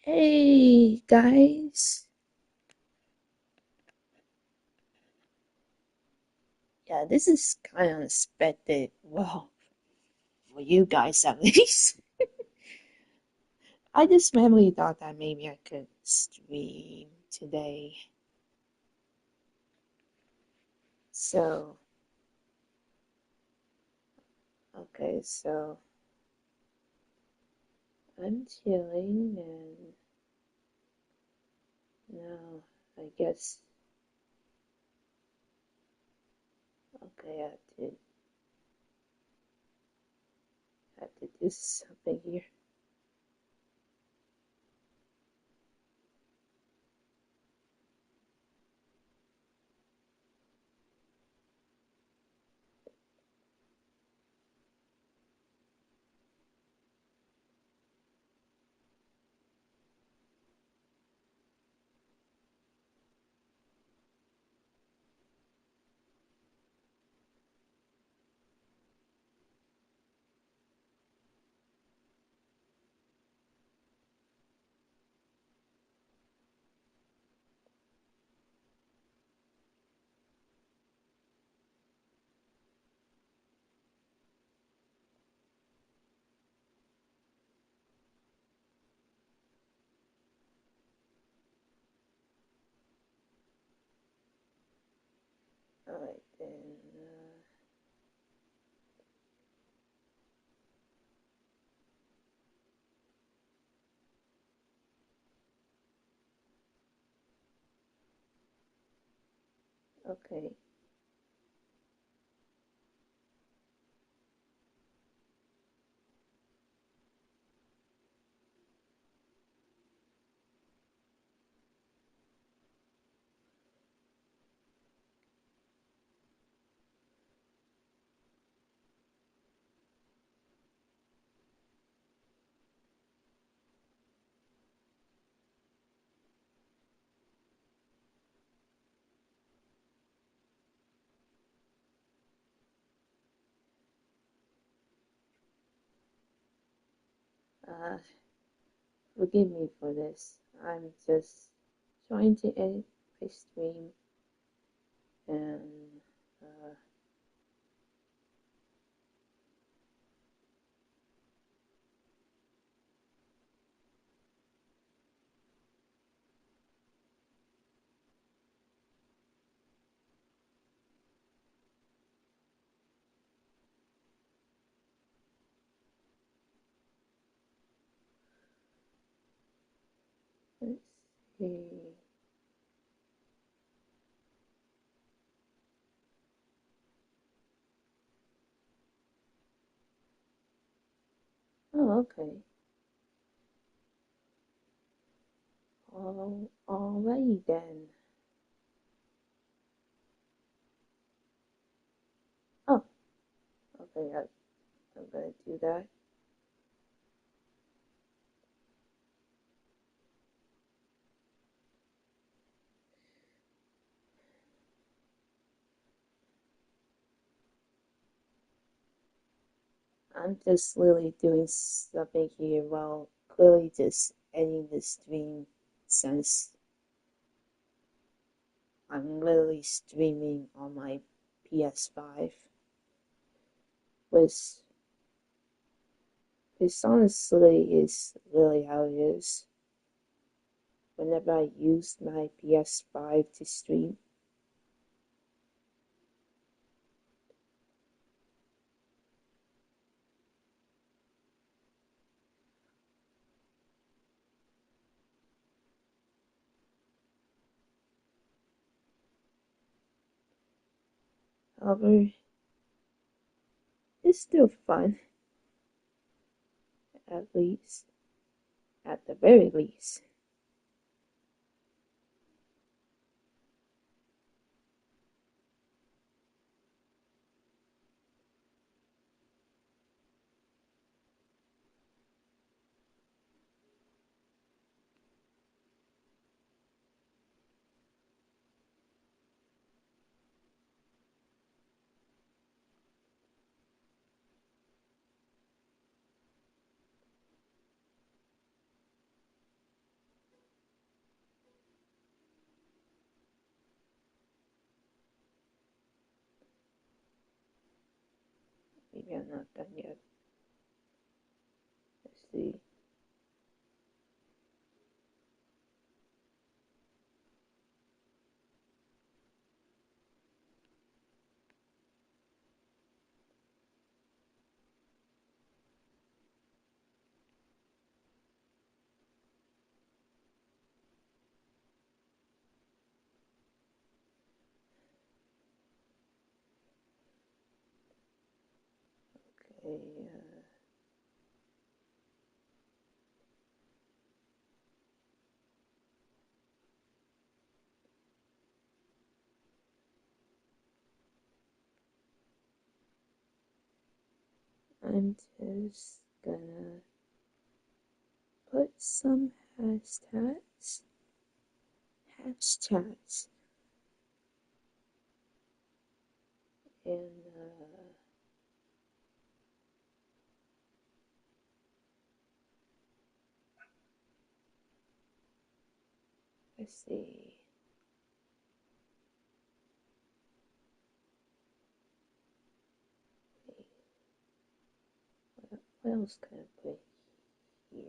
Hey guys. Yeah, this is kind of unexpected. Well, for you guys at least. I just randomly thought that maybe I could stream today. So, okay, so I'm chilling and now I guess, okay, I have to do something here. Alright then, okay. Uh, Forgive me for this. I'm just trying to edit my stream and uh, let's see. Oh, okay. Alrighty then. Oh, okay, I'm gonna do that. I'm just literally doing something here while clearly just ending the stream since I'm literally streaming on my PS5, which honestly is really how it is whenever I use my PS5 to stream. However, it's still fun, at least, at the very least. maybe I'm not done yet. Let's see. Okay, I'm just gonna put some hashtags, and let's see. What else can I put here?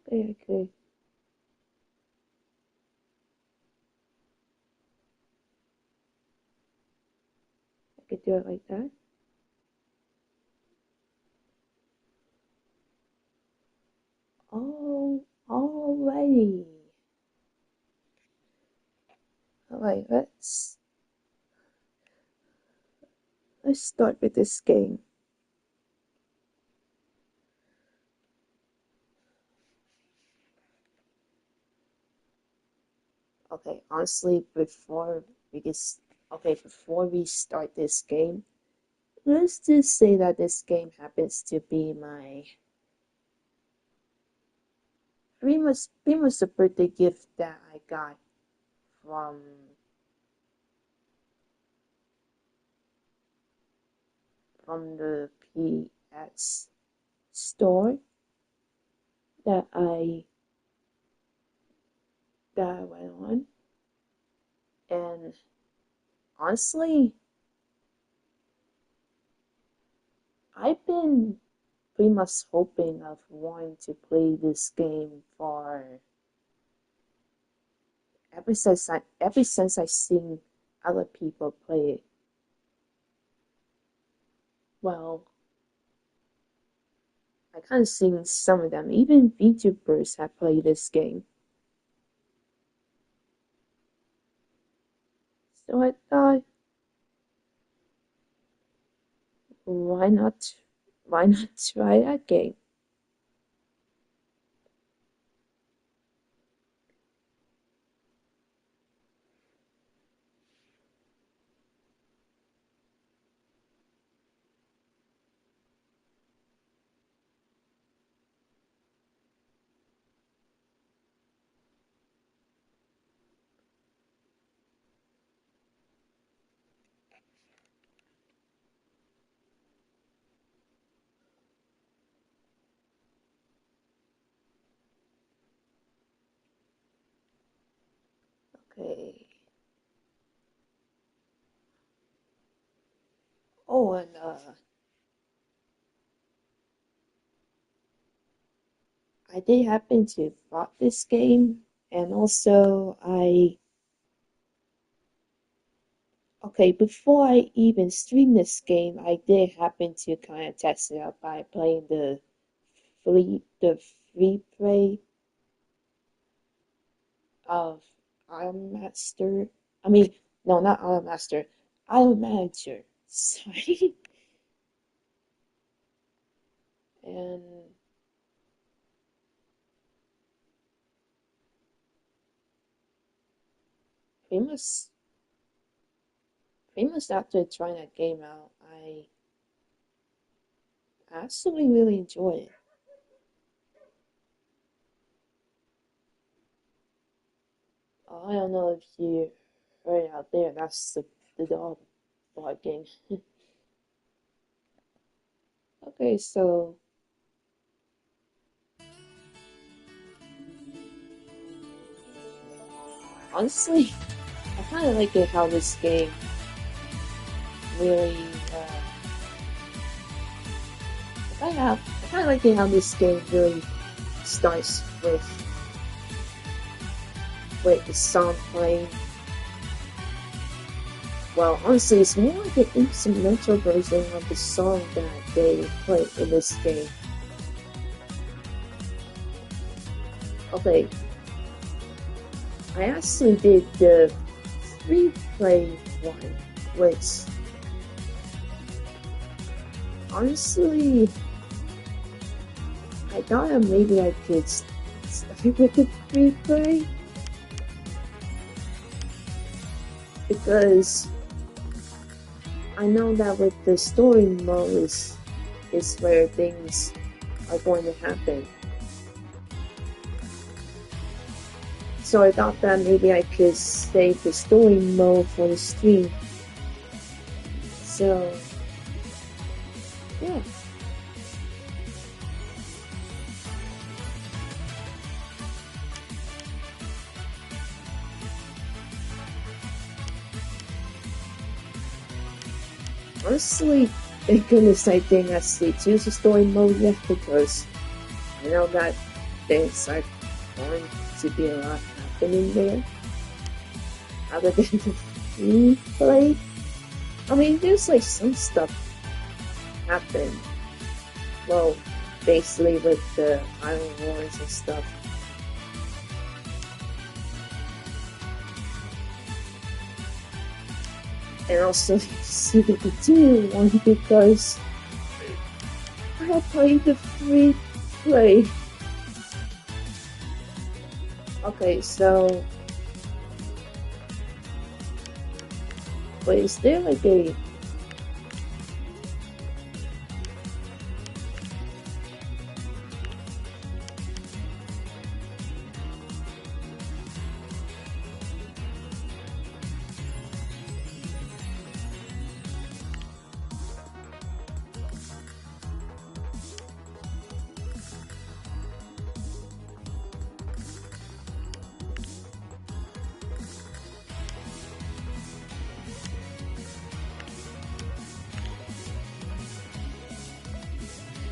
Okay, I could do it like that. Oh, alrighty. Alright, let's start with this game. Okay, honestly, before we start this game, let's just say that this game happens to be my pretty much the birthday gift that I got from the PS store that I went on, and honestly, I've been pretty much hoping of wanting to play this game for ever since I seen other people play it. Well, I kind of seen some of them. Even VTubers have played this game. So I thought, why not? Why not try that game? Okay. Oh, and I did happen to bought this game, and also before I even stream this game, I did happen to kind of test it out by playing the free play of Iron Master. I mean, no, not Iron Master, Iron Manager. Sorry, and pretty much, pretty much after trying that game out, I actually really enjoy it. I don't know if you heard it out there. That's the dog barking. Okay, so honestly, I kind of like it how this game really. I kind of like it how this game really starts with the song playing. Well, honestly, it's more like an instrumental version of the song that they play in this game. Okay, I actually did the free play one, which honestly, I thought that maybe I could start with the free play because I know that with the story mode is where things are going to happen. So I thought that maybe I could save the story mode for the stream. So, yeah. Honestly, thank goodness I didn't actually choose the story mode yet because I know that things are going to be a lot happening there. Other than the free play. I mean, there's like some stuff happen. Well, basically with the Iron Wars and stuff. And also see the continuing one because I have played the free play. Okay, so but is there like a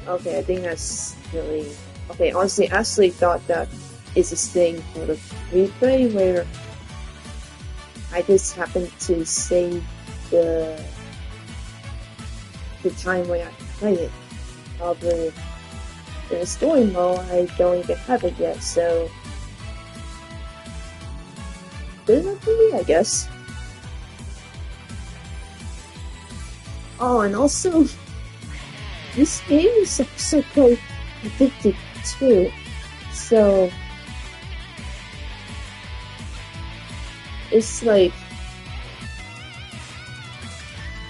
okay, I think that's really okay. Honestly, I actually thought that is a thing for the replay where I just happened to save the time when I play it. However, in the story mode, I don't even have it yet, so good enough for me, I guess. Oh, and also, this game is also quite addictive too, so it's like,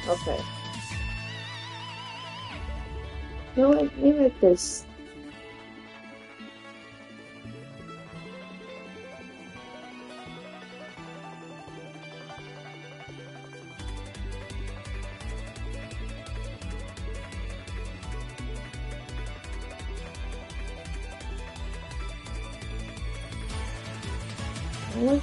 okay. You know what, maybe like this. What?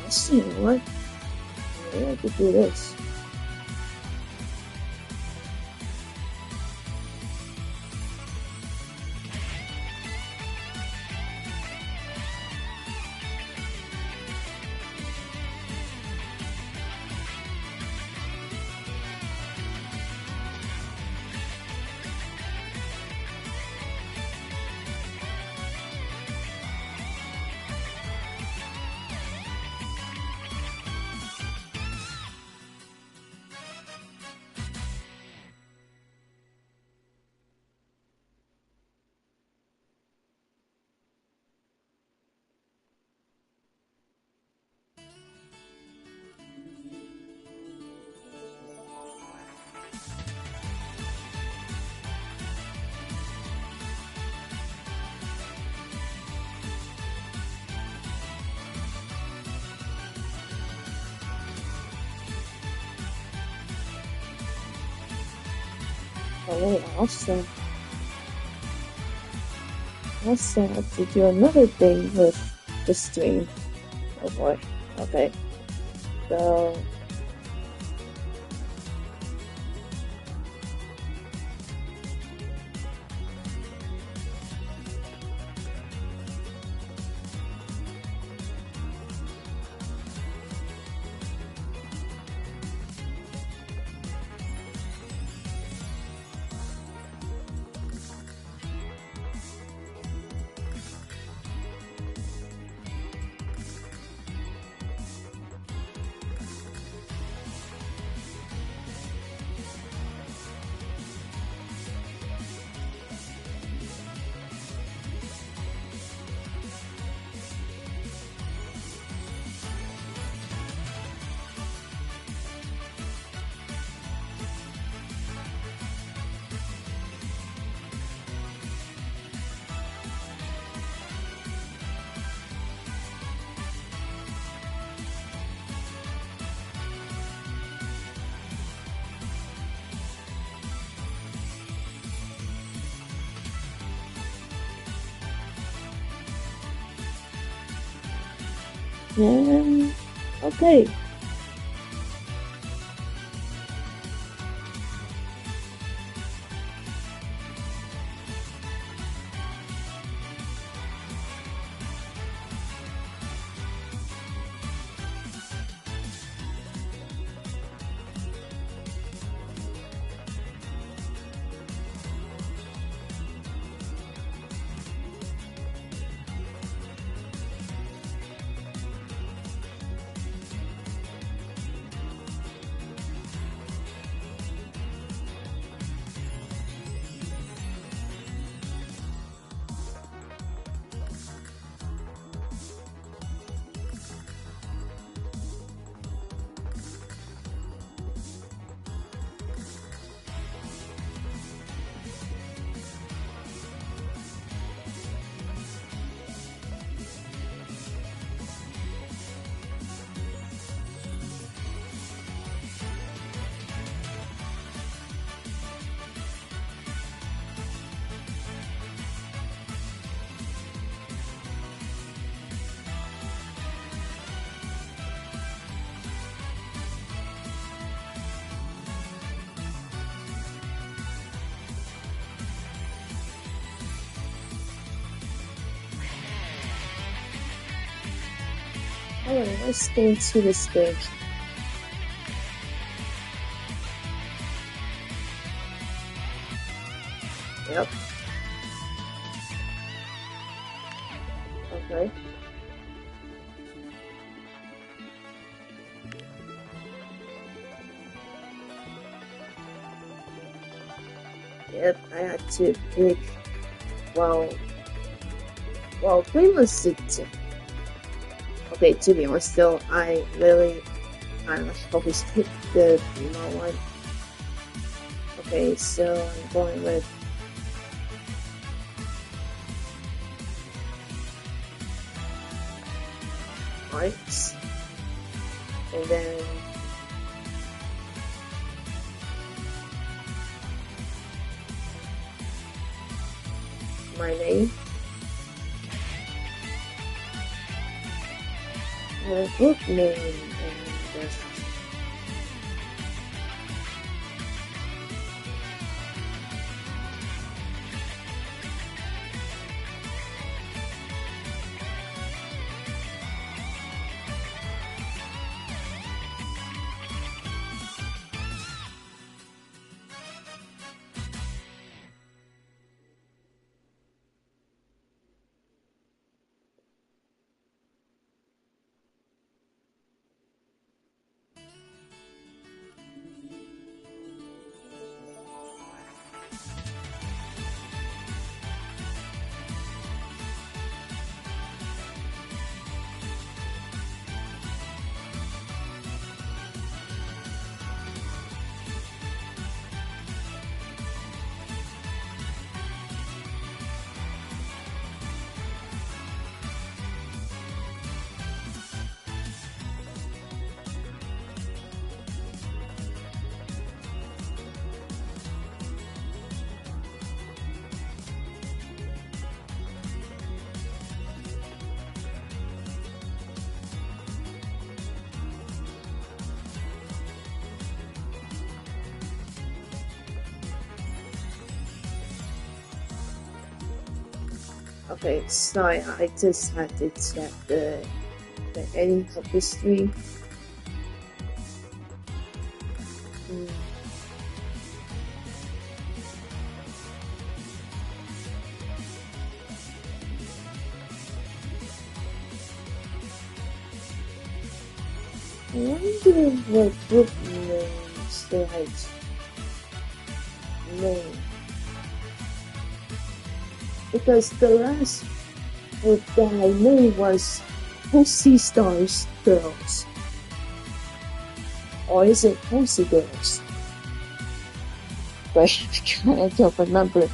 Actually, you know what? Maybe I could do this. Oh wait, also have to do another thing with the stream. Oh boy. Okay. So okay. Alright, let's go into the stage. Yep. Okay. Yep, I had to pick, well, pretty much okay, to be honest though, I always pick the female one. Okay, so I'm going with Arts, and then my name, group name, and Okay, sorry, I just had to check the ending of the stream. I wonder what group names they had name. Because the last group that I knew was Pussy Stars Girls. Or is it Pussy Girls? But I don't remember.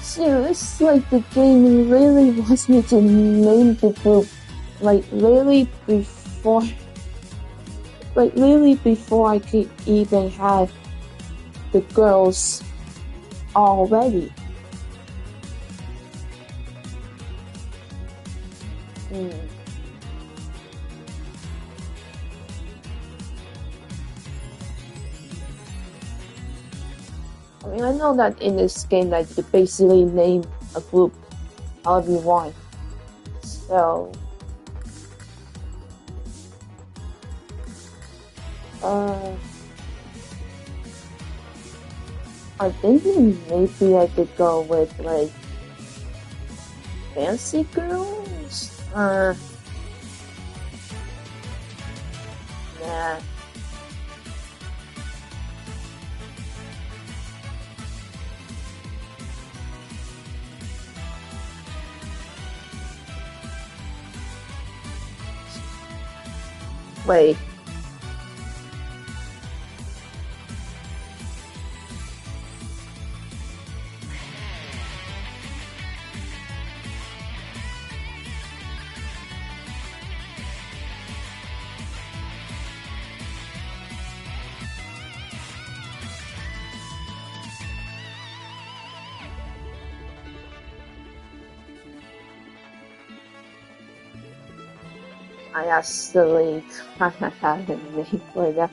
So it's like the game really wants me to name the group really before I could even have the girls already. I mean, I know that in this game, like, you basically name a group however you want. So, I'm thinking maybe I could go with, like, Fancy Girls? Nah. Wait. I actually kind of have a name for that.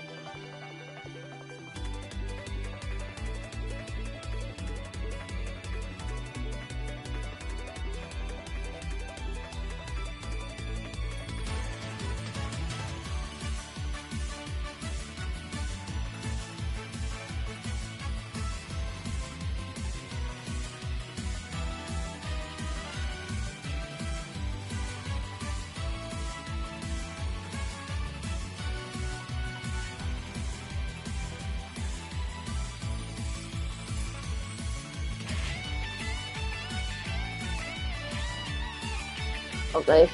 Okay.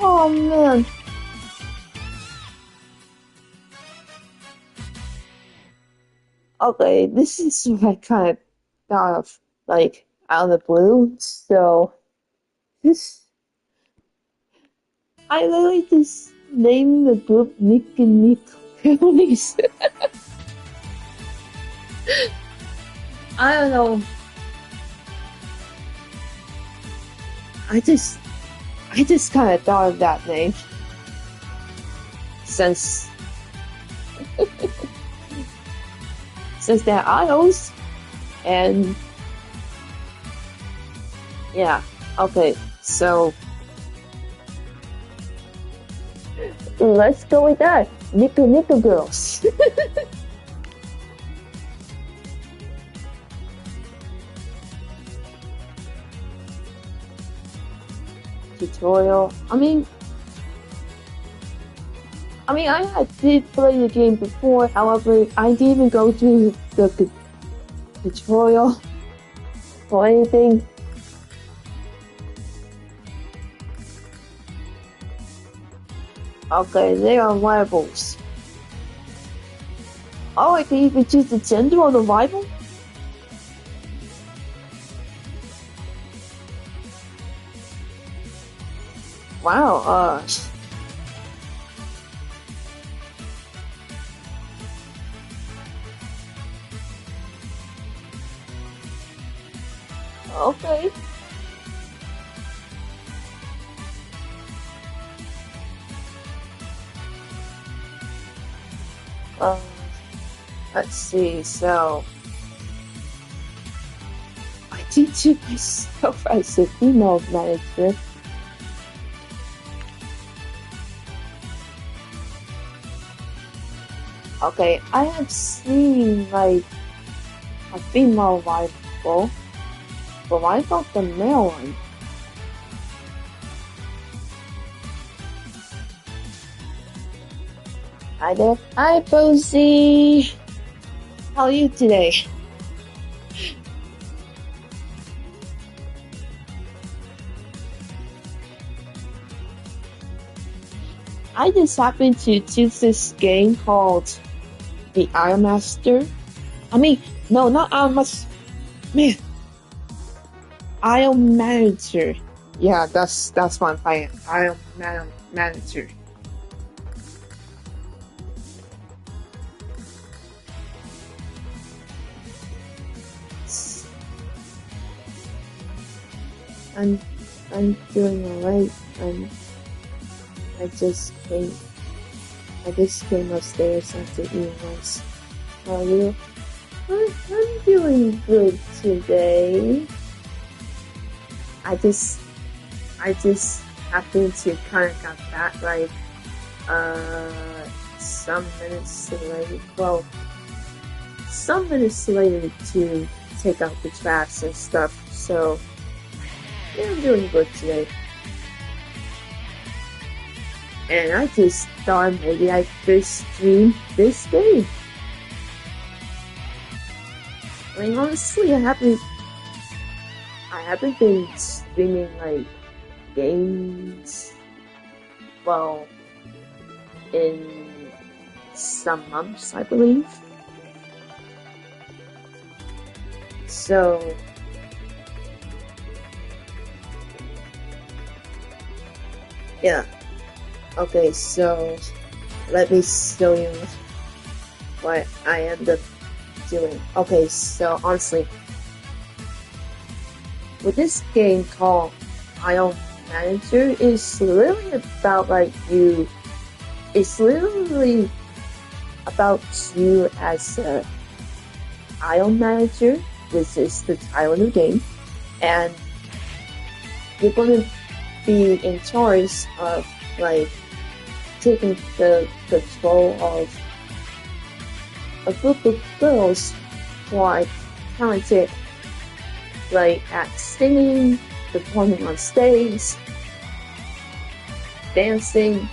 Oh man. Okay, this is what I kind of thought of, like, out of the blue. So, I literally just named the group Nick and Nick Families. I don't know. I just kind of thought of that name. Since they're idols. And yeah, okay, so let's go with that. Nickel Nickel Girls. Tutorial. I mean, I did play the game before, however, I didn't even go through the tutorial or anything. Okay, they are werewolves. Oh, I can even choose the gender or the rival? Wow, okay. Um, let's see, so I teach myself as a female manager. Okay, I have seen like a female rival, but what about the male one? Hi there. Hi, Posey. How are you today? I just happened to choose this game called the Iron Master. I mean, no, not Iron Master. Man, Iron Manager. Yeah, that's what I'm playing. Manager. I'm doing alright. I just came upstairs after eating lunch. How are you? I'm doing good today. I just happened to kind of got back like some minutes later. Well, some minutes later to take out the trash and stuff. So yeah, I'm doing good today. And I just thought maybe I could stream this game. I mean, honestly, I haven't been streaming like games, well, in some months, I believe. So yeah. Okay, so let me show you what I end up doing. Okay, so honestly, with this game called Iron Manager, it's literally about it's literally about you as a Iron Manager. This is the title of the game, and you're gonna be in charge of like taking the control of a group of girls who are talented, like at singing, performing on stage, dancing,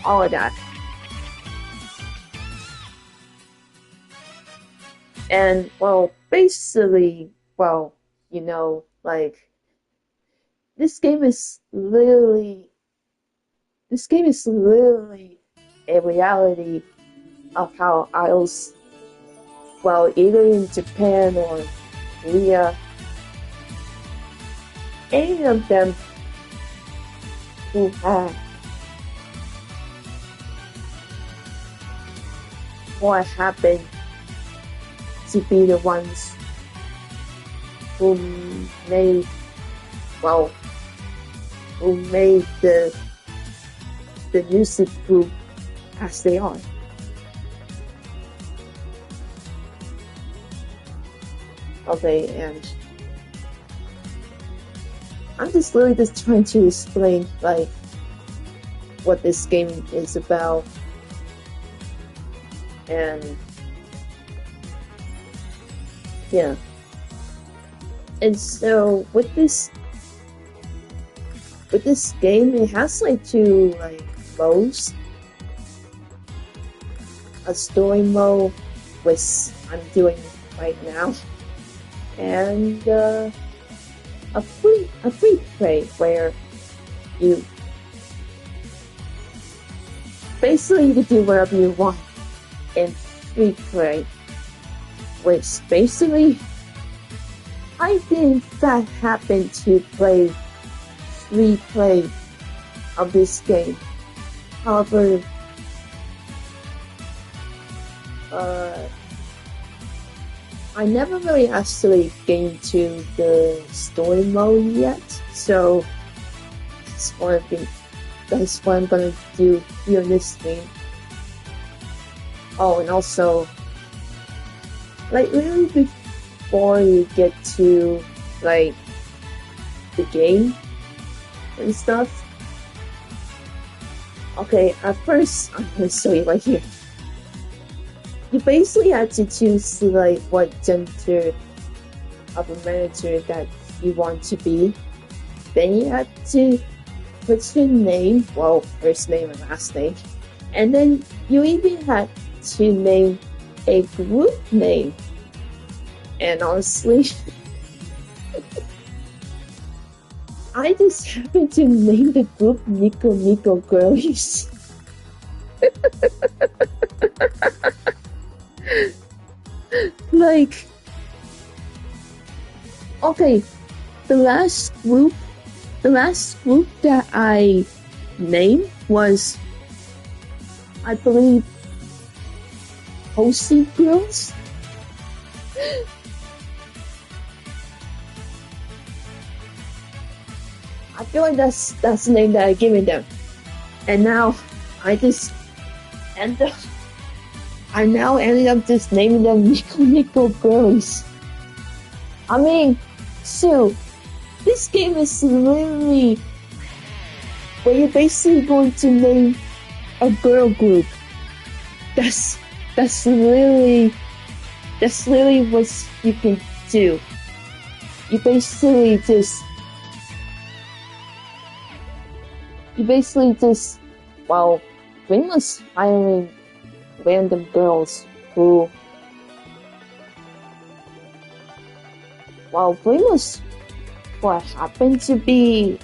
all of that. And well, basically, well, you know, like this game is literally a reality of how idols, well, either in Japan or Korea, any of them who have what happened to be the ones who made, well, who made the music group as they are. Okay, and I'm just really just trying to explain like what this game is about, and yeah. And so with this game, it has like two like modes. A story mode, which I'm doing right now, and a free play where you basically can do whatever you want in free play, which basically I did in fact happen to play free play of this game. However, I never really actually get into the story mode yet, so that's what I'm gonna do here in this stream. Oh, and also, like really before you get to like the game and stuff. Okay, at first I'm gonna show you right here. You basically have to choose like what gender of a manager that you want to be. Then you have to put your name, well, first name and last name, and then you even have to name a group name. And honestly, I just happened to name the group Nico Nico Girlies. Like, okay, the last group that I named was, I believe, Hosey Girls. I feel like that's the name that I given them, and now I now ended up just naming them Nico Nico Girlies. I mean, so this game is literally where you're basically going to name a girl group. That's literally what you can do. You basically just well, pretty much hiring random girls who, well, pretty much what happened to be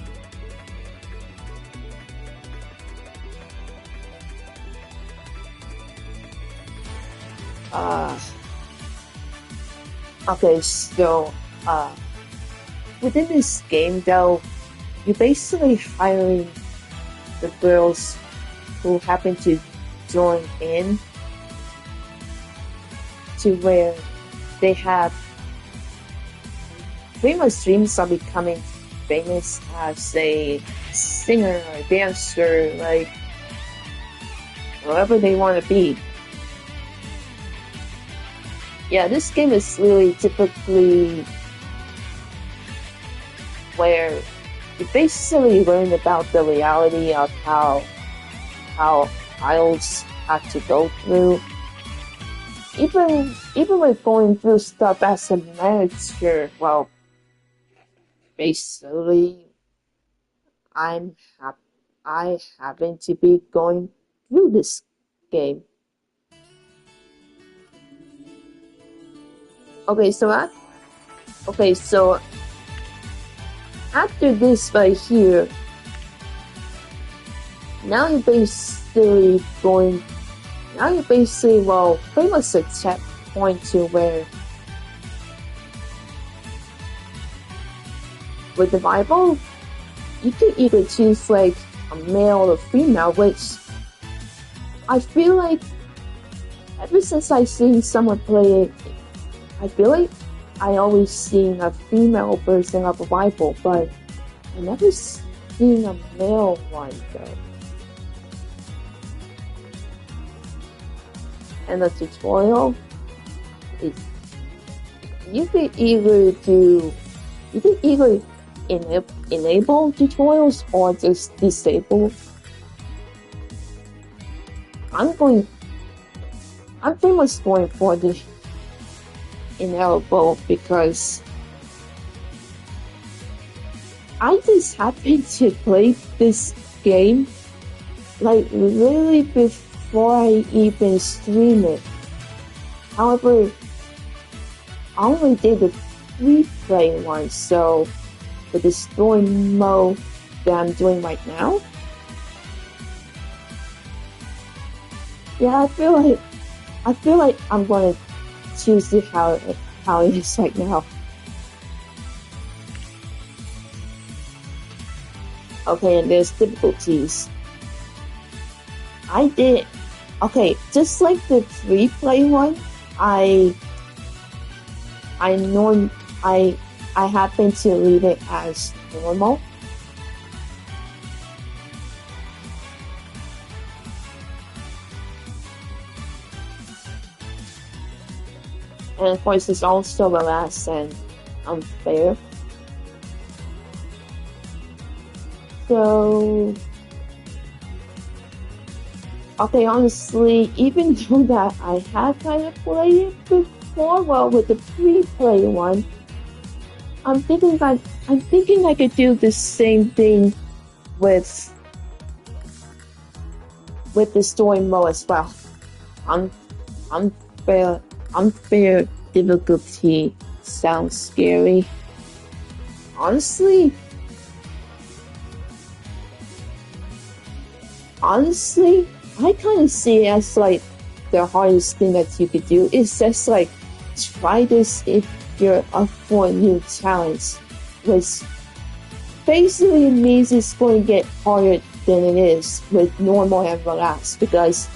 okay, so within this game though, you're basically hiring the girls who happen to join in to where they have pretty much dreams of becoming famous as a singer or dancer, like whatever they want to be. Yeah, this game is really typically where you basically learn about the reality of how idols have to go through. Even with going through stuff as a manager, well, basically, I happen to be going through this game. Okay, so after this right here, now you're basically well, pretty much a checkpoint to where with the Bible, you can either choose like a male or female, which I feel like ever since I seen someone play it, I feel like I always seen a female version of the Bible, but I never seen a male one though. And the tutorial is you can either enable tutorials or just disable. I'm pretty much going for the enable because I just happened to play this game like really before I even stream it. However, I only did the free play one, so with the story mode that I'm doing right now, yeah, I feel like I feel like I'm gonna choose it how it is right now. Okay, and there's difficulties. I did okay, just like the free play one, I norm I happen to leave it as normal. And of course it's also the last and unfair. So okay, honestly, even though that I have kind of played it before, well, with the free-play one, I'm thinking I could do the same thing with the story mode as well. Unfair difficulty sounds scary. Honestly, I kind of see it as like the hardest thing that you could do. It's just like try this if you're up for a new challenge, which basically means it's going to get harder than it is with normal and relaxed, because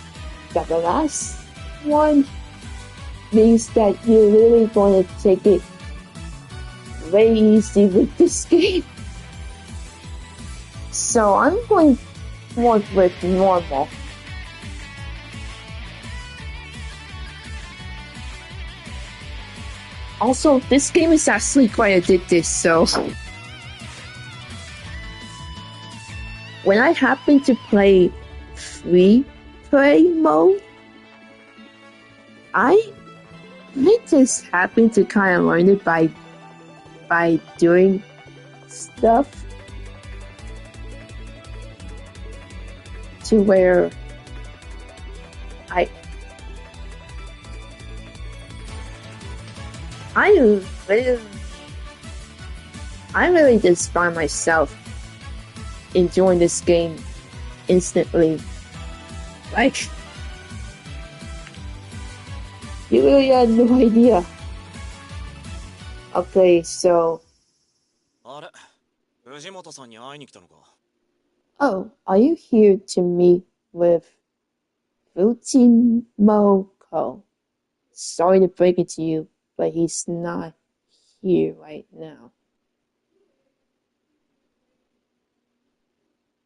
the relaxed one means that you're really going to take it very easy with this game. So I'm going more with normal. Also, this game is actually quite addictive, so when I happen to play free play mode, I just happen to kind of learn it by doing stuff to where I really just find myself enjoying this game instantly. Like, you really had no idea. Okay, so. Oh, are you here to meet with Fujimoko? Sorry to break it to you, but he's not here right now.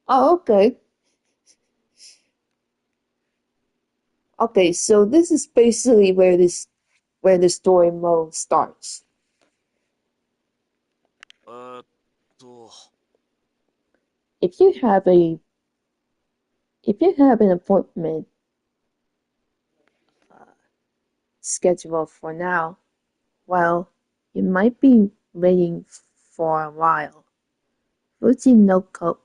Oh, okay. Okay, so this is basically where the story mode starts. If you have an appointment scheduled for now, well, you might be waiting for a while. Fujinoto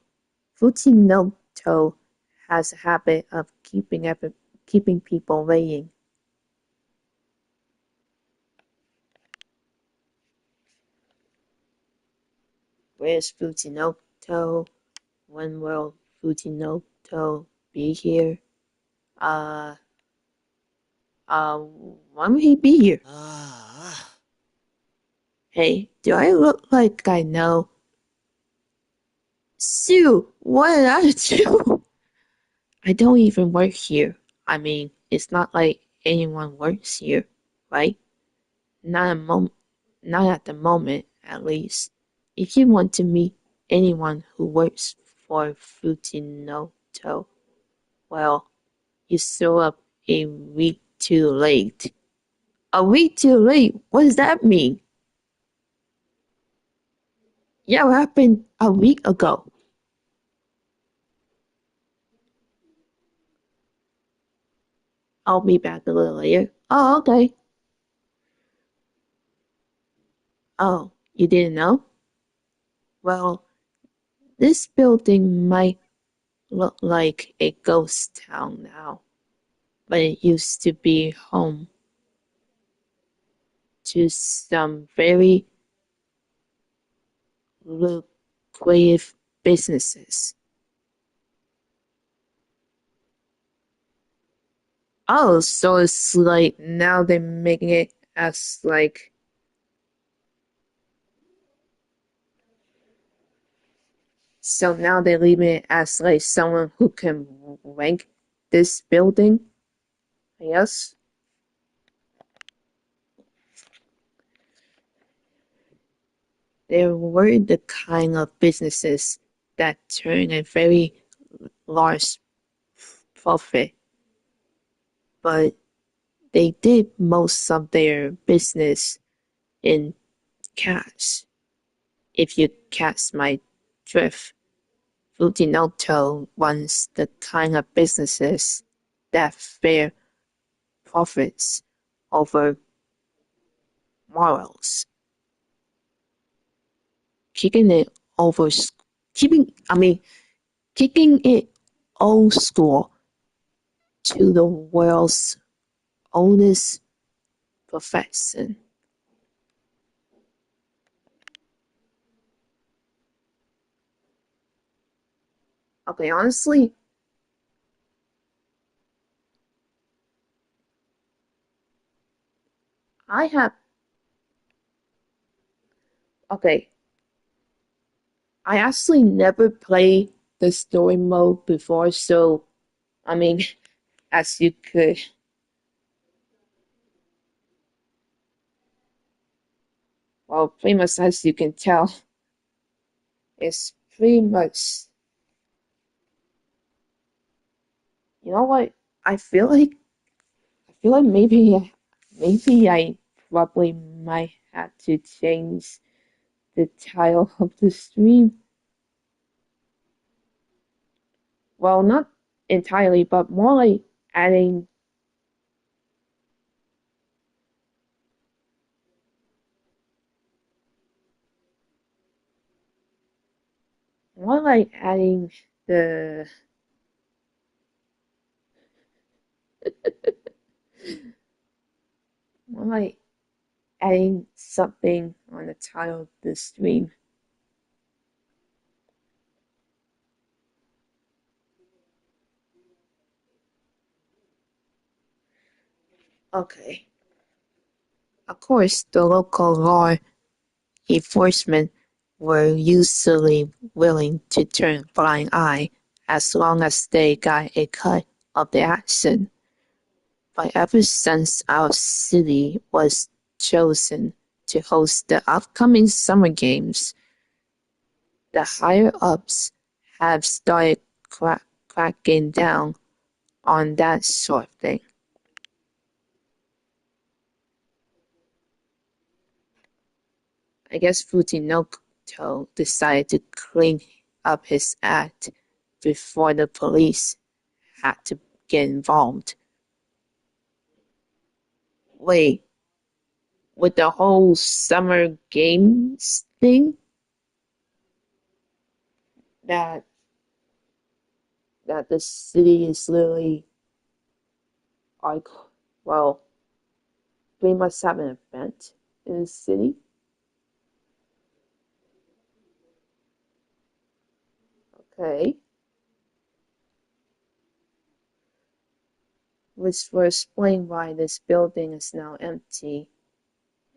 has a habit of keeping people waiting. Where's Fujinoto? When will Fujinoto be here? When will he be here? Hey, do I look like I know? Sue, what did I do? I don't even work here. I mean, it's not like anyone works here, right? Not at the moment, at least. If you want to meet anyone who works for Fujinoto, well, you show up a week too late. A week too late? What does that mean? Yeah, what happened a week ago? I'll be back a little later. Oh, okay. Oh, you didn't know? Well, this building might look like a ghost town now, but it used to be home to some very lucrative businesses. Oh, so it's like now they're making it as like so now they're leaving it as like someone who can rank this building, I guess. They were the kind of businesses that turn a very large profit, but they did most of their business in cash. If you catch my drift, Rudinotto runs the kind of businesses that fear profits over morals, kicking it over, keeping, I mean, kicking it old school to the world's oldest profession. Okay, honestly, I have, okay, I actually never played the story mode before, so, I mean, as you could, well, pretty much as you can tell, it's pretty much, you know what, I feel like, I feel like maybe I probably might have to change the title of the stream. Well, not entirely, but more like adding, more like adding the, more like adding something on the title of the stream. Okay. Of course, the local law enforcement were usually willing to turn a blind eye as long as they got a cut of the action. But ever since our city was chosen to host the upcoming Summer Games, the higher-ups have started cracking down on that sort of thing. I guess Fujimoto decided to clean up his act before the police had to get involved. Wait, with the whole summer games thing that the city is literally like, well, we must have an event in the city. Okay, which will explain why this building is now empty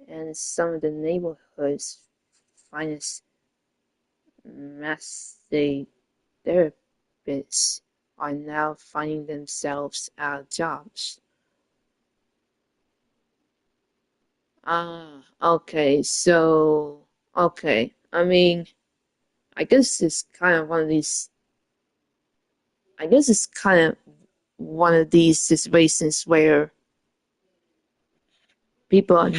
and some of the neighborhood's finest master therapists are now finding themselves out of jobs. Okay, so, okay. I mean, I guess it's kind of one of these, I guess it's kind of one of these situations where people are,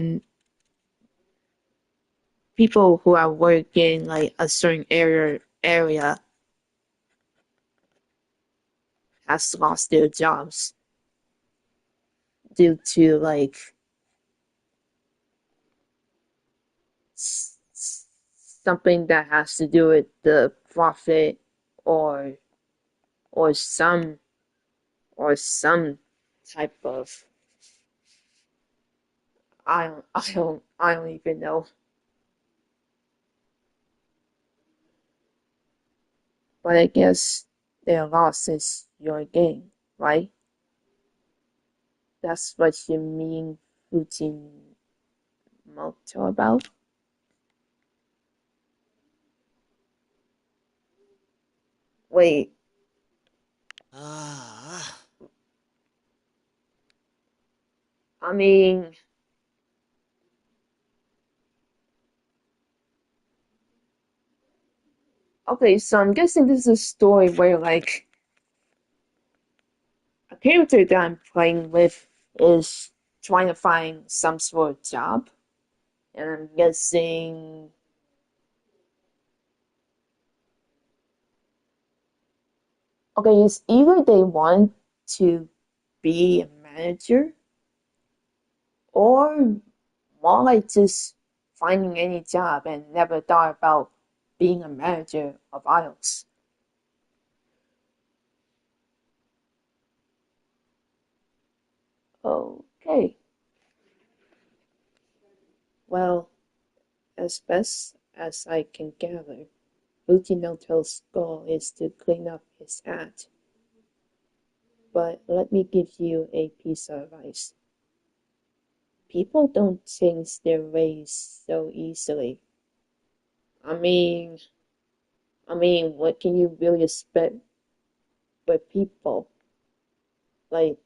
people who are working like a certain area has lost their jobs due to like something that has to do with the profit or or some or some type of I don't even know. But I guess their loss is your game, right? That's what you mean Fujimoto about? Wait, Ah. I mean, okay, so I'm guessing this is a story where, like, a character that I'm playing with is trying to find some sort of job, and I'm guessing, okay, it's either they want to be a manager or more like just finding any job and never thought about being a manager of idols. Okay, well, as best as I can gather, Fujimoto's goal is to clean up his act. But let me give you a piece of advice. People don't change their ways so easily. I mean, what can you really expect with people? Like,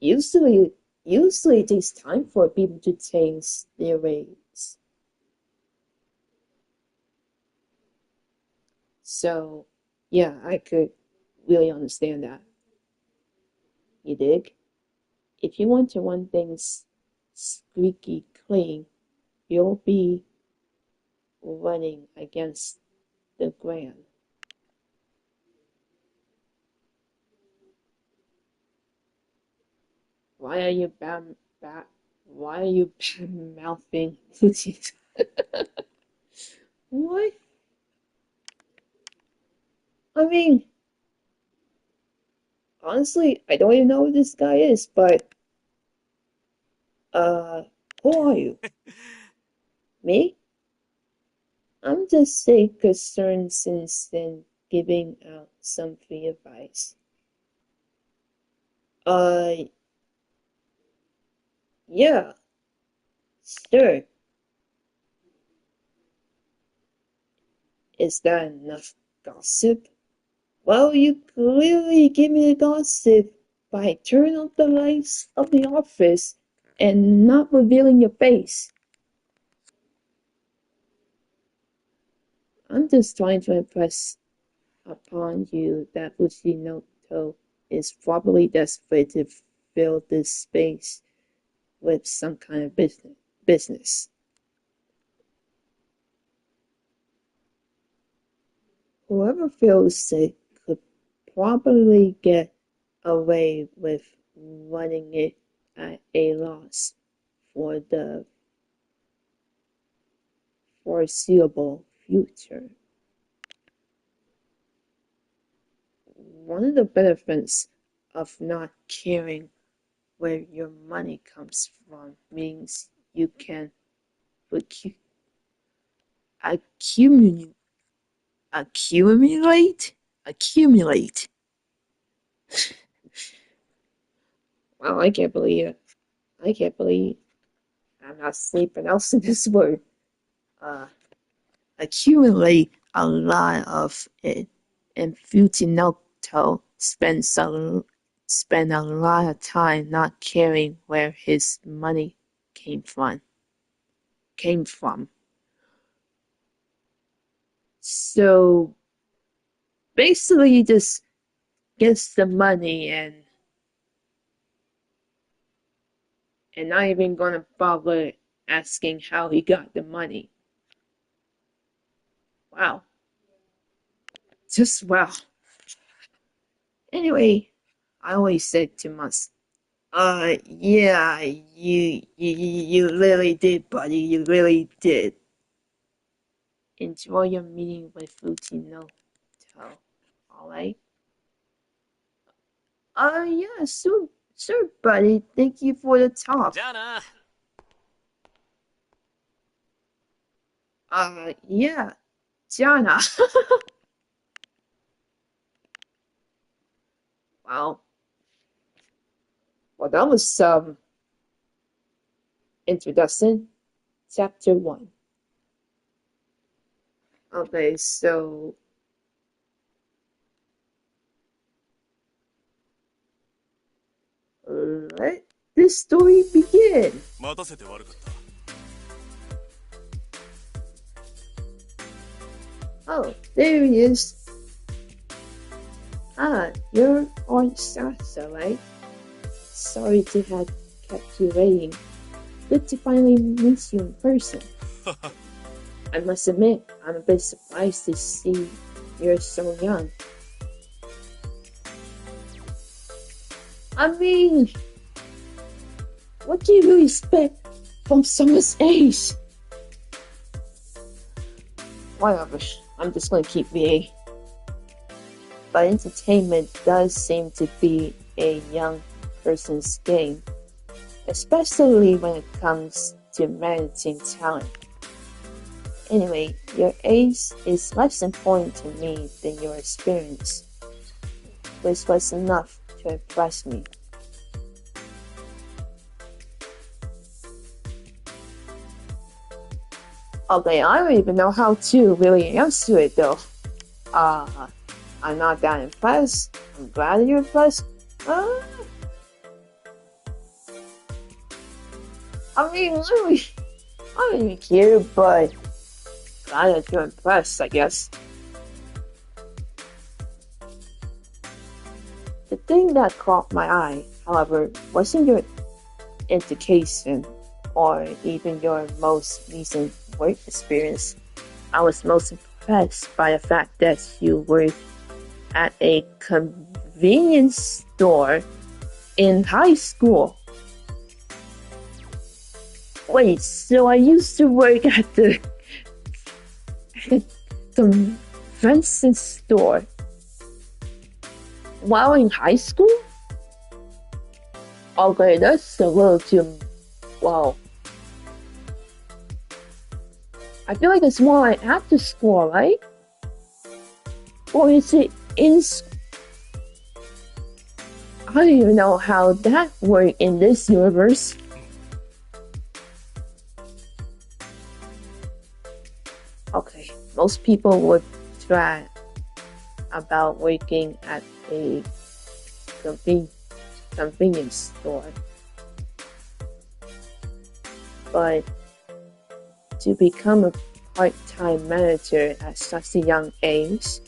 usually, usually it takes time for people to change their ways. So, yeah, I could really understand that. You dig? If you want to run things squeaky clean, you'll be running against the grain. Why are you why are you bad mouthing Lucy's? What? I mean, honestly, I don't even know who this guy is, but uh who are you? Me? I'm just a concerned citizen giving out some free advice. Uh yeah, sure. Is that enough gossip? Well, you clearly give me the gossip by turning off the lights of the office and not revealing your face. I'm just trying to impress upon you that Uchinoto is probably desperate to fill this space with some kind of business. Whoever feels it could probably get away with running it at a loss for the foreseeable future. One of the benefits of not caring where your money comes from means you can accumulate, accumulate, accumulate. Wow, I can't believe it. I can't believe I'm not sleeping else in this word. Uh, accumulate a lot of it, and Fujimoto spend a lot of time not caring where his money came from. Came from. So basically, he just gets the money and not even gonna bother asking how he got the money. Wow, just wow. Anyway, I always said to myself, yeah, you really did, buddy. You really did. Enjoy your meeting with Fujimoto. Alright? Yeah, sure, buddy. Thank you for the talk. Donna! Yeah. Jana. Wow. Well, that was introduction, chapter 1. Okay, so let this story begin. Oh, there he is. Ah, you're on Sasha, right? Sorry to have kept you waiting. Good to finally meet you in person. I must admit, I'm a bit surprised to see you're so young. I mean, what do you really expect from someone's age? Whatever, I'm just gonna keep being. But entertainment does seem to be a young person's game, especially when it comes to managing talent. Anyway, your age is less important to me than your experience, which was enough to impress me. Okay, I don't even know how to really answer it though. I'm not that impressed. I'm glad you're impressed. I mean, I don't even care, but glad that you're impressed, I guess. The thing that caught my eye, however, wasn't your education or even your most recent work experience. I was most impressed by the fact that you worked at a convenience store in high school. Wait, so I used to work at the convenience store while in high school? Okay, that's a little too... wow. I feel like it's more like after school, right? Or is it in school? I don't even know how that works in this universe. Okay, most people would try about working at a convenience store. But to become a part-time manager at such a young age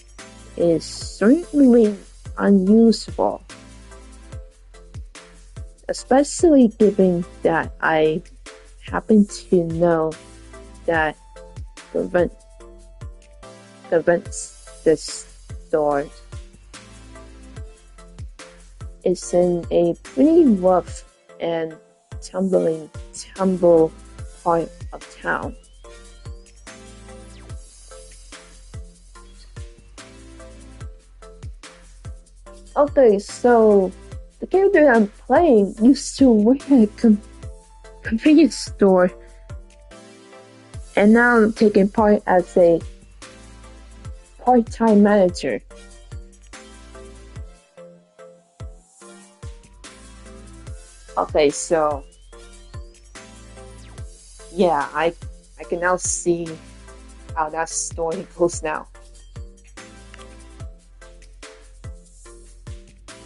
is certainly unusual, especially given that I happen to know that the store is in a pretty rough and tumble part of town. Okay, so the character I'm playing used to work at a convenience store, and now I'm taking part as a part-time manager. Okay, so yeah, I can now see how that story goes now.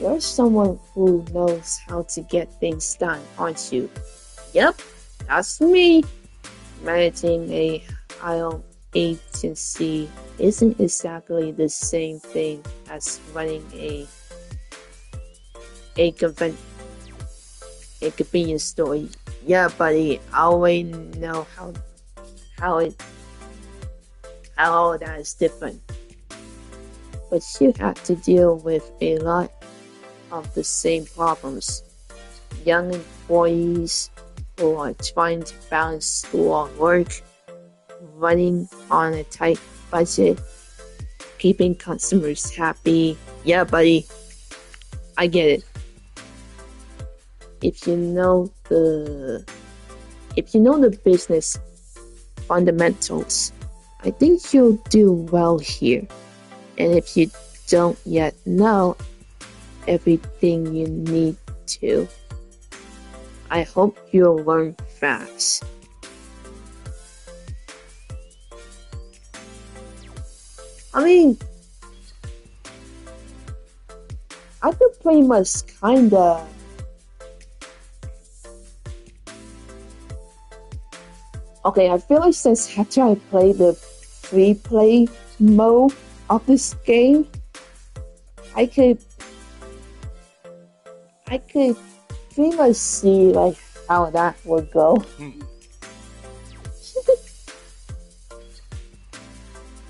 You're someone who knows how to get things done, aren't you? Yep, that's me. Managing a IdolGame agency isn't exactly the same thing as running a convenience store. Yeah, buddy, I always know how that is different. But you have to deal with a lot of the same problems. Young employees who are trying to balance school and work, running on a tight budget, keeping customers happy. Yeah, buddy, I get it. If you know the business fundamentals, I think you'll do well here. And if you don't yet know everything you need to, I hope you'll learn fast. I mean, I could pretty much kinda okay, I feel like since after I play the free play mode of this game, I could pretty much see like how that would go.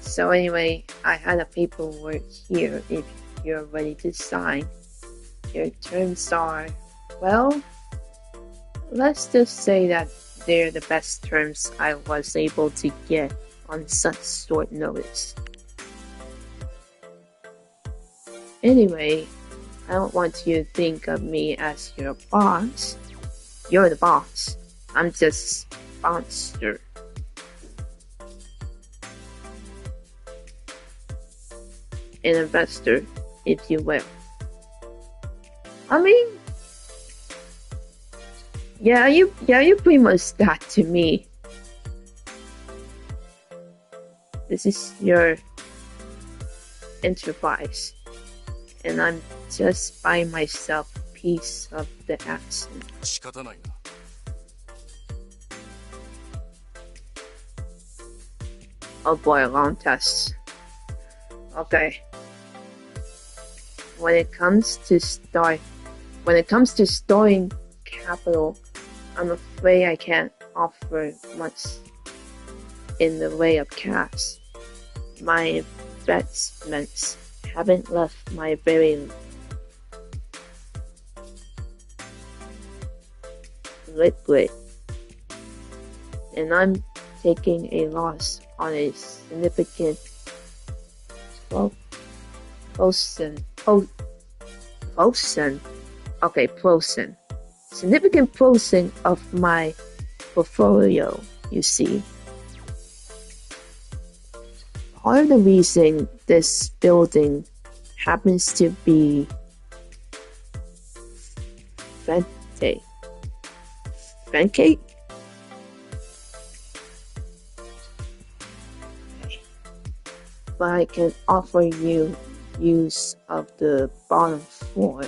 So anyway, I had a paperwork here if you're ready to sign. Your terms are, well, let's just say that they're the best terms I was able to get on such short notice. Anyway, I don't want you to think of me as your boss. You're the boss. I'm just sponsor. An investor, if you will. I mean, yeah, you pretty much that to me. This is your enterprise, and I'm just buying myself a piece of the action. Oh boy, long test. Okay. When it comes to storing capital, I'm afraid I can't offer much in the way of cash. My investments haven't left my very liquid, and I'm taking a loss on a significant significant portion of my portfolio, you see. Part of the reason this building happens to be Francate? But I can offer you use of the bottom floor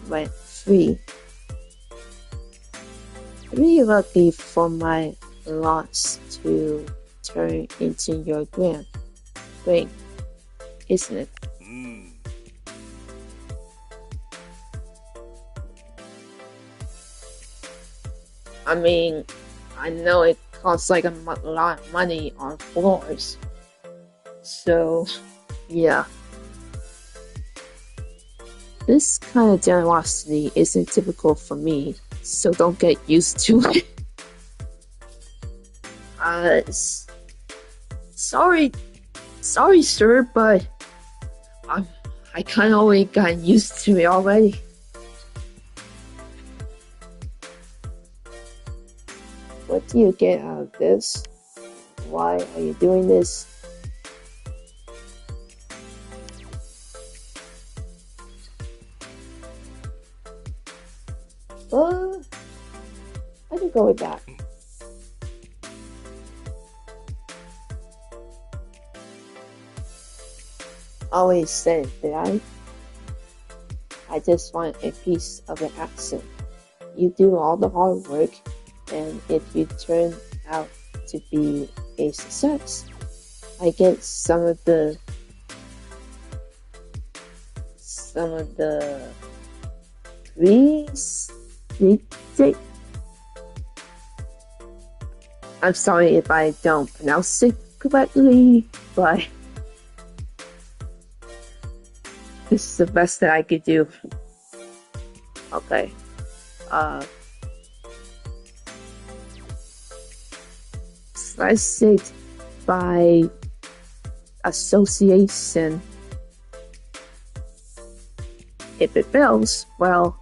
rent free. Really lucky for my loss to turn into your grand, isn't it? I mean, I know it costs like a lot of money on floors. So, yeah. This kind of generosity isn't typical for me, so don't get used to it. Sorry, sir, but I kind of already got used to it already. What do you get out of this? Why are you doing this? I can go with that. Always said that I just want a piece of the action. You do all the hard work, and if you turn out to be a success, I get some of the I'm sorry if I don't pronounce it correctly, but this is the best that I could do. Okay. Slice it by association. If it fails, well,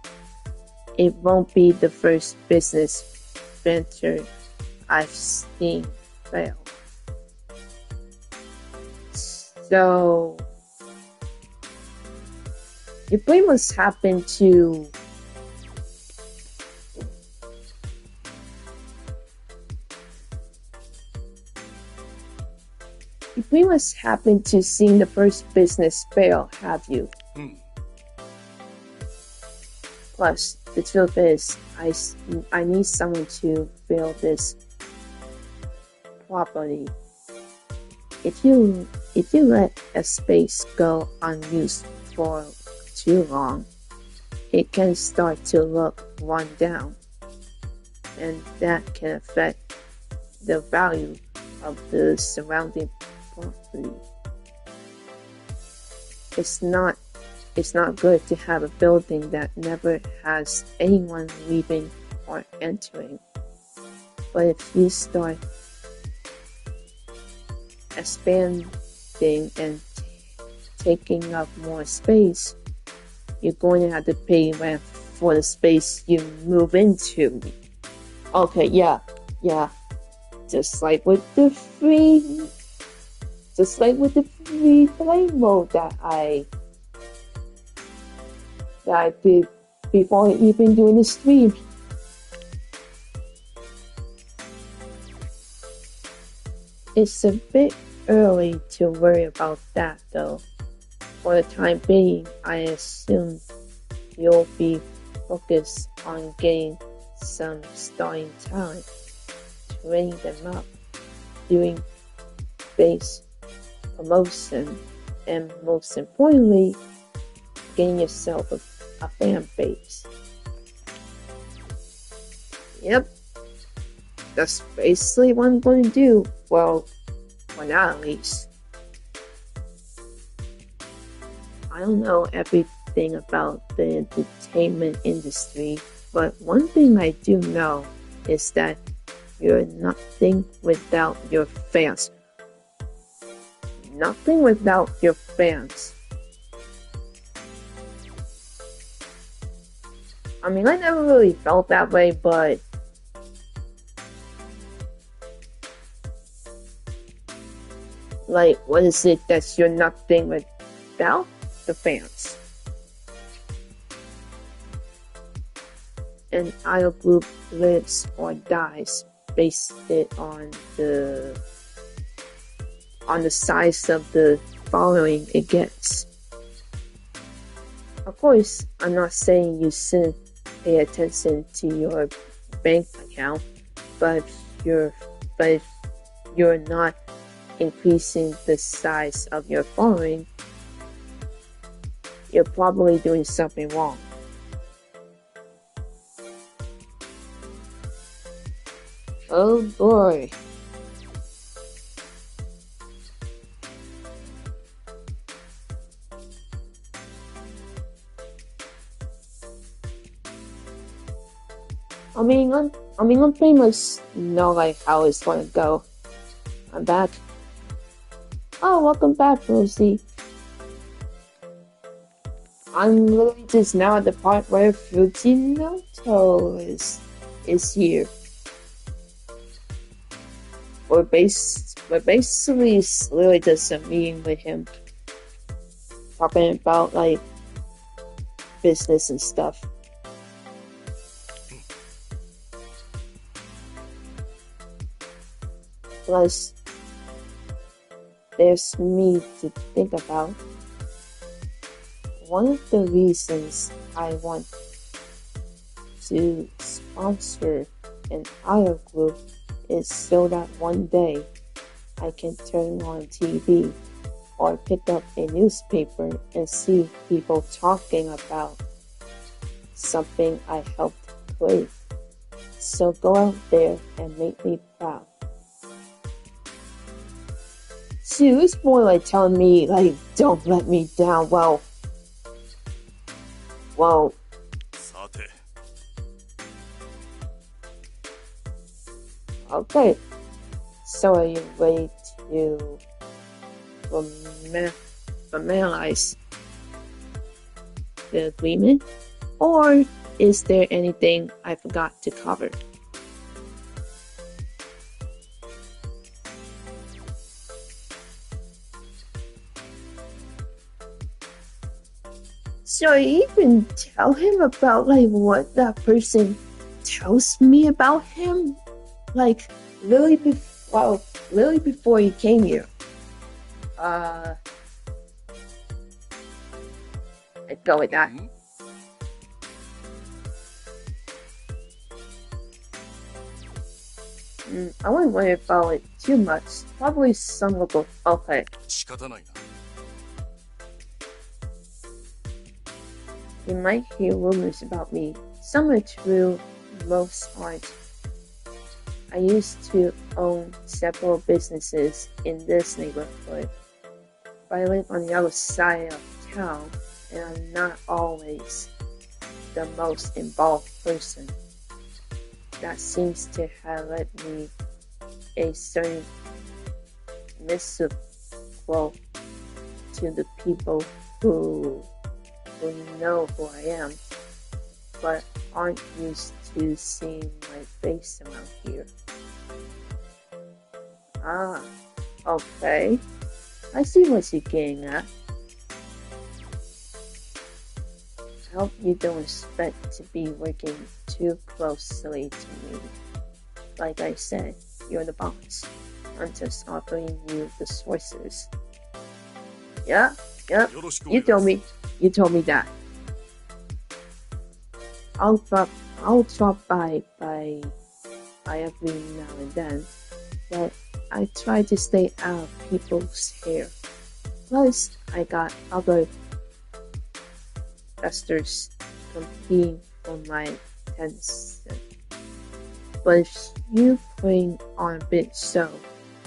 it won't be the first business venture I've seen fail. So you pretty much happen to seeing the first business fail, have you? Plus, the truth is, I need someone to fill this properly. If you let a space go unused for too long, it can start to look run down, and that can affect the value of the surrounding property. It's not good to have a building that never has anyone leaving or entering. But if you start expanding and taking up more space, you're going to have to pay rent for the space you move into. Okay, yeah. Just like with the free play mode that I did before even doing the stream. It's a bit early to worry about that though. For the time being, I assume you'll be focused on getting some starting talent, training them up, doing base promotion, and most importantly, getting yourself a fan base. Yep, that's basically what I'm going to do. Well, for now at least. I don't know everything about the entertainment industry, but one thing I do know is that you're nothing without your fans. Nothing without your fans. I mean, I never really felt that way, but like, what is it that you're nothing without the fans? An idol group lives or dies based it on the size of the following it gets. Of course, I'm not saying you shouldn't pay attention to your bank account, but if you're not increasing the size of your following, you're probably doing something wrong. Oh boy. I pretty much know like how it's gonna go. I'm back. Oh, welcome back, Rosie. I'm literally just now at the part where Fujimoto is here. We're basically it's literally just a meeting with him, talking about like business and stuff. Plus, there's me to think about. One of the reasons I want to sponsor an idol group is so that one day I can turn on TV or pick up a newspaper and see people talking about something I helped create. So go out there and make me proud. See, this boy like telling me like don't let me down. Well. Okay. So are you ready to formalize the agreement? Or is there anything I forgot to cover? So I even tell him about like what that person tells me about him, like literally before he came here. I'd go with that. I wouldn't worry about it too much. Probably some of the okay. You might hear rumors about me. Some are true, most aren't. I used to own several businesses in this neighborhood, but I live on the other side of town, and I'm not always the most involved person. That seems to have led me a certain missive quote to the people who know who I am, but aren't used to seeing my face around here. Ah, okay. I see what you're getting at. I hope you don't expect to be working too closely to me. Like I said, you're the boss. I'm just offering you the sources. Yeah, you told me that. I'll drop by every now and then, but I try to stay out of people's hair. Plus, I got other investors competing for my attention. But if you putting on a big show,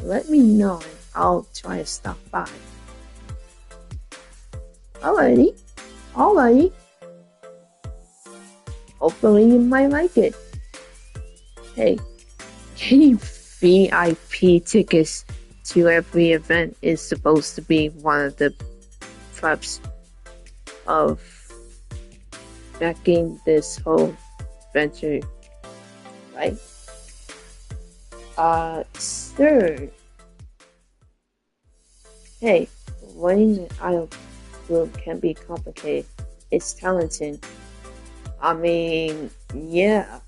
let me know and I'll try to stop by. Alrighty. Hopefully you might like it. Hey, getting VIP tickets to every event is supposed to be one of the preps of backing this whole venture, right? Sir. Hey, running an idol group can be complicated. It's talented. I mean, yeah,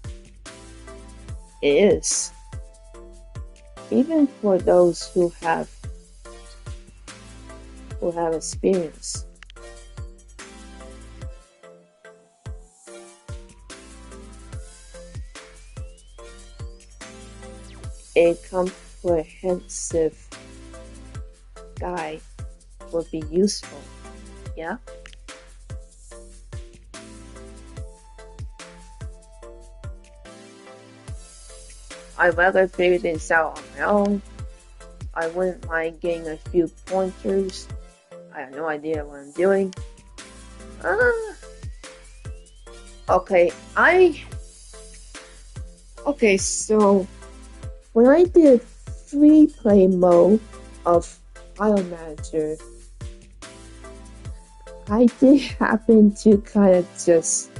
it is. Even for those who have experience. A comprehensive guide would be useful, yeah? I'd rather figure this out on my own. I wouldn't mind getting a few pointers. I have no idea what I'm doing. Okay, so when I did free play mode of Idol Manager, I did happen to kind of just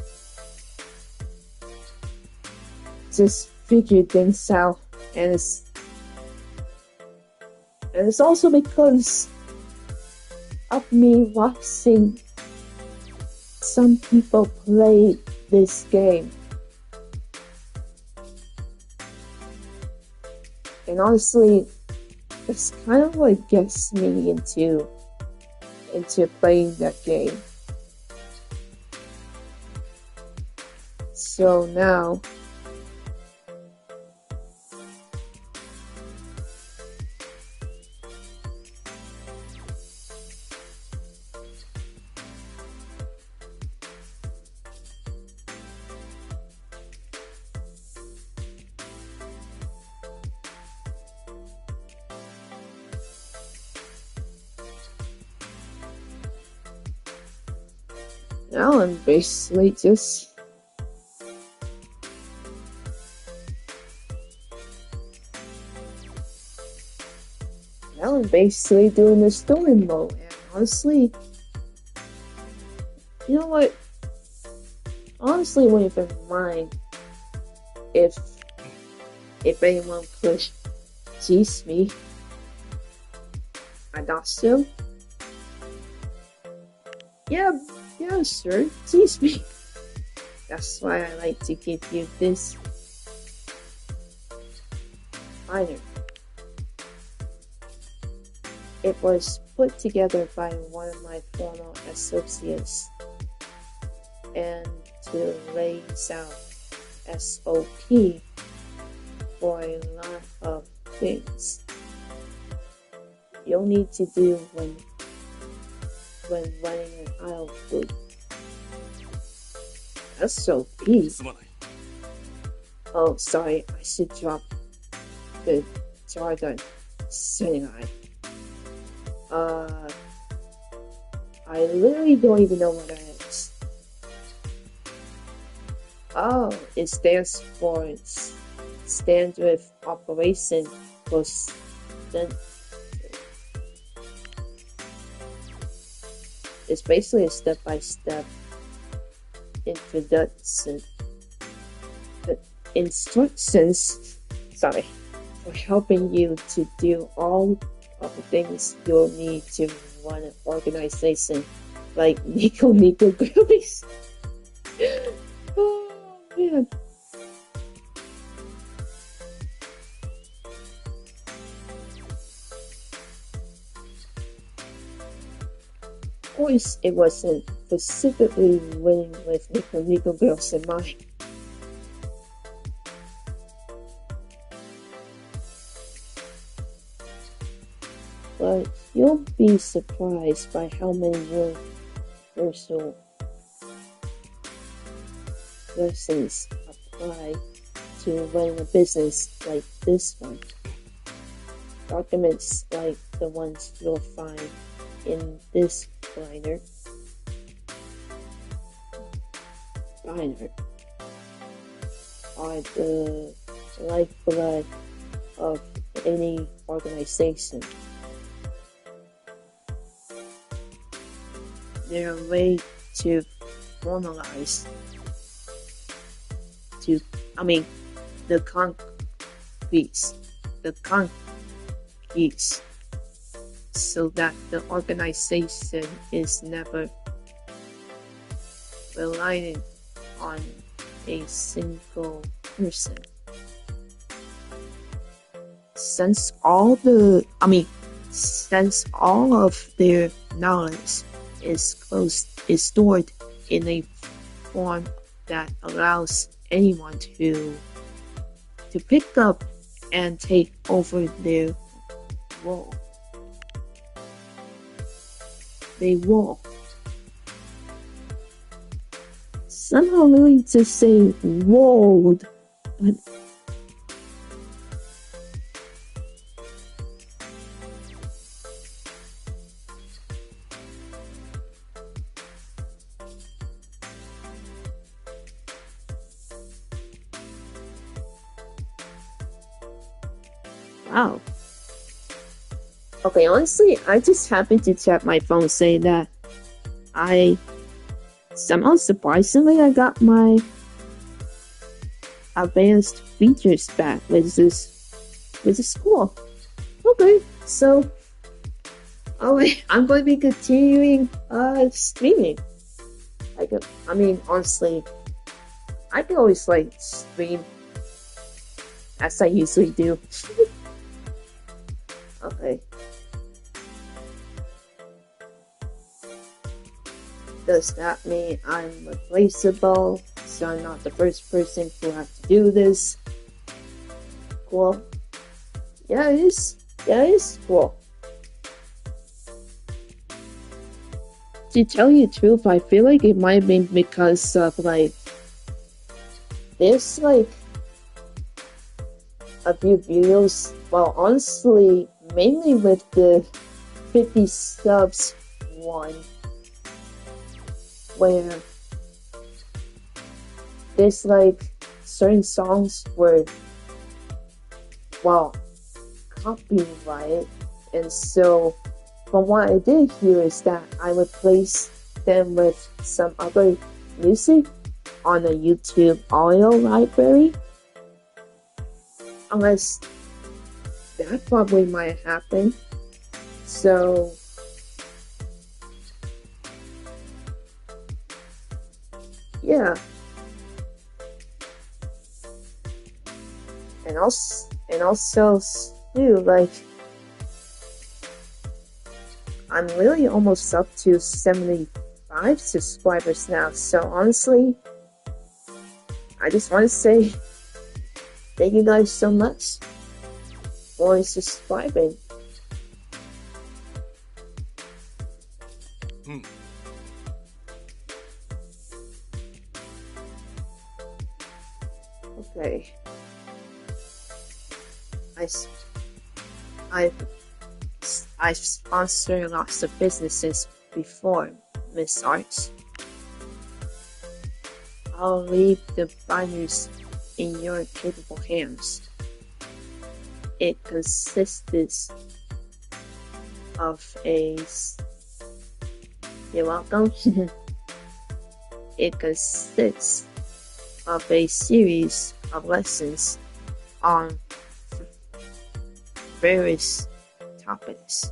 figure things out, and it's also because of me watching some people play this game. And honestly, it's kind of what gets me into playing that game. So now, I'm basically just doing the story mode. And honestly, you know what? Honestly, wouldn't even mind if anyone could tease me. I thought so. Yeah, yeah, sure. Tease me. That's why I like to give you this liner. It was put together by one of my former associates and to raise out SOP for a lot of things you'll need to do when running an idol group. SOP? Oh, sorry, I should drop the jargon, shouldn't I? I literally don't even know what that is. Oh, it stands for Standard Operation Procedure. It's basically a step-by-step instructions, sorry, for helping you to do all of the things you'll need to run an organization like Nico Girlies. Oh man. Of course, it wasn't specifically winning with Nico Girls in mind. But you'll be surprised by how many universal lessons apply to running a business like this one. Documents like the ones you'll find in this binder are the lifeblood of any organization. They're a way to formalize the concrete so that the organization is never relying on a single person. Since all of their knowledge is stored in a form that allows anyone to pick up and take over their role. They will. Somehow really to say rolled, but wow. Okay, honestly, I just happened to check my phone saying that I somehow surprisingly I got my advanced features back, which is cool. Okay, so I'm going to be continuing streaming. Honestly, I can always stream as I usually do. Okay. Does that mean I'm replaceable? So I'm not the first person who has to do this? Cool. Yeah, it is. Yeah, it is cool. To tell you the truth, I feel like it might have been because of there's a few videos. Well, honestly, mainly with the 50 subs one, where there's certain songs were copyrighted, and so from what I did here is that I replaced them with some other music on a YouTube audio library. Unless that probably might happen. So yeah, and also too, like, I'm really almost up to 75 subscribers now. So honestly, I just want to say thank you guys so much for subscribing. Okay. I've sponsored lots of businesses before, Miss Arts. I'll leave the binders in your capable hands. It consists of a... You're welcome. It consists of a series of lessons on various topics.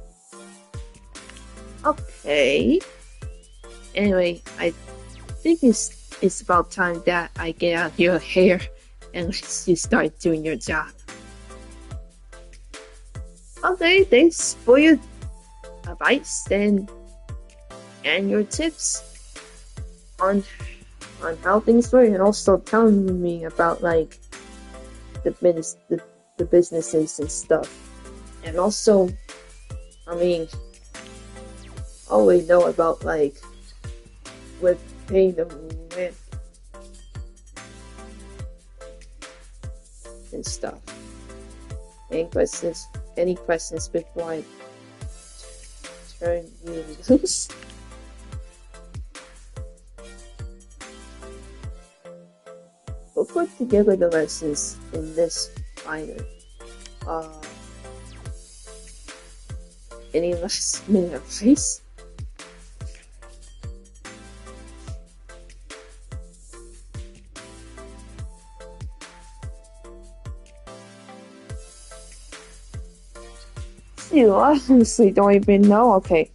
Okay. Anyway, I think it's about time that I get out your hair and let you start doing your job. Okay, thanks for your advice and your tips on how things work, and also telling me about like the businesses and stuff. And also, I mean, I always know about like with paying the rent and stuff. Any questions before I turn you loose? We'll put together the lessons in this binder. Any last minute advice? You honestly don't even know. Okay.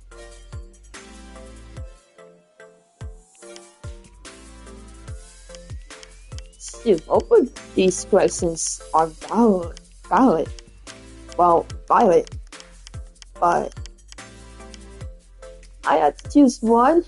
Both of these questions are valid. Well, valid. But I had to choose one.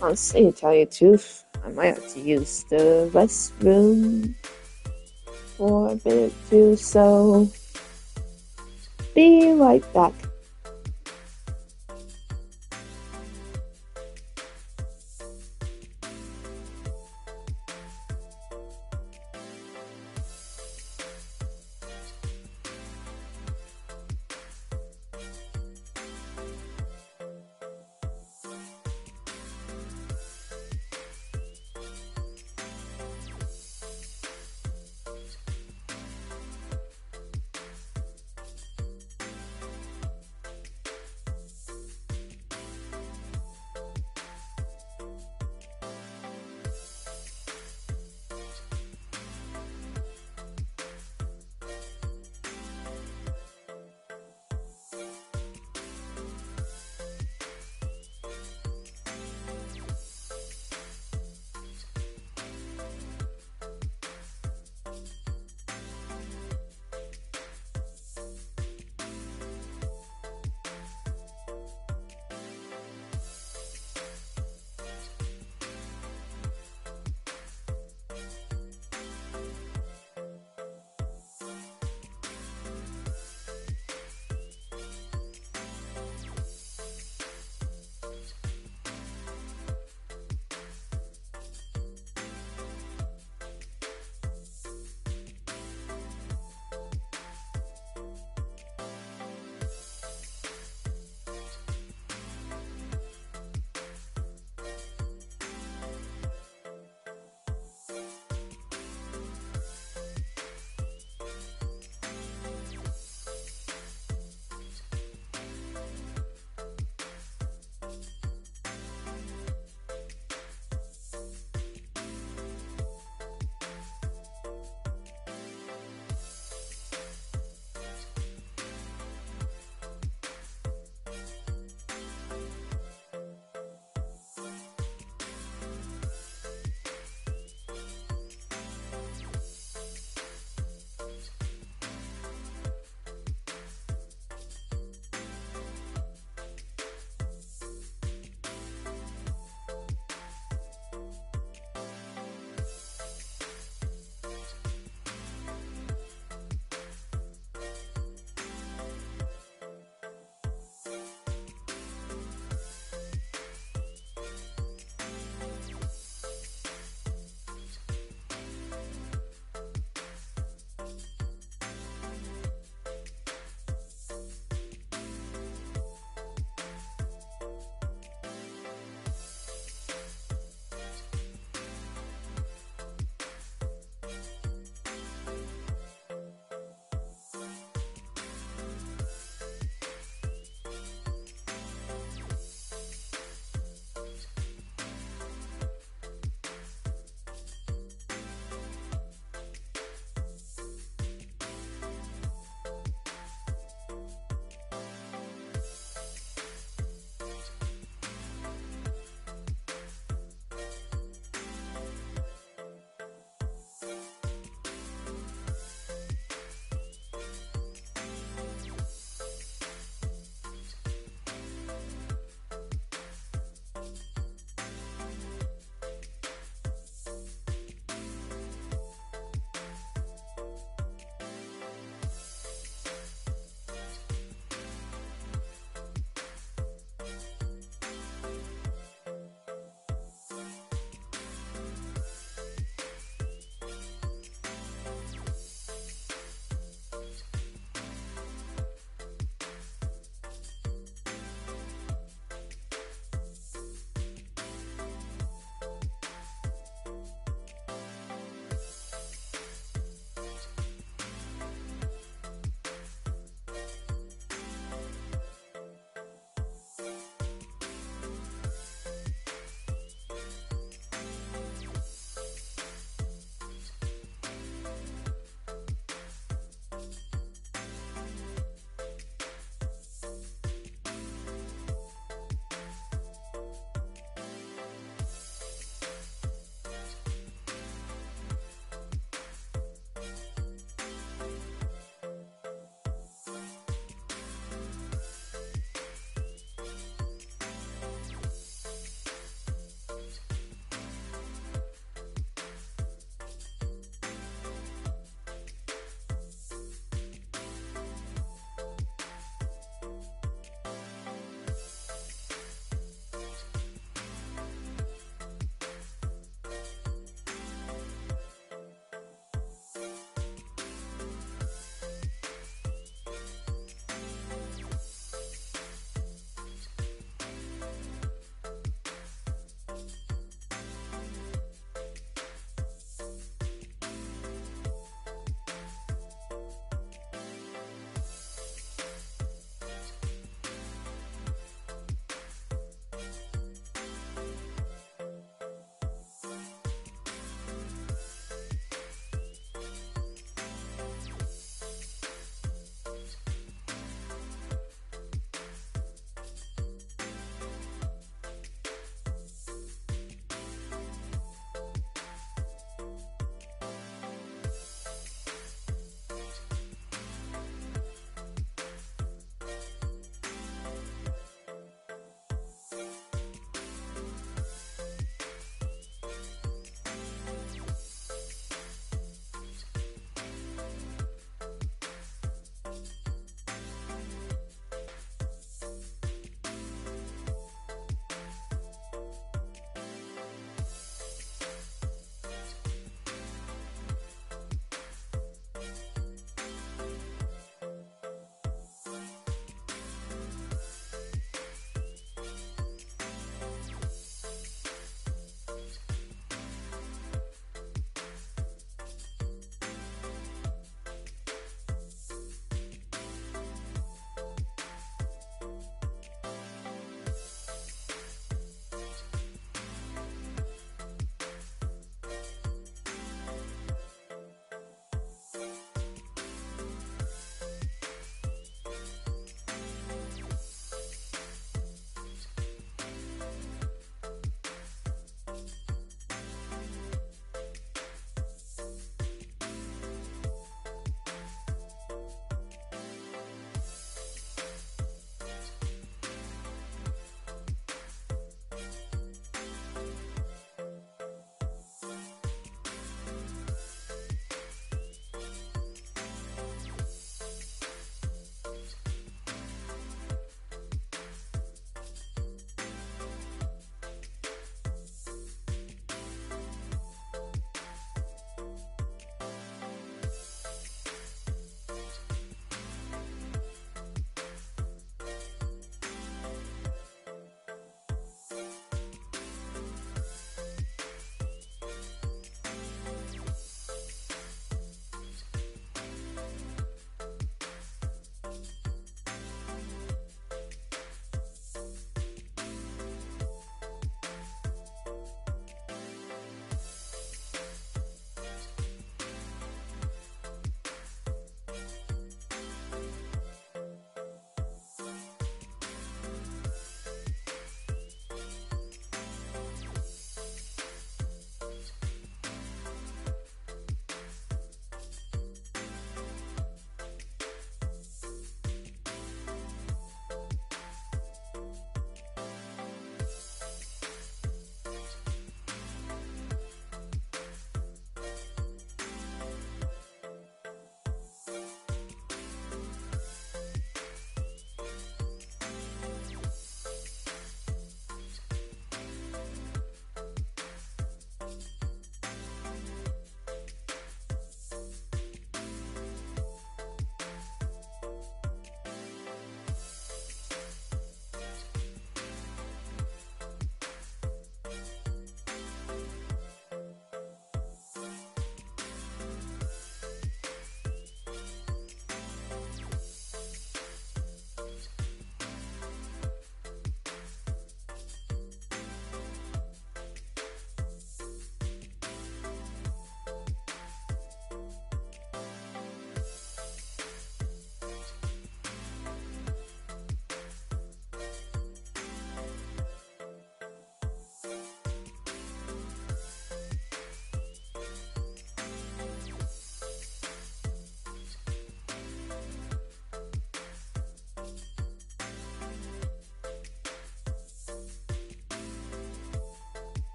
Honestly, to tell you the truth, I might have to use the restroom for a bit or two, so be right back.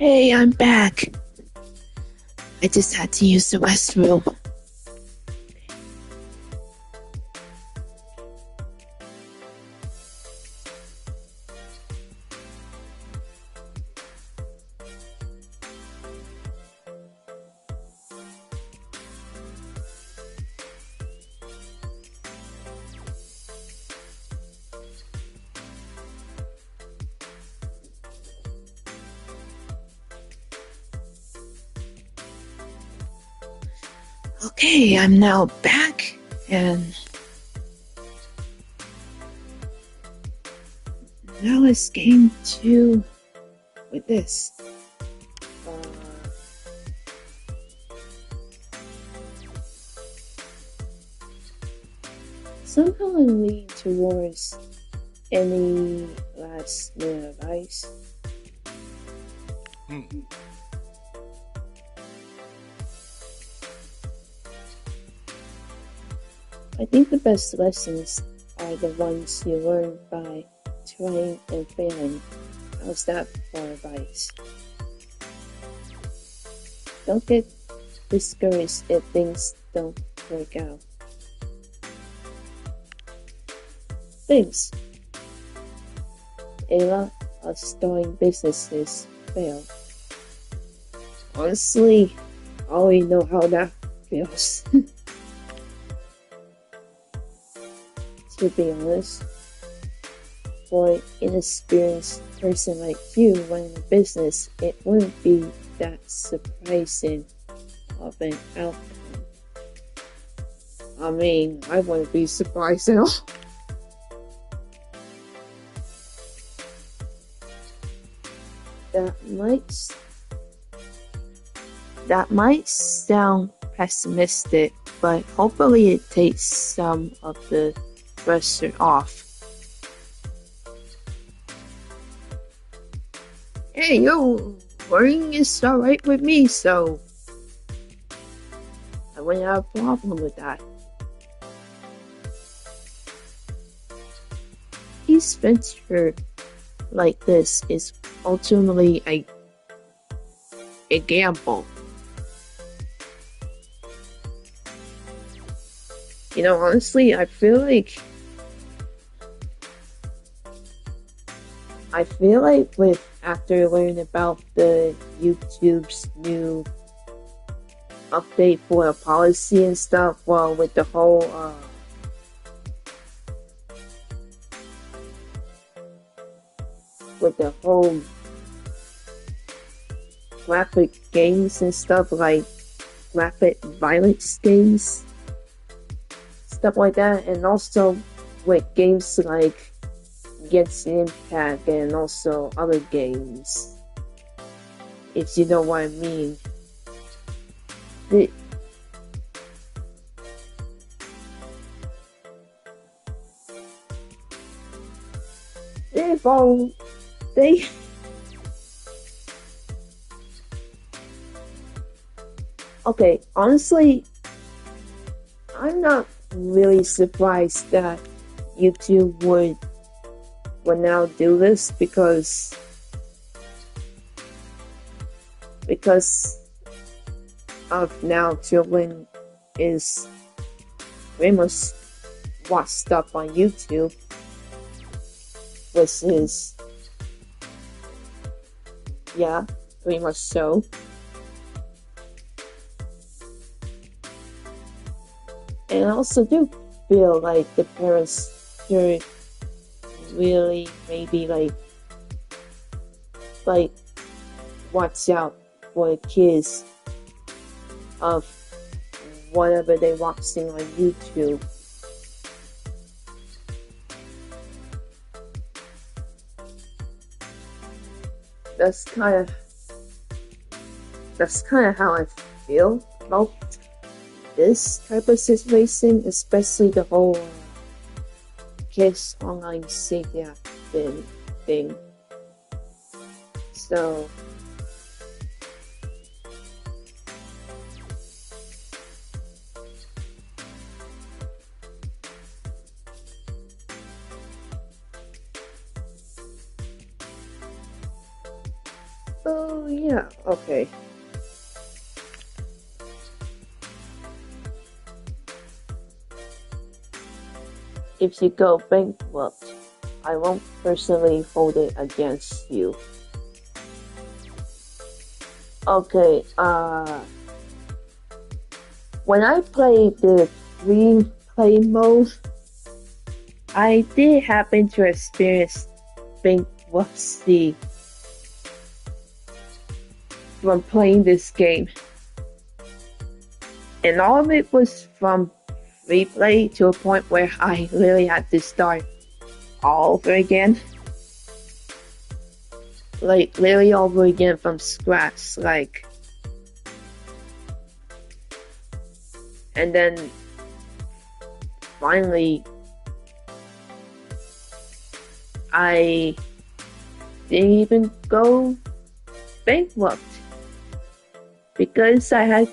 Hey, I'm back. I just had to use the restroom. Okay, I'm now back, and now it's game 2 with this. Somehow I'm leaning towards any last minute advice. I think the best lessons are the ones you learn by trying and failing. How's that for advice? Don't get discouraged if things don't work out. Thanks. A lot of starting businesses fail. Honestly, I already know how that feels. To be honest, for an inexperienced person like you running a business, it wouldn't be that surprising of an outcome. I mean, I wouldn't be surprised at all. That might sound pessimistic, but hopefully it takes some of the pressure off. Hey, yo, worrying is alright with me, so I wouldn't have a problem with that. Each venture like this is ultimately a gamble. You know, honestly, I feel like with after learning about the YouTube's new update for a policy and stuff, well, with the whole graphic games and stuff, like graphic violence games, stuff like that, and also with games like Genshin Impact and also other games, if you know what I mean. Okay, honestly, I'm not really surprised that YouTube would now do this because of now children is pretty much watch stuff on YouTube, which is, yeah, pretty much so. And I also do feel like the parents should really maybe like watch out for the kids of whatever they're watching on YouTube. That's kind of how I feel about this type of situation, especially the whole kids online safety app thing. So Oh yeah, okay. If you go bankrupt, I won't personally hold it against you. Okay, when I played the free play mode, I did happen to experience bankruptcy from playing this game. And all of it was from free play to a point where I really had to start all over again. Like, literally all over again from scratch. Like, and then finally, I didn't even go bankrupt because I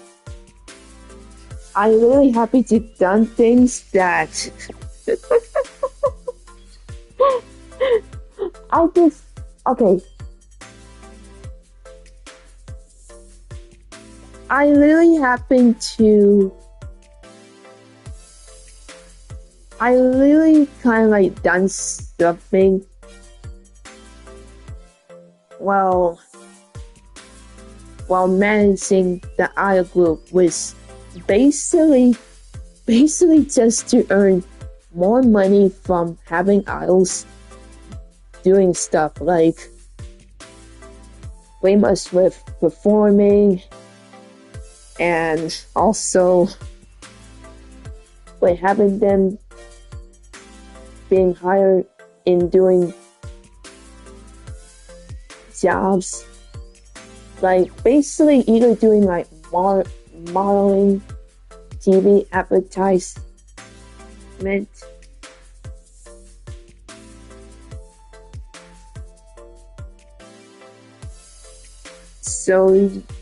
really happy to done things that okay. I really happened to I really kind of like done something while managing the idol group was basically just to earn more money from having idols doing stuff like way much with performing and also with having them being hired in doing jobs, like basically either doing like modeling, TV advertisement,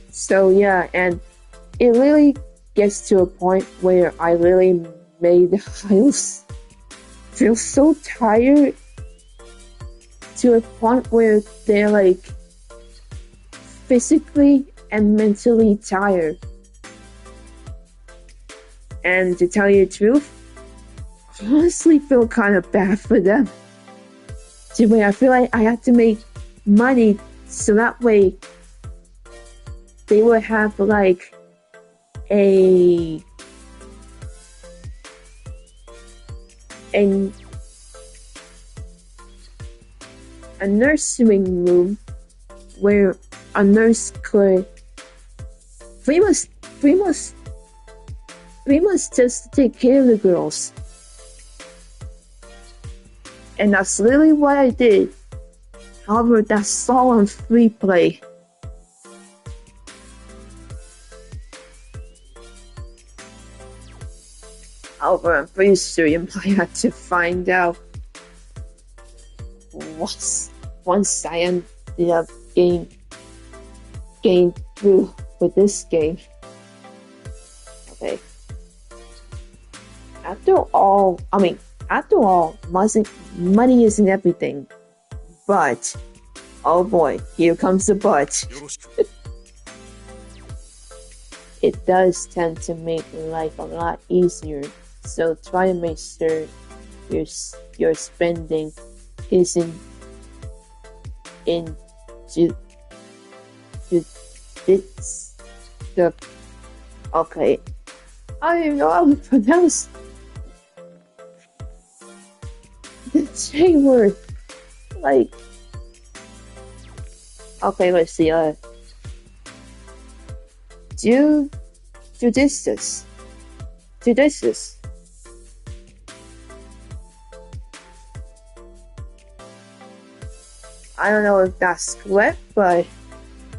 so yeah, and it really gets to a point where I really made the house feel so tired to a point where they're like physically and mentally tired. And to tell you the truth, I honestly feel kind of bad for them. To where I feel like I have to make money so that way they would have like a nursing room where a nurse could pretty much just take care of the girls. And that's literally what I did. However, that's all on free play. However, I'm pretty sure you might have to find out once I ended up getting through with this game. Okay. After all, money isn't everything. But, oh boy, here comes the but. It does tend to make life a lot easier. So try to make sure your spending isn't it's the okay. I don't even know how to pronounce the J word. Like, okay, let's see. Judicious. I don't know if that's correct, but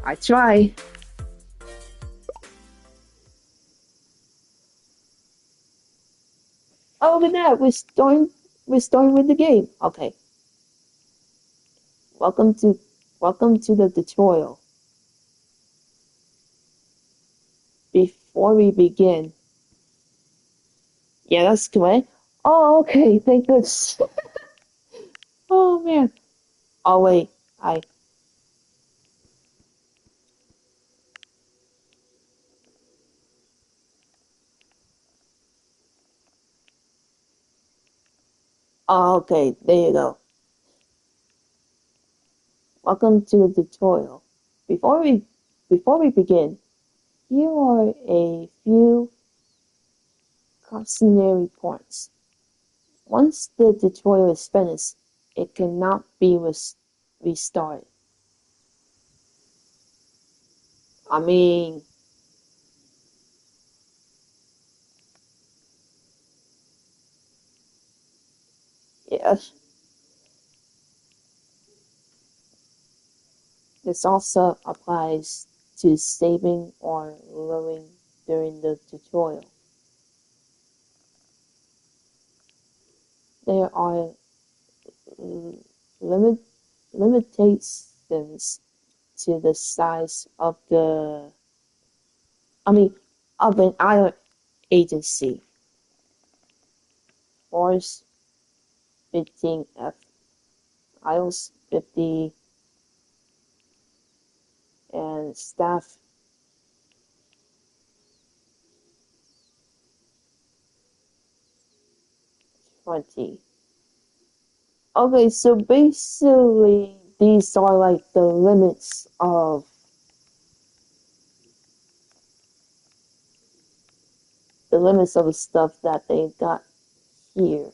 I try. Other than that, we're starting with the game. Okay. Welcome to the tutorial. Before we begin. Yeah, that's correct. Oh, okay, thank goodness. Oh man. Oh wait, Oh, okay, there you go. Welcome to the tutorial. Before we before we begin, here are a few cautionary points. Once the tutorial is finished, it cannot be restarted. I mean, yes. This also applies to saving or loading during the tutorial. There are limit, limitations to the size of of an IR agency. Force 15F, IOS 50, and staff 20. Okay, so basically these are like the limits of the stuff that they got here.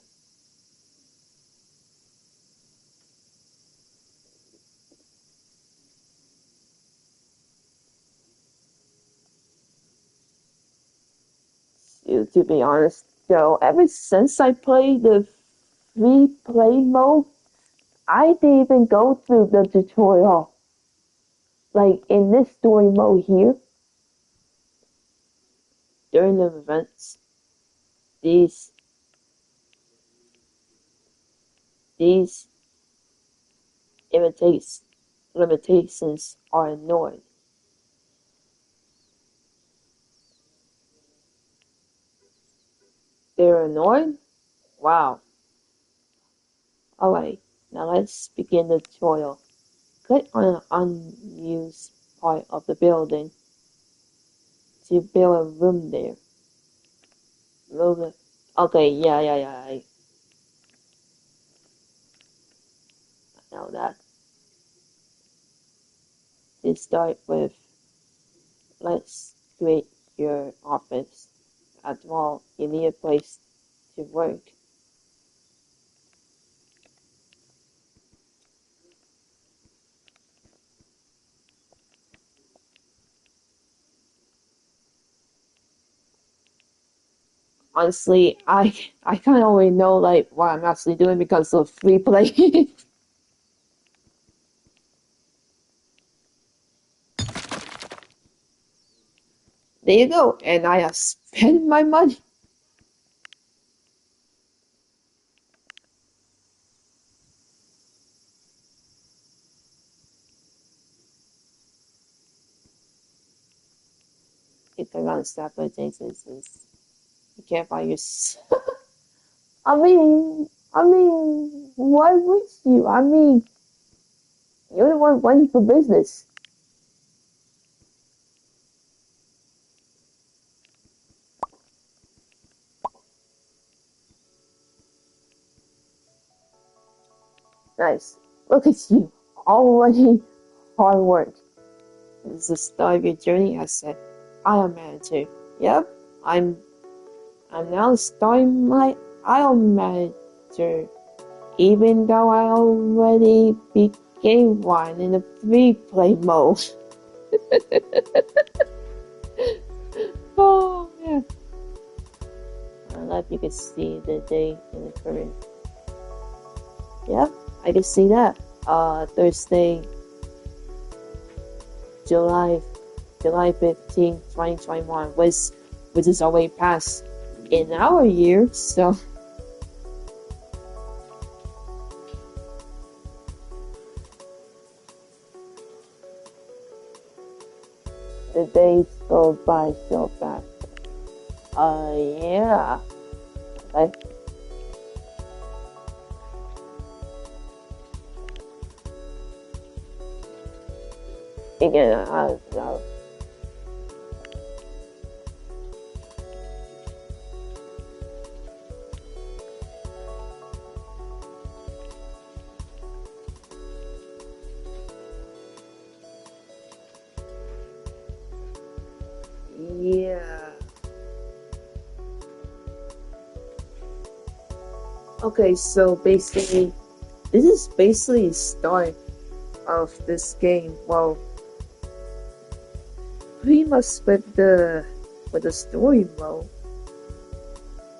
To be honest, though, ever since I played the free play mode, I didn't even go through the tutorial. Like in this story mode here, during the events, these these limitations are ignored. They're annoyed? Wow. Alright, now let's begin the tutorial. Click on an unused part of the building to build a room there. Move it. Okay, yeah, I know that. To start with, let's create your office. After all, you need a place to work. Honestly, I kind of already know like what I'm actually doing because of free play. There you go, and I have spent my money. If I'm gonna stop with things, you can't find your. Why would you? You're the one running for business. Nice. Look at you, already hard work. This is the start of your journey as an Iron Manager. Yep, I'm now starting my Iron Manager, even though I already became one in the free play mode. Oh man. I don't know if you can see the date in the current. Yep, I can see that. Thursday, July 15th, 2021, which is already past in our year, so the days go by so fast. Yeah. Okay. Again, Okay, so basically, this is basically the start of this game. Well, pretty much with the story mode,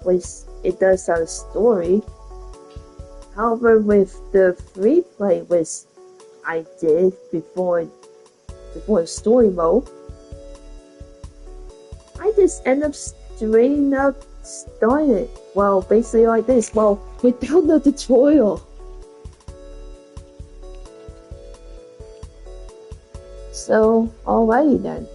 which it does have a story. However, with the free play, which I did before the story mode, I just end up straight up started. Well, basically like this. Well, without the tutorial. So, alrighty then.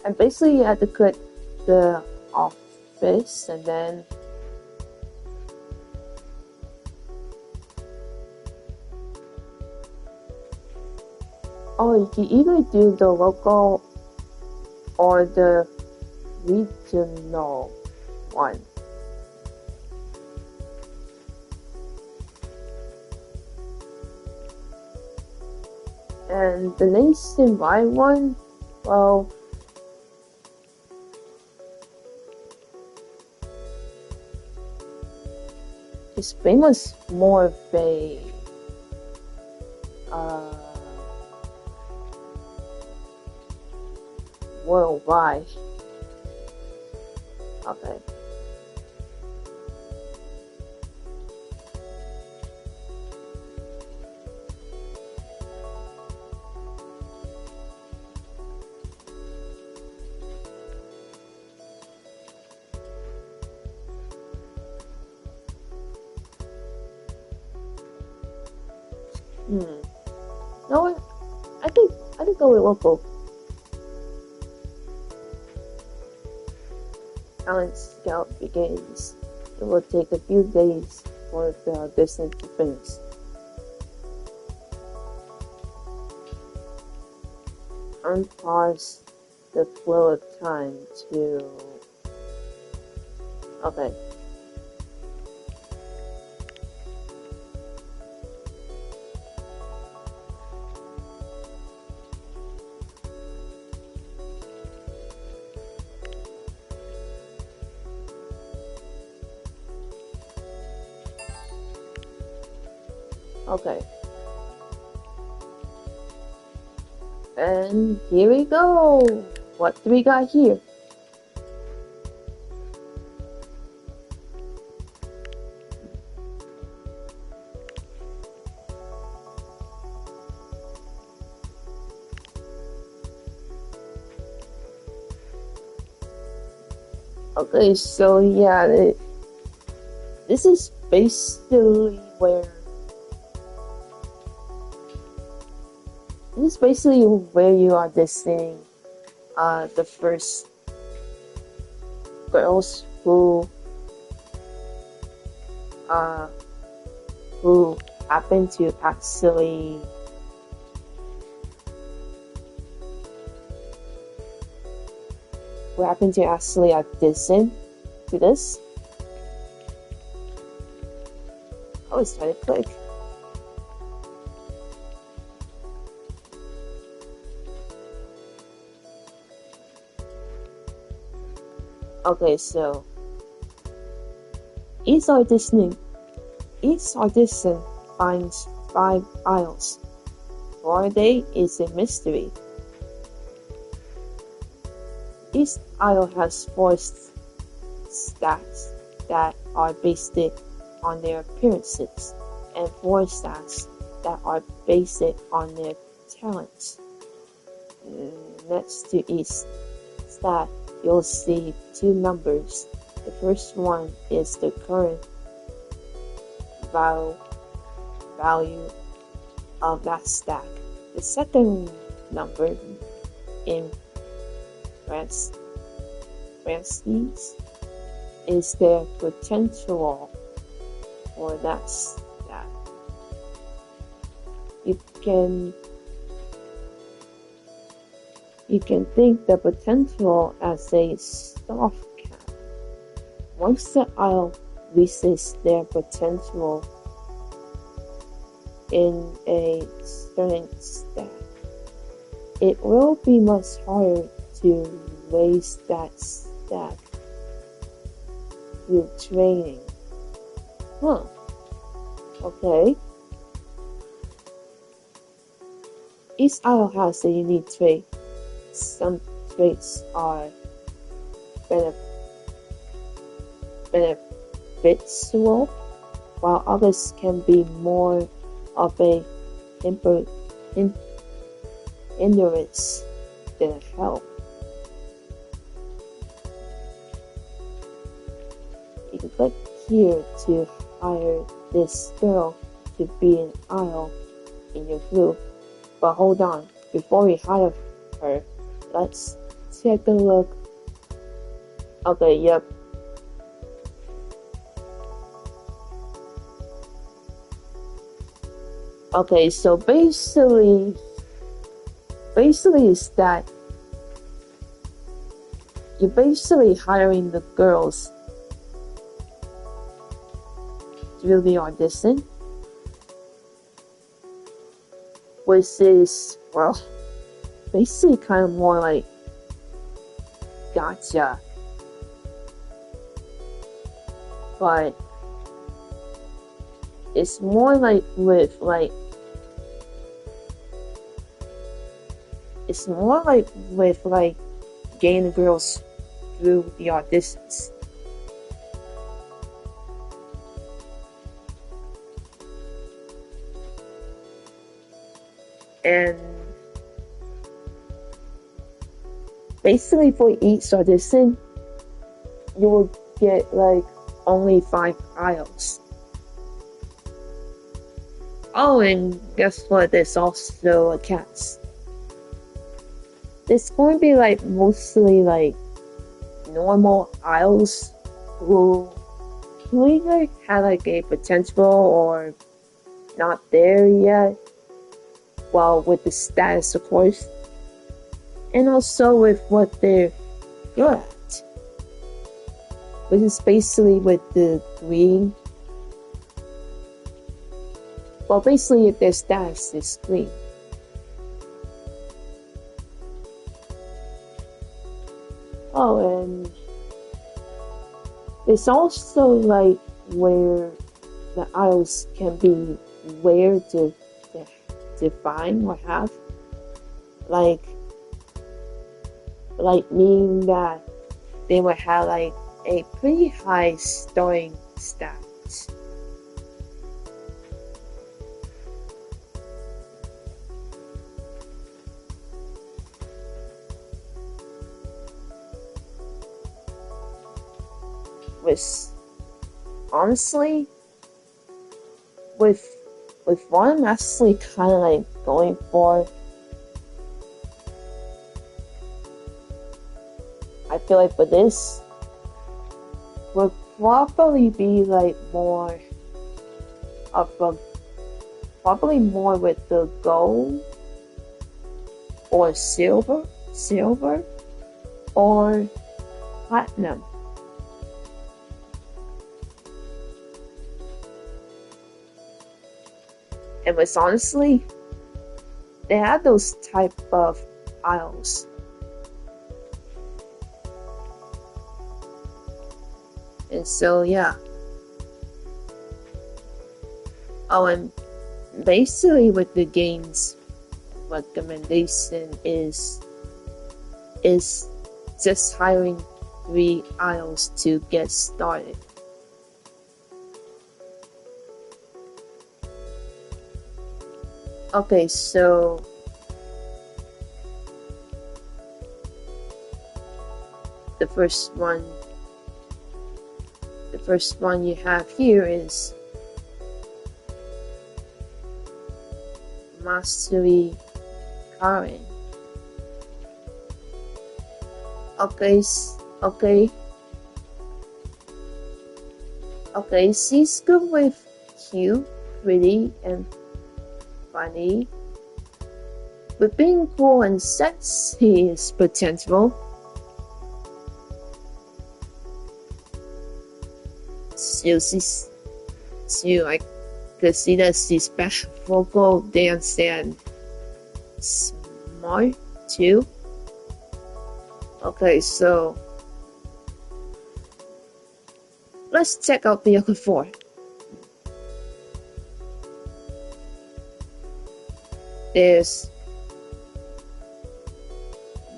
And basically you had to click the office and then you can either do the local or the regional one. And the nationwide one, well, it's pretty much more of a worldwide. Okay. No, I think go with local. Talent Scout begins. It will take a few days for the audition to finish. Unpause the flow of time to... Okay. Okay. And here we go. What do we got here? Okay, so yeah, this is basically where you auditioning the first girls who happen to actually audition to this. I was trying to click. Okay, so each audition finds 5 aisles. 4 day is a mystery. Each aisle has 4 stats that are based on their appearances, and 4 stats that are based on their talents. Next to each stat, you'll see 2 numbers. The first one is the current value of that stack. The second number in parentheses is their potential for that stack. You can think the potential as a soft cap. Once the aisle reaches their potential in a certain stack, it will be much harder to raise that stack through training. Huh. Okay. Each idol has a unique trait. Some traits are beneficial, while others can be more of a hindrance than a help. You can click here to hire this girl to be an idol in your group. But hold on, before we hire her, let's take a look. Okay, yep. Okay, so basically is that you're basically hiring the girls through the audition, which is, well, basically kind of more like gotcha. But it's more like with getting the girls through the auditions. And basically for each audition, you will get like only 5 idols. Oh, and guess what? There's also a cast. It's going to be like mostly like normal idols who either had like a potential or not there yet. Well, with the status, of course, and also with what they're good at, which is basically with the green. Well, basically, their status is green. Oh, and there's also like where the idols can be rare to find or have, like meaning that they would have like a pretty high starting stats. Which, honestly, with what I'm actually kind of like going for, I feel like for this would probably be like more of a, probably more with the gold or silver or platinum. And was honestly, they had those type of idols. And so, yeah. Oh, and basically with the game's recommendation is just hiring 3 idols to get started. Okay, so the first one you have here is Mastery Karen. Okay, she's good with cute, pretty, and funny, but being cool and sexy is potential. I could see that she's back vocal, dance, and smart. 2. Okay, so let's check out the other 4. There's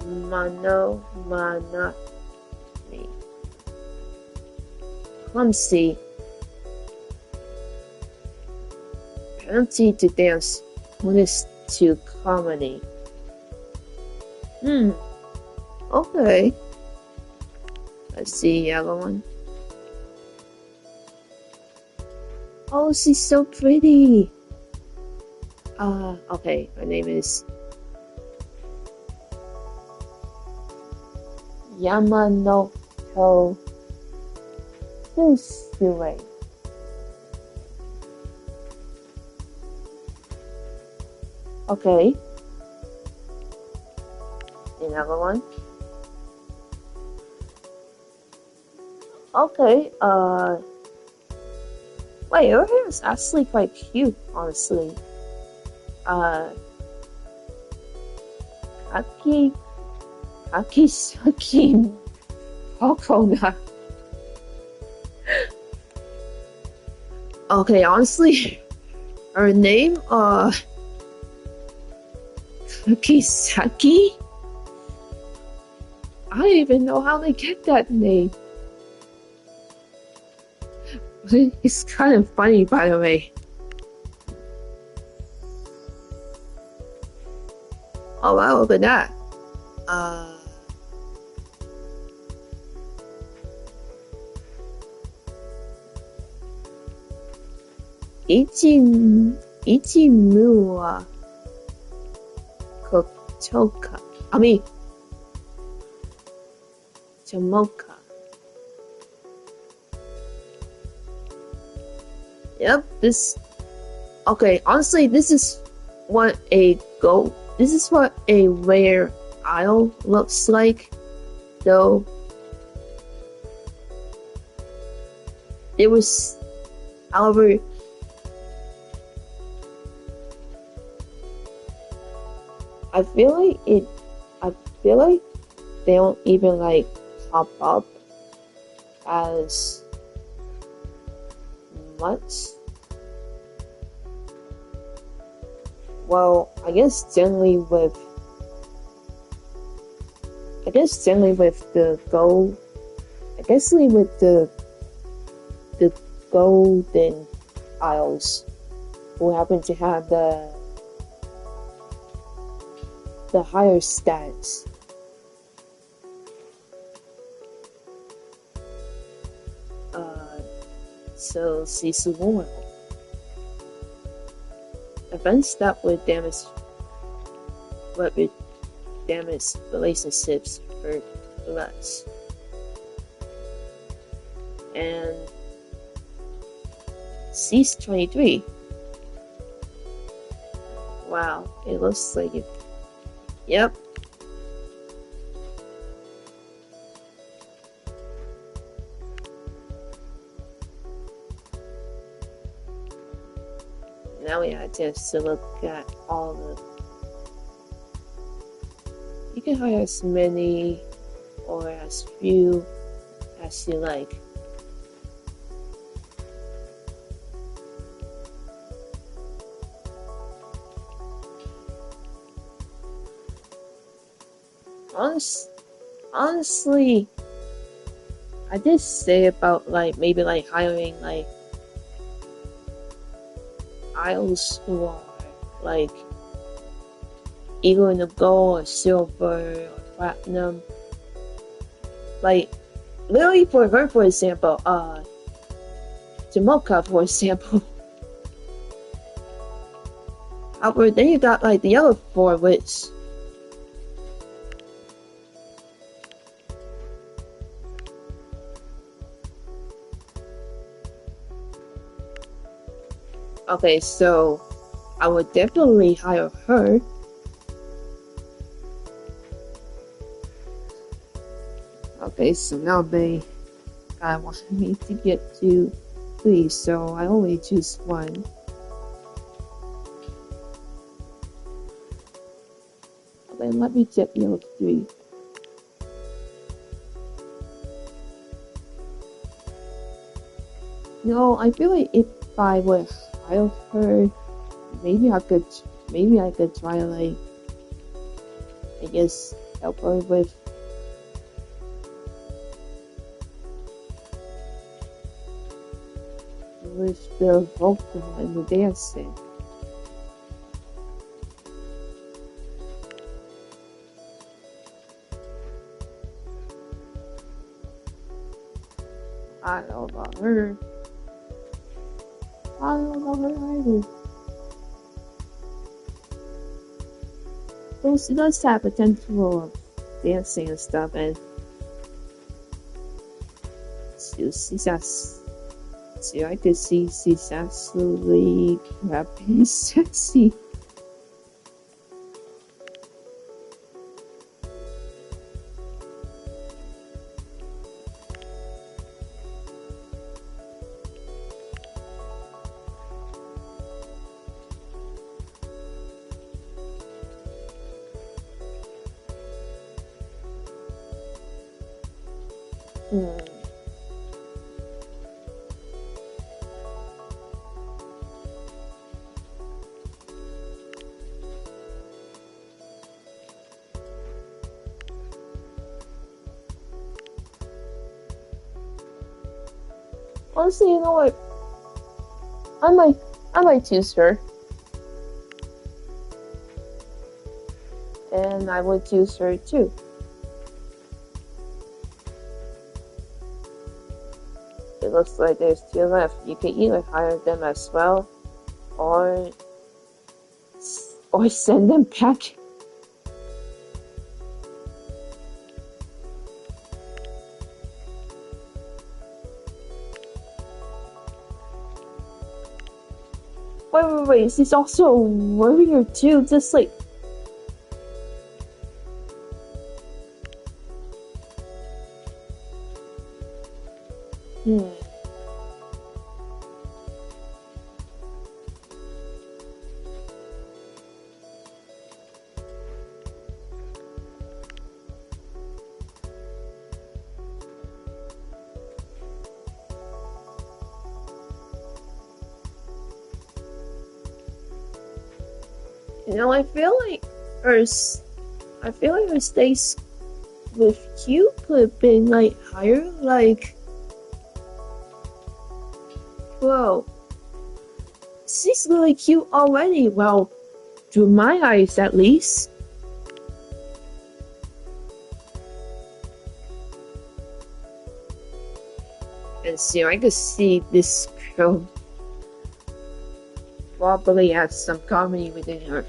Manami, clumsy, penalty to dance, bonus to comedy. Okay. Let's see the other one. Oh, she's so pretty. Okay, her name is Yamanoto Susue. Okay. Another one. Okay, wait, her hair is actually quite cute, honestly. Akisaki Hokona. Okay, honestly, her name, Kisaki? I don't even know how they get that name. It's kind of funny, by the way. Oh wow, look at that. Ichimura Kotoka. Tomoka. Yep, okay, honestly, this is what a rare idol looks like, though. However, I feel like they don't even like pop up as much. Well, I guess generally with the gold, the golden idols who happen to have the higher stats. So Sisuo. Events that would damage relationships for less. And Cease 23. Wow, it looks like it. Yep. Now we have a chance to look at all the. You can hire as many or as few as you like. Honestly, I did say about maybe hiring idols who are either in the gold or silver or platinum. Literally for her, for example, Jamoka, for example. However, then you got the other 4, which okay, so I would definitely hire her. Okay, so now they want me to get to 3, so I only choose 1. Okay, and let me check the other 3. No, I feel like if I would hire her, maybe I could try like, I guess, help her with the vocal and the dancing. I don't know about her. I don't know her either. Though she does have potential of dancing and stuff, and I could see she's absolutely rapping sexy. Honestly, you know what? I might choose her. And I would choose her too. It looks like there's 2 left. You can either hire them as well, or send them back. Wait, she's also a warrior too, just like... You know, I feel like her stakes with Q could have been like higher, like, whoa, she's really cute already, well, through my eyes at least. And see, I could see this girl probably has some comedy within her.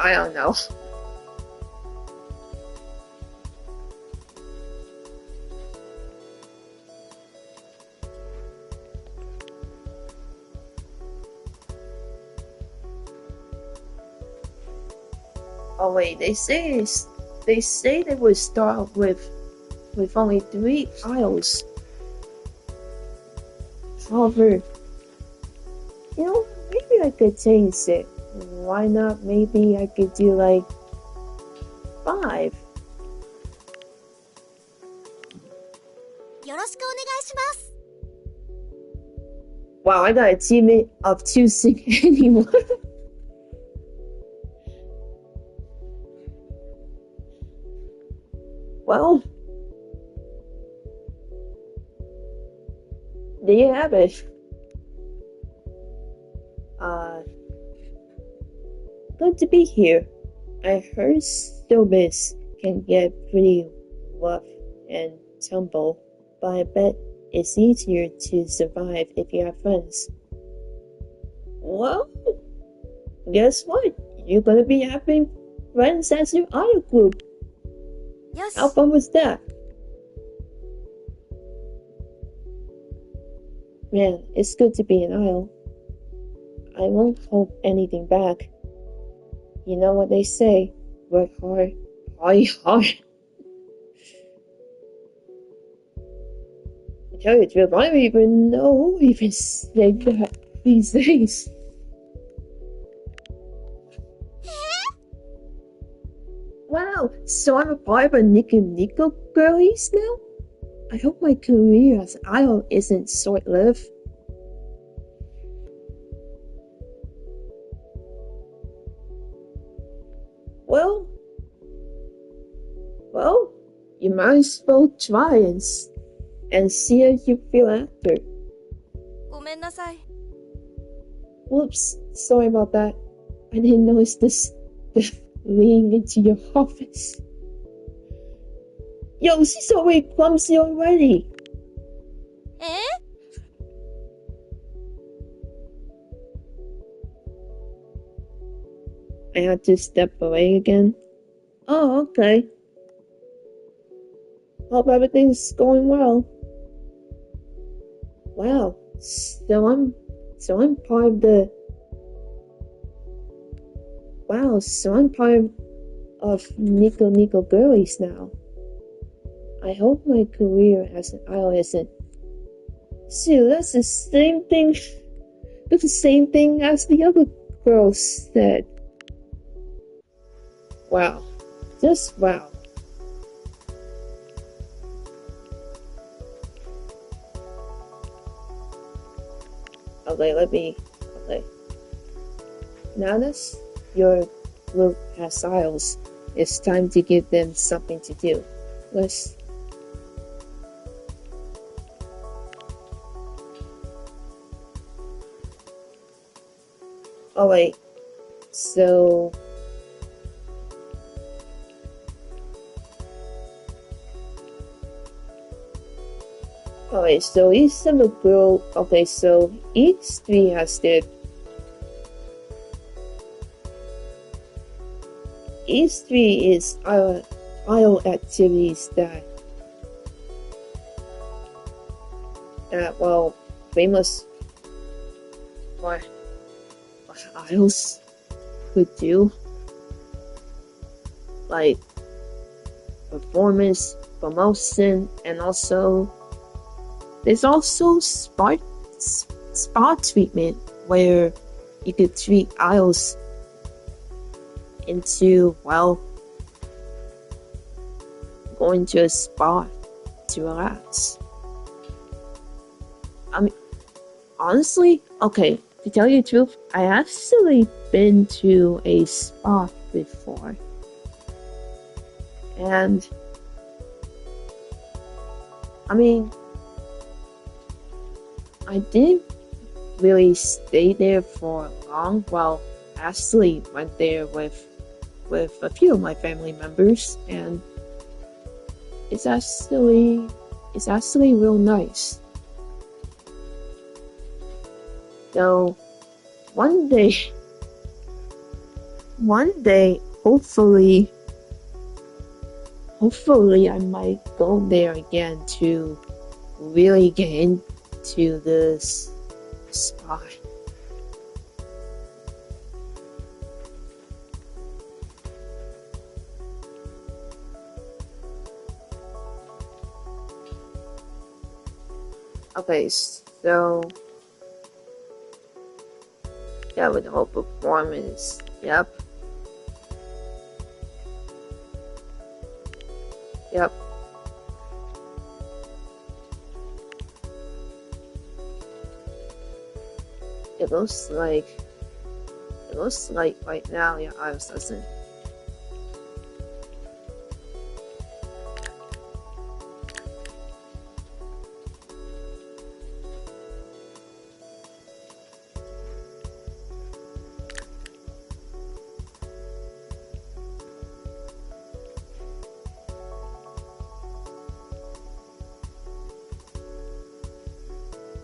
I don't know. Oh wait, they say they would start with only 3 aisles. However, you know, maybe I could change it. Why not? Maybe I could do like 5. Wow, I got a teammate of choosing anyone. Well, there you have it. Good to be here. I heard Stobis can get pretty rough and tumble, but I bet it's easier to survive if you have friends. Well, guess what? You're gonna be having friends as your idol group. Yes. How fun was that? Man, it's good to be an idol. I won't hold anything back. You know what they say, work hard, party hard. Tell you the truth, I don't even know who even said that these days. Wow, so I'm a part of a Nico girlies now? I hope my career as idol isn't short-lived. Well, you might as well try and see how you feel after. ごめんなさい。 Whoops, sorry about that. I didn't notice this leading into your office. Yo, she's already clumsy already. え I had to step away again. Oh, okay. Hope everything's going well. Wow, so I'm part of the. Wow, so I'm part of Nico girlies now. I hope my career as an idol isn't. Shoot, that's the same thing. That's the same thing as the other girls said. Wow, just wow. Okay. Now that your group has idols, it's time to give them something to do. Let's. Oh wait, so. Alright, so each of the girl. Okay, so each three has their. Each three is idol activities that well famous what idols could do, like performance, promotion, and also there's also spa treatment where you could treat idols into, well, going to a spa to relax. I mean, honestly, okay, to tell you the truth, I actually been to a spa before. And, I mean, I didn't really stay there for long. Well, actually went there with a few of my family members, and it's actually real nice. So one day, hopefully I might go there again to really get into this spot. Okay, so yeah, with the whole performance, yep. It looks like right now your eyes doesn't.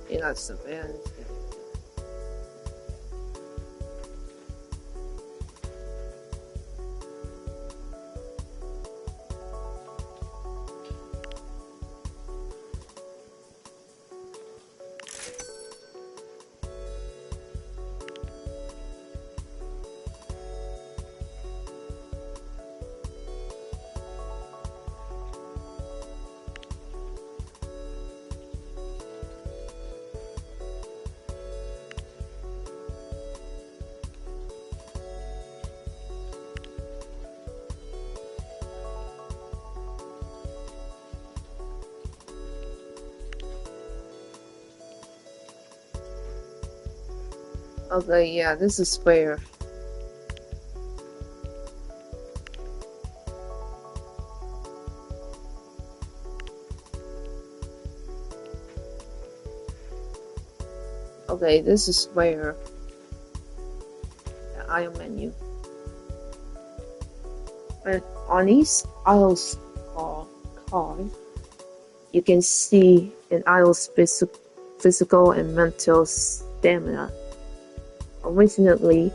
You're not so bad. Okay, yeah, this is fair. Okay, this is where the aisle menu. And on each aisle's card, you can see an aisle's physical and mental stamina. Originally,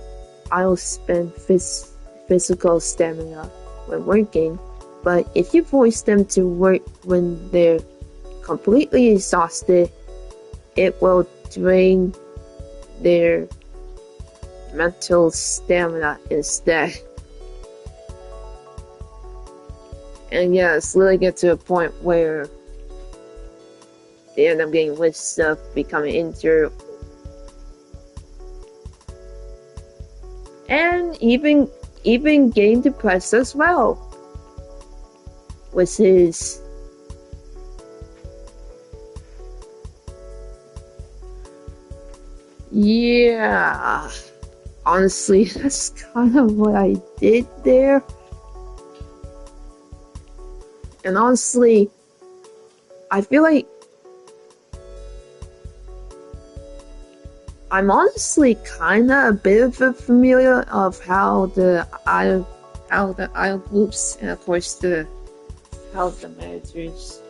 aisles spend physical stamina when working, but if you force them to work when they're completely exhausted, it will drain their mental stamina instead. And yeah, it's really get to a point where they end up getting weak stuff, becoming injured, and even getting depressed as well, which is yeah. Honestly, that's kind of what I did there. And honestly, I feel like I'm honestly kind of a bit of a familiar of how the idol groups and of course how the managers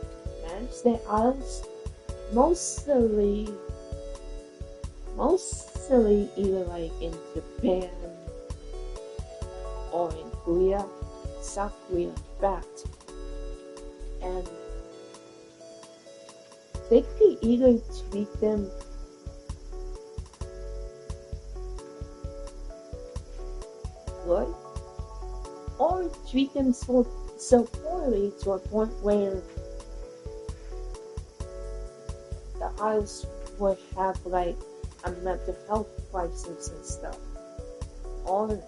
manage their idols. Mostly either like in Japan or in Korea, South Korea in fact. And they could either treat them good or treat them so poorly to a point where the idols would have like a mental health crisis and stuff, or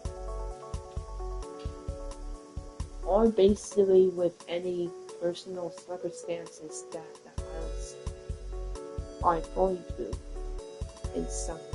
basically with any personal circumstances that the idols are going through in some way.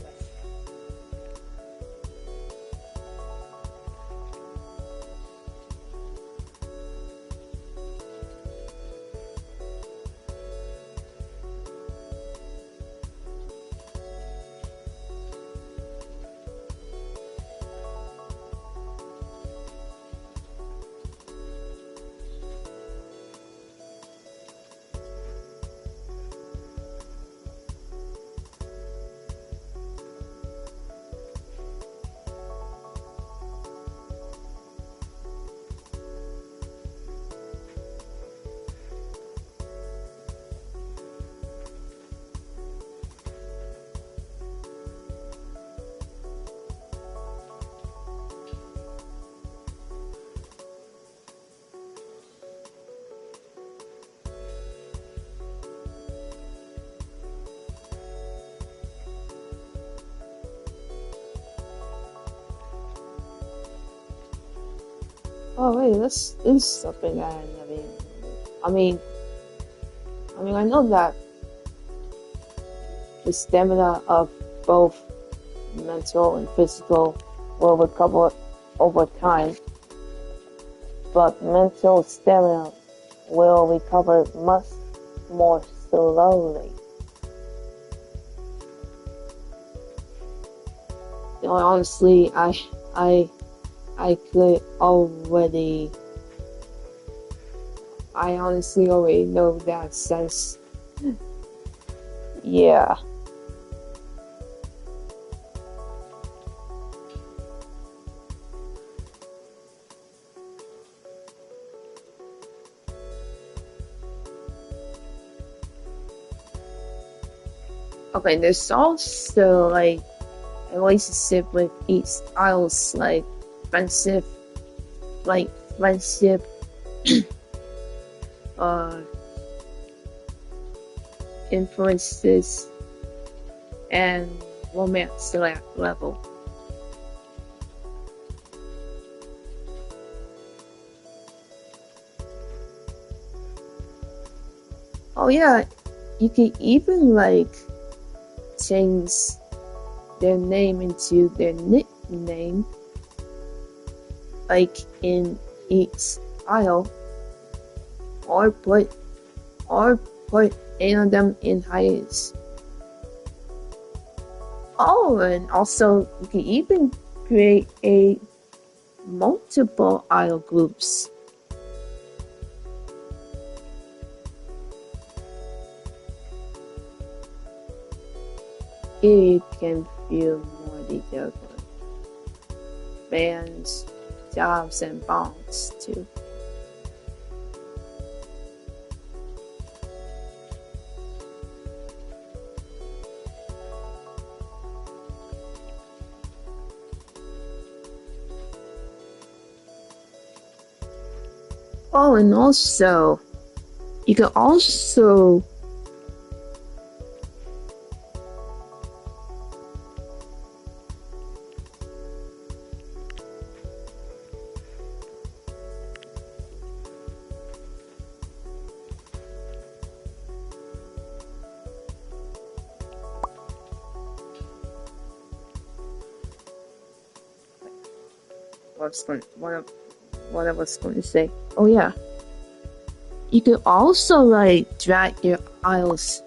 Oh wait, this is something that I never even knew. I know that the stamina of both mental and physical will recover over time, but mental stamina will recover much more slowly. You know, honestly, I honestly already know that sense. Yeah. Okay, there's also like a relationship with each style's like friendship, uh, influences and romance level. Oh yeah, you can even like change their name into their nickname, like in each aisle, or put any of them in hiatus. Oh, and also you can even create a multiple aisle groups. Here you can view more detailed bands, jobs, and bonds too. Oh, and also, you can also what I was going to say. Oh yeah. You can also like drag your aisles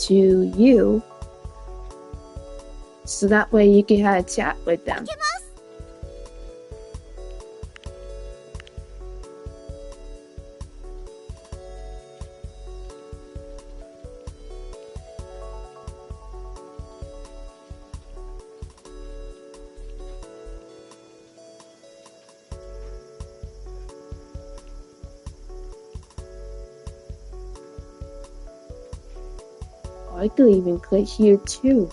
to you, so that way you can have a chat with them. I could even click here too.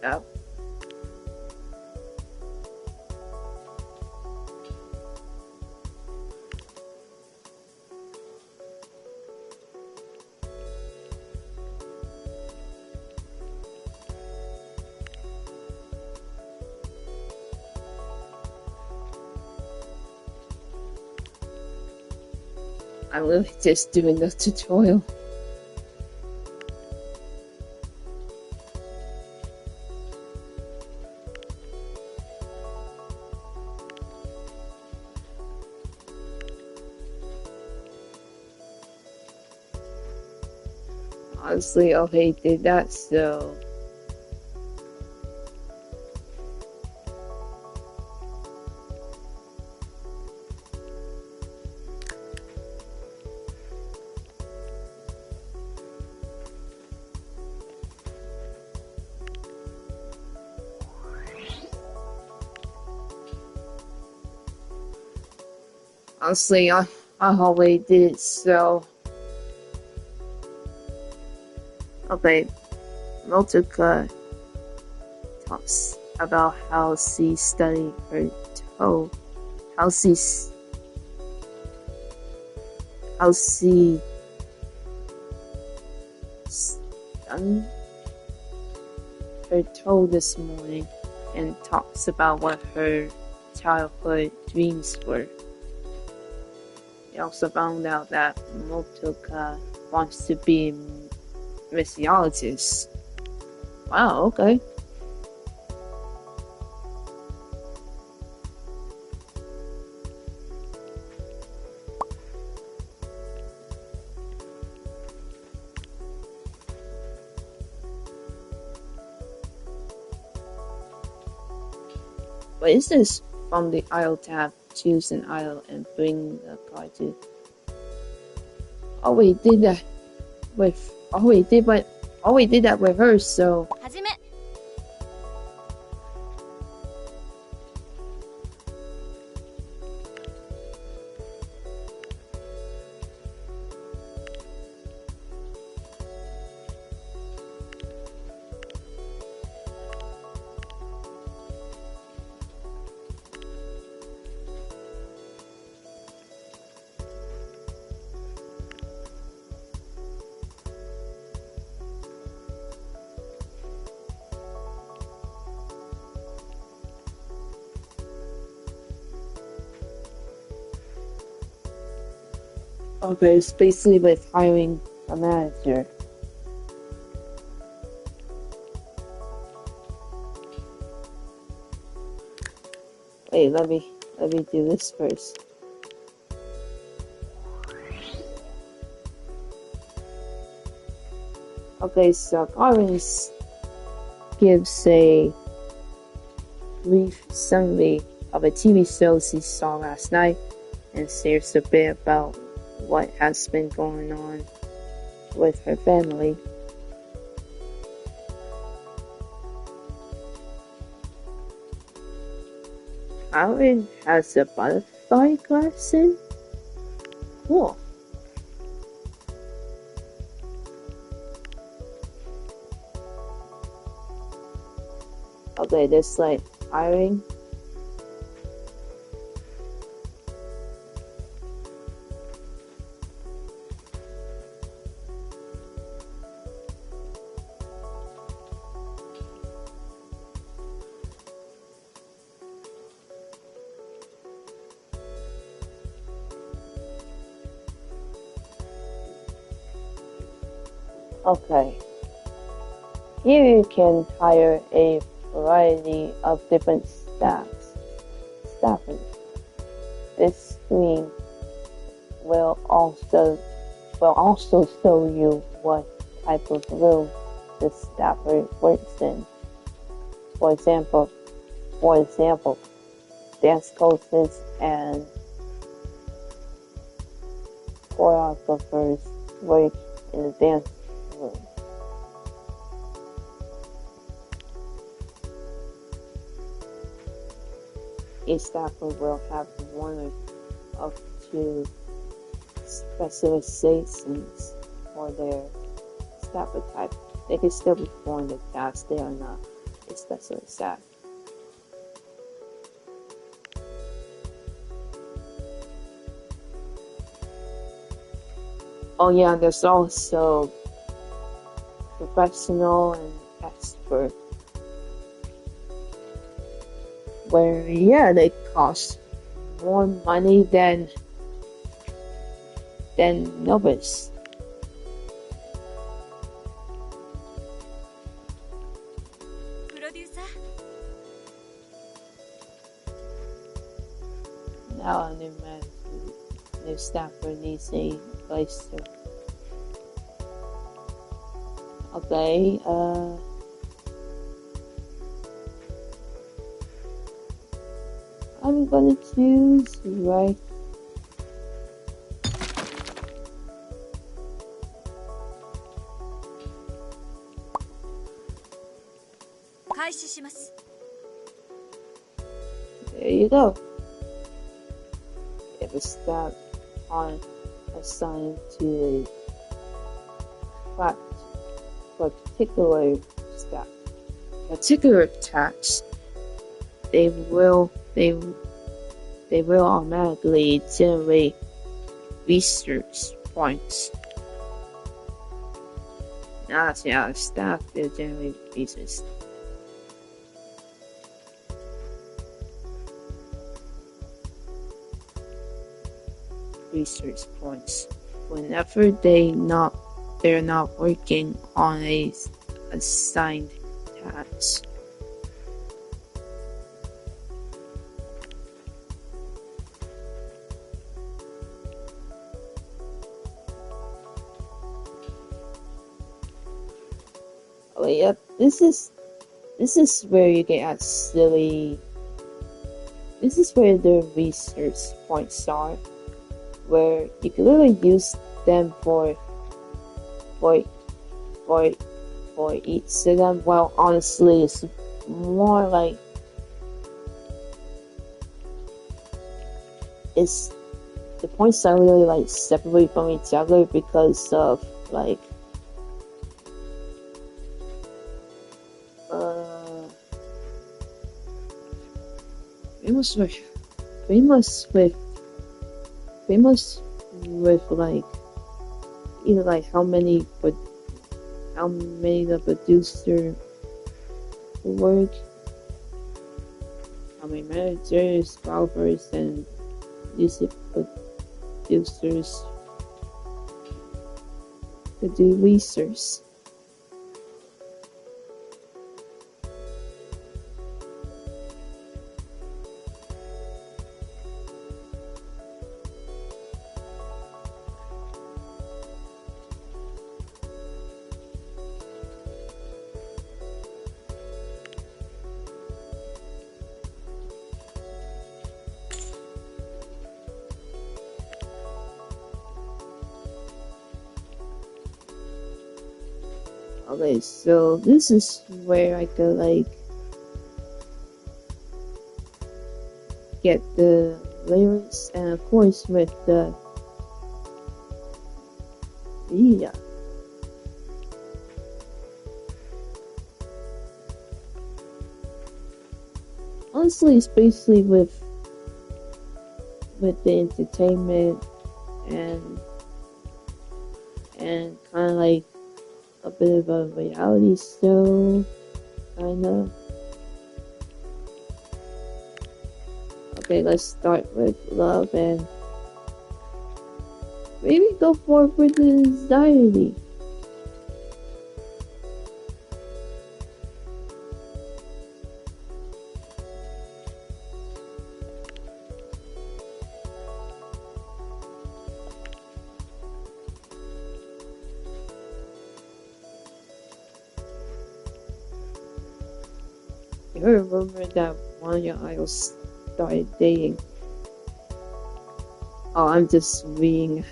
Oh. I'm really just doing the tutorial. Honestly, okay, did that, so honestly, I already did, so okay. Motuka talks about how she studied her toe, how she stunned her toe this morning, and talks about what her childhood dreams were. He also found out that Motuka wants to be a missiologist. Wow, okay. What is this? From the aisle tab, choose an aisle and bring the card to. Oh, we did that with. Oh, we did that with her. So. 始め Okay, it's basically with hiring a manager. Wait, let me do this first. Okay, so Orange gives a brief summary of a TV show she saw last night and shares a bit about what has been going on with her family. Aaron has a butterfly collection? Cool. Okay, there's like hiring. Okay. Here you can hire a variety of different staffers. This screen will also show you what type of room the staffer works in. For example, dance coaches and choreographers work in the dance room. Each staffer will have one or two specializations for their staffer type. They can still perform the task, they are not a specialist staff. Oh yeah, there's also professional and expert, where yeah, they cost more money than novice. Now a new staffer needs a place to. Okay, I'm gonna choose right. There you go. If a staff on assigned to a particular task, they will automatically generate research points. Now that's the staff, they'll generate research points whenever they're not working on a assigned task. Oh yep, this is where you get at silly. This is where the research points are, where you can literally use them for each of them. Well, honestly, it's more like the points are really like separate from each other because of like famous with like either like how many the producer work, how many managers, golfers, and music producers to do research. Okay, so this is where I could like get the lyrics, and of course with the yeah. Honestly, it's basically with the entertainment and kind of like a bit of a reality show, kind of. Okay, let's start with love and maybe go forward with the anxiety. You heard a rumor that one of your idols started dating. Oh, I'm just reading.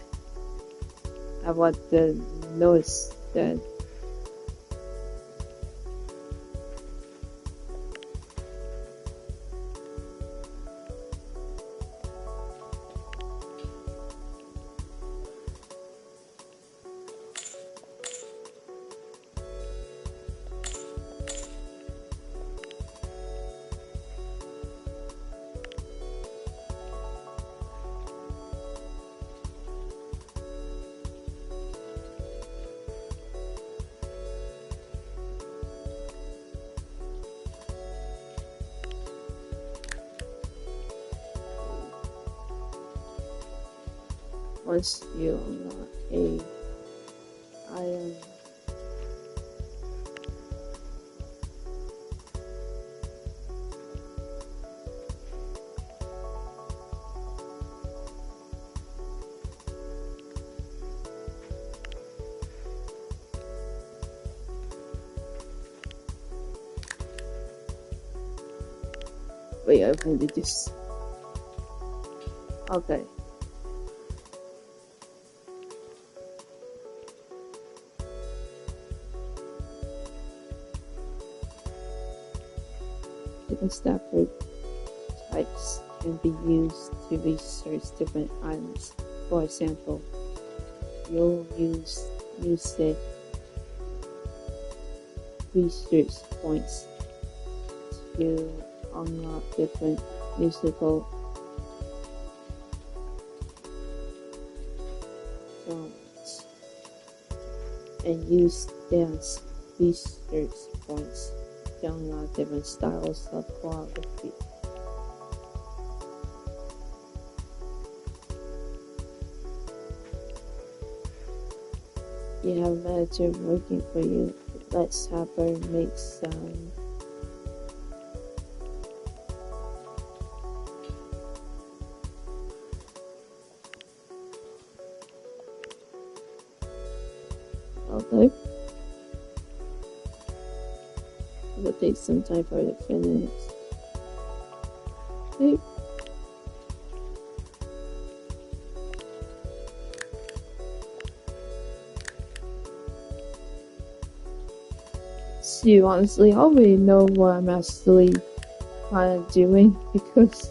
I want to notice that. Once you unlock a item, wait, I'm going to just. Okay. Different Stafford types can be used to research different items. For example, you'll use music research points to unlock different musical genres and use dance research points to unlock different styles of choreography. You have a manager working for you. Let's have her make some okay. It will take some time for it to finish. Okay. See, honestly, I already know what I'm actually kind of doing because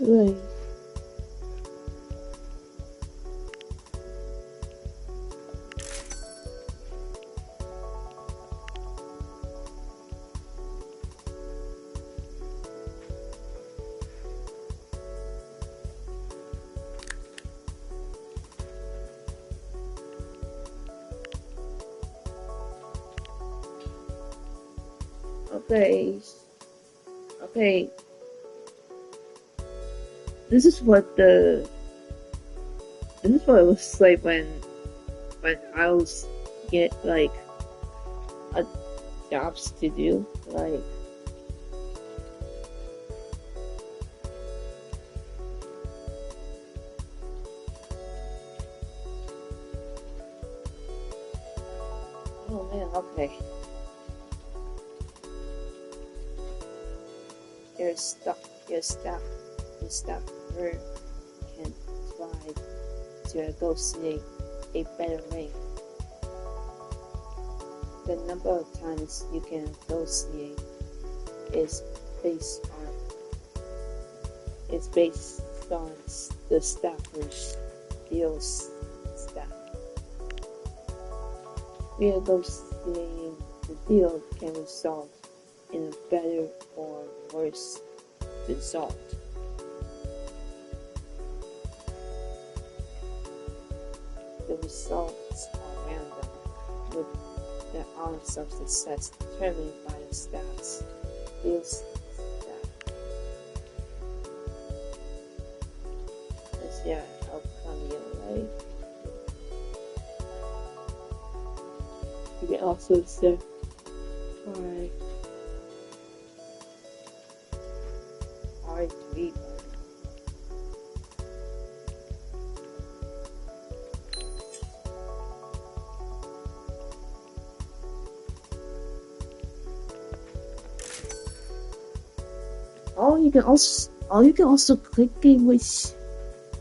like okay. This is what the This is what it looks like when idols get like jobs to do, like. Oh man, okay. Your staff member can try to negotiate a better rate. The number of times you can negotiate is based on the staffer's deals staff. Renegotiating the deal can result in a better or worse result. The results are random, with the odds of success determined by the staff's deals staff. Let's see how come you like. You can also set R3 button. You can also click it with.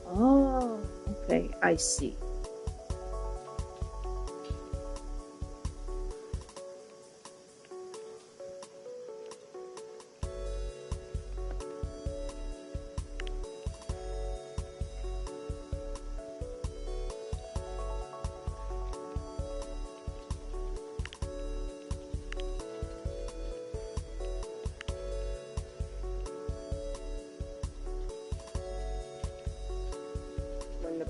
Oh, okay, I see. When the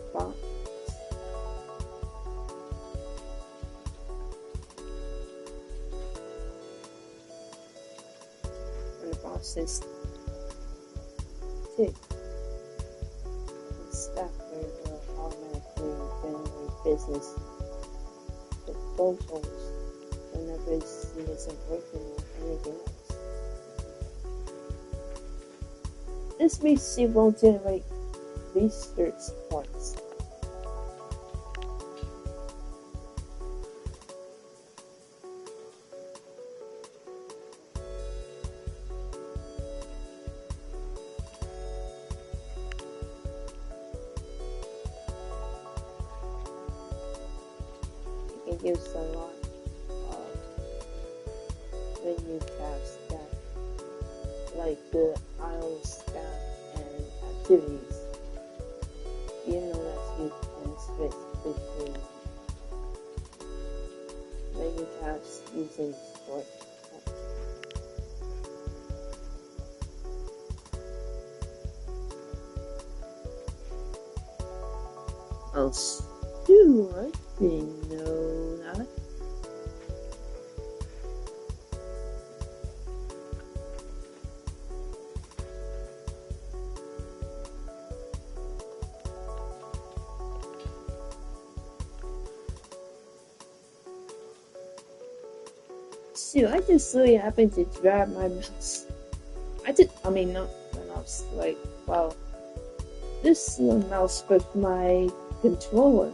boss is ticked, the staffer will automatically generate business proposals whenever he isn't working on anything else. This means she won't generate research points. You can use a lot of menu tabs that, like the idle staff and activities. You know that you can switch between menu tabs using short. Oh, sure, I didn't know that. Shoot, I just really happened to grab my mouse. Not my mouse, like, wow. This is a mouse with my controller.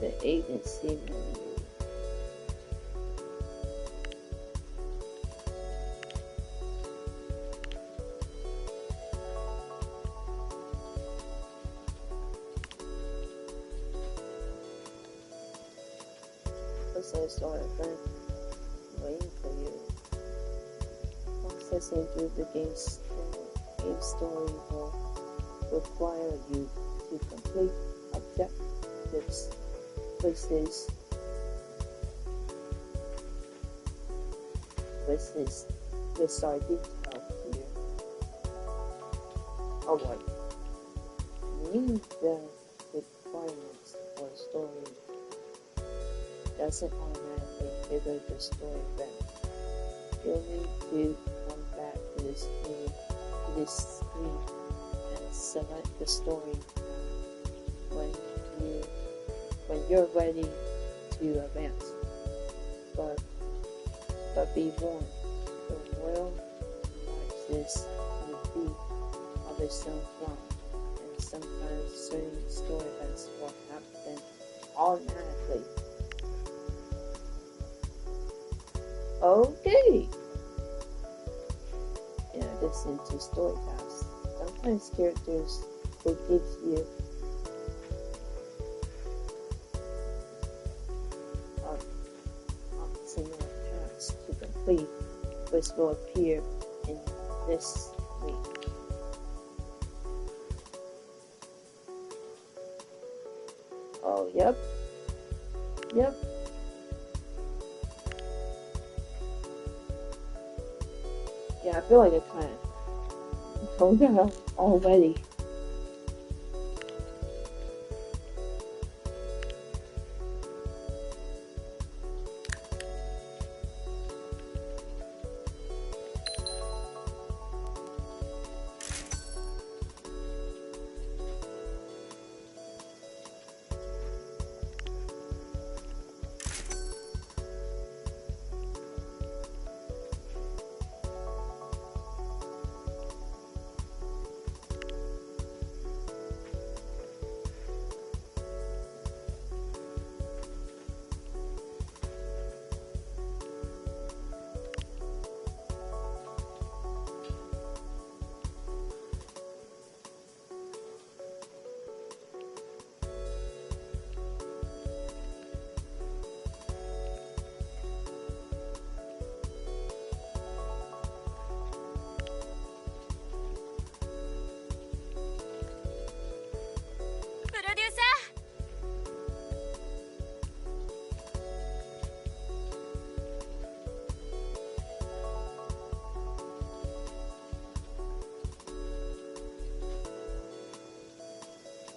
the agency menu. Looks like it's already waiting for you. Accessing through the game story will require you to complete objectives. This are detailed here. Alright. Meet the requirements for story doesn't automatically trigger the story event. You'll need to come back to this screen and select the story when you're ready to advance. But be warned, the world marks will be of its own form, and sometimes certain story events will happen automatically. Okay. Yeah, listen to story tasks. Sometimes characters will give you similar tasks to complete, which will appear in this week. Oh, yep. Yeah, I feel like I kind of told that already.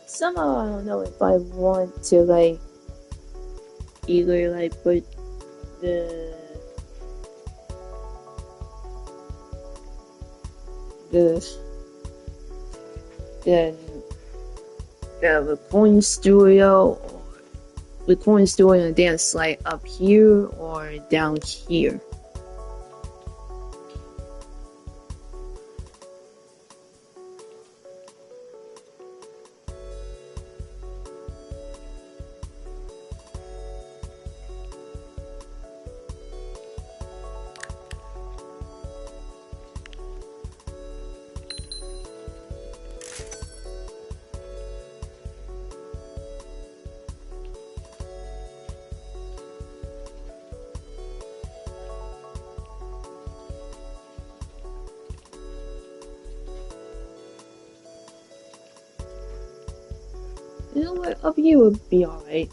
Somehow I don't know if I want to either put the recording studio and dance up here or down here. You know what? Up here would be alright.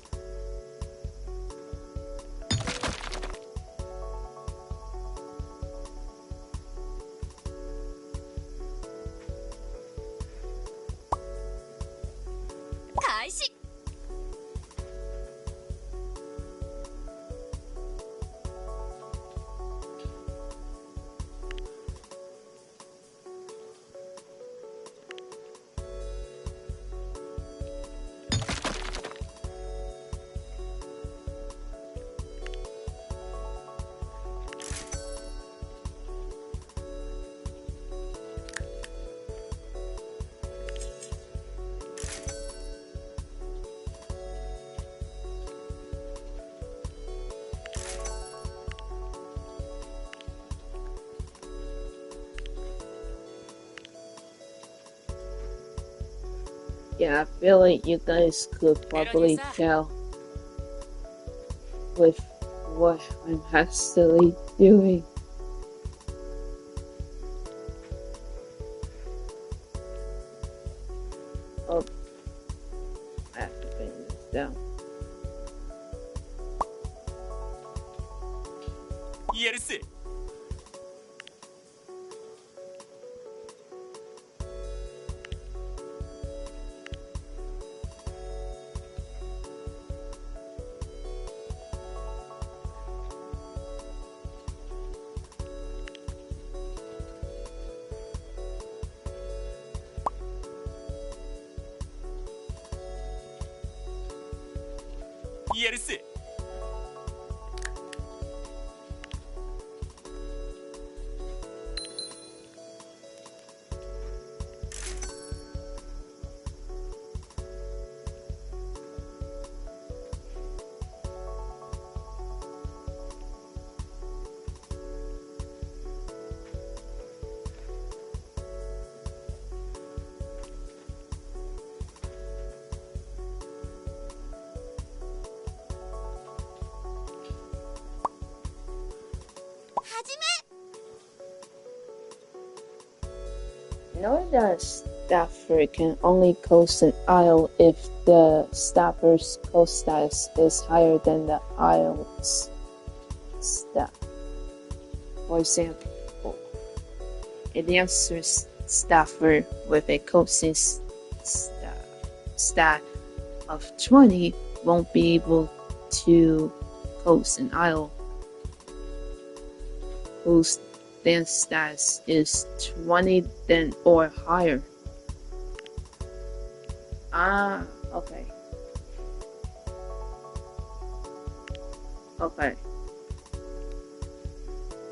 Yeah, I feel like you guys could probably tell with what I'm actually doing. Oh, I have to bring this down. Yes. やるせ。Know that staffer can only coast an aisle if the staffer's coast status is higher than the aisle's staff. For example, a dancer staffer with a coasting stat of 20 won't be able to coast an aisle whose dance status is 20 then or higher. Ah, okay. Okay.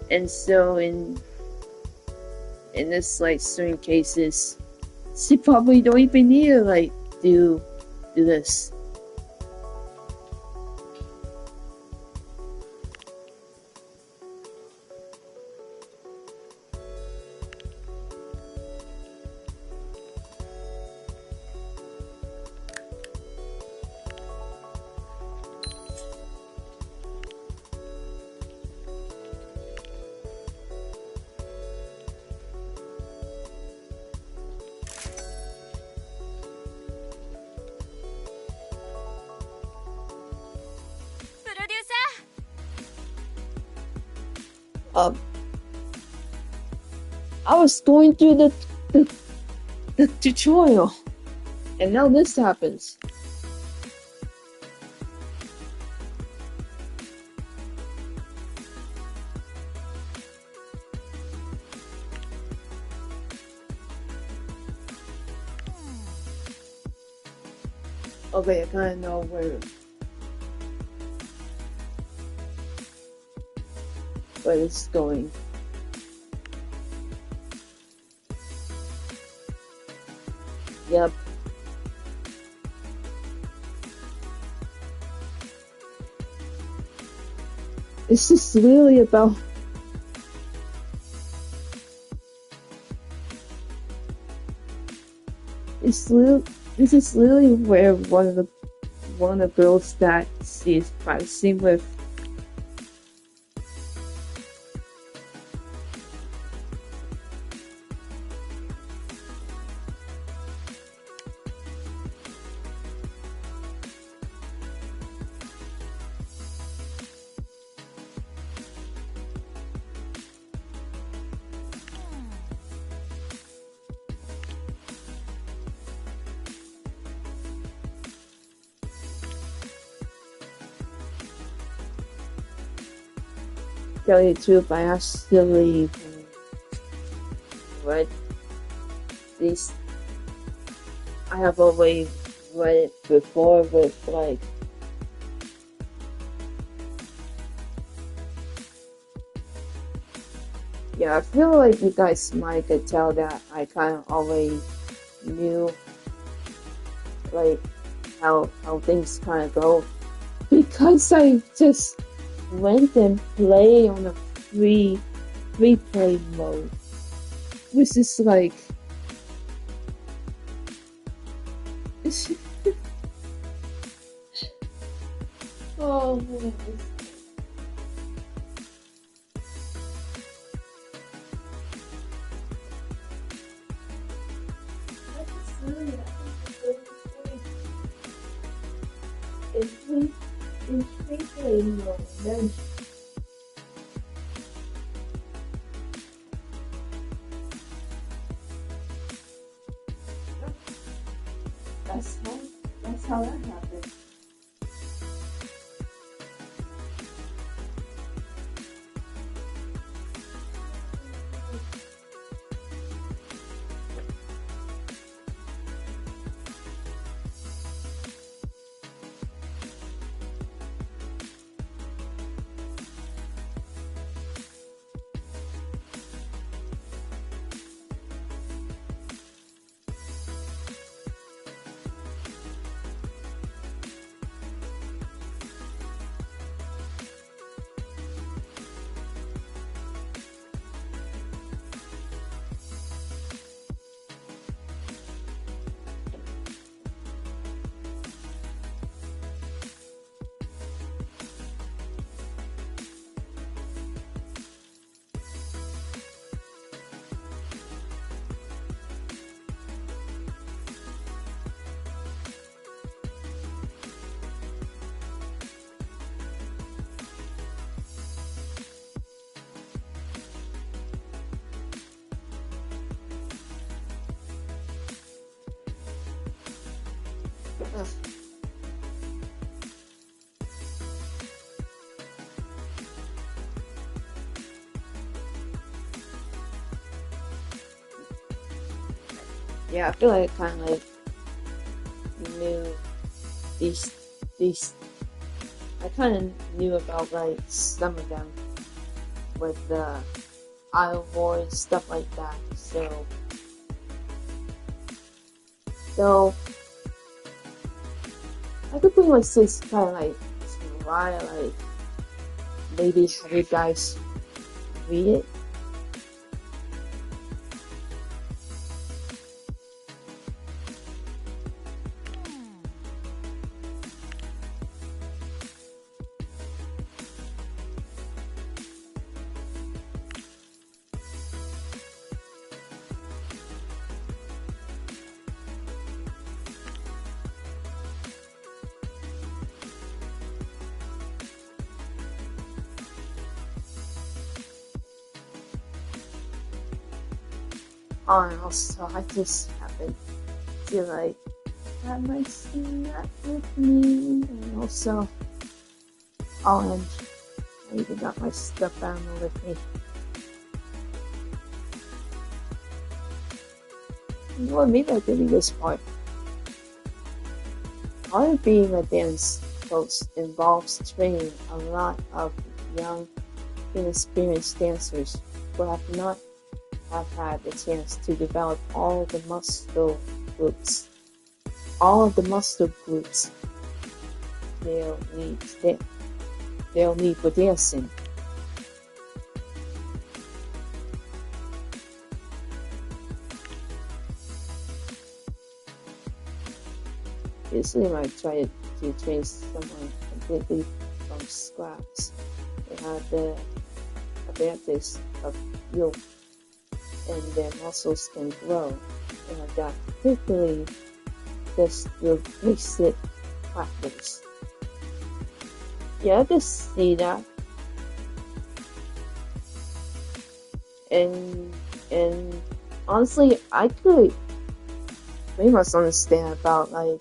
And so in this like certain cases, she probably don't even need to like do this. I was going through the tutorial, and now this happens. Okay, I kind of know where it's going. Yep. It's just really about this is literally where one of the girls that she's practicing with tell you the truth, I actually read these. I have always read it before with like I feel like you guys might could tell that I kind of always knew like how things kind of go because I just went and play on a free play mode, which is like Oh man. It's basically no then that's how that's how that happened. Ugh. Yeah, I feel like I kind of like knew these these. I kind of knew about like some of them with the Idol Boys stuff like that. So I could pretty much just kind of like try like maybe have you guys read it. Oh, and also I just happened to like have my snack with me, and also and I even got my stuffed animal with me. You know what? Maybe I could read this part. Part of being a dance host involves training a lot of young, inexperienced dancers who have not have had the chance to develop all of the muscle groups they'll need for dancing. Usually when I try to train someone completely from scratch, they have the advantage of youth and their muscles can grow and adapt quickly just through basic practice. Yeah, I just see that. And honestly, I could pretty much understand about like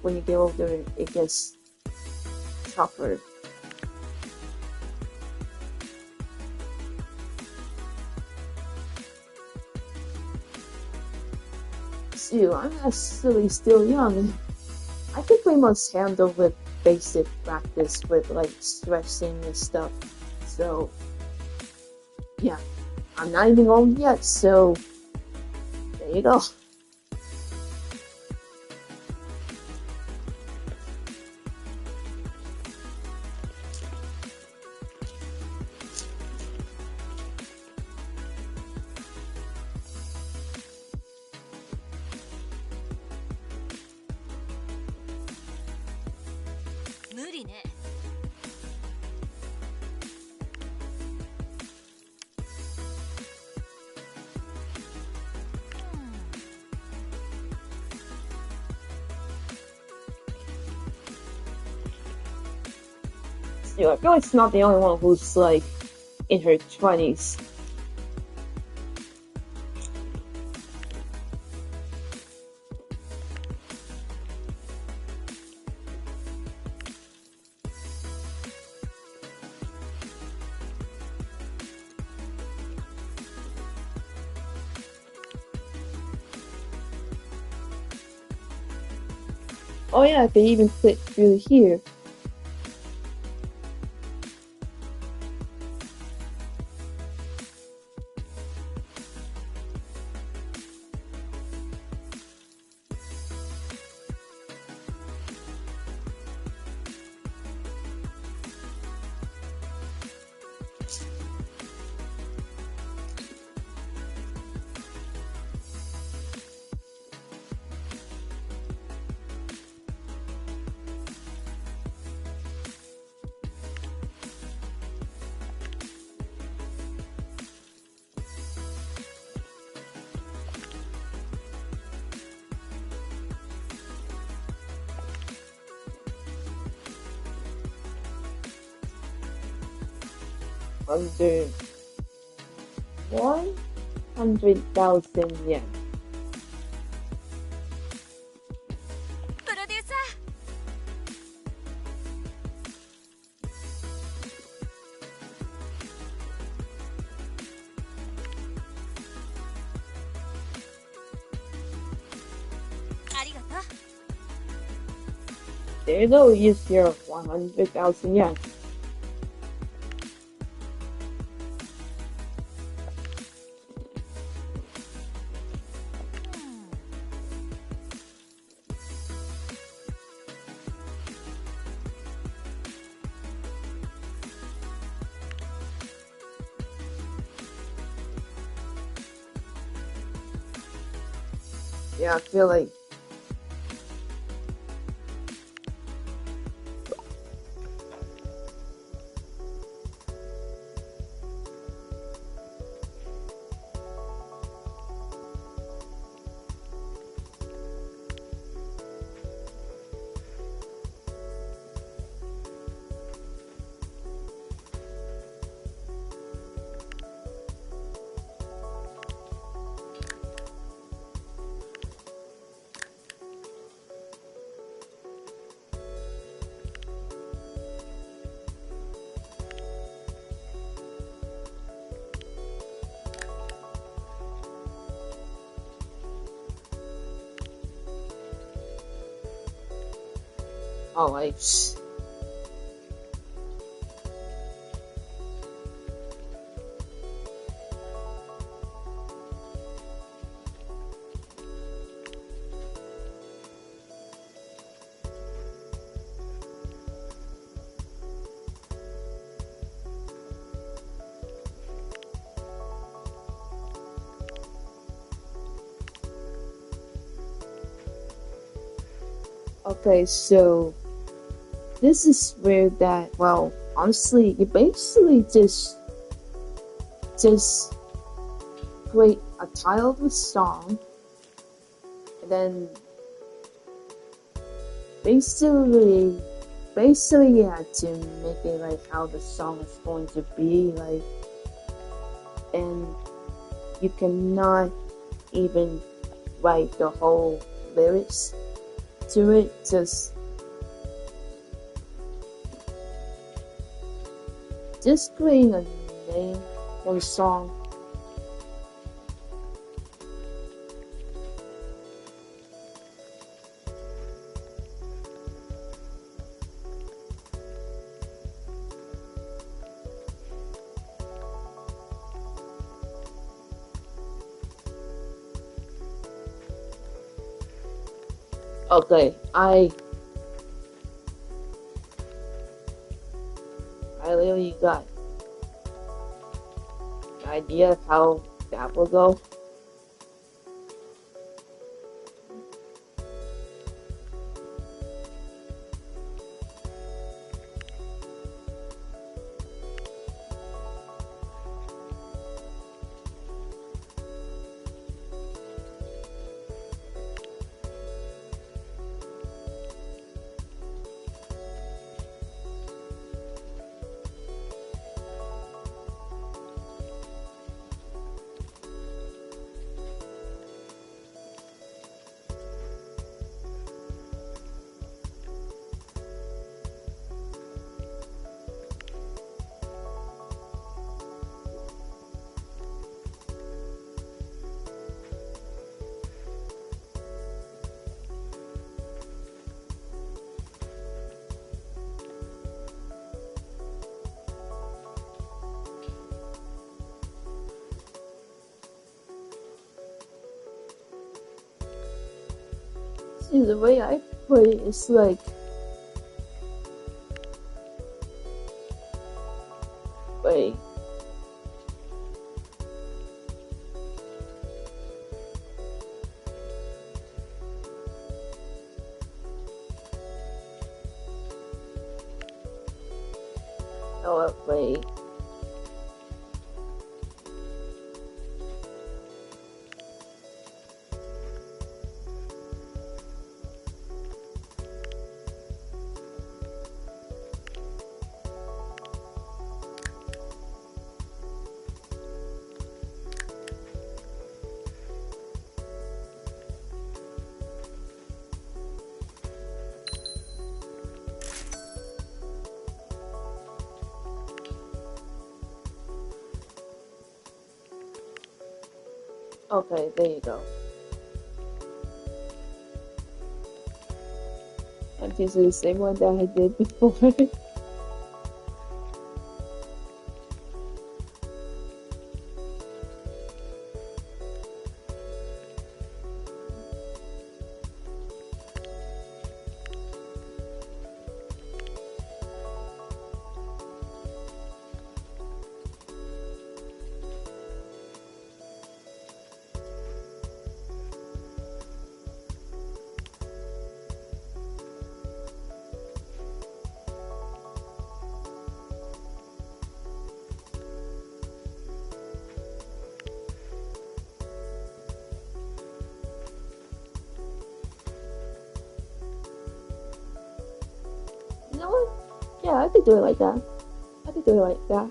when you get older, it gets tougher. Shoot, I'm actually still young. I can pretty much handle with basic practice with like stretching and stuff. So yeah, I'm not even old yet, so there you go. You know, I feel like it's not the only one who's like in her 20s. Oh yeah, I can even click through here. Under 100,000 yen. プロデューサーありがとう。 There you go, use your 100,000 yen. Yeah, I feel like oh, like, okay, so this is where that, well, honestly, you basically just create a title of the song, and then basically you have to make it like how the song is going to be, like, and you cannot even write the whole lyrics to it, just creating a name for the song. Okay, I literally got an idea of how that will go. See, the way I put it is like, wait. Oh, wait. Okay, there you go. I'm using the same one that I did before. You know what? Yeah, I could do it like that. I could do it like that.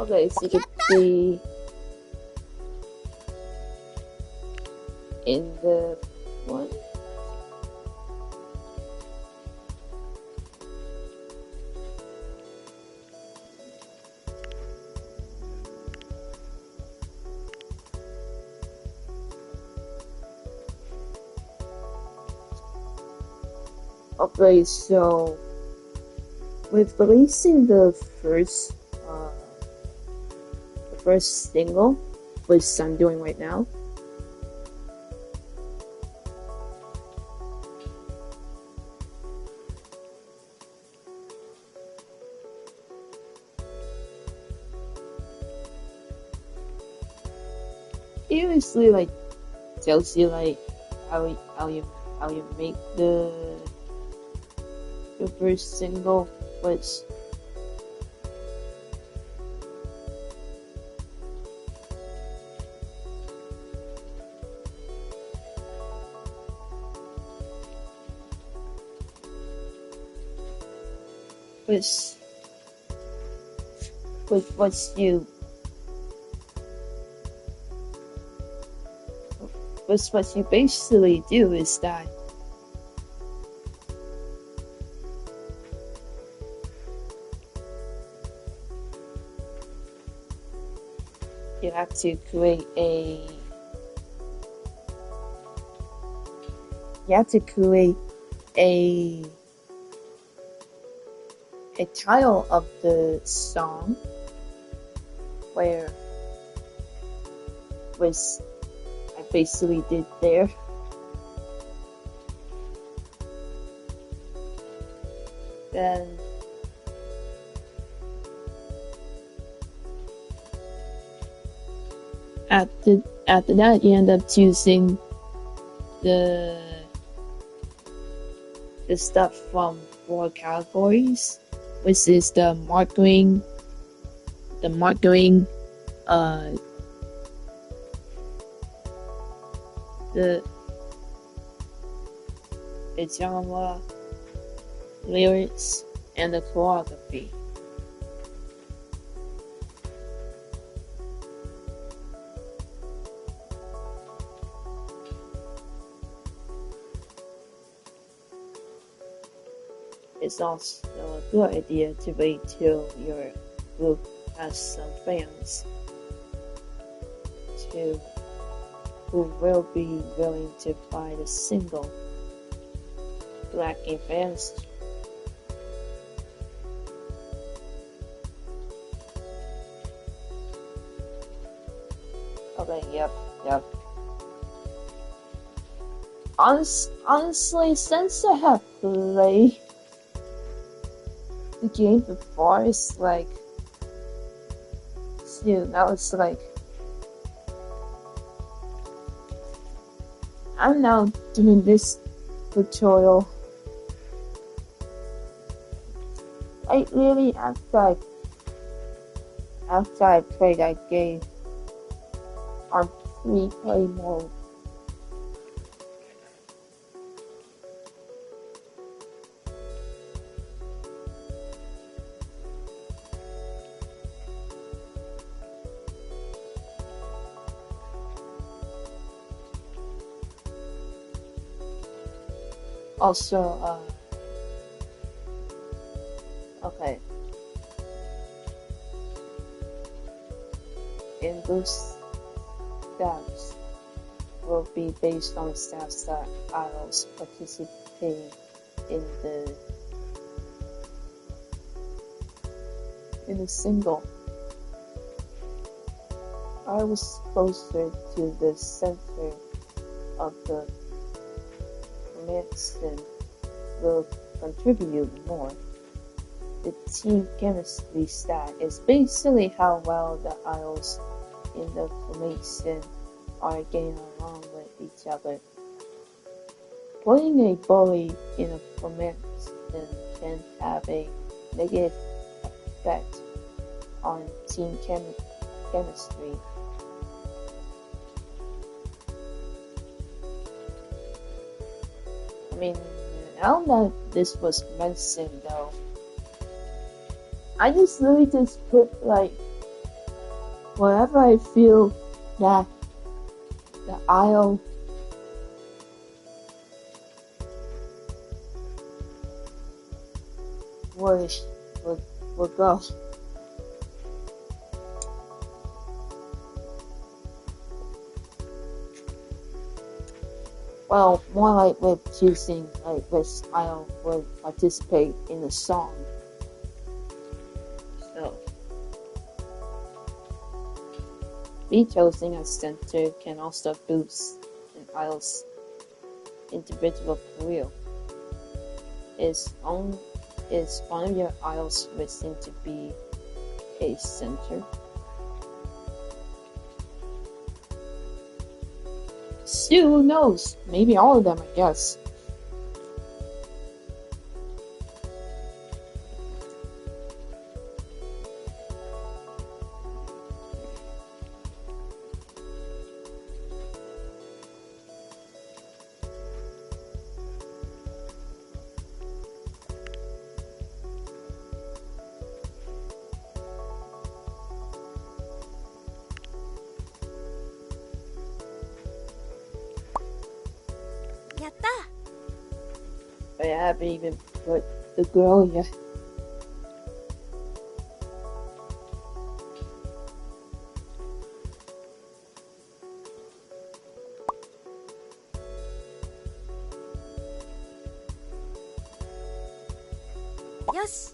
Okay, so you could be in the one. Okay, so with releasing the first single, which I'm doing right now, it usually like tells you like how you make the first single, which which what you basically do is that you have to create a title of the song which I basically did there. Then after that you end up choosing the stuff from 4 categories, which is the marketing, the genre, lyrics, and the choreography. It's also a good idea to wait till your group has some fans to who will be willing to buy the single Black Advanced. Okay, yep. Honestly, since I have played the game before, it's like, now it's like, I'm now doing this tutorial. Like really, after I played that game on free play mode. Also, okay. In those stats will be based on stats that idols participate in the single. I was closer to the center of the mix and will contribute more. The team chemistry stat is basically how well the idols in the formation are getting along with each other. Putting a bully in a formation can have a negative effect on team chemistry. I mean, now that this was mentioned though, I just really just put like wherever I feel that the idol would go. Well, more like with choosing like which idol would participate in the song. So, be chosen as center can also boost an idol's individual career. Is one of your idols wishing to be a center? Still, who knows? Maybe all of them, I guess. I haven't even put the girl yet. Yoshi.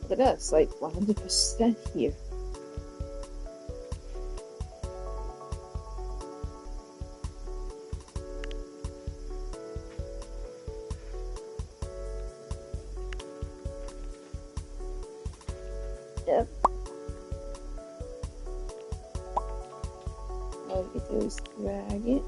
Look at that, it's like 100% here. Yep. All we can do is drag it.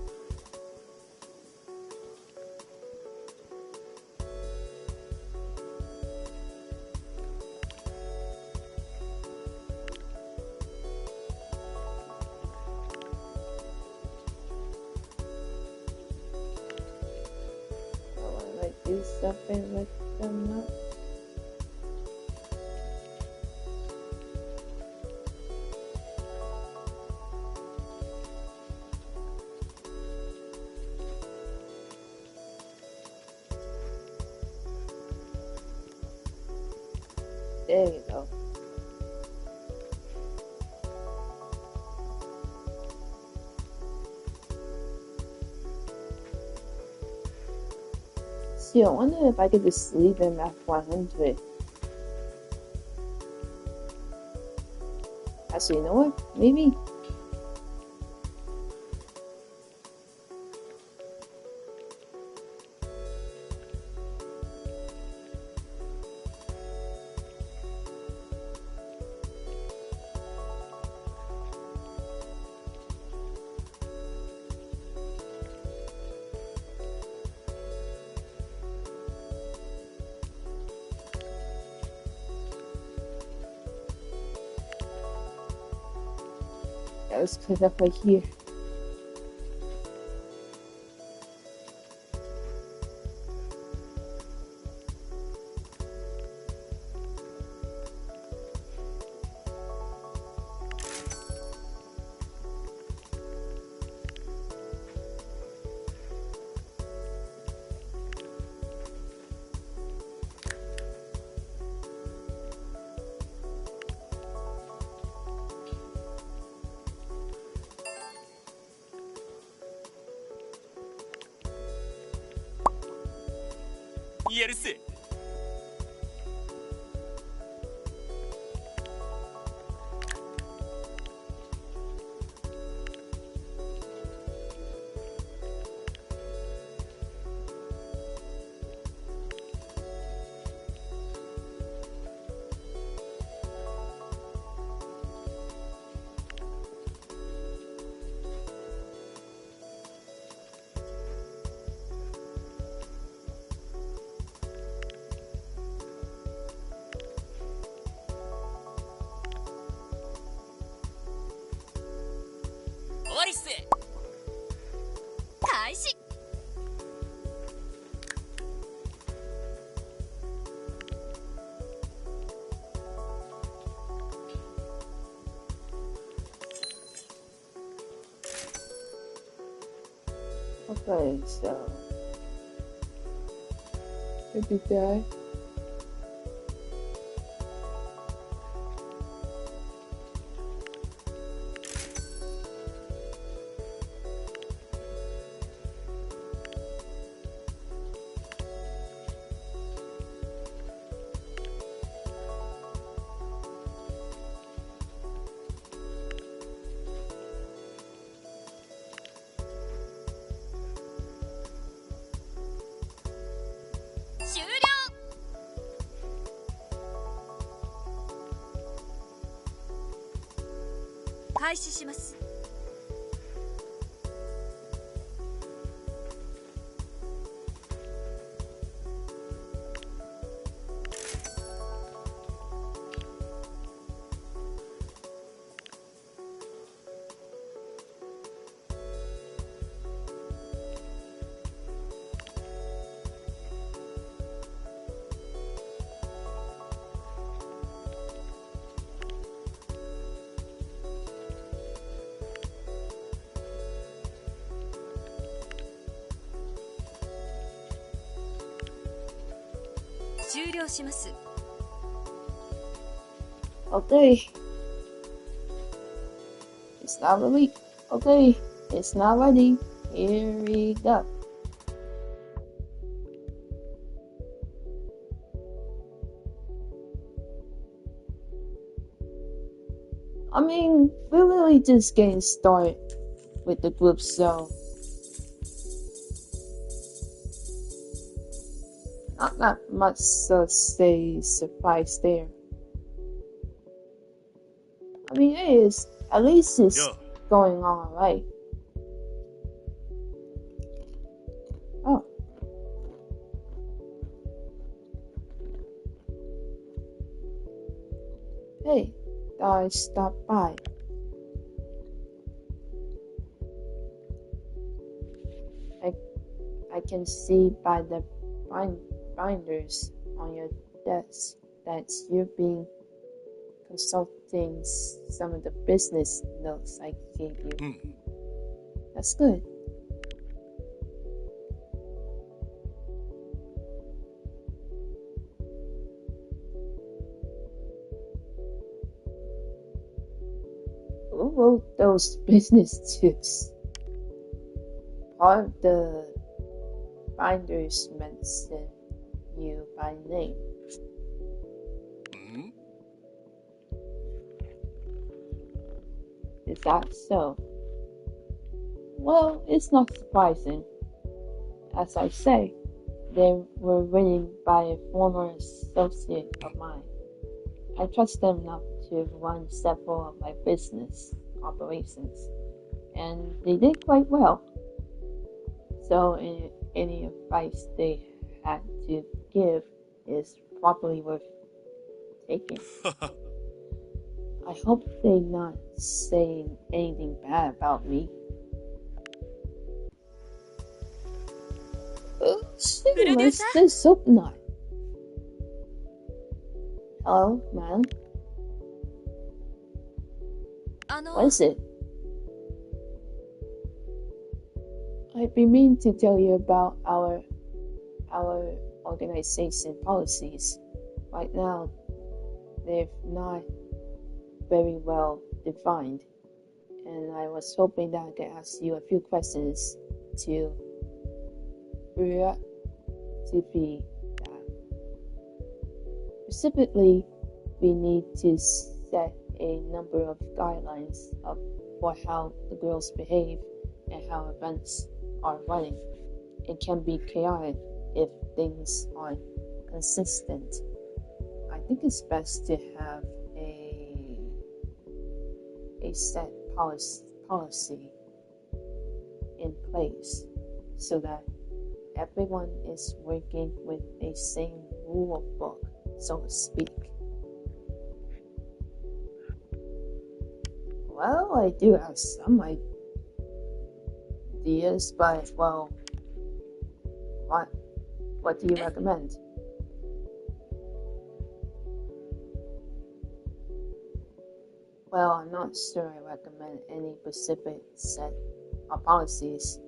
do something with them up. There you go. See, I wonder if I could just leave him at 100. Actually, you know what? Maybe. Yeah, let's put it up right here.やるせ。終わりっせ。開始。Okay, so. Did he die?開始します。終了します。Okay. It's not ready. Okay. It's not ready. Here we go. I mean, we're really just getting started with the group, so not much to say suffice there. I mean, it is, at least it's going on right. Oh. Hey, thought I stopped by. I can see by the binders on your desk that you've been consulting some of the business notes I gave you. That's good. Who wrote those business tips? Part of the binders mention you by name. Is that so? Well, it's not surprising. As I say, they were written by a former associate of mine. I trust them enough to run several of my business operations, and they did quite well. So any advice they had to give is probably worth taking. I hope they're not saying anything bad about me. Let's just hope not. Hello, madam. What is it? I've been meaning to tell you about our organization policies. Right now, they're not very well defined, and I was hoping that I could ask you a few questions to be that. Specifically, we need to set a number of guidelines for how the girls behave and how events are running. It can be chaotic if things aren't consistent. I think it's best to have a set policy in place so that everyone is working with a same rule book, so to speak. Well, I do have some ideas, but well, what do you recommend? Well, I'm not sure I recommend any specific set of policies.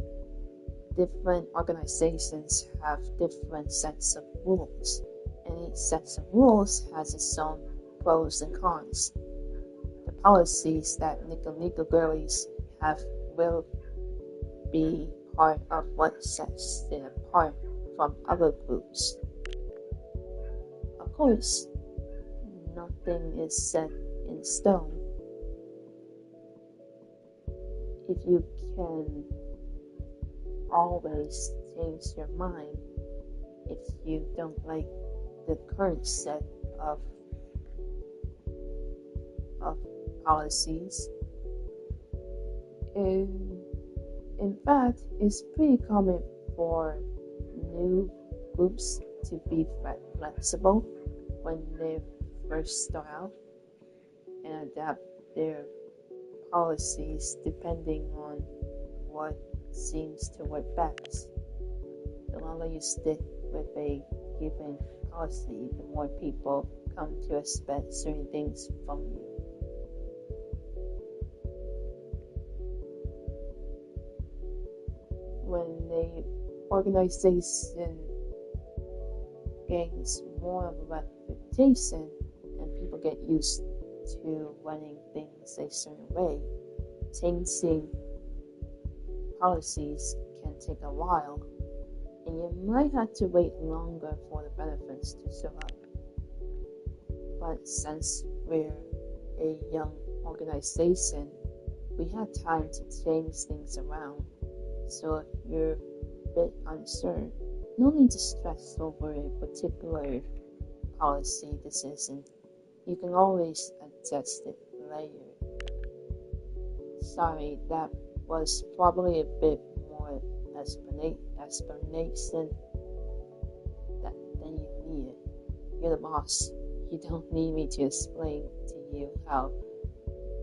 Different organizations have different sets of rules, and each set of rules has its own pros and cons. The policies that Nickel Girlies have will be part of what sets them apart from other groups. Of course, nothing is set in stone. If you can always change your mind if you don't like the current set of policies. In fact, it's pretty common for new groups to be flexible when they first start out and adapt their policies depending on what seems to work best. The longer you stick with a given policy, the more people come to expect certain things from you. When the organization gains more of a reputation and people get used to running things a certain way, changing policies can take a while, and you might have to wait longer for the benefits to show up. But since we're a young organization, we have time to change things around. So if you're a bit unsure, no need to stress over a particular policy decision. You can always adjust it later. Sorry, that was probably a bit more explanation than you needed. You're the boss. You don't need me to explain to you how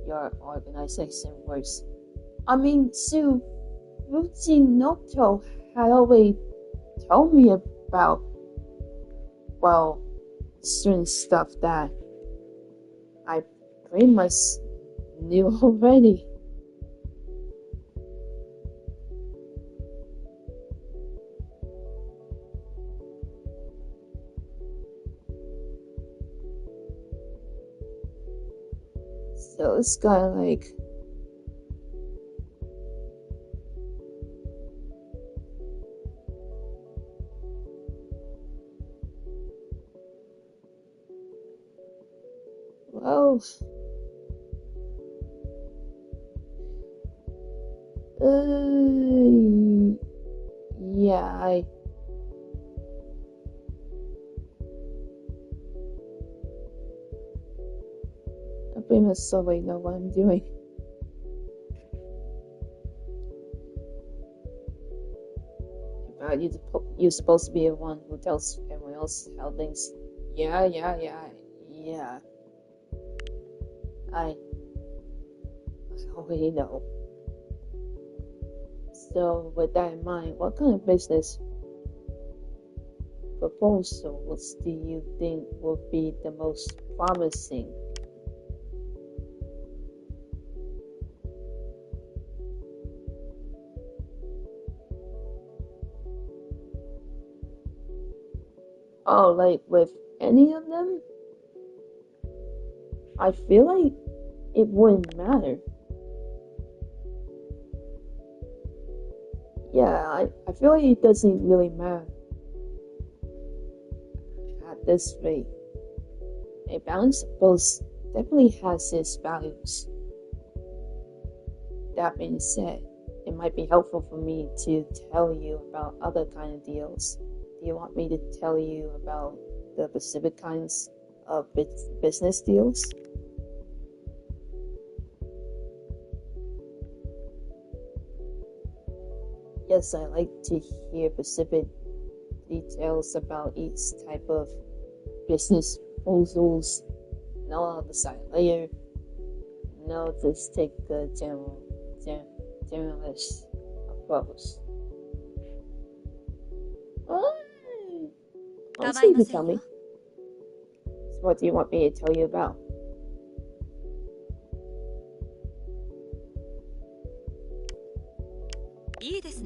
your organization works. I mean, Sue, Ruchi Noto had already told me about well, certain stuff that I pretty much knew already. So it's kind of like, well, yeah, I pretty much already know what I'm doing. You're supposed to be the one who tells everyone else how things. Yeah. I already know. So, with that in mind, what kind of business proposals do you think would be the most promising? Oh, like with any of them? I feel like it wouldn't matter. Yeah, I feel like it doesn't really matter at this rate. A balanced approach definitely has its values. That being said, it might be helpful for me to tell you about other kind of deals. Do you want me to tell you about the specific kinds of business deals? Yes, I like to hear specific details about each type of business proposals. No, I'll decide later. No, just take the generalist approach. Honestly, you tell me. So what do you want me to tell you about?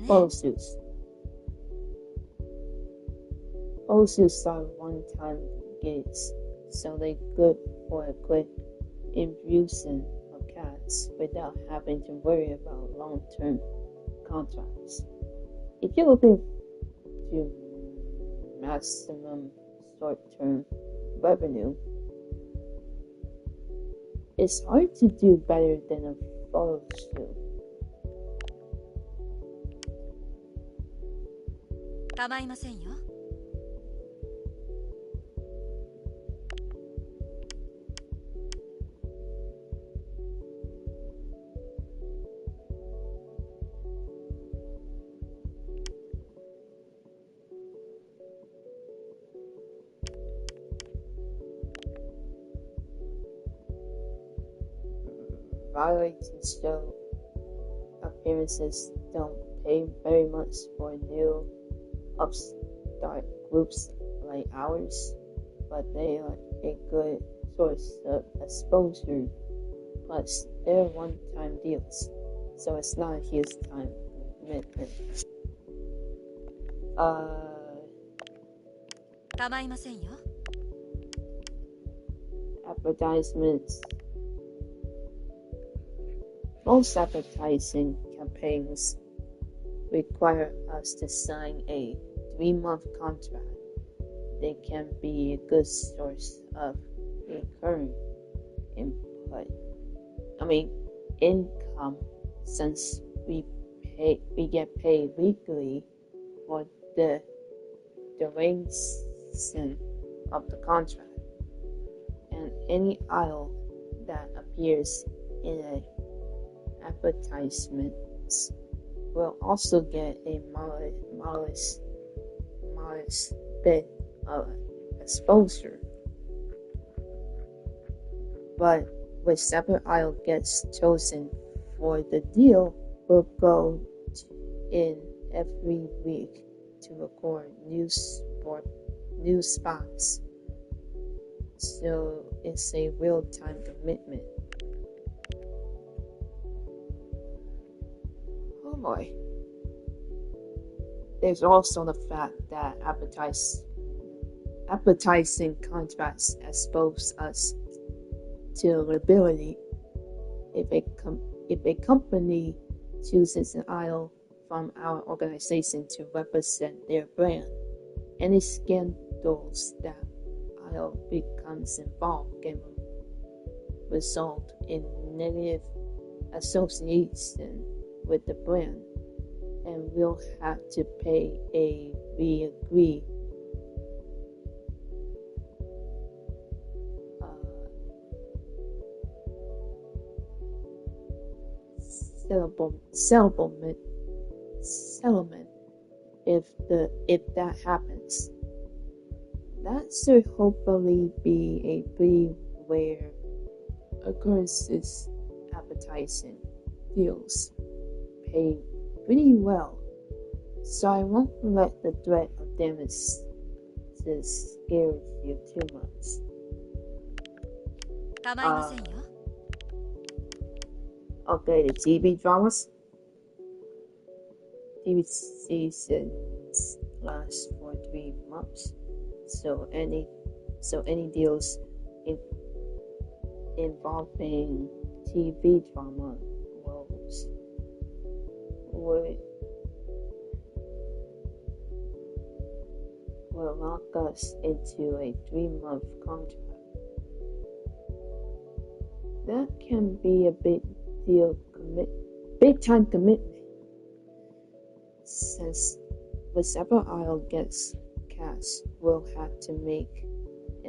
Photo shoots. Photo shoots are one-time gigs, so they're good for a quick infusion of cash without having to worry about long-term contracts. If you're looking to maximum short-term revenue, it's hard to do better than a photo shoot. 構いませんよ。Reality show appearances don't pay very much for new upstart groups like ours, but they are a good source of exposure. Plus, they're one-time deals, so it's not a huge time commitment. 構いませんよ。 Advertisements. Most advertising campaigns require us to sign a 3-month contract. They can be a good source of recurring income, since we get paid weekly for the duration of the contract. And any idol that appears in an advertisement will also get a modest bit of exposure. But whichever idol gets chosen for the deal will go in every week to record new new spots. So it's a real-time commitment. Oh boy. There's also the fact that advertising contracts expose us to liability. If a company chooses an idol from our organization to represent their brand, any scandals that idol becomes involved can result in negative association with the brand, and we'll have to pay a reagree settlement if that happens. That should hopefully be a pretty rare occurrence. Advertising deals pay pretty well, so I won't let the threat of damage scare you too much. 構いませんよ。Okay, the TV dramas. TV seasons last for 3 months, so any deals involving TV drama will lock us into a 3-month contract. That can be a big time commitment, since whichever idol gets cast will have to make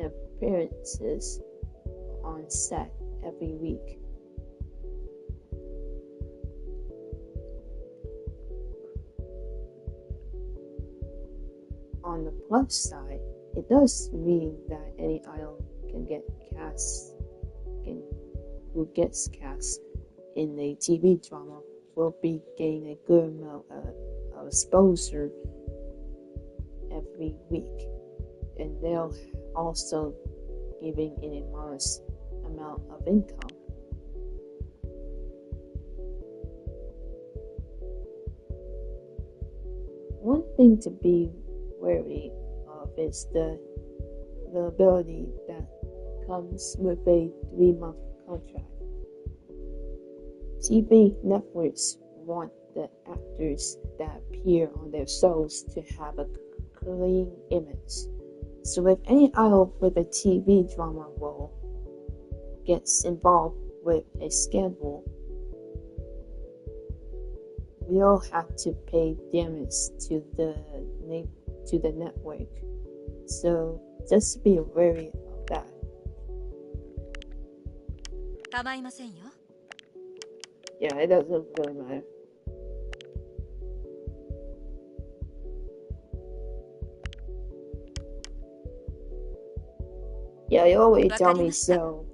appearances on set every week. On the plus side, it does mean that any idol who gets cast in a TV drama will be getting a good amount of exposure every week, and they'll also giving an enormous amount of income. One thing to be wary of is the ability that comes with a 3-month contract. TV networks want the actors that appear on their shows to have a clean image. So if any idol with a TV drama role gets involved with a scandal, we'll have to pay damage to the network. So just be wary of that. 構いませんよ。 Yeah, it doesn't really matter. Yeah, you always tell me so.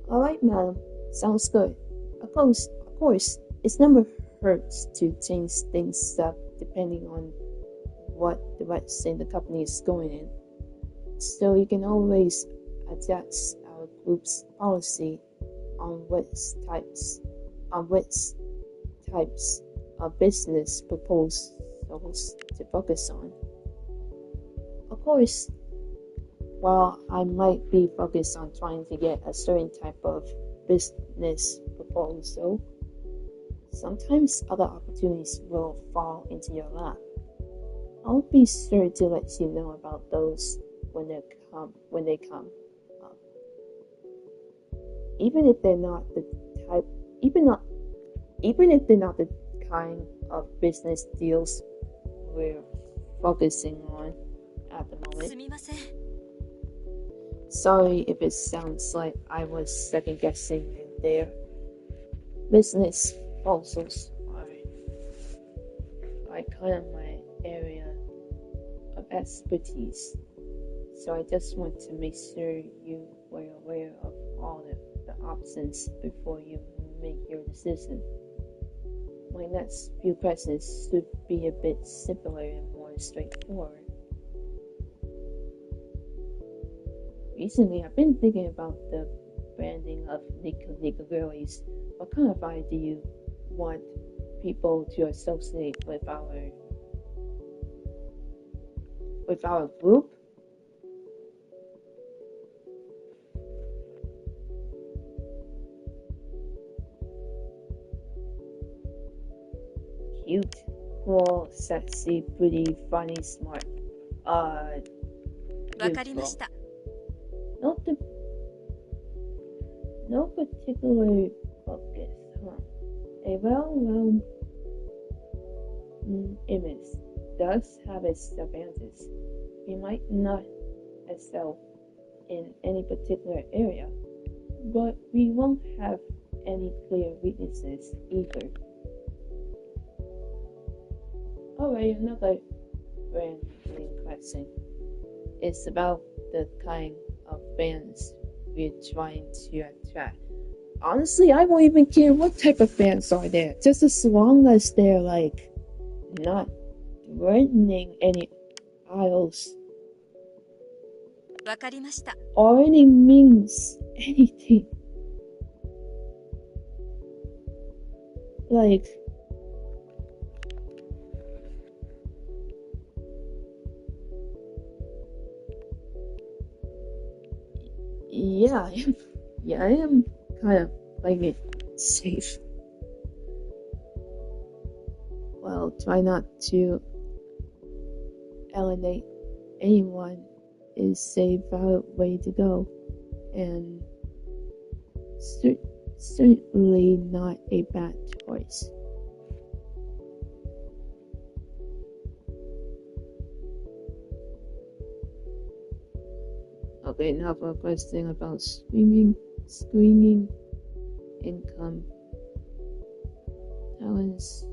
Alright, madam. Sounds good. Of course, it's never hurts to change things up depending on what direction the company is going in. So you can always adjust our group's policy on which types of business proposals to focus on. Of course, while I might be focused on trying to get a certain type of business proposal, sometimes other opportunities will fall into your lap. I'll be sure to let you know about those when they come up. Even if they're not the kind of business deals we're focusing on at the moment. すみません。 Sorry if it sounds like I was second guessing you there. Business proposals are kind of my area of expertise, so I just want to make sure you were aware of all the options before you make your decision. my next few questions should be a bit simpler and more straightforward. Recently, I've been thinking about the branding of Nika Girlies. What kind of vibe do you want people to associate with our group? Cute, cool, sexy, pretty, funny, smart. わかりました No particular focus, huh? A well-known image does have its advantages. We might not excel in any particular area, but we won't have any clear weaknesses either. Alright, another branding question. It's about the kind of fans we're trying to attract. Honestly, I won't even care what type of fans are there, just as long as they're like not threatening any idols わかりました already means anything. Like, yeah, I am kind of playing it safe. Well, try not to alienate anyone is a valid way to go, and certainly not a bad choice. Okay, now for a question about streaming income talents.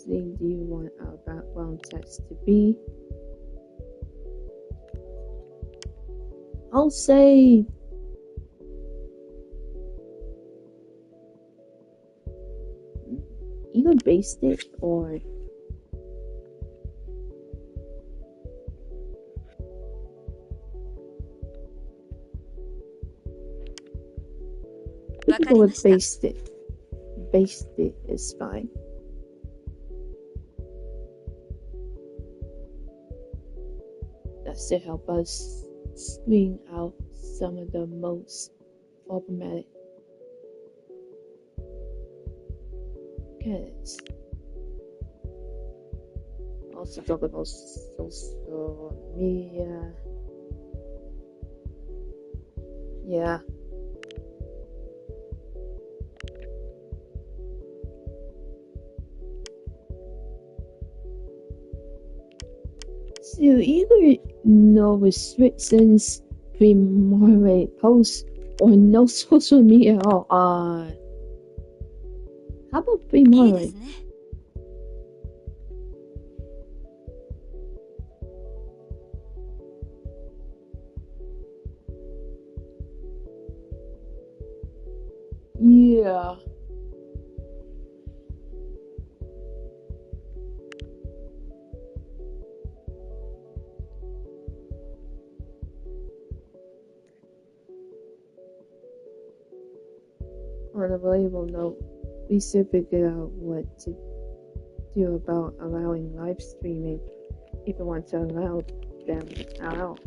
Thing do you want our background text to be? I'll say either based it or people would based it. Based it is fine. That's to help us screen out some of the most problematic candidates. Also talk about social media. Yeah. So either no restrictions, free moderate posts, or no social media at all. How about free moderate? Yeah. On a valuable note, we should figure out what to do about allowing live streaming if we want to allow them out.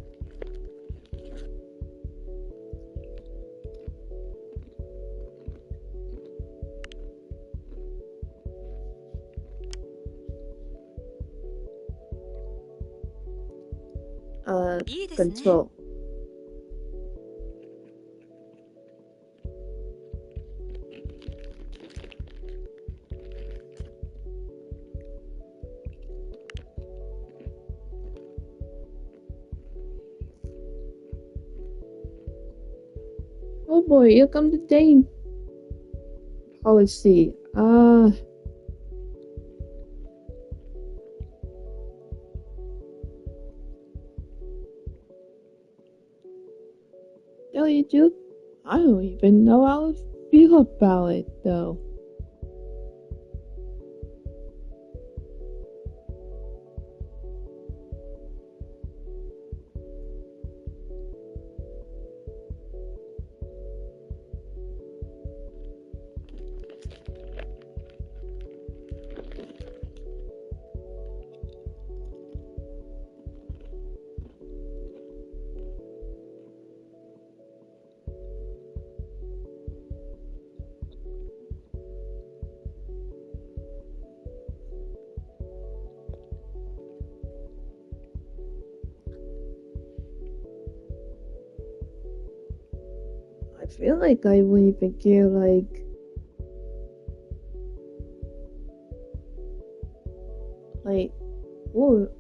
Control. Oh boy, here come the Dane policy. Tell you truth, I don't even know how to feel about it though. I feel like I wouldn't even care, like, what,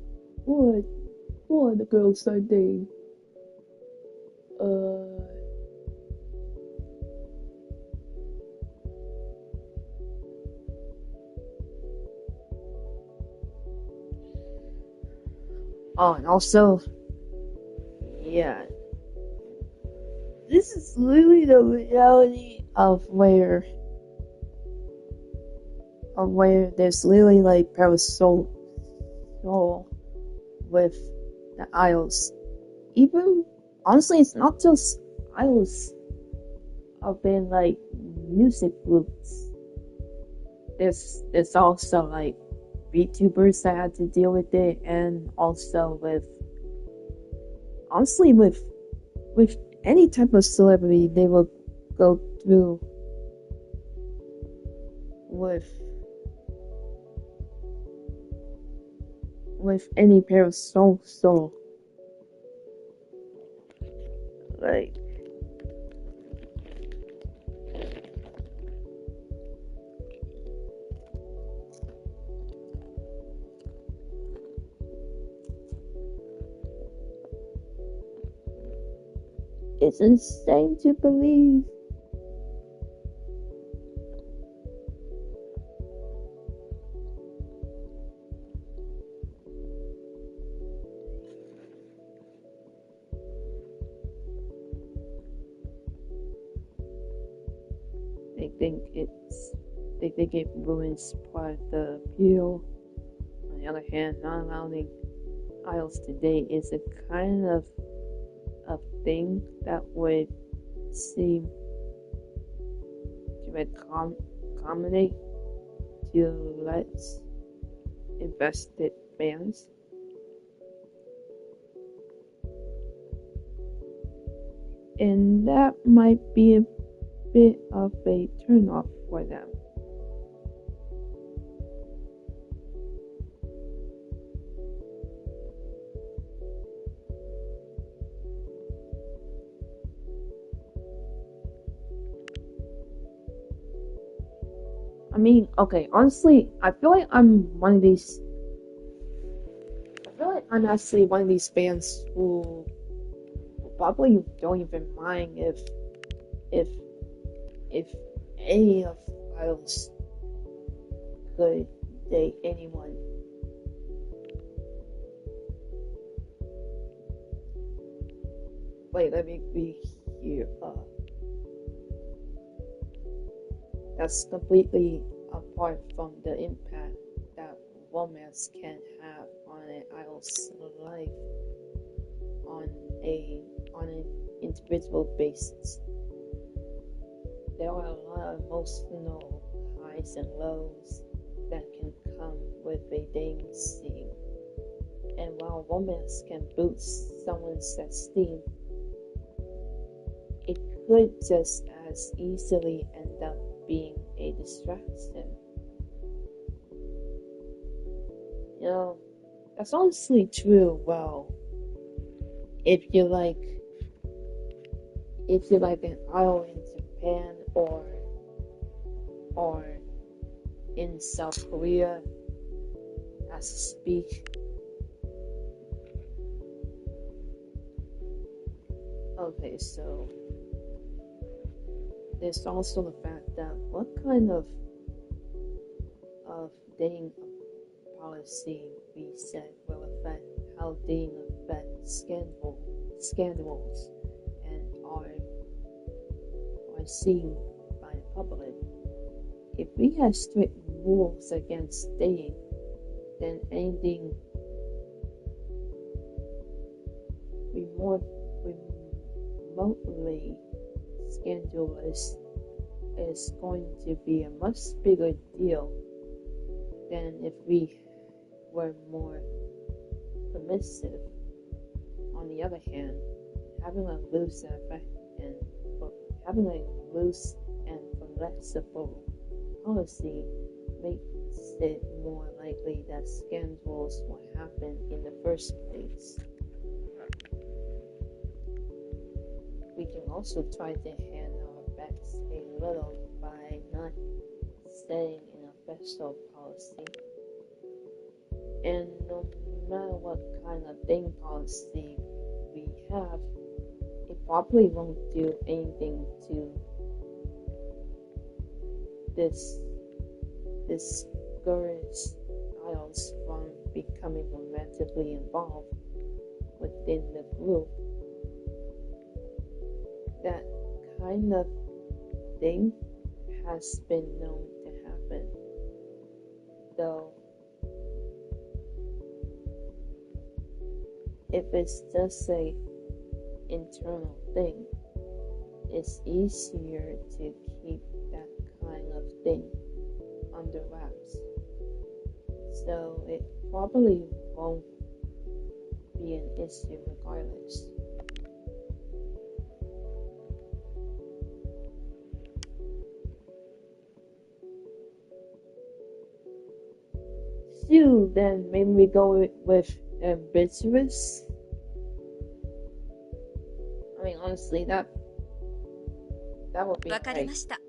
what the girls are dating? Oh, and also, yeah, this is literally the reality of where there's literally like parasol with the idols. Even honestly, it's not just idols of being like music groups. There's also like VTubers that had to deal with it, and also honestly with any type of celebrity, they will go through with any pair of soul. Like, it's insane to believe. They think it ruins part of the appeal. On the other hand, not allowing idols today is a kind of a thing that would seem to accommodate to less invested fans. And that might be a bit of a turnoff for them. I mean, okay, honestly, I feel like I'm actually one of these fans who probably don't even mind if if any of idols could date anyone. Wait, let me be here. That's completely apart from the impact that romance can have on an idol's life on an individual basis. There are a lot of emotional highs and lows that can come with a dating scene. And while romance can boost someone's esteem, it could just as easily end up being a distraction. You know, that's honestly true. Well, if you like an idol in Japan or in South Korea, as to speak. Okay, so there's also the fact that what kind of dating policy we set will affect how dating affects scandals and are seen by the public. If we have strict rules against dating, then anything remotely scandalous is going to be a much bigger deal than if we were more permissive. On the other hand, having a loose and flexible policy makes it more likely that scandals will happen in the first place. We can also try to hand our bets a little by not setting an official policy. And no matter what kind of dating policy we have, it probably won't do anything to discourage idols from becoming romantically involved within the group. That kind of thing has been known to happen, though if it's just a internal thing, it's easier to keep that kind of thing under wraps. So it probably won't be an issue regardless. So then maybe we go with ambiguous. I mean, honestly, that would be わかり alright. ました。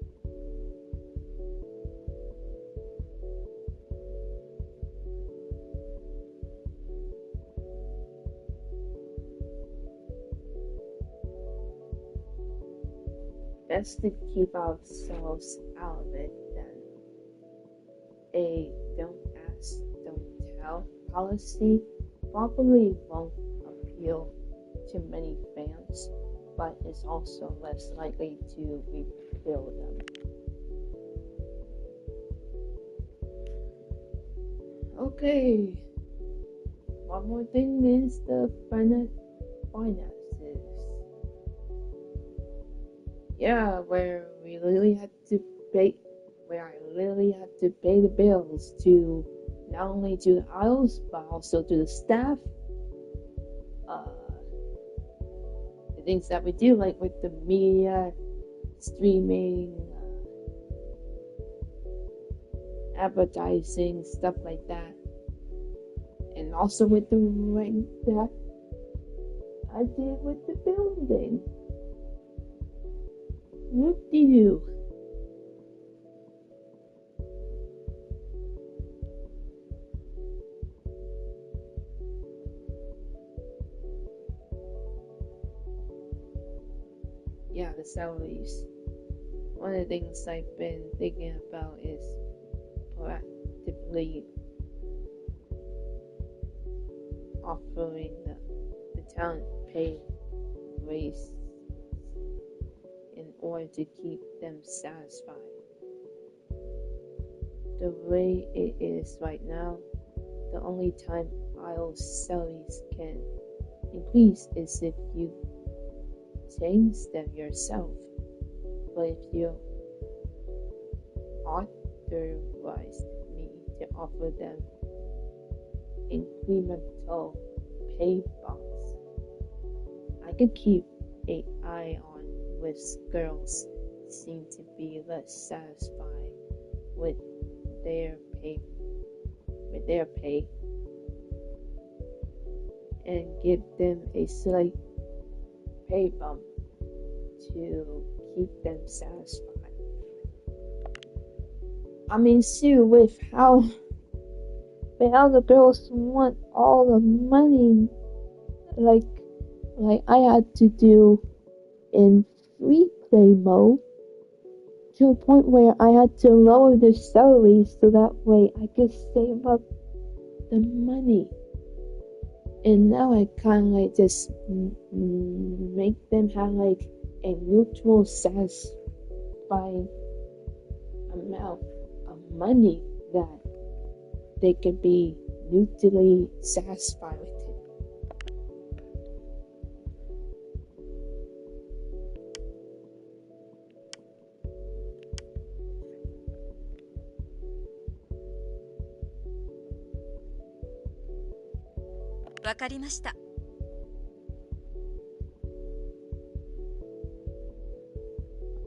Best to keep ourselves out of it then. A don't ask, don't tell policy probably won't appeal to many fans, but it's also less likely to repeal them. Okay, one more thing is the finances. Yeah, where I literally had to pay the bills to not only to the idols but also to the staff. The things that we do, like with the media, streaming, advertising, stuff like that, and also with the rent that I did with the building. Whoop-de-doo. Yeah, the salaries. One of the things I've been thinking about is proactively offering the talent pay raise in order to keep them satisfied. The way it is right now, the only time idol salaries can increase is if you change them yourself. But if you authorized me to offer them incremental pay bumps, I could keep an eye on which girls seem to be less satisfied with their pay and give them a slight pay bump to keep them satisfied. I mean, Sue, with how the girls want all the money, like I had to do in free play mode, to a point where I had to lower their salaries so that way I could save up the money. And now I kind of like just make them have like a neutral, satisfying amount of money that they could be neutrally satisfied with it.わかりました。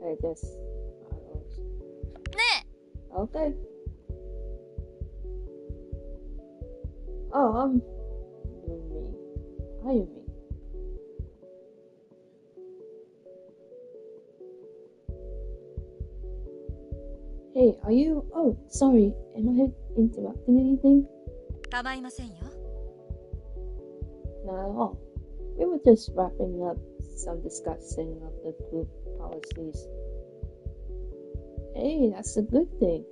I just,ね okay. Oh, me. I am me. Hey, are you? Oh, sorry. Am I interrupting anything? え、構いませんよ。Not at all. We were just wrapping up some discussing of the group policies. Hey, that's a good thing.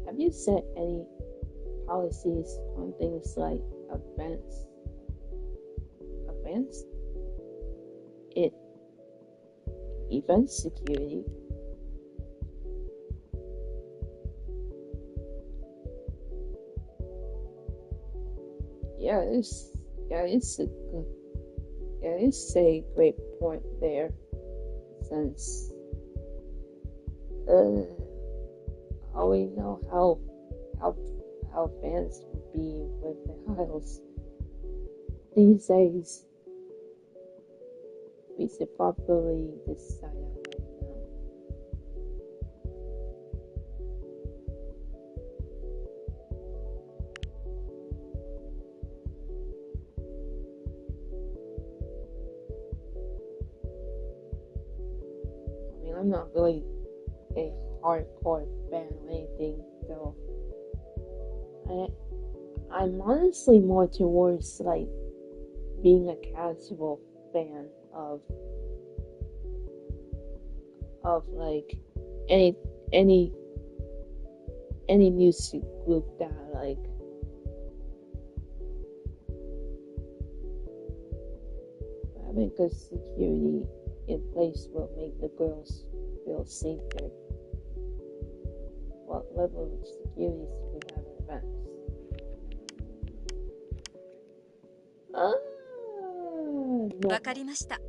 Have you set any policies on things like events? Event security. It's a great point there, since all we know how fans would be with the idols these days. We should probably decide that right now. I mean, I'm not really a hardcore fan of anything, though. I'm honestly more towards like being a casual fan of like any music group that I like. Having good security in place will make the girls feel safer. What level of security do we have in events? No. わかりました。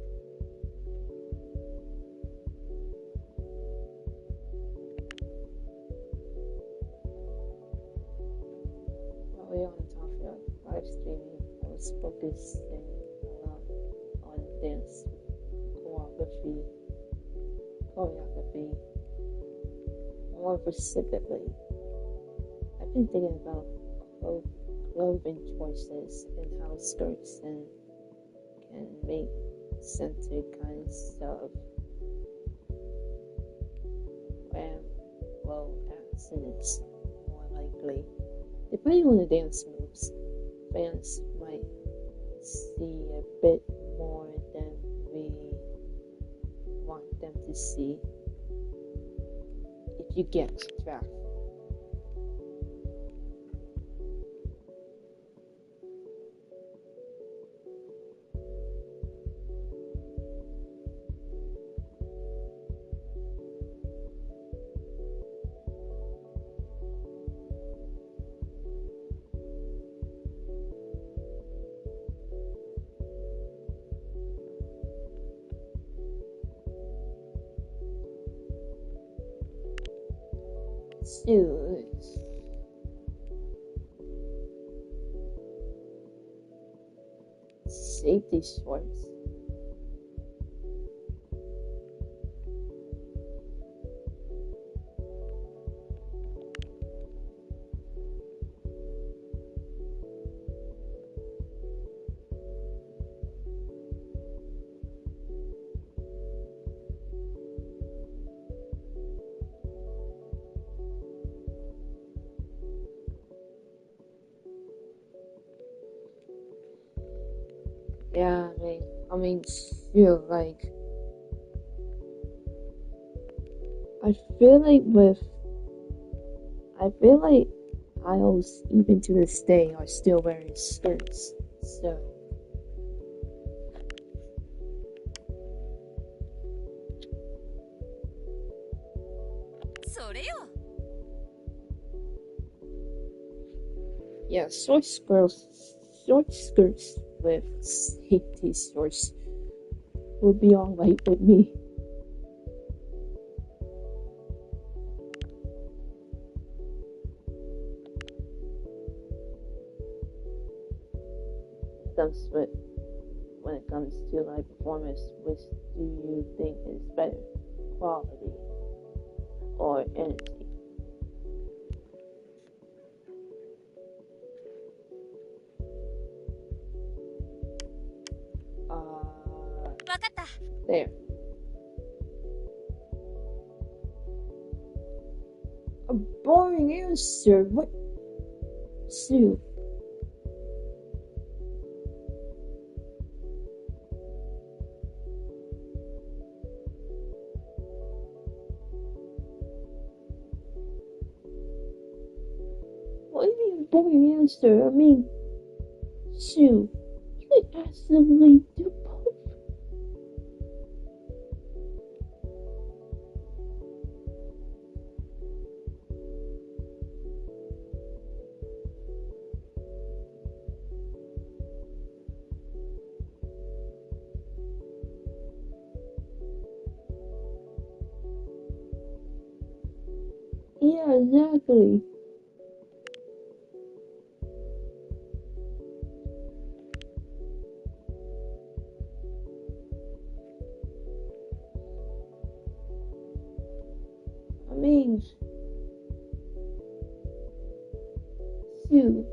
While we were on the topic of live streaming, I was focusing a lot on dance choreography. More specifically, I've been thinking about clothing choices and how skirts can make certain kinds of accents more likely. Depending on the dance moves, fans might see a bit more than we want them to see. If you get track. Shoes. Safety shorts. Yeah, I mean, like, I feel like idols, even to this day, are still wearing skirts. So, yeah, short skirts with safety shorts would be alright with me. When it comes to live performance, which do you think is better, quality or energy? There. A boring answer. What? Sue. What do you mean boring answer? I mean, Sue, you could absolutely do both. Yeah, exactly. I mean, Sue,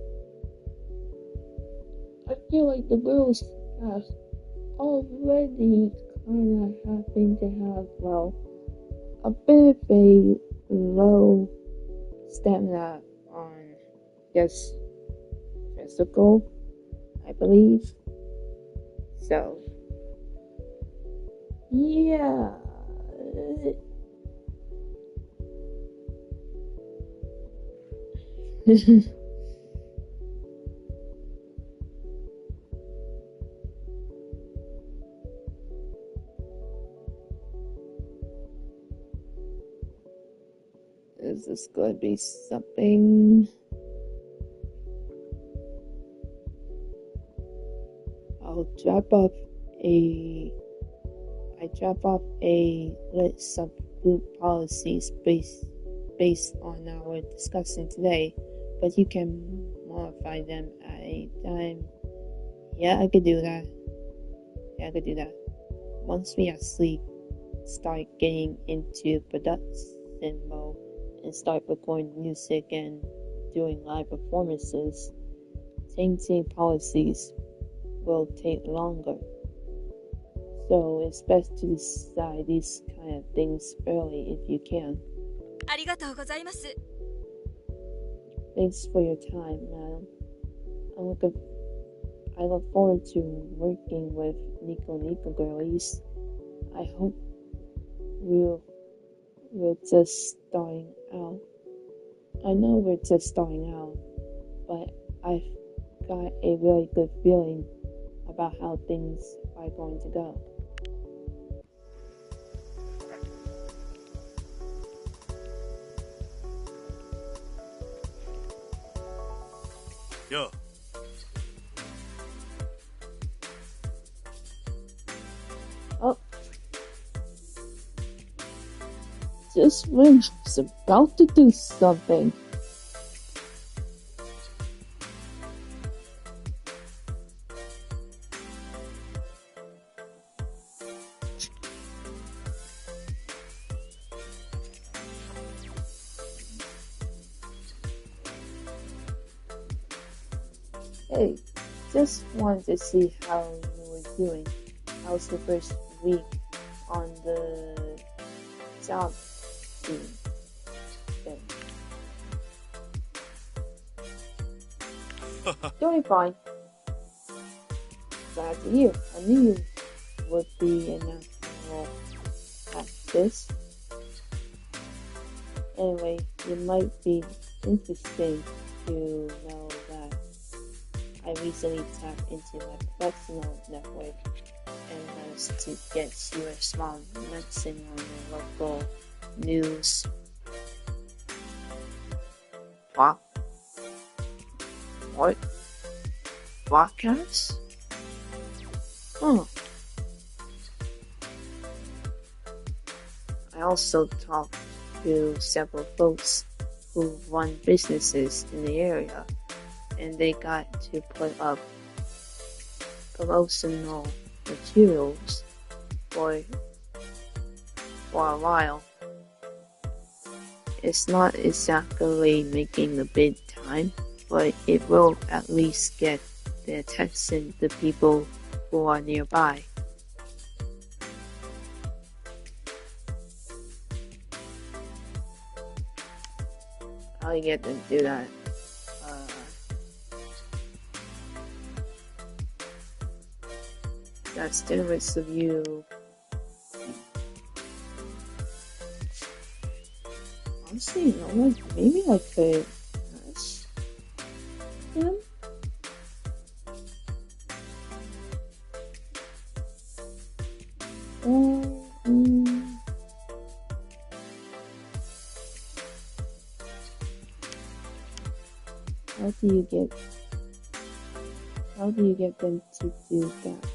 I feel like the girls have already kind of happen to have, well, a bit of a low stamina on, yes, physical, I believe. So, yeah. Is this going to be something? I drop off a list of group policies based on our discussion today, but you can modify them at a time. Yeah, I could do that. Once we actually start getting into production mode and start recording music and doing live performances, changing policies will take longer. So it's best to decide these kind of things early if you can. Thanks for your time, madam. I look forward to working with Nico girlies. I hope we're just starting out. I know we're just starting out, but I've got a really good feeling about how things are going to go. Yo. Oh. Just when I was about to do something. Hey, just wanted to see how you were doing. How's the first week on the job team? Okay. Doing fine. Glad to hear. I knew you would be an animal at this. Anyway, it might be interesting to know that I recently tapped into my personal network and managed to get you a small mention on the local news. What? Broadcast? Oh. I also talked to several folks who run businesses in the area, and they got to put up promotional materials for a while. It's not exactly making the big time, but it will at least get the attention of the people who are nearby. How do you get them to do that? That's generous of you. Honestly, you know, like, maybe I could ask him. How do you get them to do that?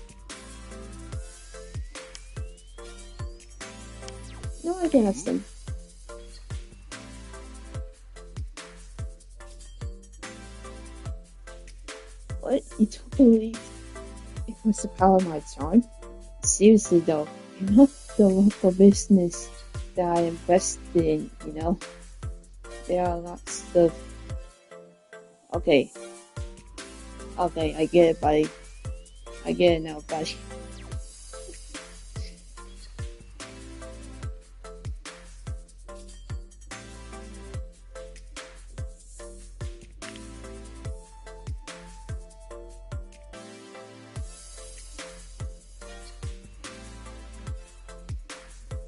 No, I can ask them. What? You don't believe it was the power of my charm? Seriously though, you know, the local business that I invested in, you know, there are lots of... Okay, I get it, buddy. I get it now, buddy.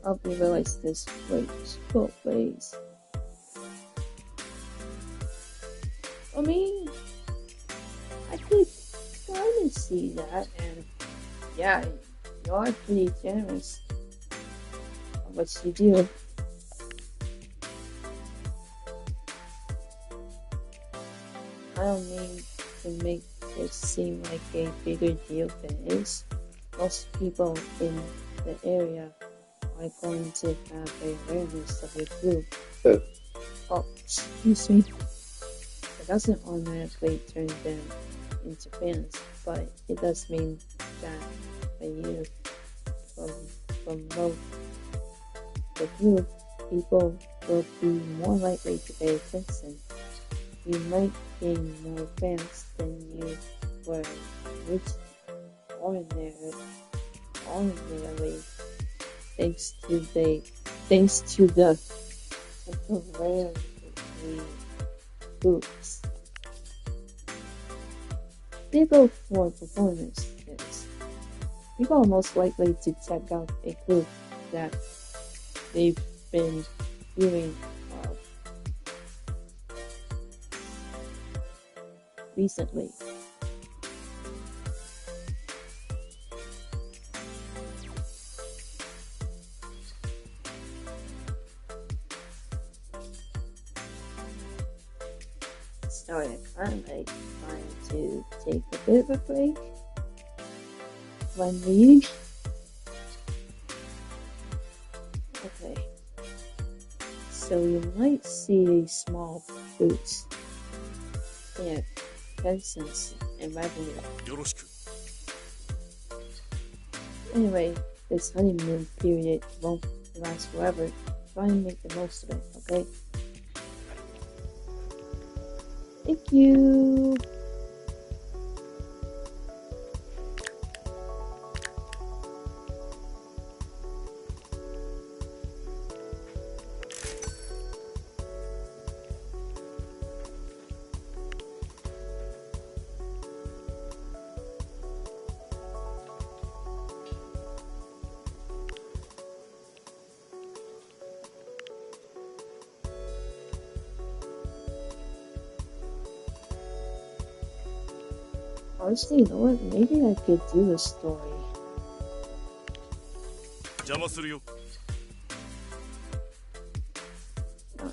I hope you realize this works both ways. I mean, I could kind of see that, and yeah, you are pretty generous of what you do. I don't mean to make this seem like a bigger deal than it is. Most people in the area are going to have awareness of your group. Oh, excuse me. It doesn't automatically turn them into fans, but it does mean that when you promote the group, people will be more likely to pay attention. You might gain more fans than you were ordinarily, thanks to the temporary groups. They go for performances. People are most likely to check out a group that they've been hearing of recently. Sorry, I kind of like trying to take a bit of a break when reading. Okay, so you might see a small boost in attentions and revenue. Anyway, this honeymoon period won't last forever. Try and make the most of it, okay? Thank you. Honestly, you know what? Maybe I could do a story. 邪魔するよ。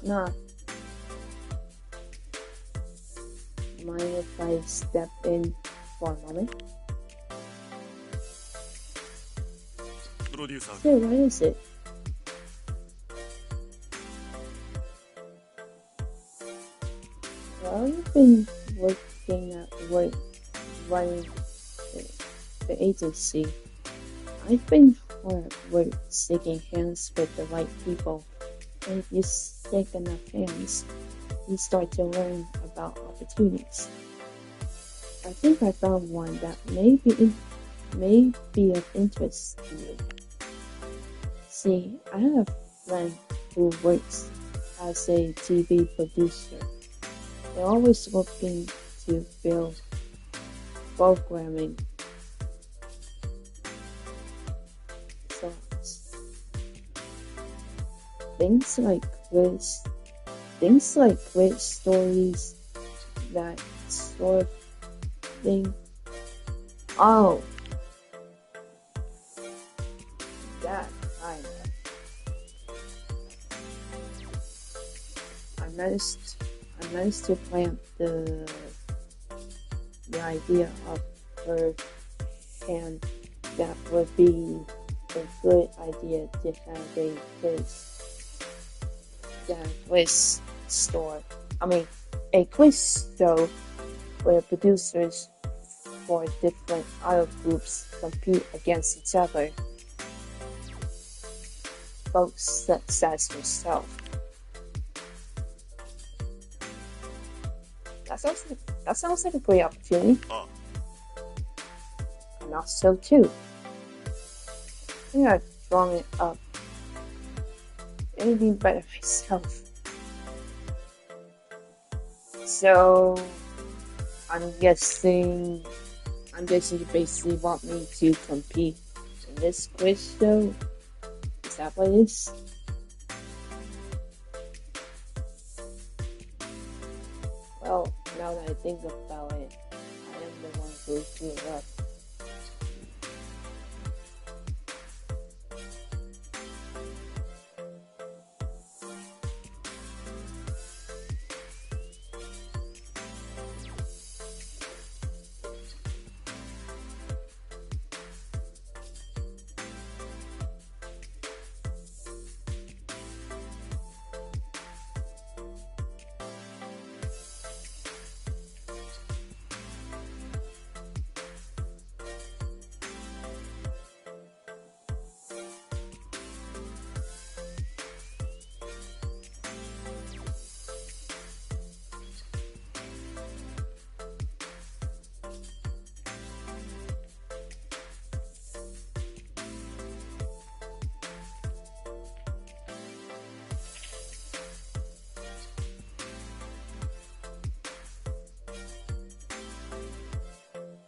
Not mind if I step in for a moment? プロデューサー So what is it? Well, you've been working at work running the agency. I've been hard at work shaking hands with the right people. And if you shake enough hands, you start to learn about opportunities. I think I found one that may be of interest to you. See, I have a friend who works as a TV producer. They're always looking to build programming songs. Things like quiz stories, that sort of thing. Oh, that kind of. I managed to plant the idea of her hand that would be a good idea to have a quiz show where producers for different idol groups compete against each other. Both success yourself. That sounds like a great opportunity. And also too. I think I've drawn it up. Anything better myself. So I'm guessing you basically want me to compete in this quiz show. Is that what it is? Well, now that I think about it, I am the one who drew it up.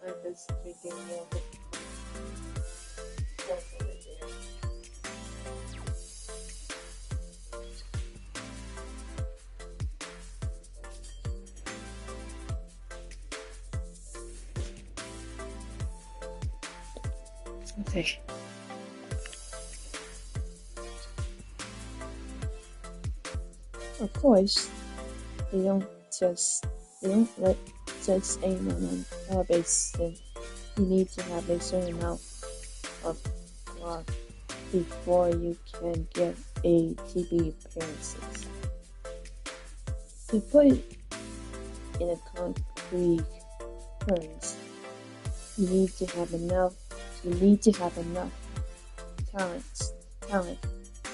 I'm just drinking water. Okay. Of course, they don't let just anyone on television. You need to have a certain amount of clock before you can get a TV appearances. To put it in a concrete terms, you need to have enough talent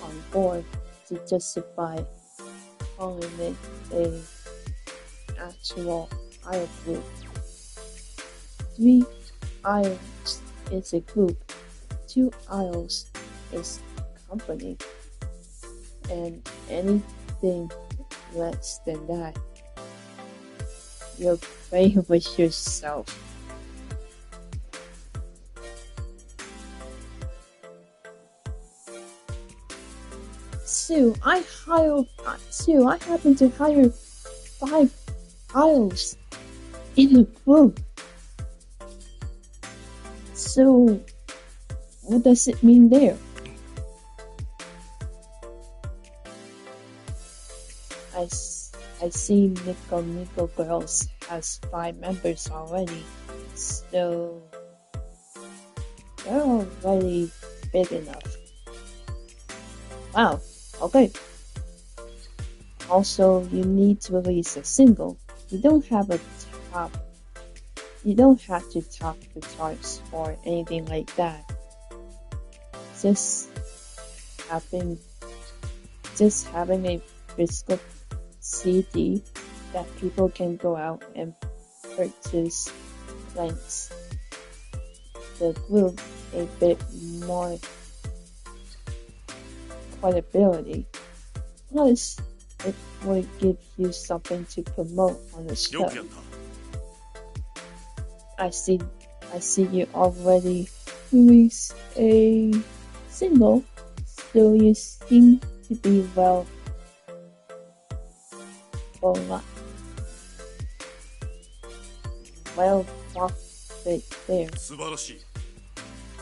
on board to justify calling it a actual idol group. 3 idols is a group, 2 idols is company, and anything less than that, you're playing with yourself. Sue, I happen to hire 5 idols in the group. So, what does it mean there? I see Nico Girls has 5 members already, so they're already big enough. Wow, okay. Also, you need to release a single. You don't have to top the charts or anything like that. Just having a physical CD that people can go out and purchase lengths the group a bit more credibility. Plus, it would give you something to promote on the よ show. くやった I see you already released a single, so you seem to be well profit there. 素晴らしい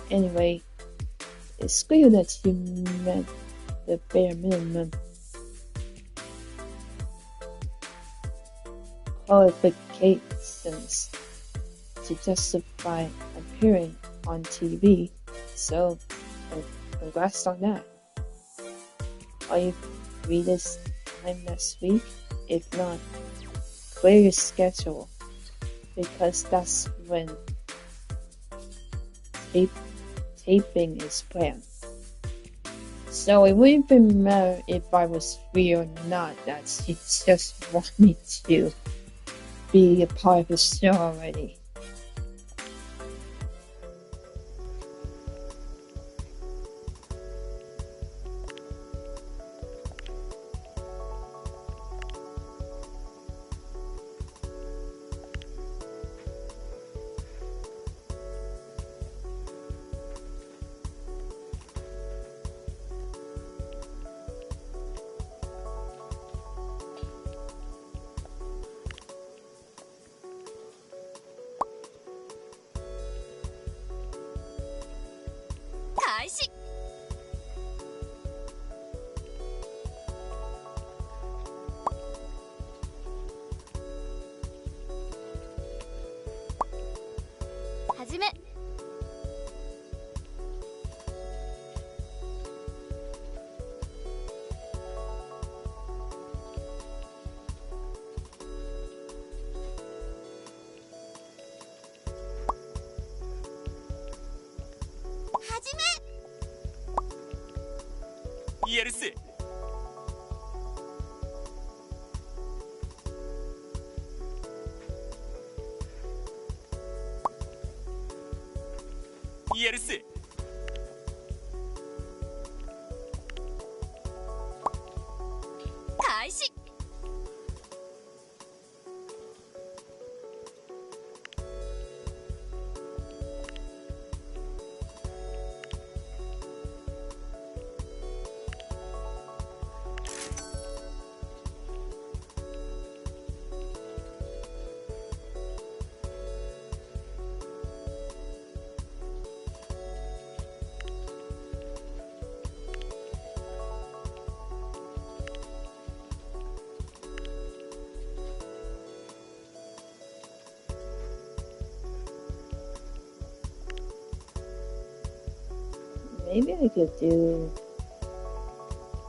Anyway, it's clear that you met the bare minimum qualifications to justify appearing on TV, so congrats on that. Are you free this time next week? If not, clear your schedule, because that's when taping is planned. So it wouldn't even matter if I was free or not, that you just want me to be a part of the show already. Maybe I could do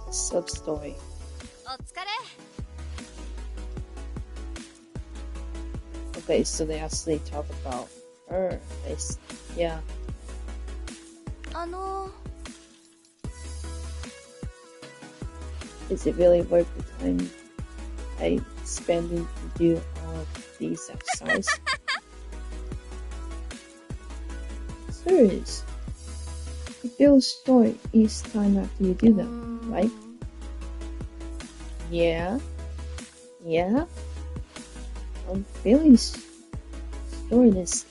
a sub story. Okay, so they actually talk about her. Yeah. Is it really worth the time I spending to do all of these exercises? Sure it is. It feels short each time after you do them, right? Yeah. I'm feeling soreness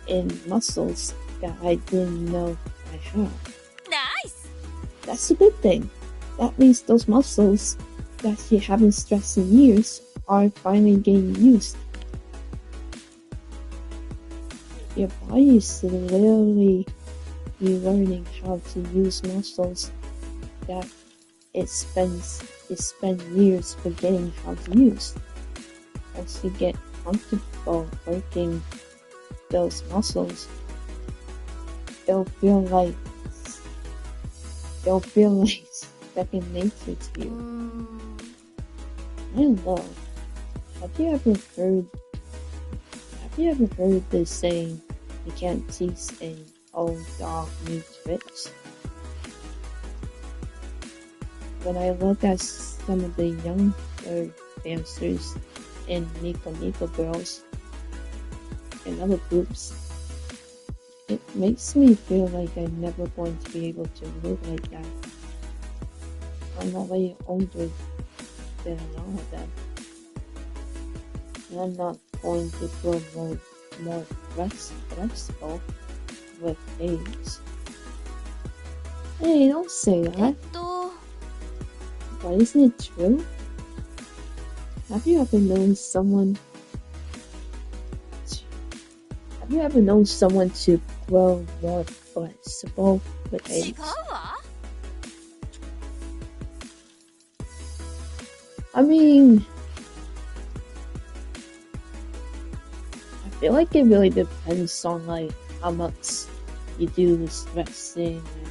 in muscles that I didn't know I had. Nice! That's a good thing. That means those muscles that you haven't stretched in years are finally getting used. your body is literally relearning how to use muscles that it spends years forgetting how to use. As you get comfortable working those muscles, they'll feel like second nature to you. I don't know. Have you ever heard this saying, you can't teach an old dog new tricks? When I look at some of the younger dancers in Nico Nico Girls and other groups, it makes me feel like I'm never going to be able to move like that. I'm already older than a lot of them, and I'm not going to grow more flexible with age. Hey, don't say that. But isn't it true? Have you ever known someone to grow more flexible with age? I mean, I feel like it really depends on like how much you do the stretching, and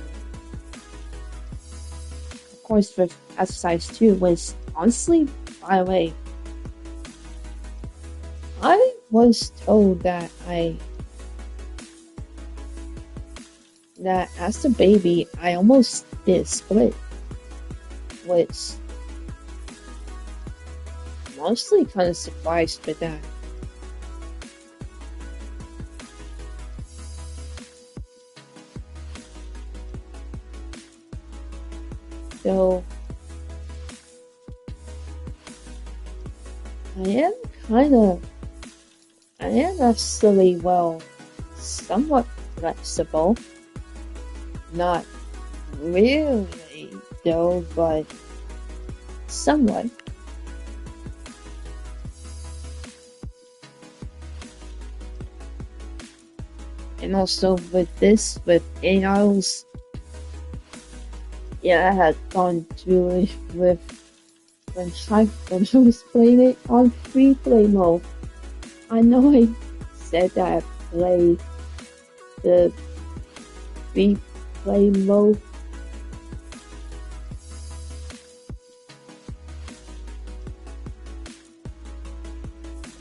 of course with exercise too. Which honestly, by the way, I was told that as a baby I almost did split, which mostly kind of surprised with that. So I am actually, somewhat flexible. Not really though, but somewhat. And also with AIs, yeah, I had gone through it with when I was playing it on free play mode. I know I said that I played the free play mode.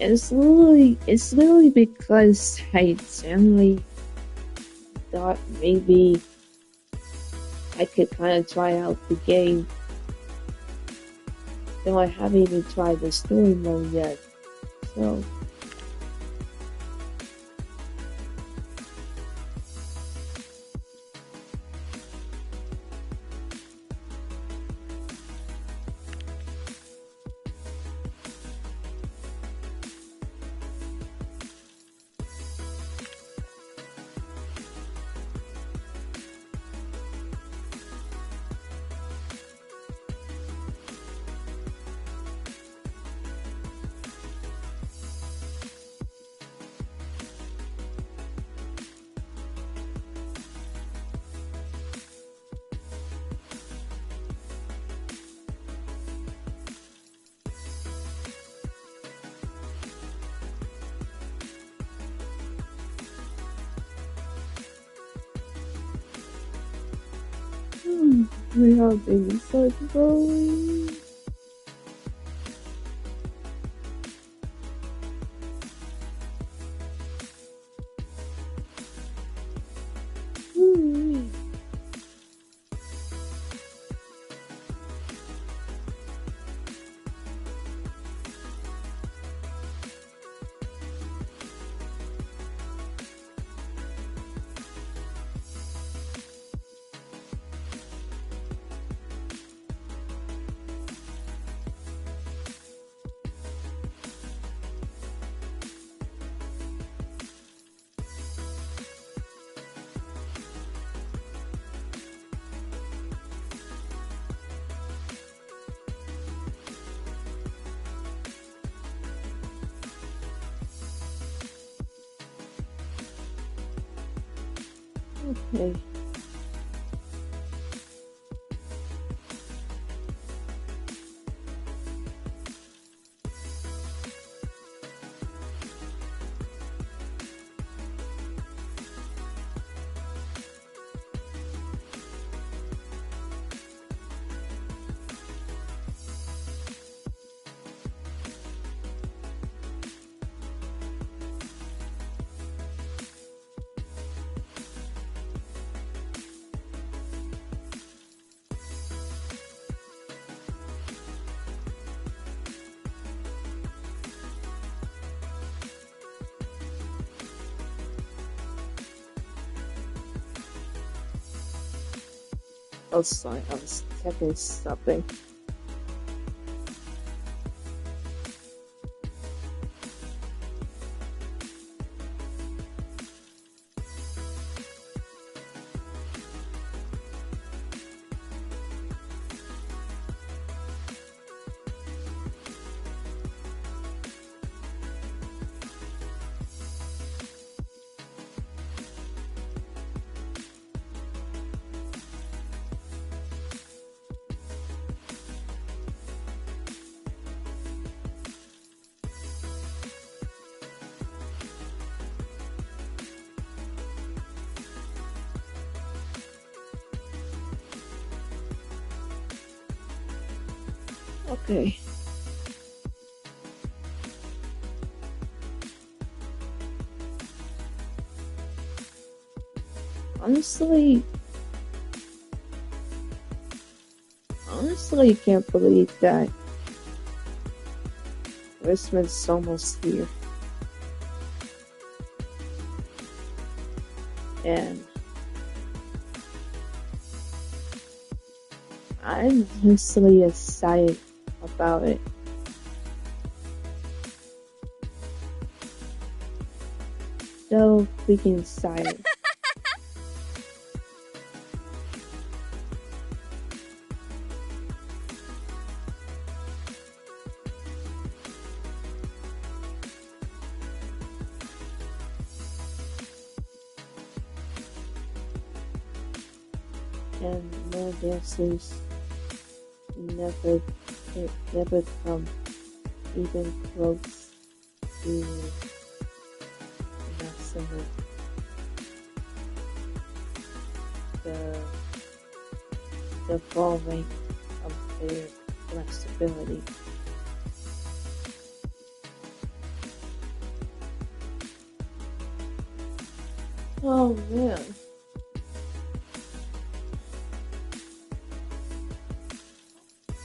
It's literally because I generally thought maybe I could kind of try out the game, though I haven't even tried the story mode yet. So we have been so growing. Okay. Oh, sorry, I was checking something. Okay. Honestly, I can't believe that Christmas almost here. And I'm honestly excited about it. So freaking excited. And more dancers never come even close to the maximum. The following of their flexibility. Oh man.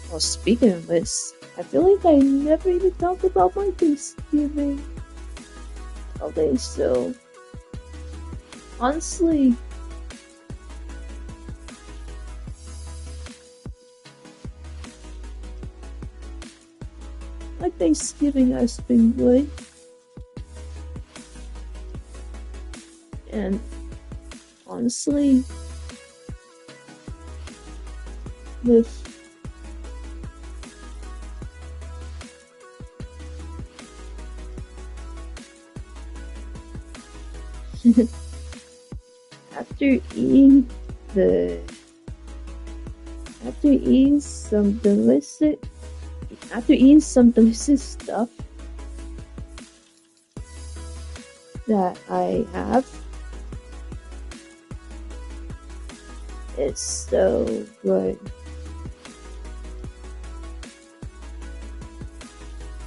Well, speaking of this, I feel like I never even talked about my Thanksgiving holiday, so honestly, my Thanksgiving has been good. And honestly, with after eating the after eating some delicious stuff that I have, it's so good.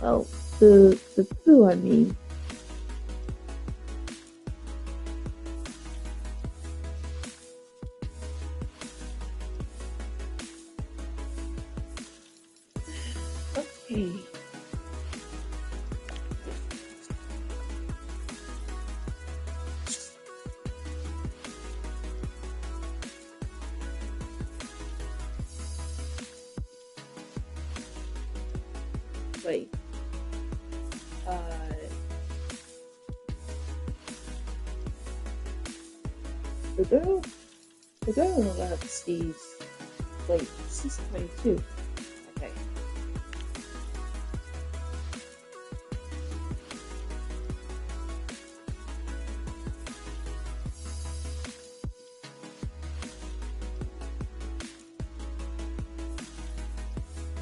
Oh, the food, I mean. Okay. Wait. The girl loves these. Wait, this is 22. Okay.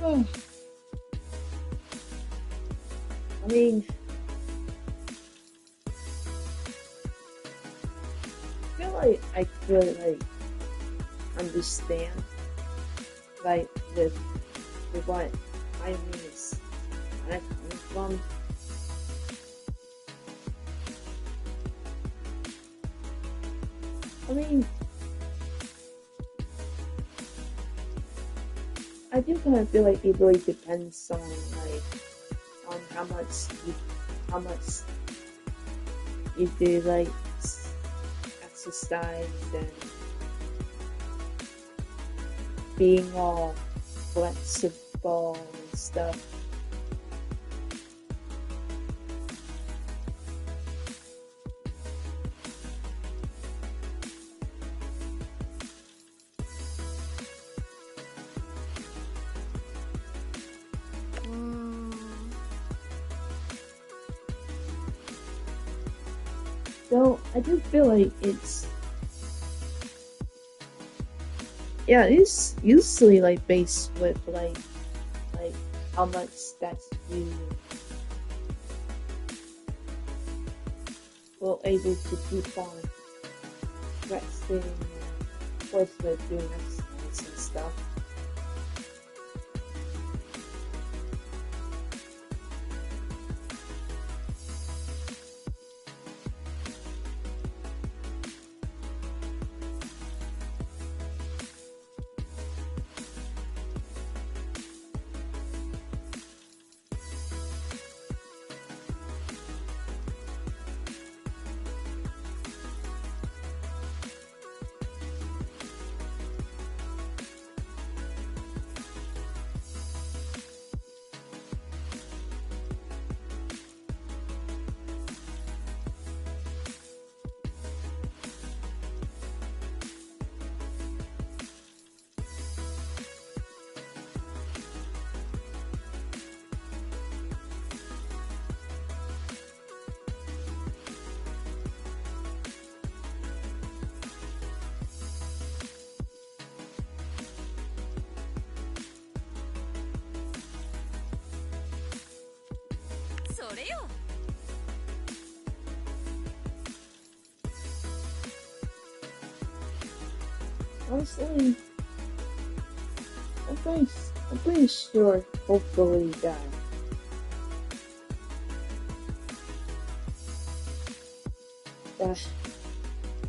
I mean, I feel like I could like understand like with what I mean is kind of coming from. I mean, I do kind of feel like it really depends on how much you do like exercise and being all flexible and stuff. So I do feel like it's usually like based with like how much that you were able to keep on resting and of course with doing exercise and stuff. Honestly, I'm pretty sure, hopefully, that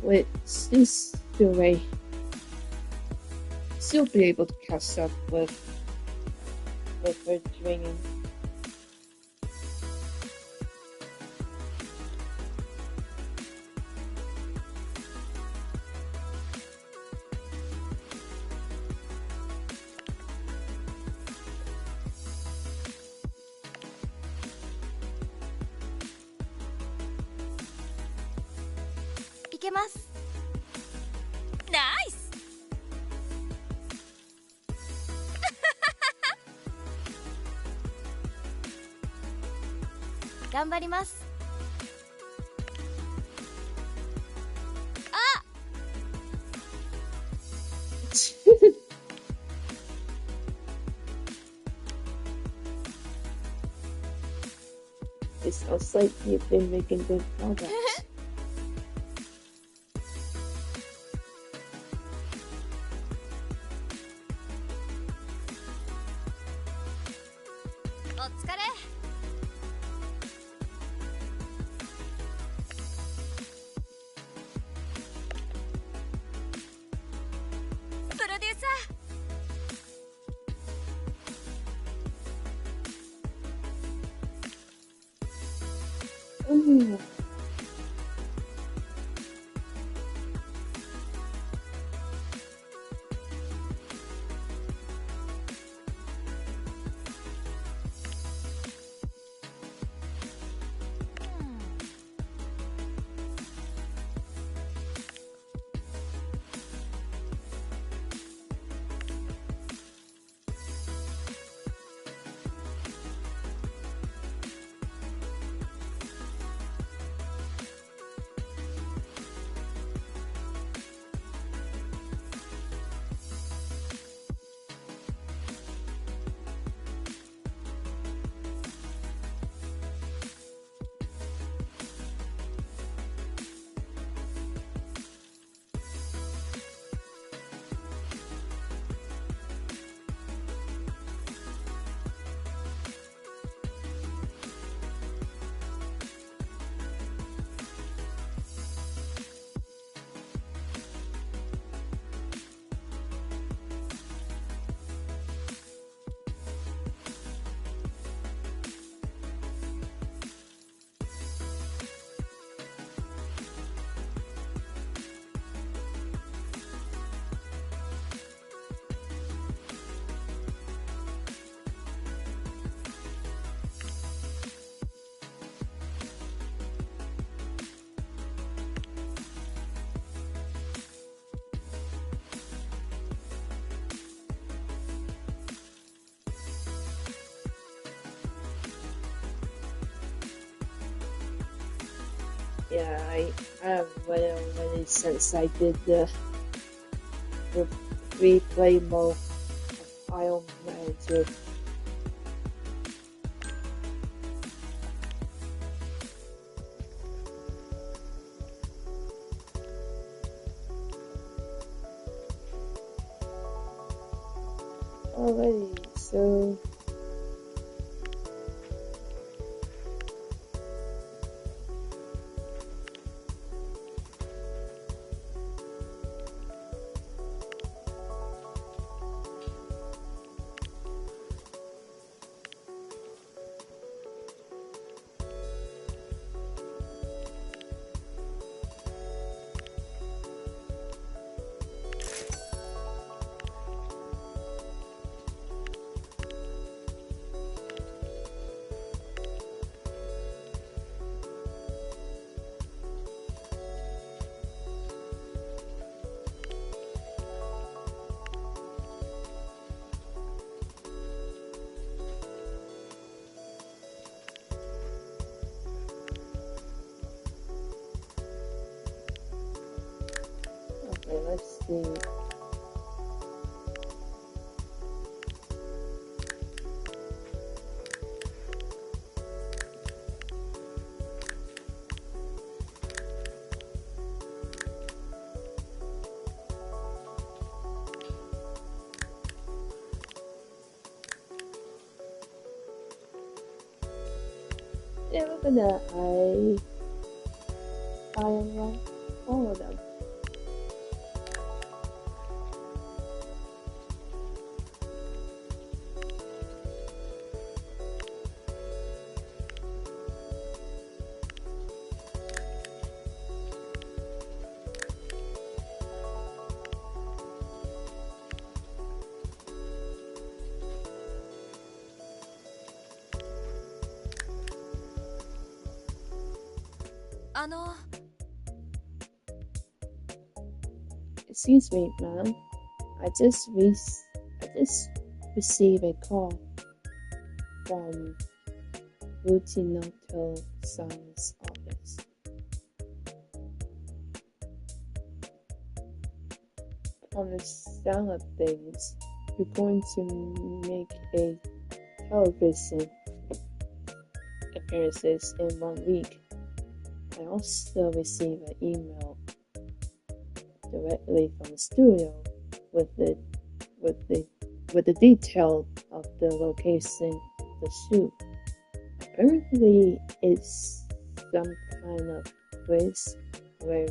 with this way, still be able to catch up with her training. いけます。ナイス。頑張ります。あ。It sounds like you've been making good progress. お疲れ。プロデューサー。Ooh. Yeah, I have read it already since I did the replay mode of Iron Manager. Alrighty, so okay, let's see. Yeah, look at that. I am wrong. All of them. Excuse me, ma'am. I just received a call from Science office. On the sound of things, you're going to make a television appearances in 1 week. I also received an email directly from the studio with the detail of the location of the shoot. Apparently, it's some kind of quiz where.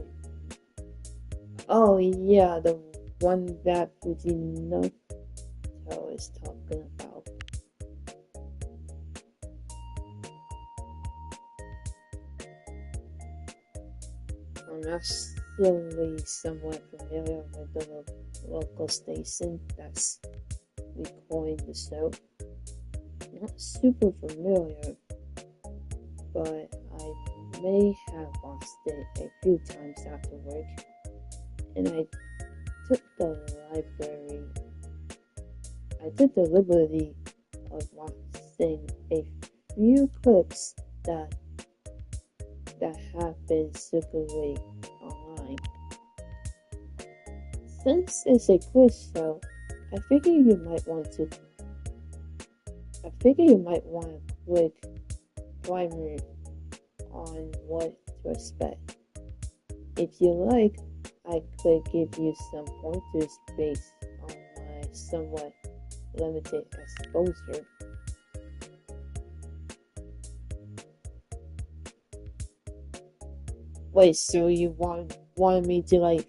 Oh yeah, the one that Fujinoto is talking about. I'm actually somewhat familiar with the local station that's recording the show. Not super familiar, but I may have watched it a few times after work, and I took the liberty of watching a few clips that have been circulating online. Since it's a quiz show, I figure you might want a quick primer on what to expect. If you like, I could give you some pointers based on my somewhat limited exposure. Wait, so you want me to like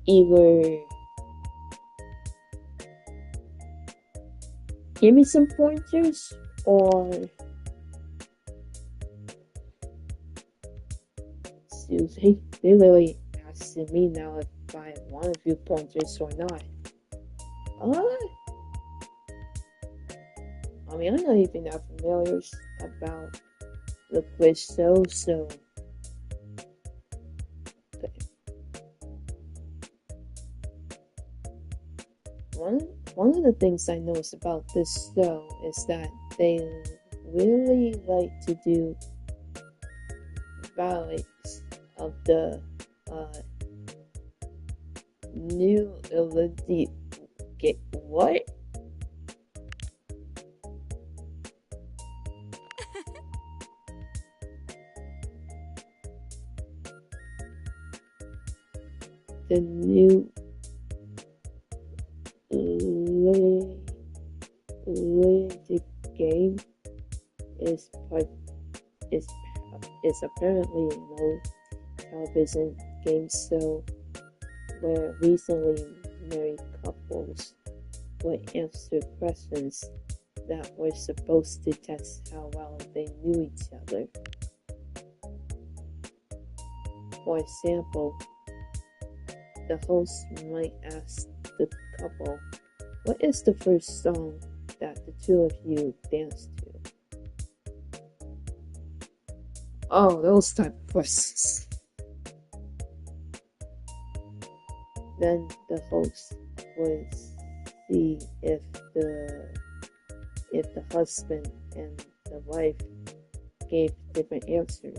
either give me some pointers or excuse me, they literally asking me now if I want a few pointers or not. I mean, I'm not even that familiar about the quiz show, so one of the things I noticed about this show is that they really like to do spotlights of the new ability. Get what? The new IdolGame is apparently a no television game show where recently married couples would answer questions that were supposed to test how well they knew each other. For example, the host might ask the couple, "What is the first song that the two of you danced to?" Oh, those type of questions. Then the host would see if the husband and the wife gave different answers.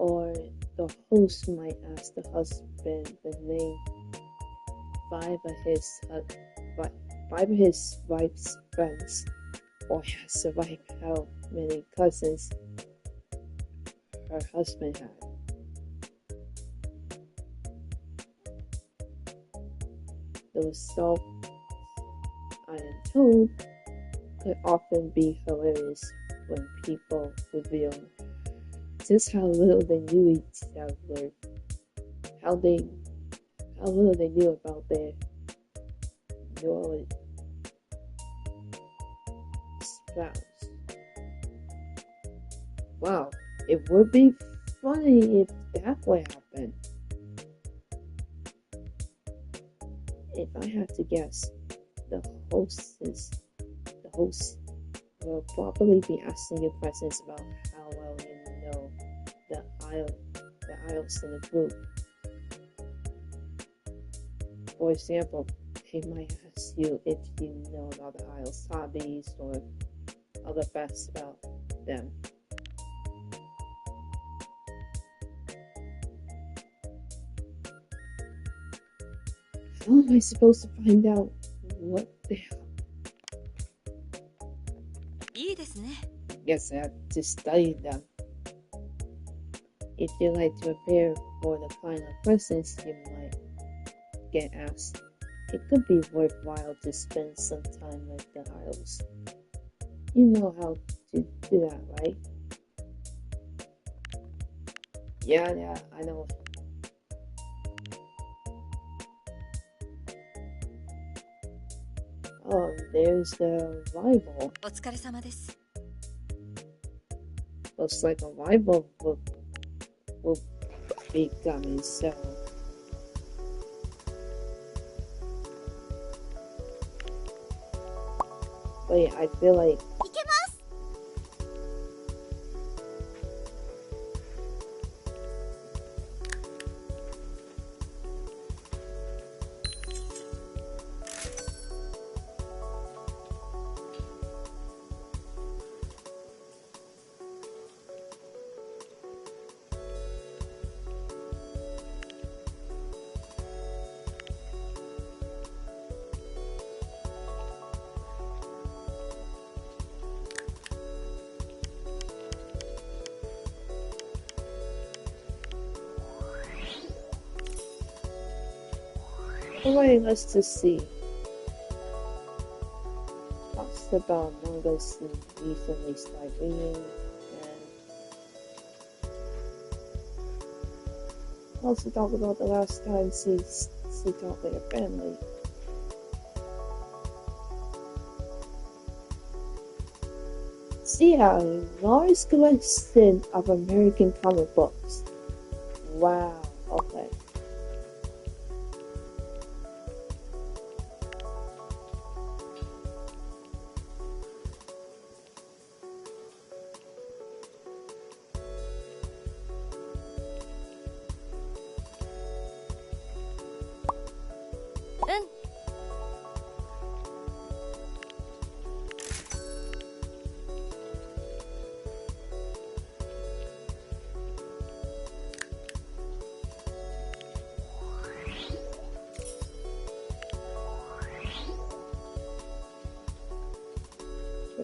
Or the host might ask the husband the name five of his wife's friends, or survive how many cousins her husband had. The result, I am told, could often be hilarious when people reveal just how little they knew each other, how little they knew about their spouse. Wow, it would be funny if that would happen. If I had to guess, the host will probably be asking you questions about how well you know the idols in the group. For example, they might ask you if you know about the idols' hobbies or other facts about them. How am I supposed to find out what the hell? いいですね。 Guess I have to study them. If you like to prepare for the kind of questions you might get asked, it could be worthwhile to spend some time with the idols. You know how to do that, right? Yeah, I know. Oh, there's the rival. お疲れ様です。 Looks like a rival will be coming, so wait, I feel like いけます。 alright, let's just see. Talks about mangas he recently started reading, and also talk about the last time she talked with her family. She had a large collection of American comic books. Wow, okay.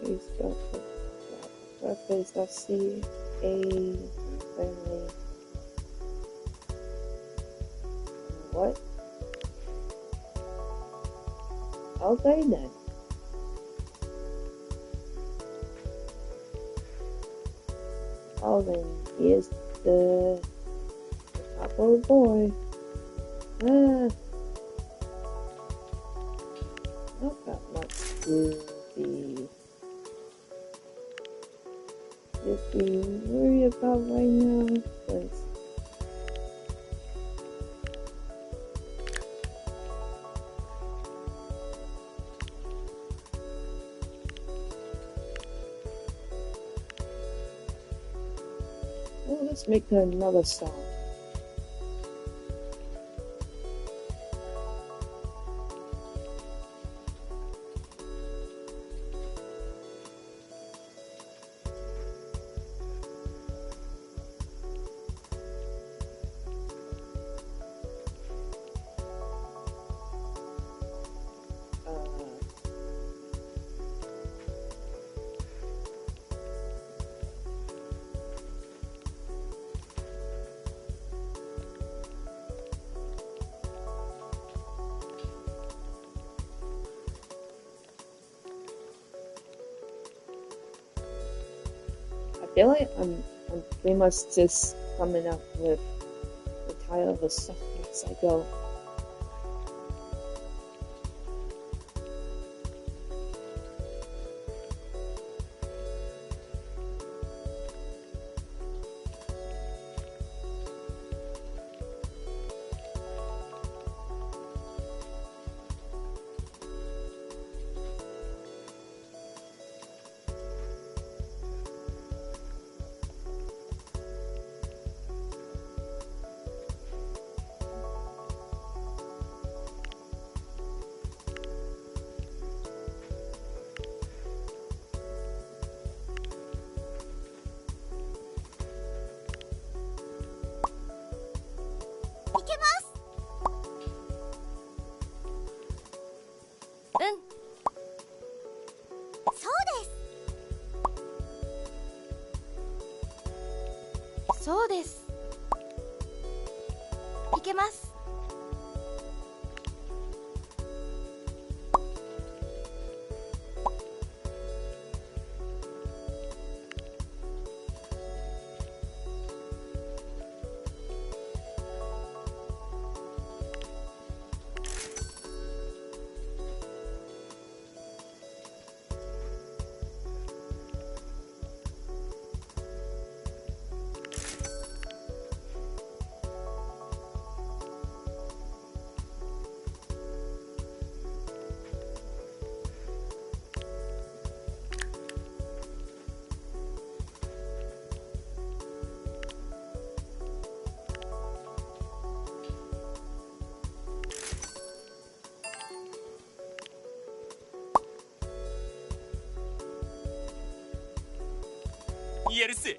Please don't weapons. I see a family. What? Okay then. Oh, then here's the apple boy. Ah, not that much to be worried about right now, but well, let's make another song. I feel like I'm pretty much just coming up with the title of the song as I go.そうです。いけます。やるせ。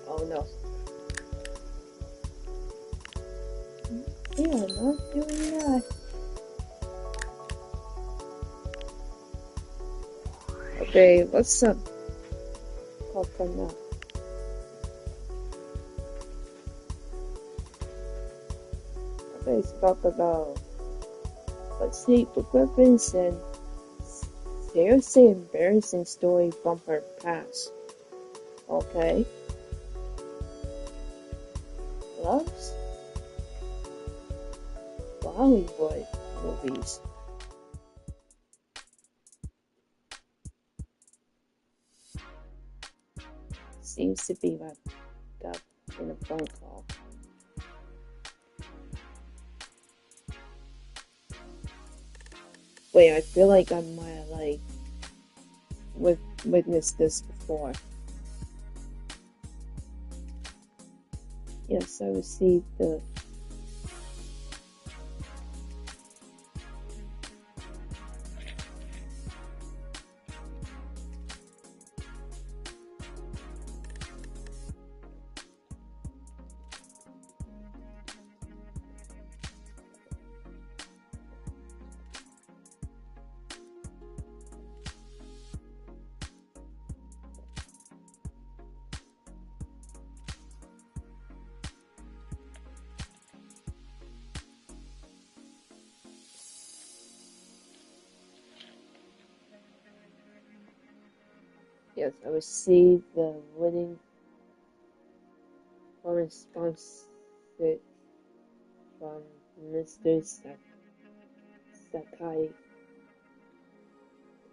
Oh no. Yeah, not doing that. Okay, what's up? Coconut. Okay, let's talk about let's see weapons and seriously embarrassing story from her past. Okay. Gloves? Bollywood movies. seems to be wrapped up in a phone call. Wait, I feel like I might have witnessed this before. Yes, I received the Yes, I received the winning correspondence from Mr. Sakai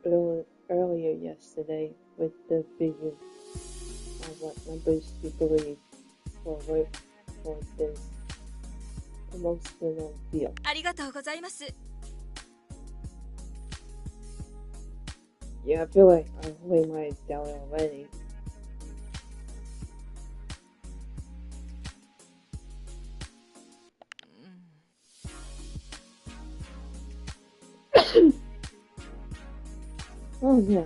earlier yesterday with the figure of what numbers you believe for this promotional deal. ありがとうございます。 Yeah, I feel like I really might have done it already. Oh yeah.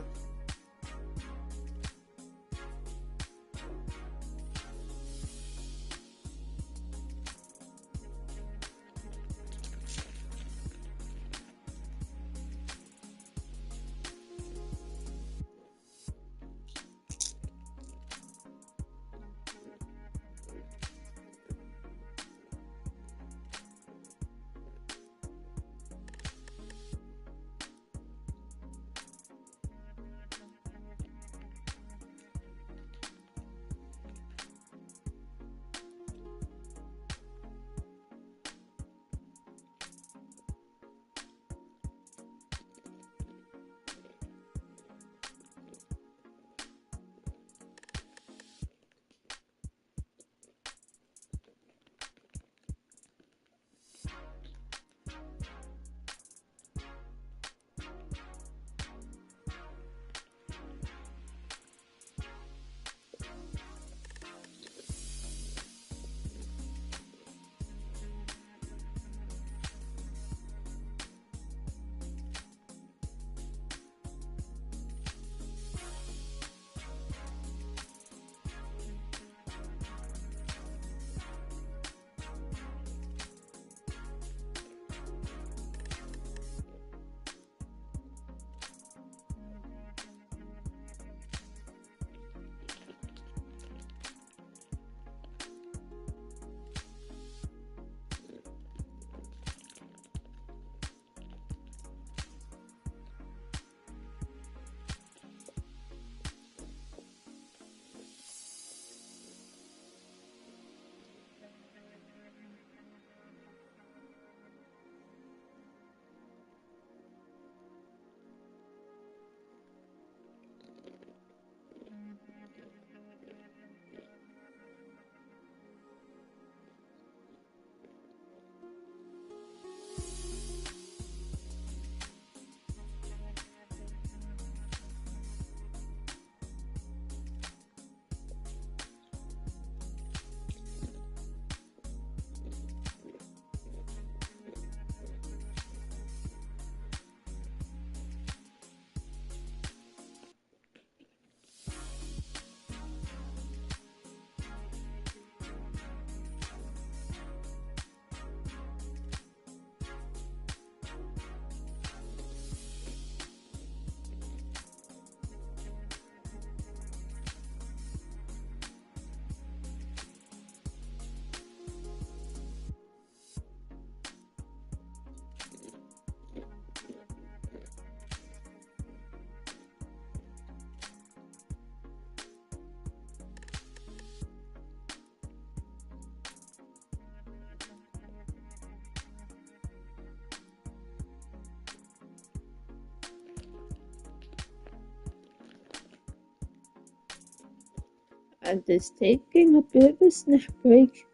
and is taking a bit of a snack break.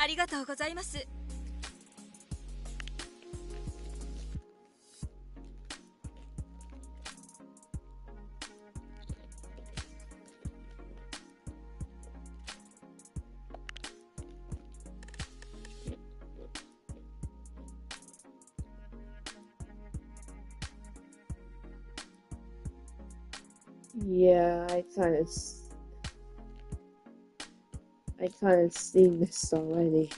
ありがとうございます。Yeah, I kind of seen this already.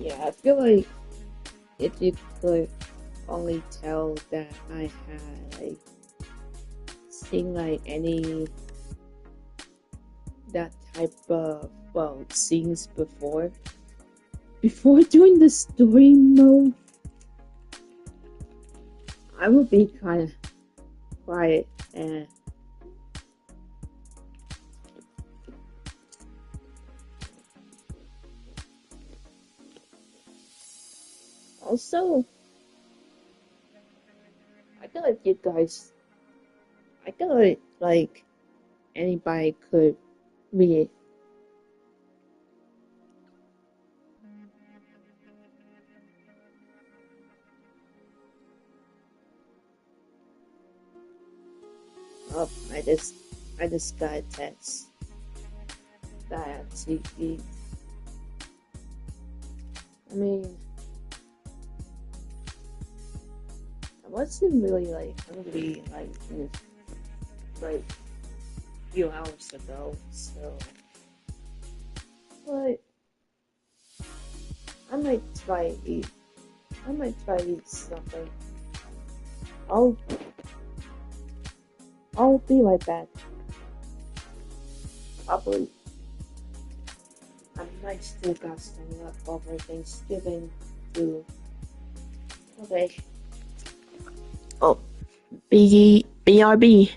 Yeah, I feel like if you could only tell that I had like seen like any that type of scenes before doing the story mode, I would be kind of quiet and also I feel like you guys I feel like anybody could read. Oh, I just got a text that I have to eat. I mean, I wasn't really like hungry like a few hours ago, so but I might try to eat. I might try to eat something. I'll I'll be right back. Probably. I might still got some leftover Thanksgiving food. Okay. Oh, BRB.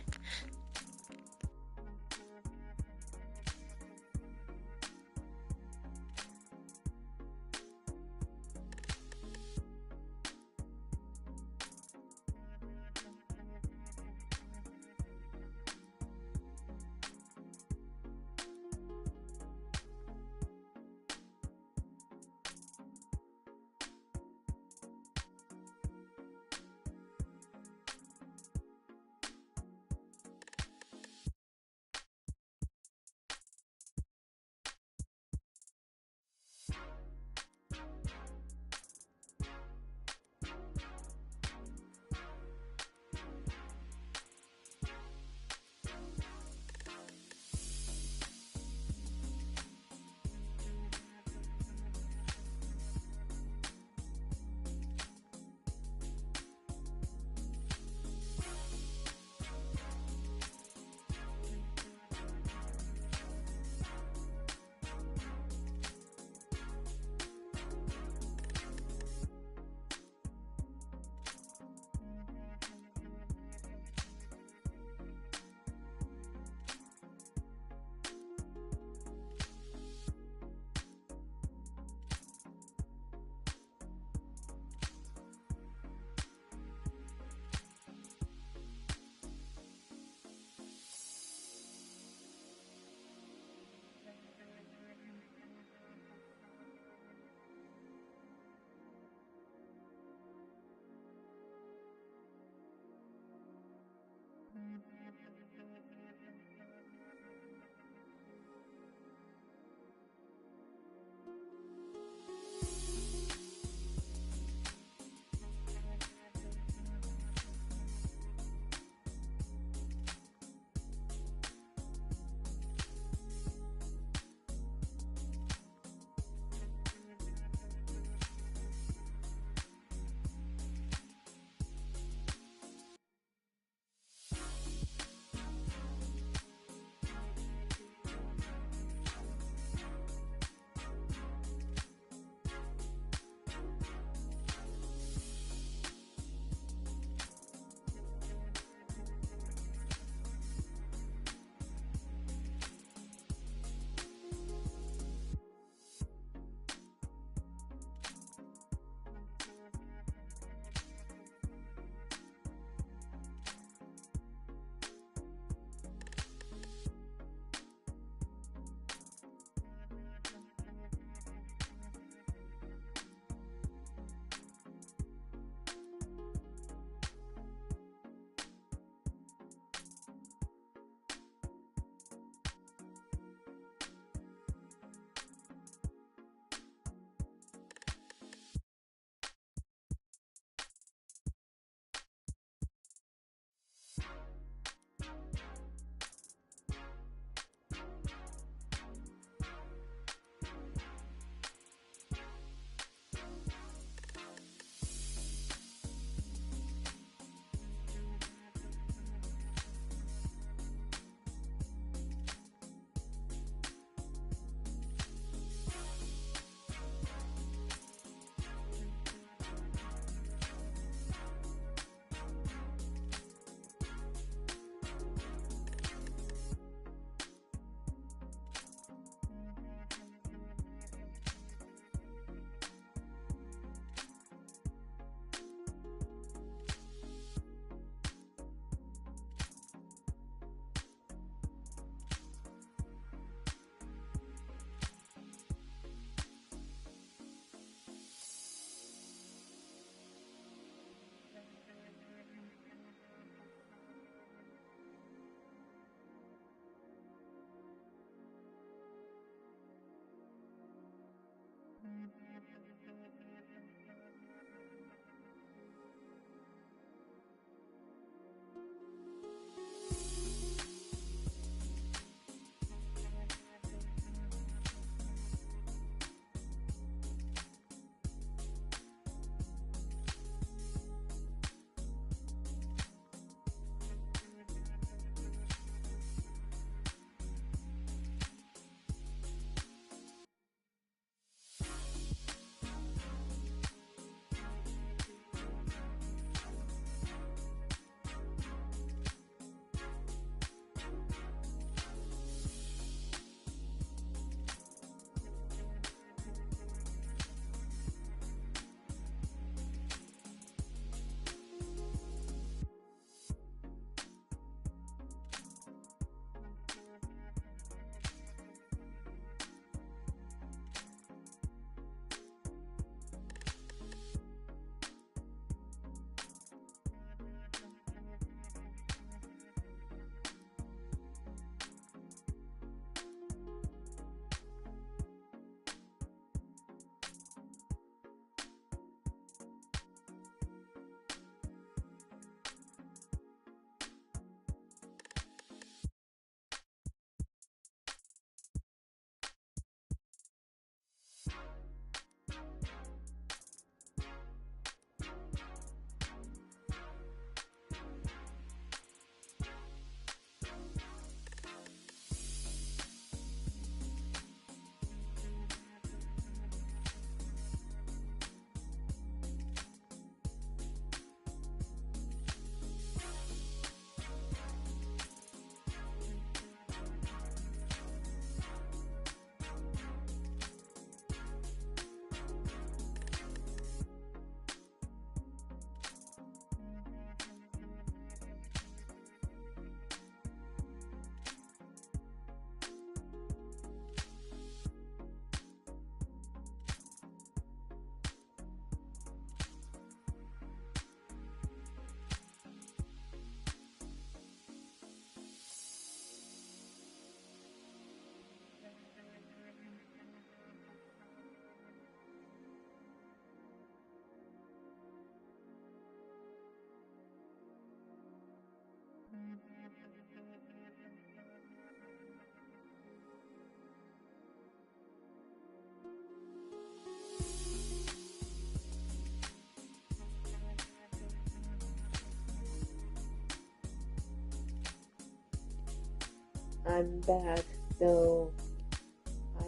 I'm back, though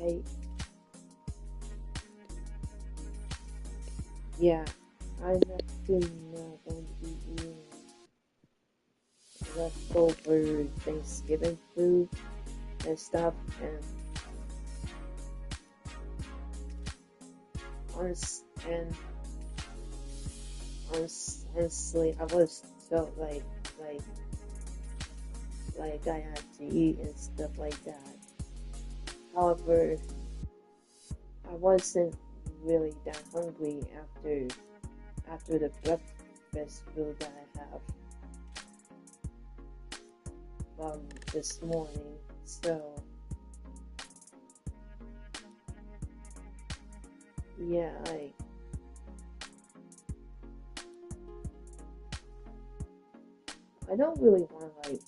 I'm actually not going to be eating leftover Thanksgiving food and stuff, and honestly, I was felt like I had to eat and stuff like that. However, I wasn't really that hungry after the breakfast food that I have this morning. So yeah, I don't really want to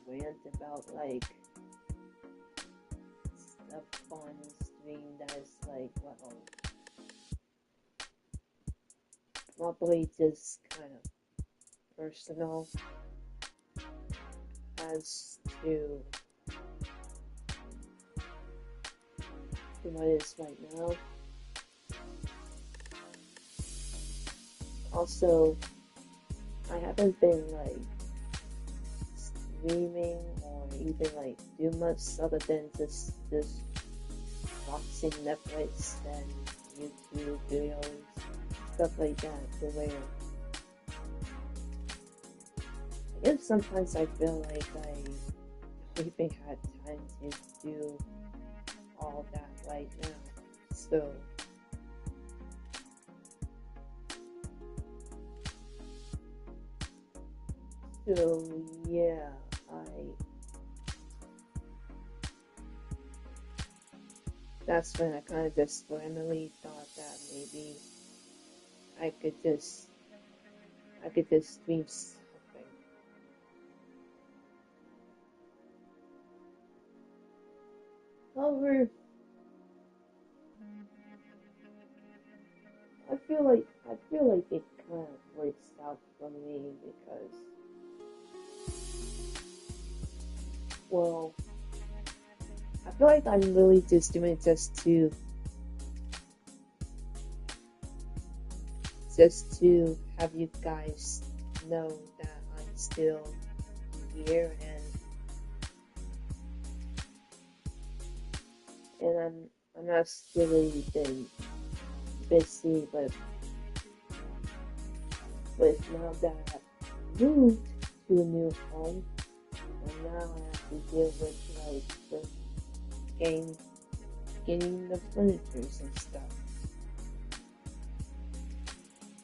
rant about stuff on the stream that is probably just kind of personal as to what it is right now. Also, I haven't been streaming or even do much other than just watching Netflix and YouTube videos, stuff like that, to where I guess sometimes I feel like I don't even have time to do all that right now. So yeah, that's when I kind of just randomly thought that maybe I could just stream something. However, I feel like it kind of works out for me because, well, I feel like I'm really just doing it just to have you guys know that I'm still here and I'm not really been busy with now that I've moved to a new home, and now I have to deal with the getting the furnitures and stuff.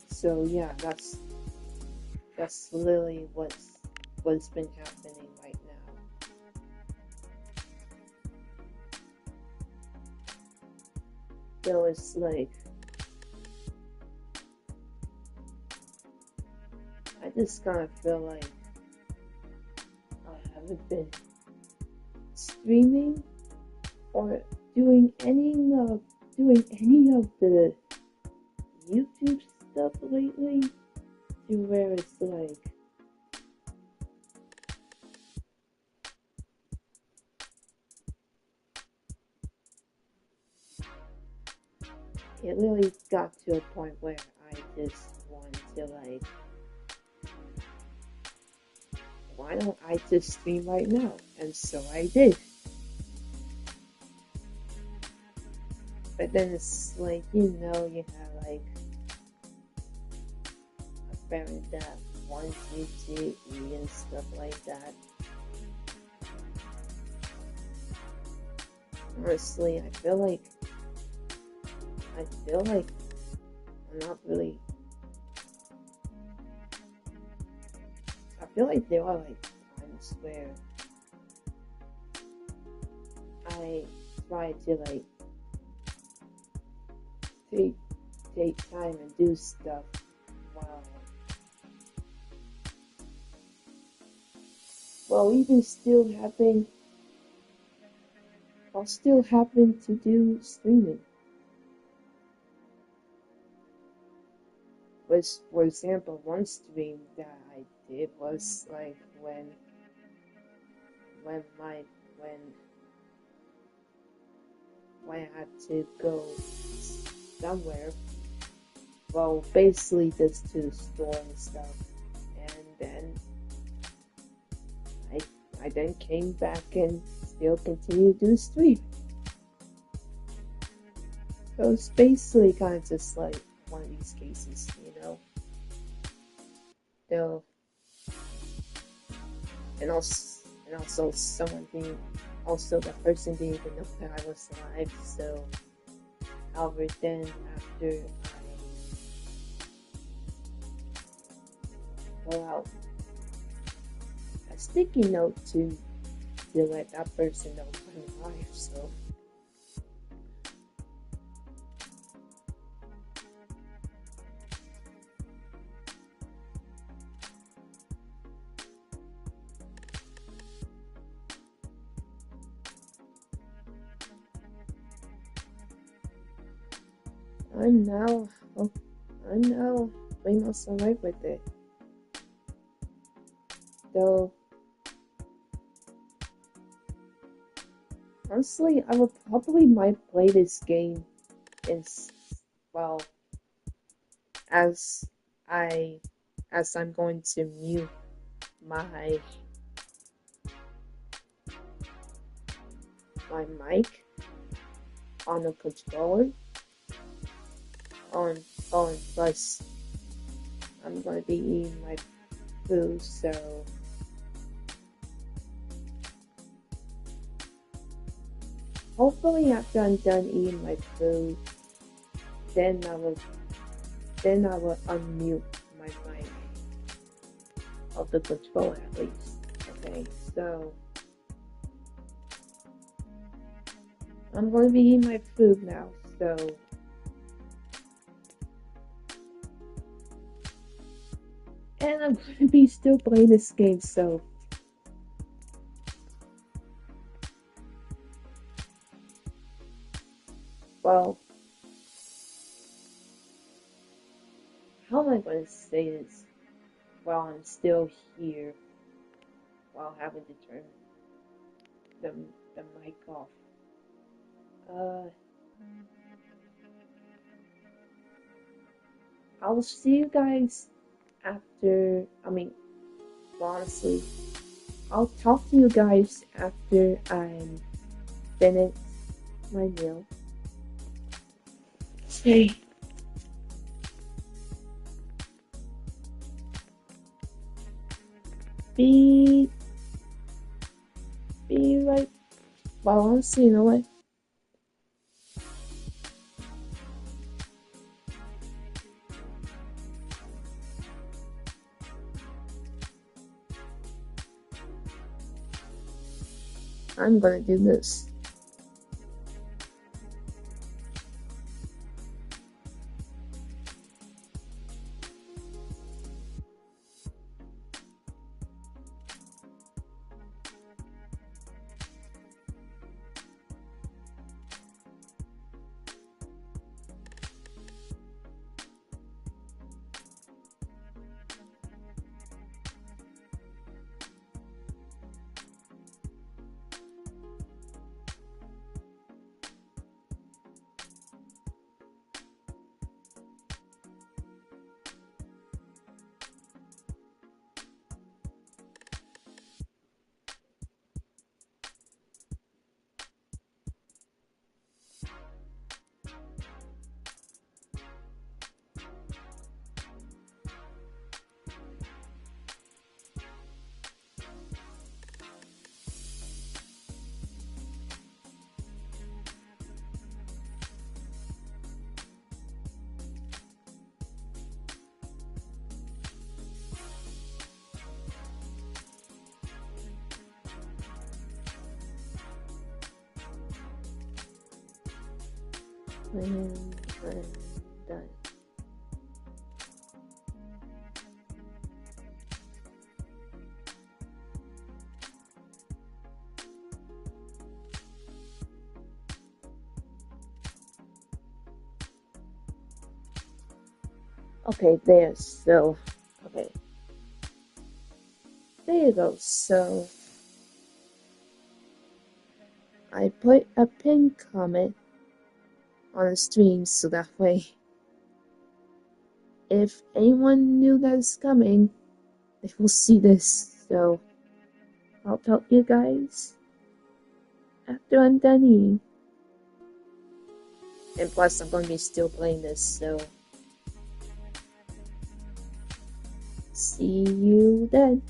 So yeah, that's literally what's been happening right now. So it's I just kind of feel like I haven't been streaming or doing any of the YouTube stuff lately, to where it's it really got to a point where I just want to why don't I just stream right now? And so I did. But then it's you have a parent that wants you to eat and stuff like that. Honestly, I feel like I'm not really. I feel like there are times where I try to take time and do stuff while even still having to do streaming. Was, for example, one stream that I did was when when I had to go somewhere. Well, basically just to the store and stuff, and then I then came back and still continued to do stream. So it's basically kind of just like one of these cases, you know. Though, and also someone being, also the person didn't even know that I was live. So, however, then after I pull out a sticky note to let that person know I'm live. So. I'm now pretty much alright with it. Though, honestly, I would probably might play this game well, as I'm going to mute my mic on the controller. Plus I'm gonna be eating my food, so hopefully after I'm done eating my food, then I will unmute my mic of the controller at least. Okay, so I'm gonna be eating my food now, so and I'm gonna be still playing this game, so well, how am I gonna say this while I'm still here, while having to turn the mic off? I'll see you guys after, honestly, I'll talk to you guys after I'm finished my meal. Okay. Be right. Well, honestly, you know what? I'm gonna do this. And I'm done. Okay, there. So, okay. There you go. So, I put a pinned comment on the stream so that way, if anyone new that's coming, they will see this. So I'll help you guys after I'm done eating. And plus, I'm going to be still playing this, so see you then.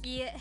いえ。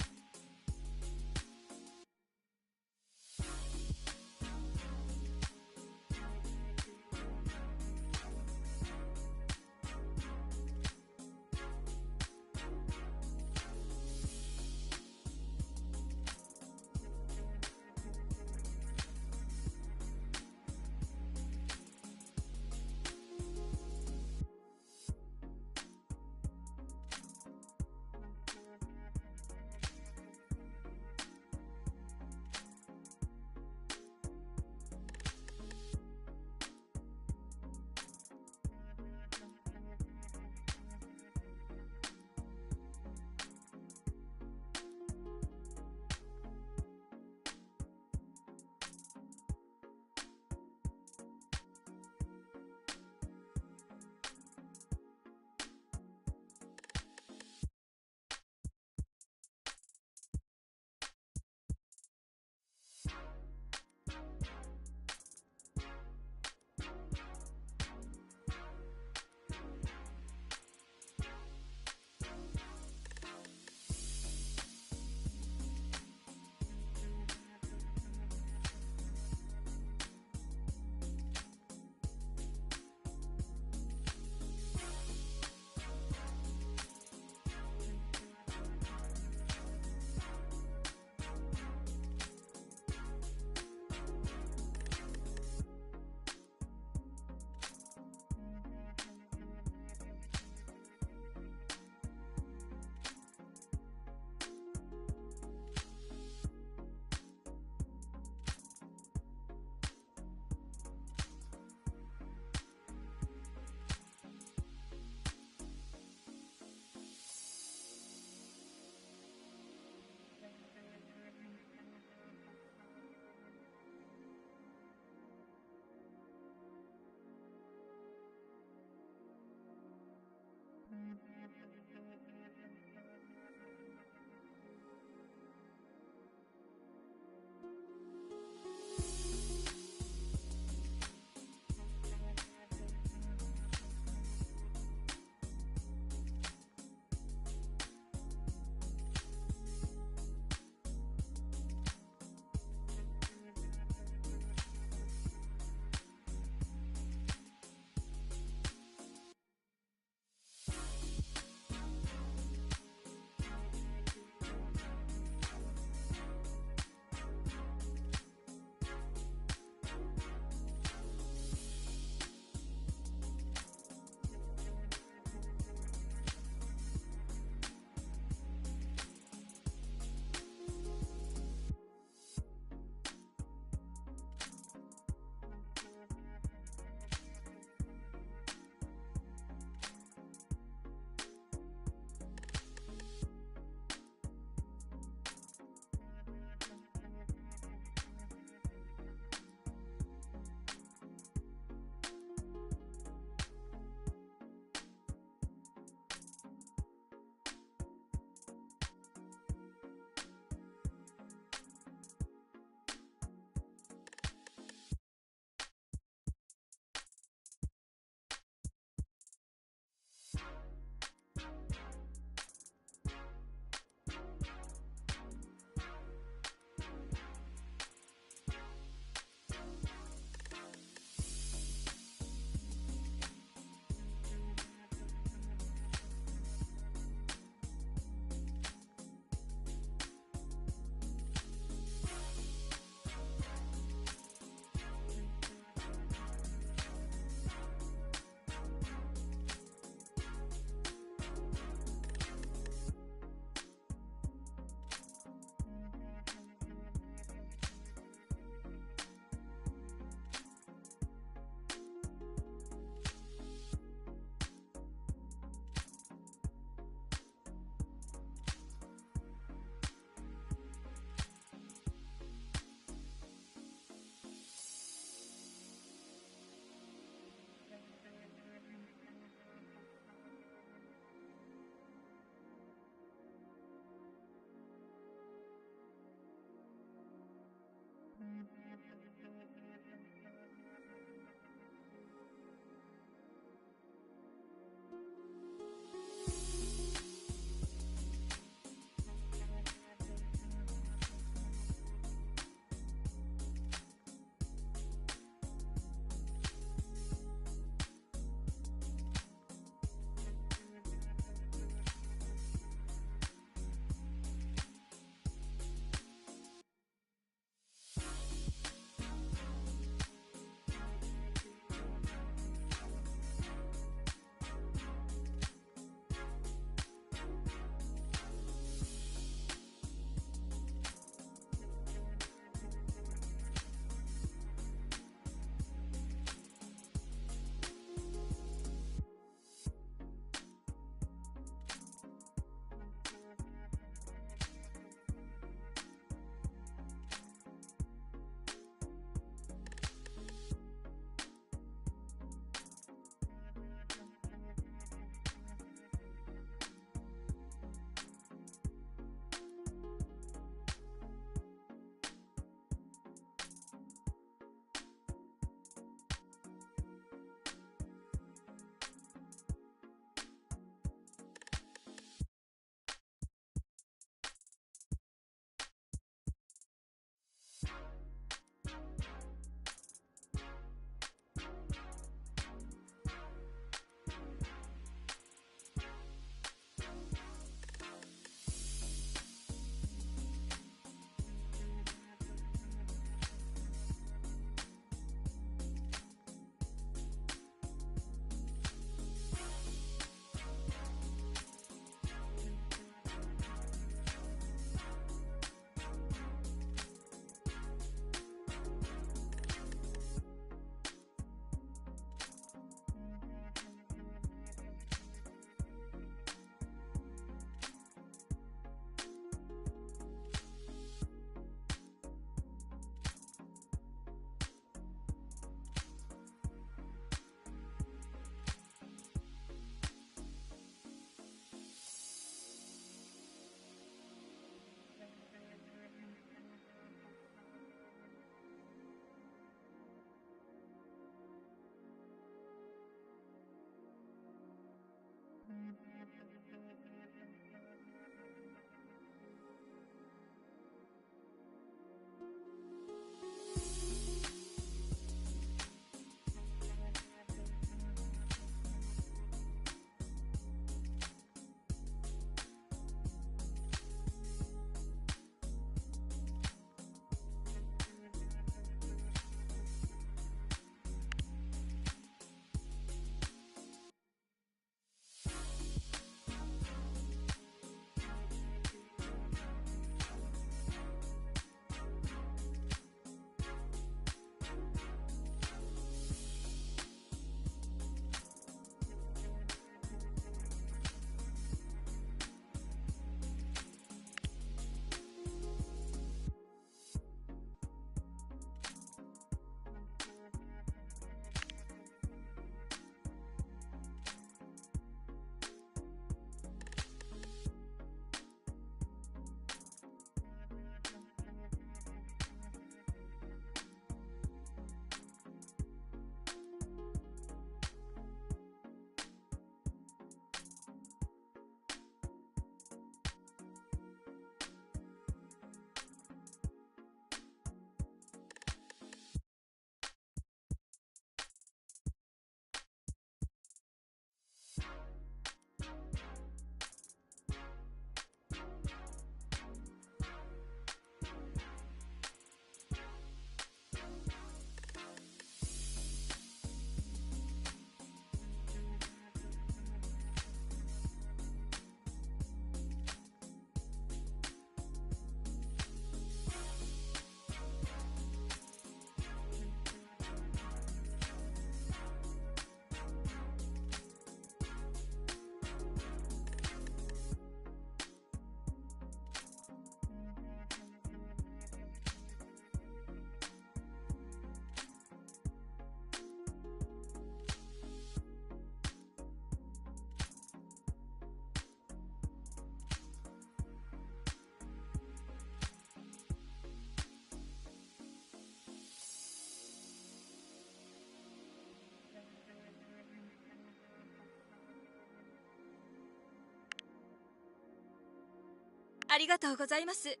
ありがとうございます。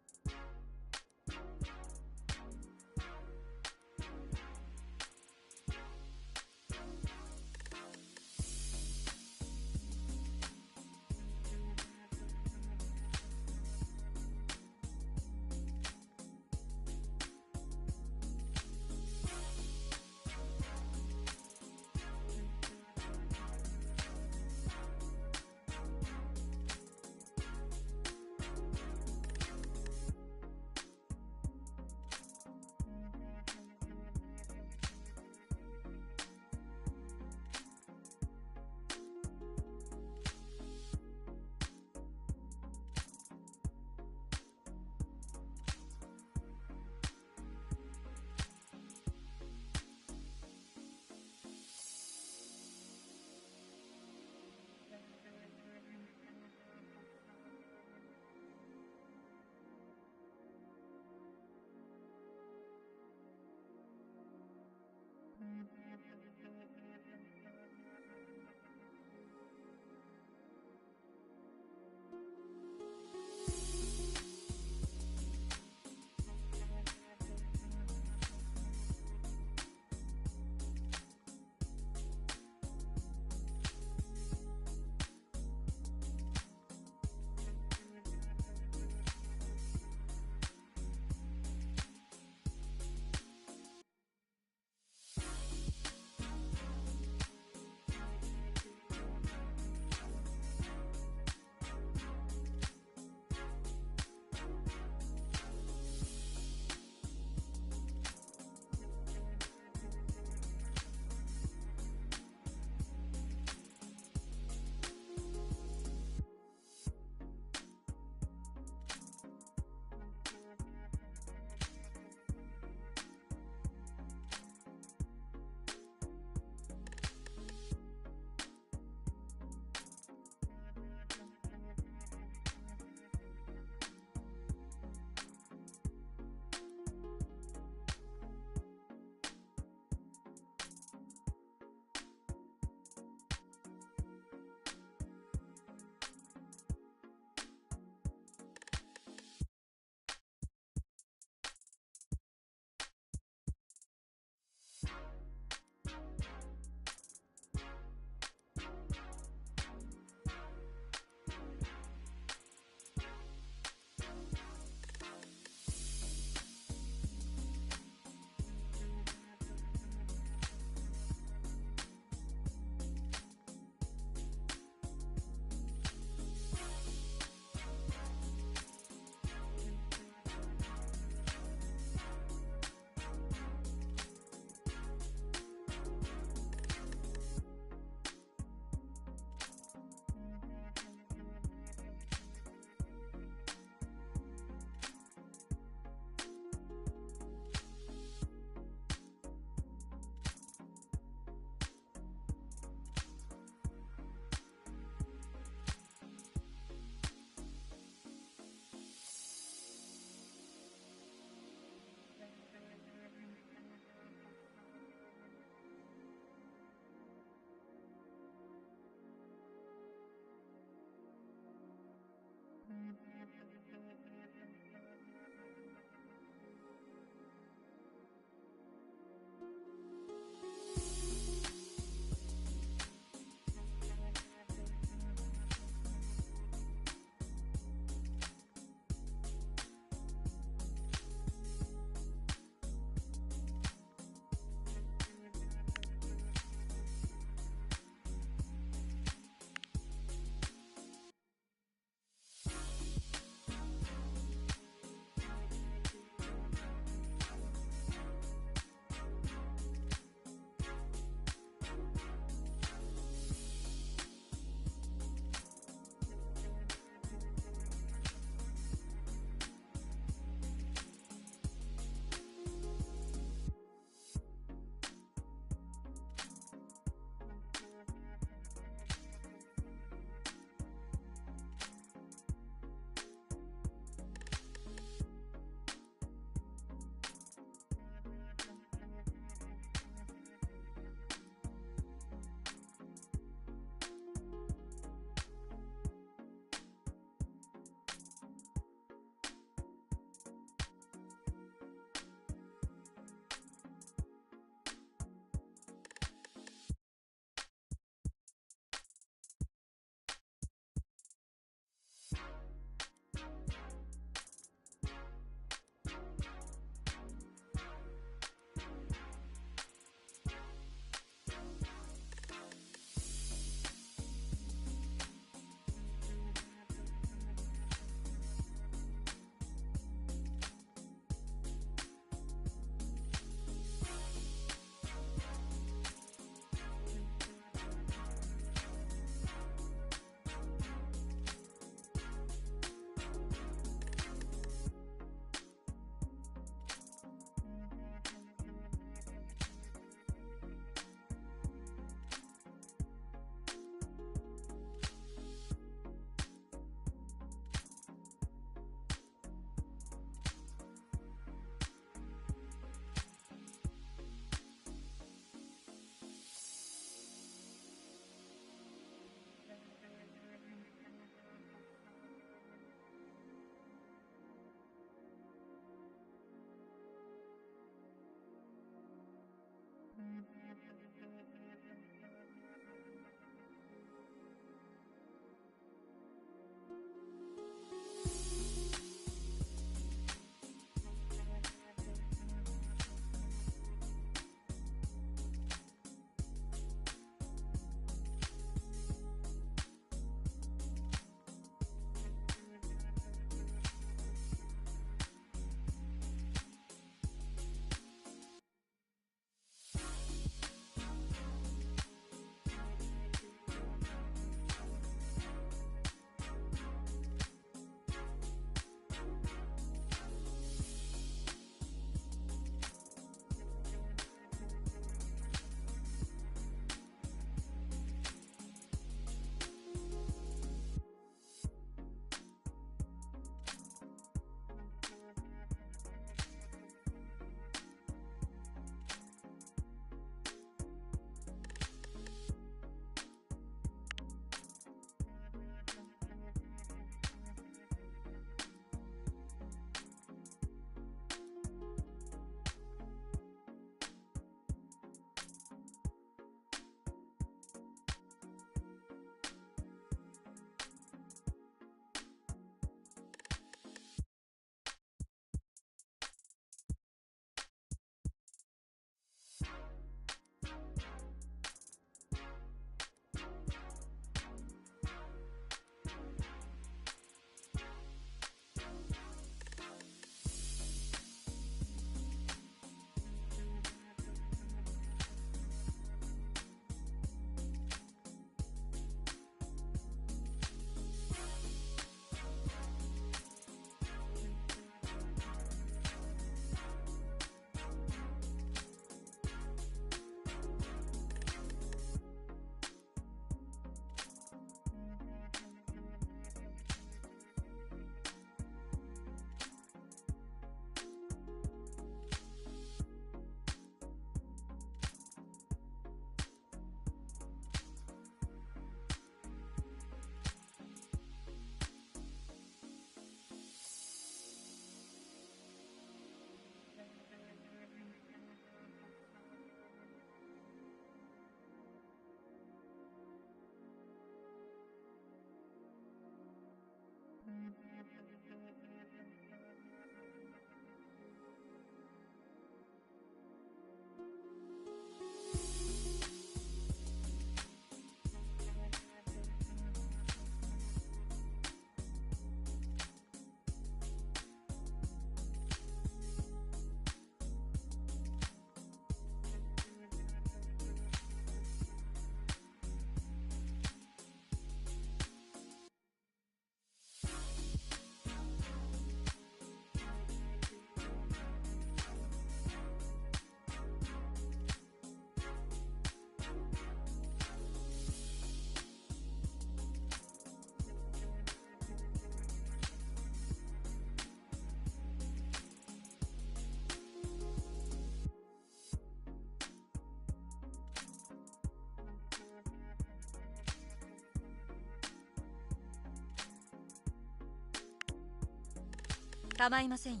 構いませんよ。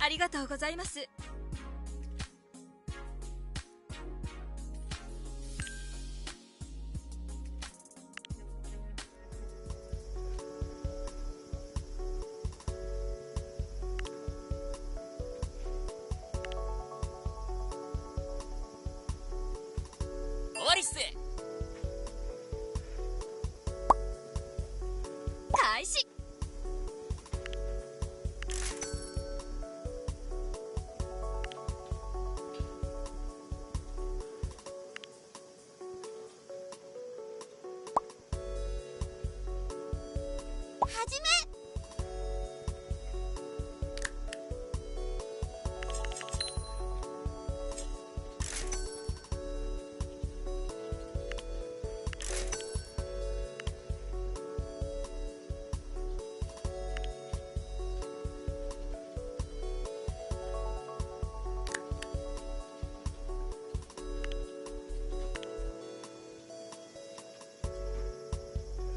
ありがとうございます。終わりっす。開始。始め。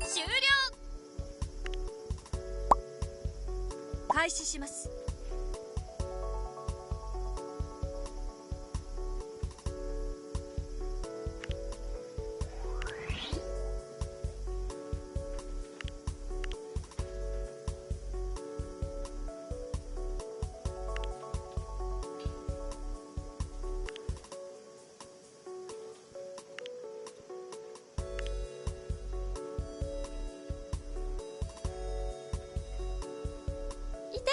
終了。開始します。いて。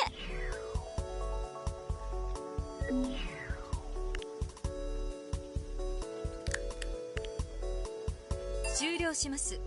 終了します。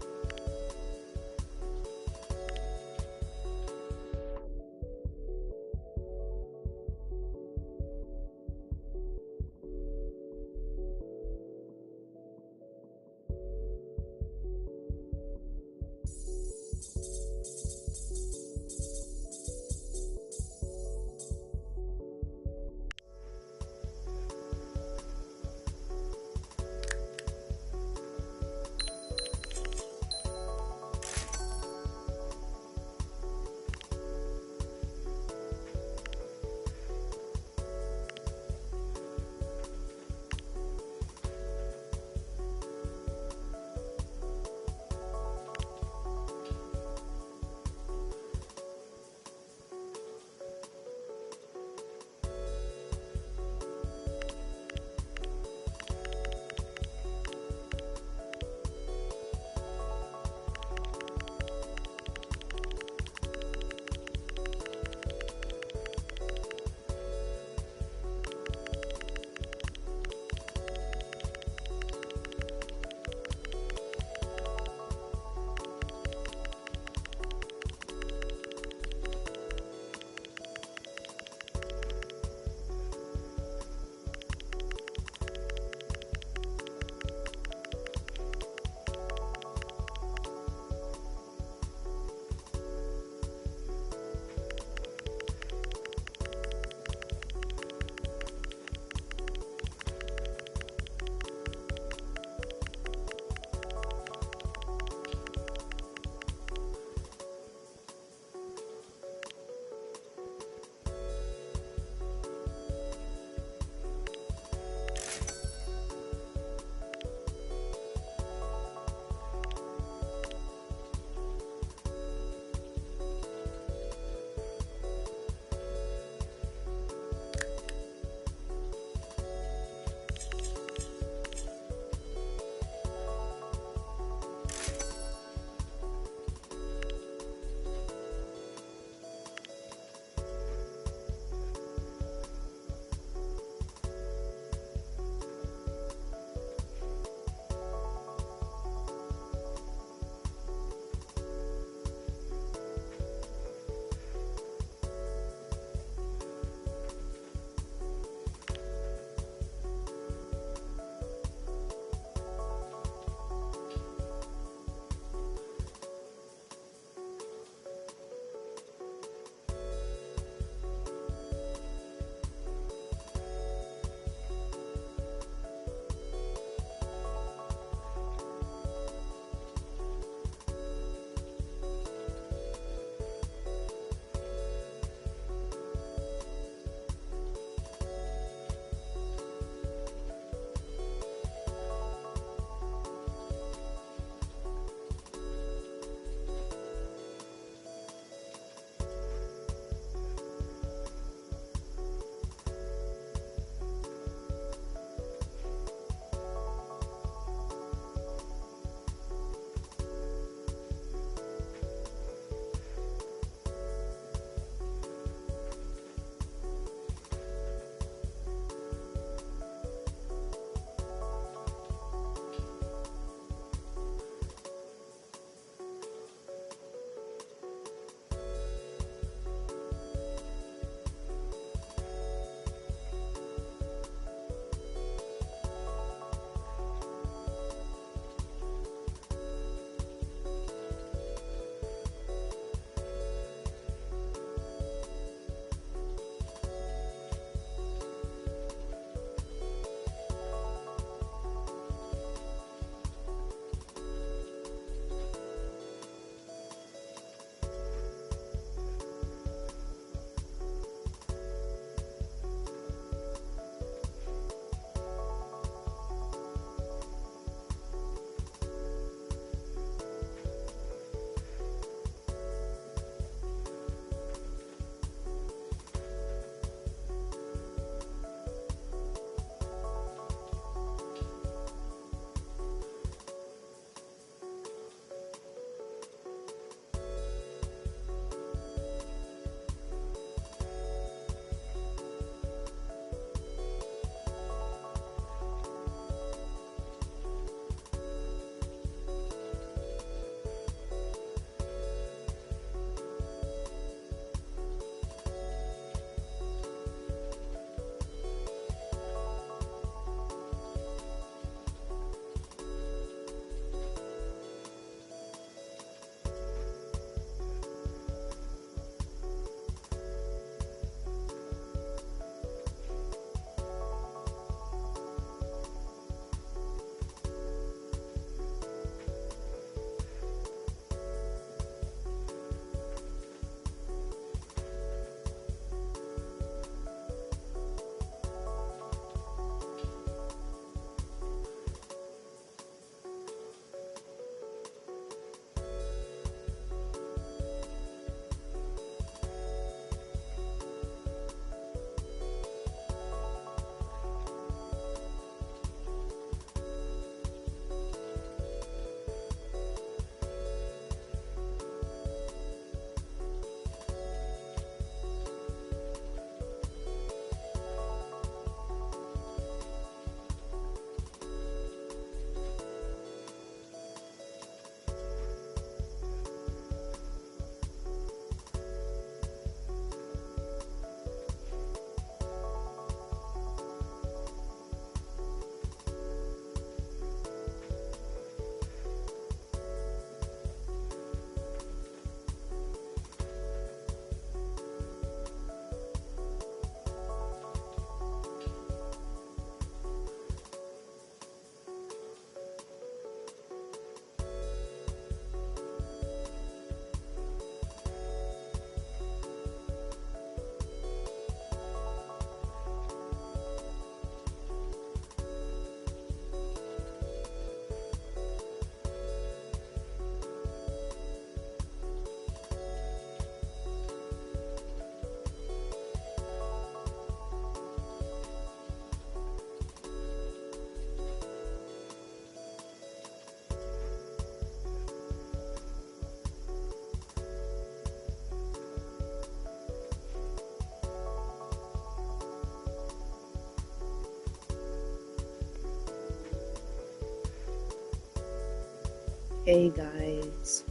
Hey guys,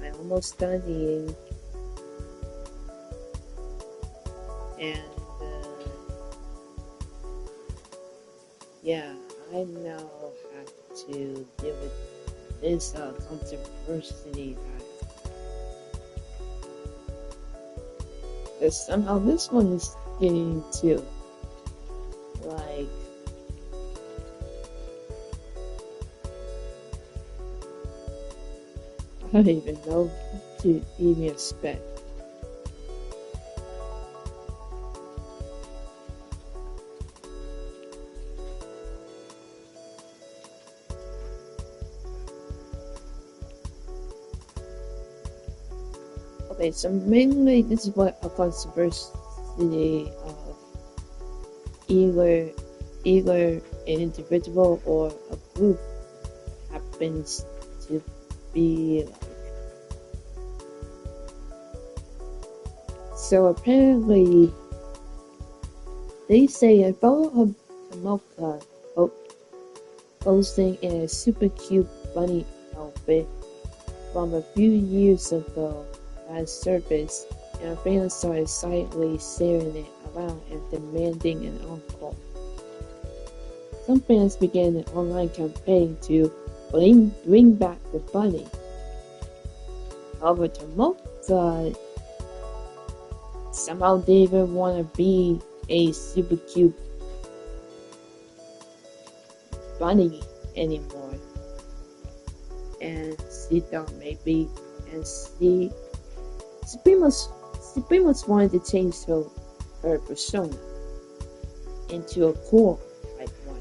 I'm almost done eating, and yeah, I now have to deal with this controversy that somehow this one is getting too. Like, I don't even know what to even expect. Okay, so mainly this is what a controversy of either an individual or a group happens to be like. So apparently, they say a photo of Tomoka posting in a super cute bunny outfit from a few years ago has surfaced, and fans started silently sharing it around and demanding an encore. Some fans began an online campaign to bring back the bunny. However, Tomoka somehow didn't want to be a super cute bunny anymore, and she thought maybe, and she pretty much wanted to change her persona into a cool type one.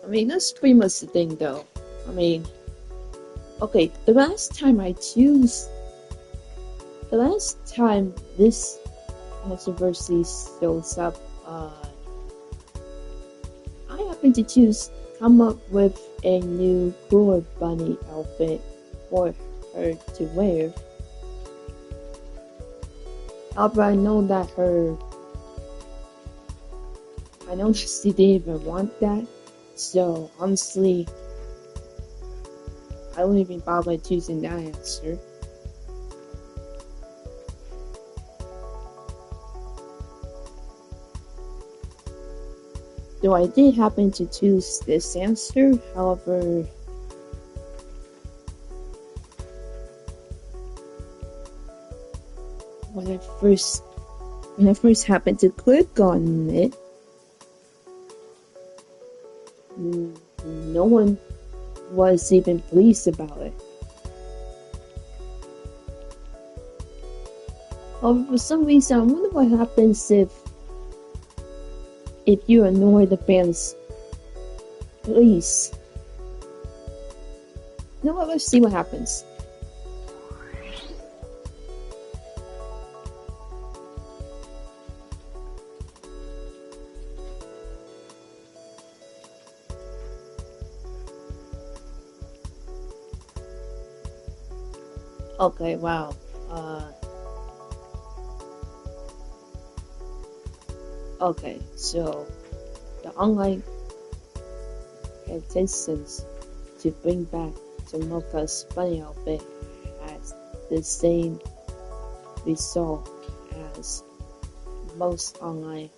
I mean, that's pretty much the thing, though. I mean, okay, the last time this controversy shows up, I happen to come up with a new cooler bunny outfit for her to wear. However, I know that she didn't even want that. So honestly, I wouldn't even bother choosing that answer. Though I did happen to choose this answer, however, when I first happened to click on it, no one was even pleased about it. However, for some reason, I wonder what happens if you annoy the fans. Please. You know what? Let's see what happens. Okay, wow. Okay, so the online contestants to bring back Tomoka's bunny outfit has the same result as most online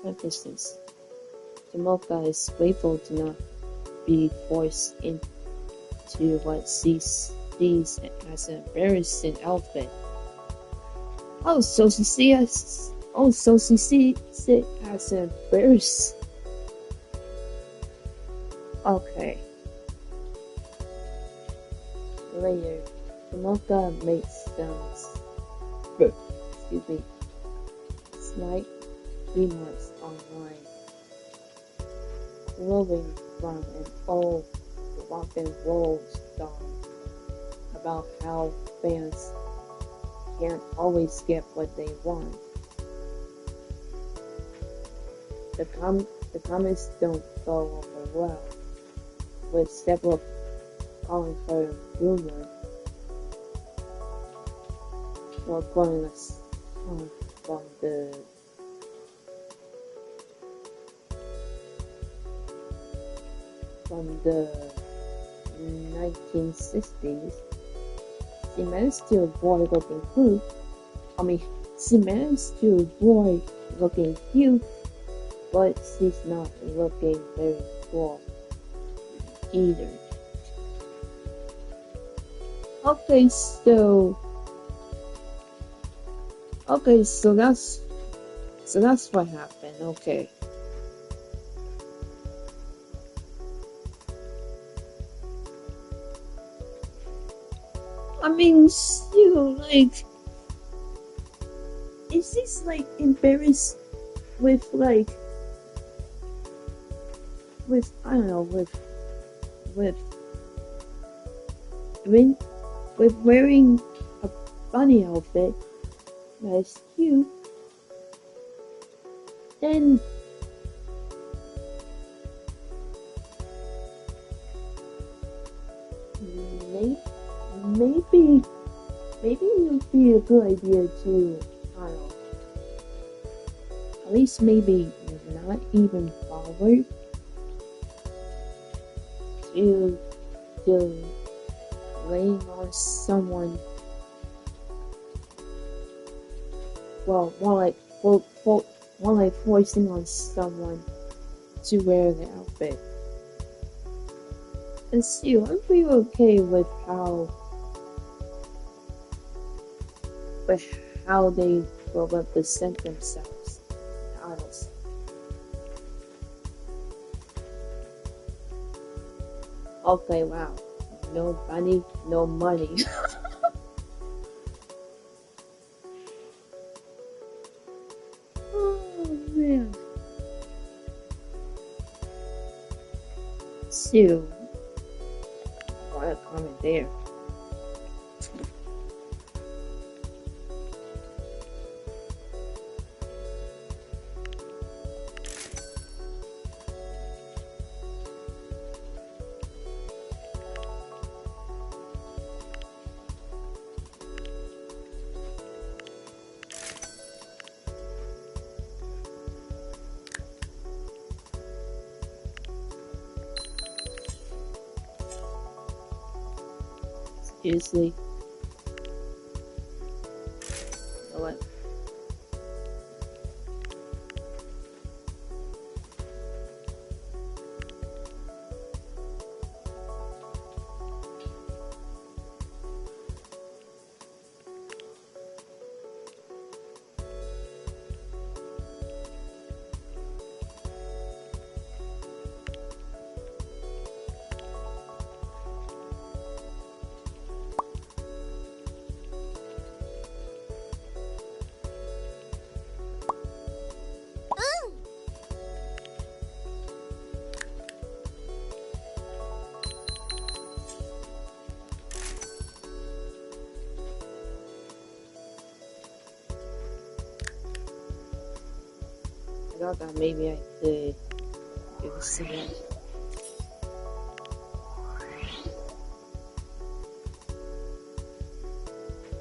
contestants. Tomoka is grateful to not be forced into what she sees as an embarrassing outfit. So she sees it as an embarrassing. Okay. Later, Tomoka makes some slight remarks online, quoting from an old rock and roll song about how fans can't always get what they want. The comments don't go over well, with several calling her rumored. for calling us from the from the 1960s. She managed to avoid looking cute. She managed to avoid looking cute, but she's not looking very cool either. Okay, so that's what happened. Okay. I mean, still, like, is this like embarrassed with I don't know with with wearing a bunny outfit that is cute, then maybe it would be a good idea to, I don't know, at least maybe not even bother to laying on someone. Well, more like forcing on someone to wear the outfit. And still, I'm pretty okay with how they will represent themselves, the idols. Okay, wow. No bunny, no money. Oh man. So, what a comment there. Seriously. You know what? I thought that maybe I could do some.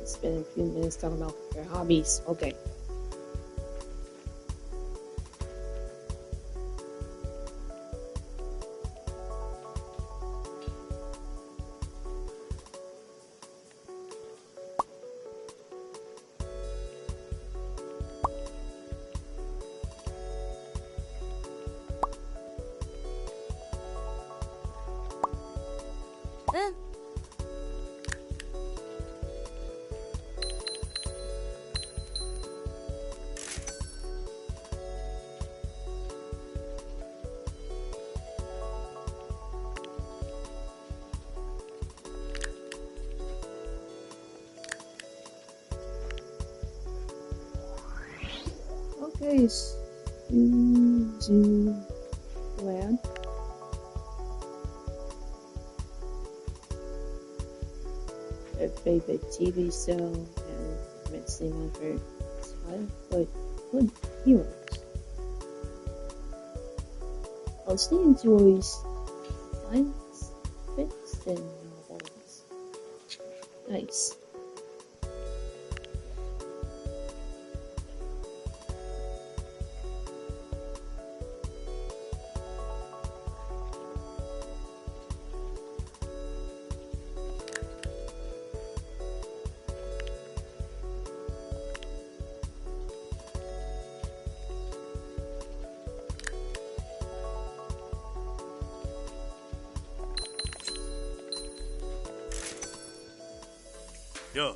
Spend a few minutes talking about their hobbies. Okay. Okay, Land. Their favorite TV show and mixing on her childhood heroes. She enjoys science fiction novels. Nice. Yeah.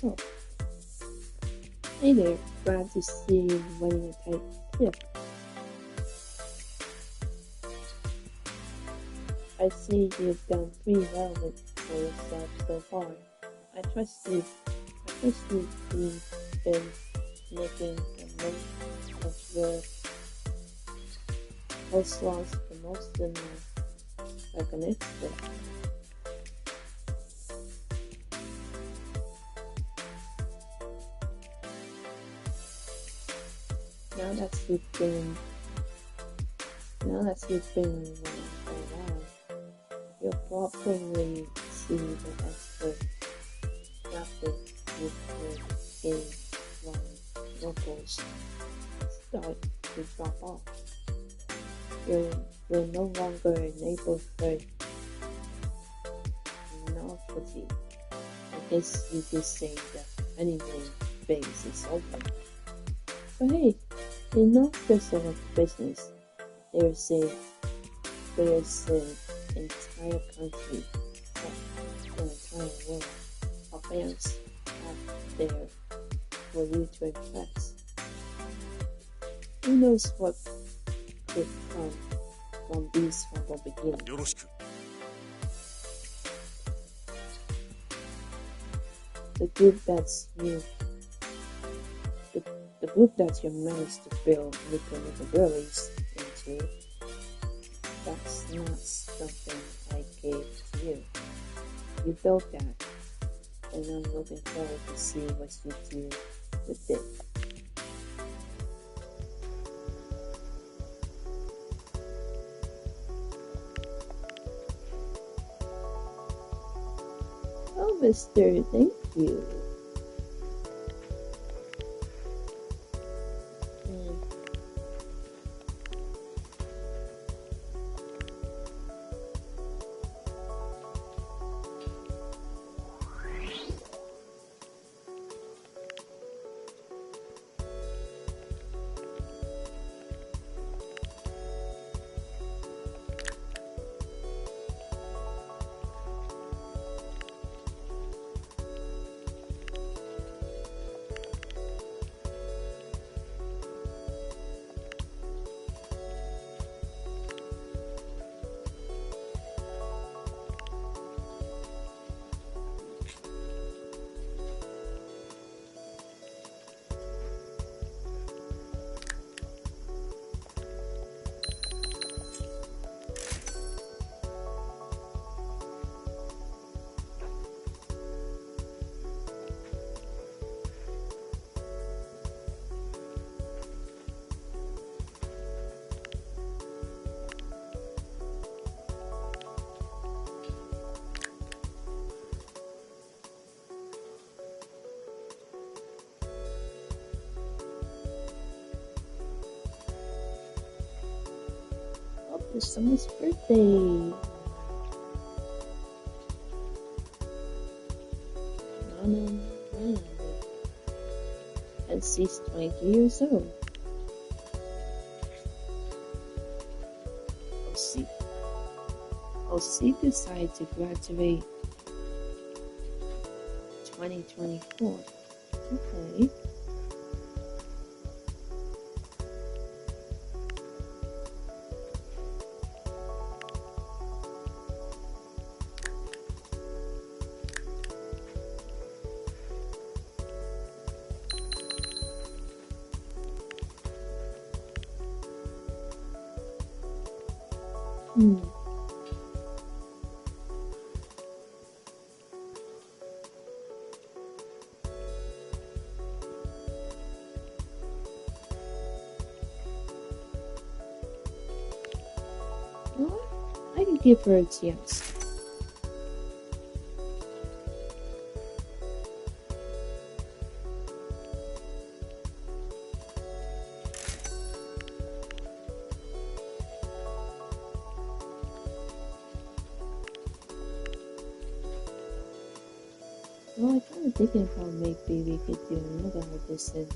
Oh. Hey there, glad to see you running a tight ship. I see you've done pretty well for yourself so far. I trust you've been making the most of your post-launch promotion like an expert. Now that you've been around for a while, you'll probably see the expert traffic with the game one locals start to drop off. You're no longer a neighborhood novelty. I guess you could say the honeymoon phase is over. But hey, in no of a business, there's an entire country, an entire world of fans out there for you to impress. Who knows what could come from these humble beginnings? よろしく。 The group that you managed to build Nickelberries into, that's not something I gave to you. You built that, and I'm looking forward to see what you do with it. Oh, Mister, thank you. It's someone's birthday. Nana. And she's 23 years old. She decided to graduate 2024. Okay. Well, I can give her a chance. Well, I kind of thinking about maybe we could do another audition.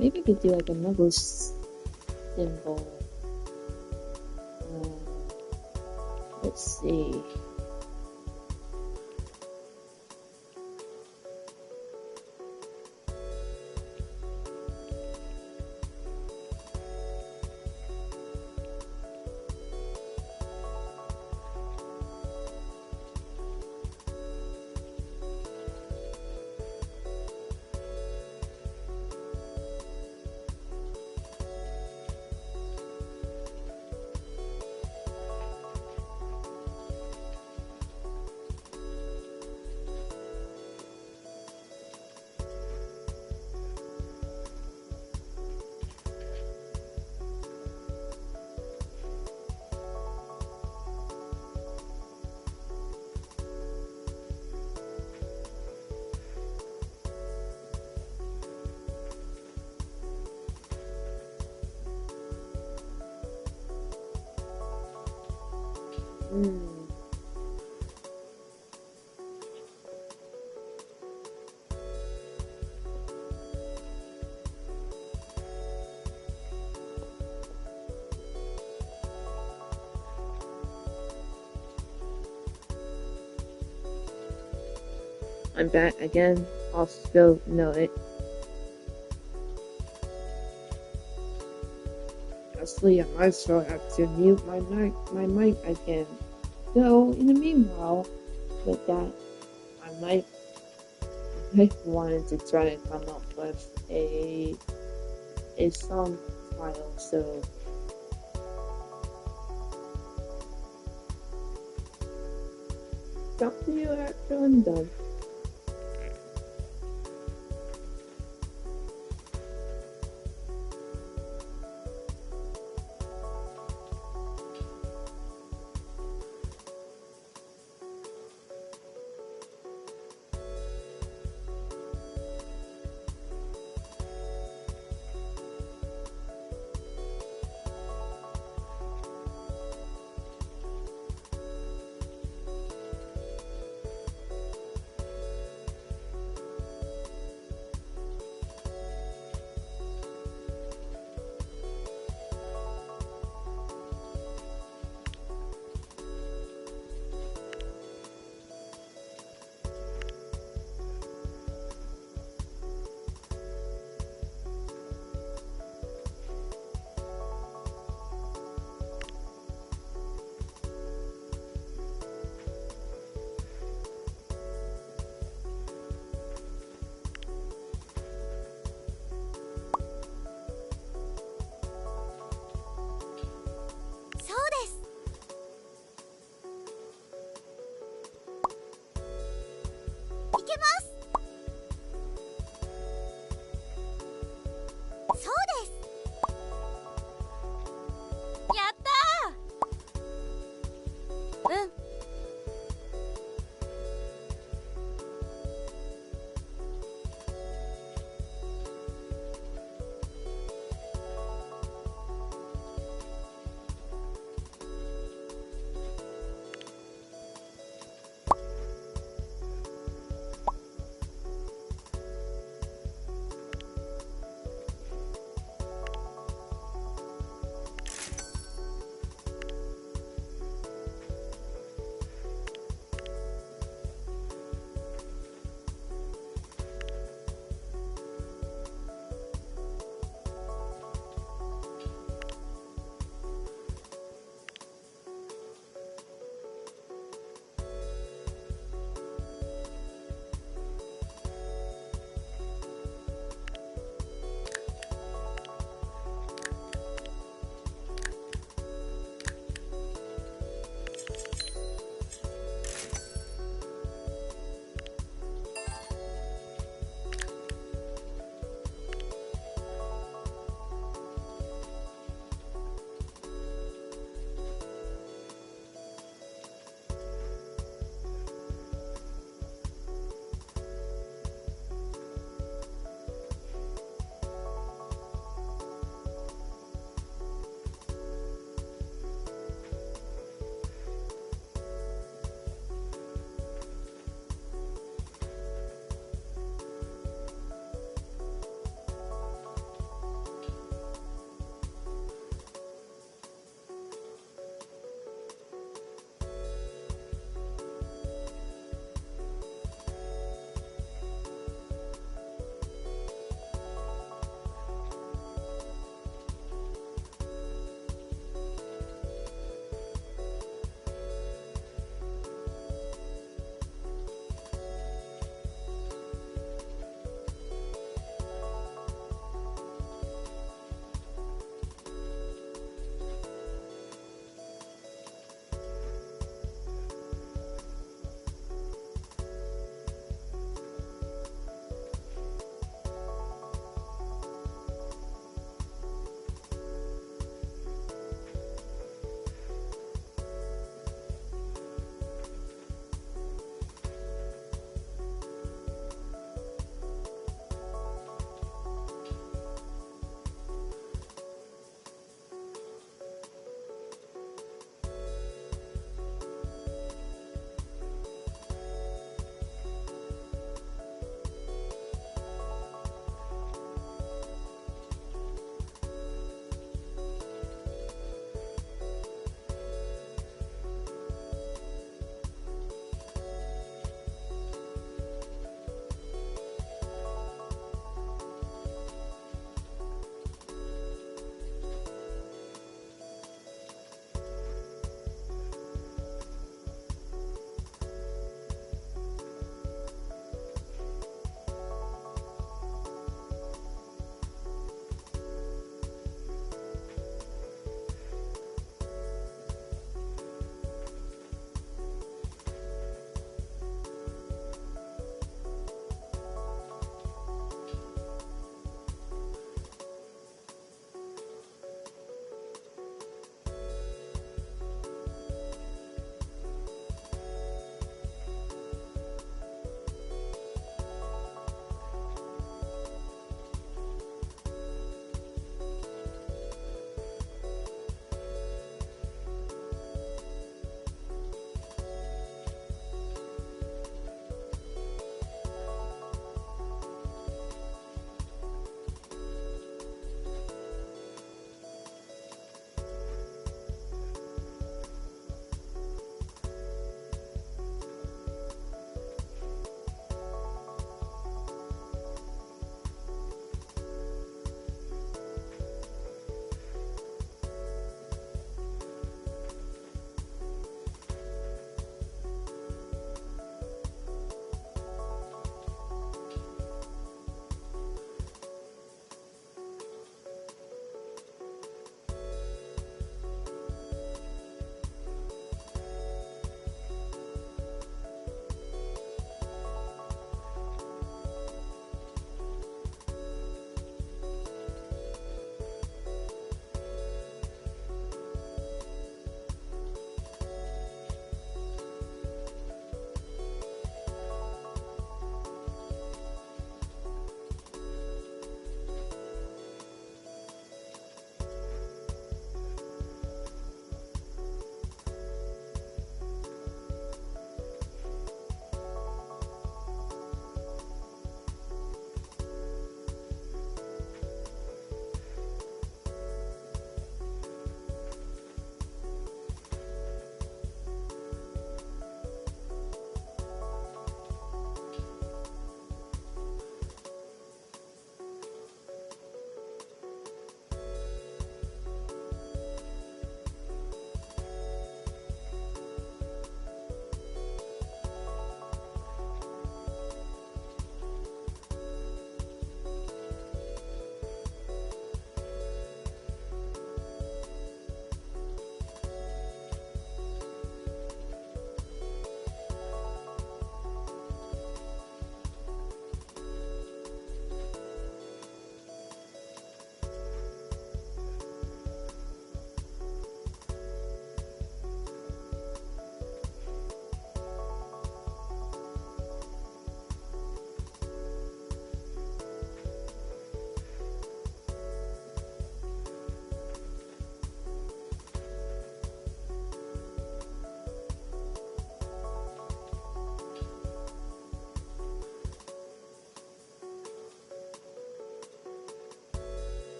maybe I could do like a knuckle symbol. Let's see. I'm back again. I'll still know it. Actually, I might as well have to mute my mic again. So, in the meanwhile, with that, I might wanted to try to come up with a song file. So, talk to you after I'm done.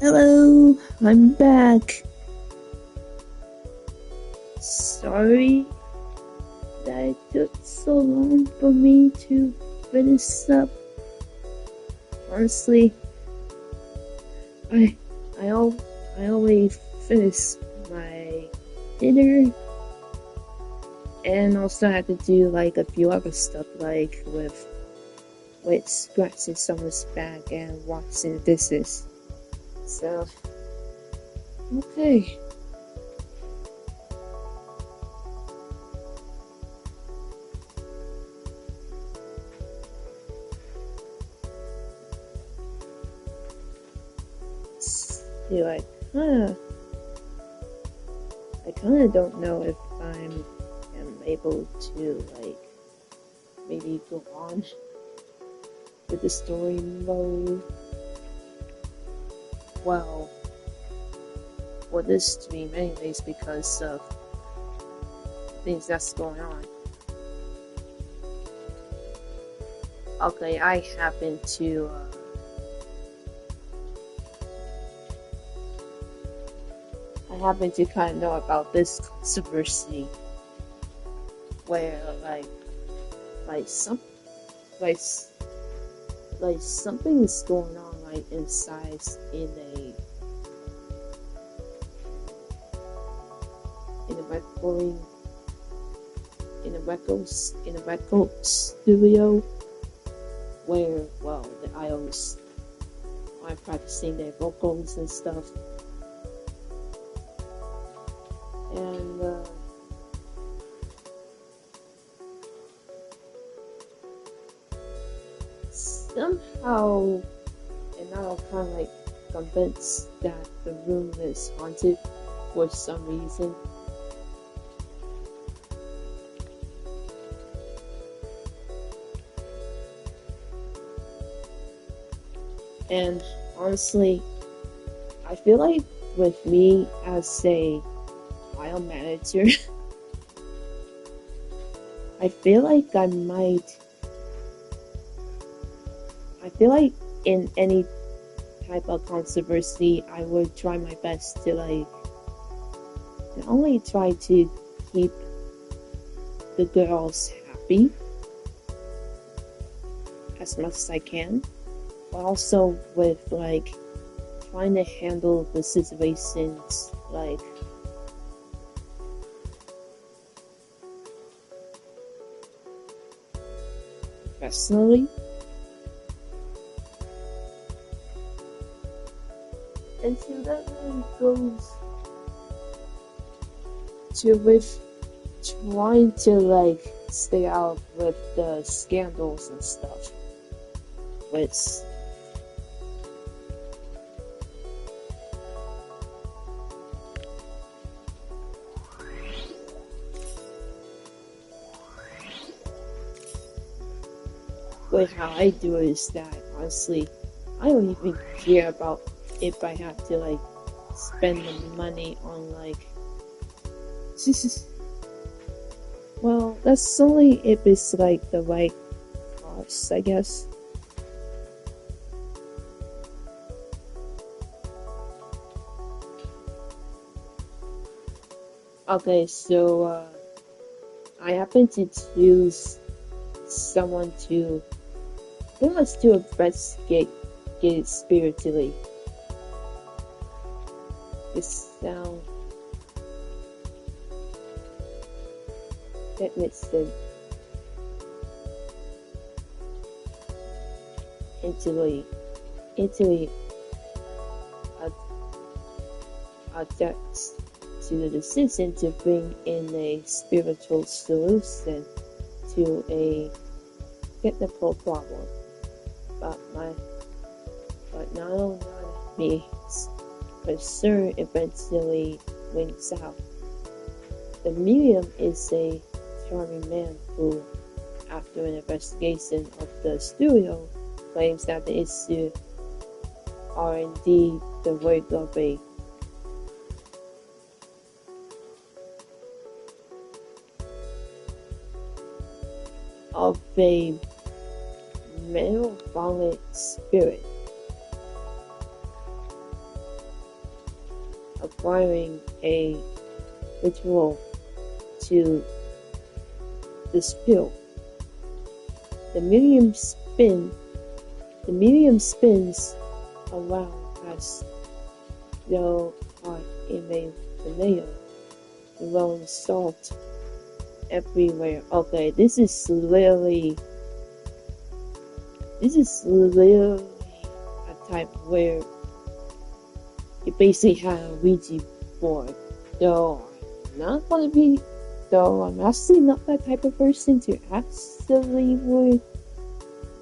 Hello, I'm back. Sorry that it took so long for me to finish up. Honestly, I always finish my dinner, and also had to do like a few other stuff, like with scratching someone's back and washing dishes. So, okay. See, I kinda don't know if am able to like maybe go on with the story mode. Well, for this stream anyways, because of things that's going on. Okay, I happen to kind of know about this controversy where like something is going on like inside in a record studio where, well, the idols are practicing their vocals and stuff. And somehow, and now I'm kind of like convinced that the room is haunted for some reason. And honestly, I feel like with me as a file manager, I feel like in any type of controversy, I would try my best to like not only try to keep the girls happy as much as I can, but also with like trying to handle the situations like professionally. And so that really goes to with trying to like stay out with the scandals and stuff, which how I do it is that honestly, I don't even care about if I have to like spend the money on like well, that's only if it's like the right cost, I guess. Okay, so I happen to choose someone to pretty much to investigate it spiritually. This sound that makes them into adapts to the decision to bring in a spiritual solution to a technical problem, but not me, but sure eventually wins out. The medium is a charming man who, after an investigation of the studio, claims that the issue are indeed the work of a malevolent spirit. acquiring a ritual to the spill. The medium spins around us, though in a tornado, throwing salt everywhere. Okay, this is literally a type where you basically have a Ouija board. Though I'm actually not that type of person to actually would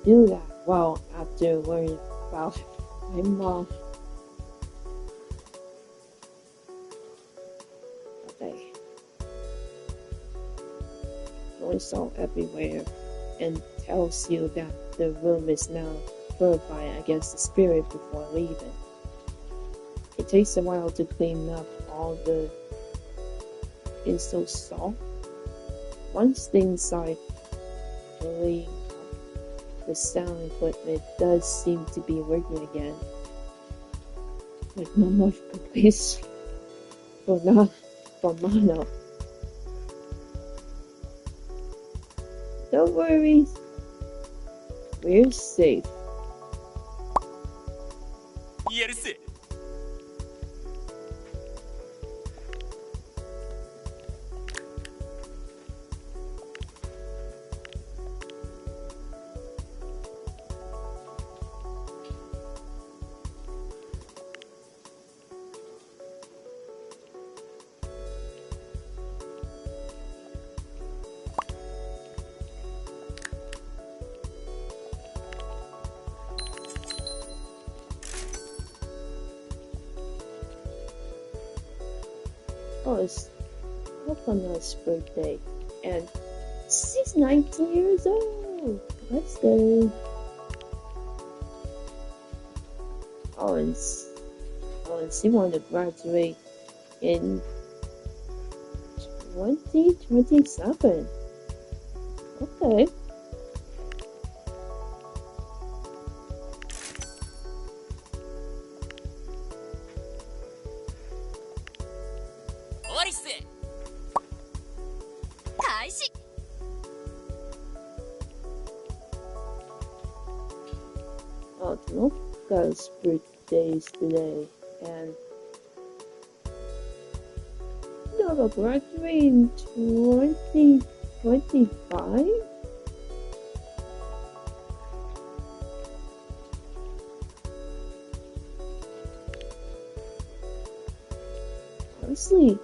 do that. Well, after learning about my mom. Okay. Throwing salt everywhere and tells you that the room is now purified against the spirit before leaving. It takes a while to clean up all the instilled salt. Once things are cleaned up, the sound equipment does seem to be working again. Like no more cookies for mono. Don't worry, we're safe. やるせ。Oh, it's Coconut's birthday, and she's 19 years old. That's good. Oh, and she wanted to graduate in 2027. Okay. Oh, Tanoka's birthday is today, and no, graduating 2025? Honestly,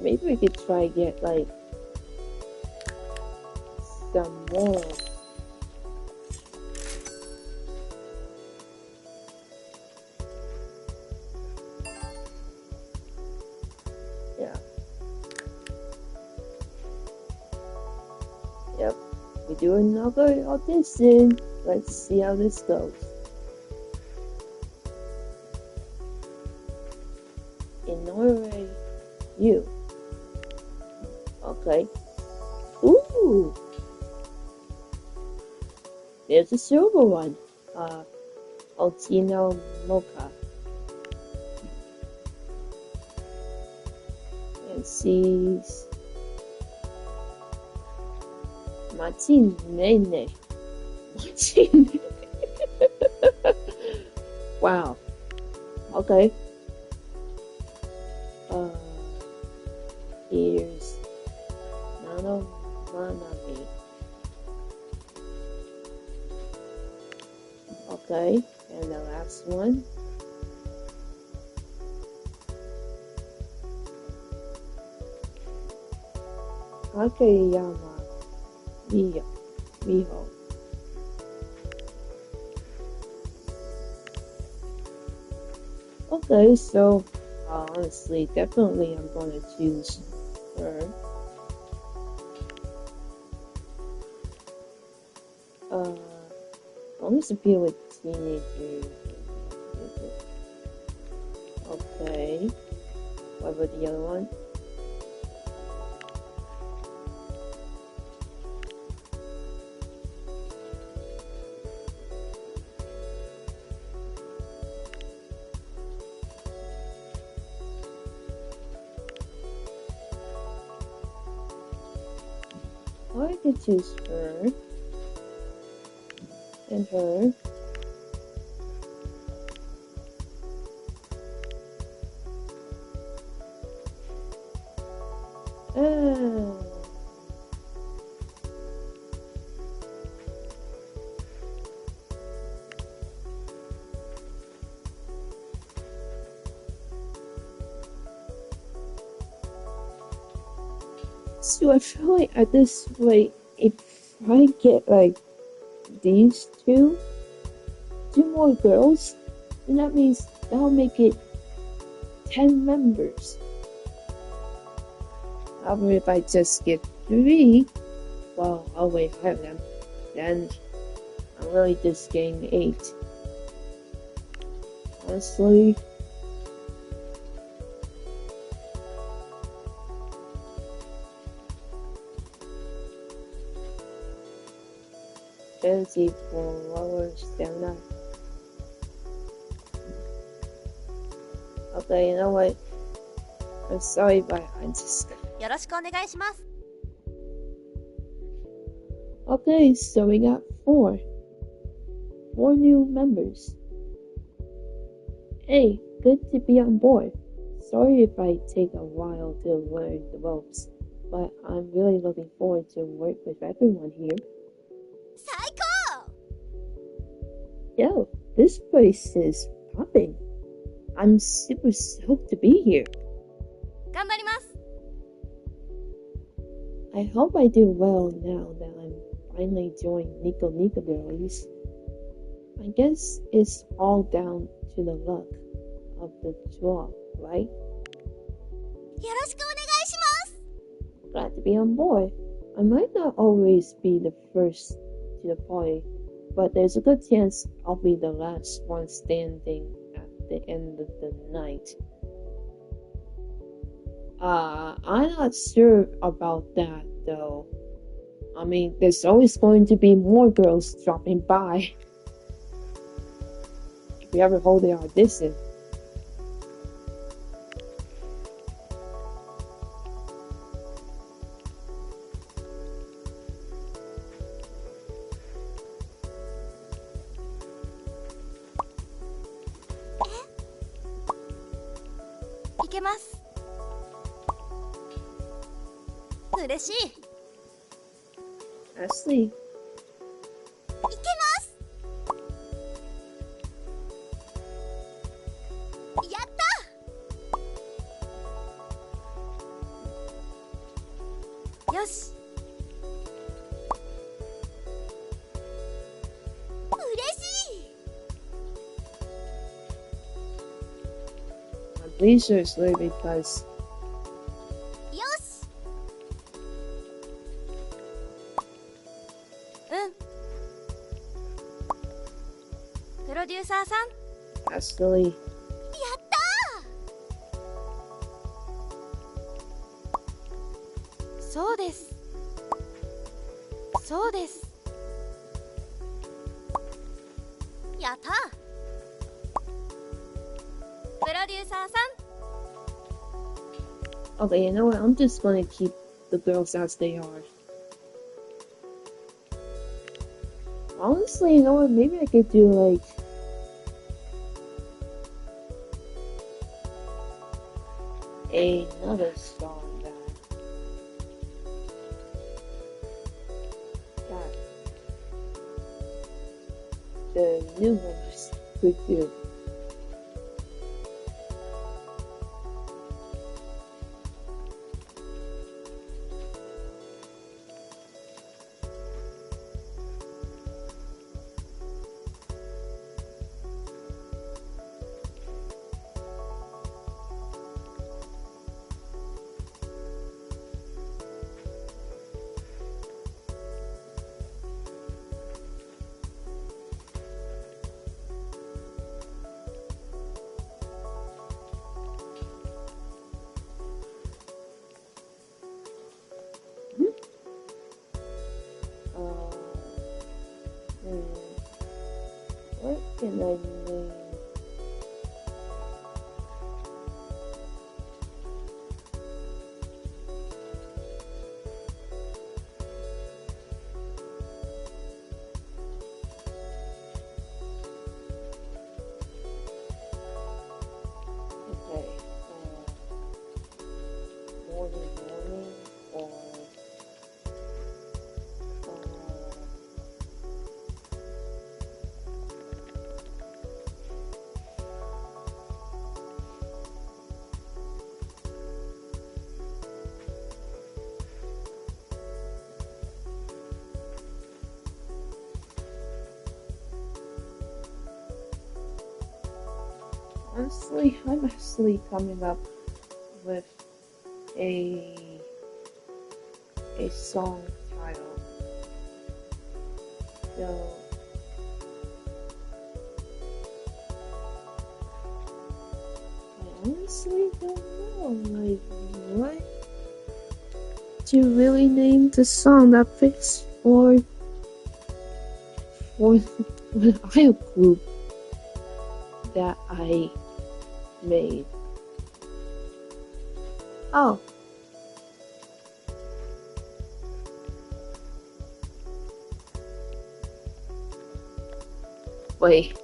maybe we could try to get like some more. Yeah. Yep. We do another audition. Let's see how this goes. In Norway, you. Okay. Ooh. There's a silver one. Altino Mocha. And she's Martin Nene. Martin. Wow. Okay. Here's Nano Manami. Okay, and the last one. Takeyama Miho. Okay, so honestly, definitely I'm going to choose her. Almost appeal with teenagers. Okay. What about the other one? Or I could choose her and her. Ah. So I feel like at this rate, if I get like these two more girls, then that means that'll make it 10 members. However, if I just get 3, well, I'll wait 5 of them, then I'm really just getting 8. Honestly, fancy for lower stamina. Okay, you know what? I'm sorry, but I'm just... よろしくお願いします。 Okay, so we got 4. 4 new members. Hey, good to be on board. Sorry if I take a while to learn the ropes, but I'm really looking forward to work with everyone here. 最高! Yo, this place is popping. I'm super stoked to be here. 頑張ります。 I hope I do well now that I'm finally joined Nico Girlies. I guess it's all down to the luck of the draw, right? よろしくお願いします。 Glad to be on board. I might not always be the first to the party, but there's a good chance I'll be the last one standing at the end of the night. I'm not sure about that though. I mean, there's always going to be more girls dropping by. If we ever hold the audition.いけます。嬉しい。 Ashley. いけます。やった。よし。嬉しい。 I'm pretty sure it's literally because よし。うん。プロデューサーさん。 Ashley. やったー。そうです。そうです。やったー。プロデューサーさん。 Okay, you know what? I'm just gonna keep the girls as they are. Honestly, you know what? Maybe I could do like another song that the new members could do. What can I name? Honestly, I'm actually coming up with a song title. So I honestly don't know, like, what to really name the song that fits for the idol group that I made. Oh. Wait.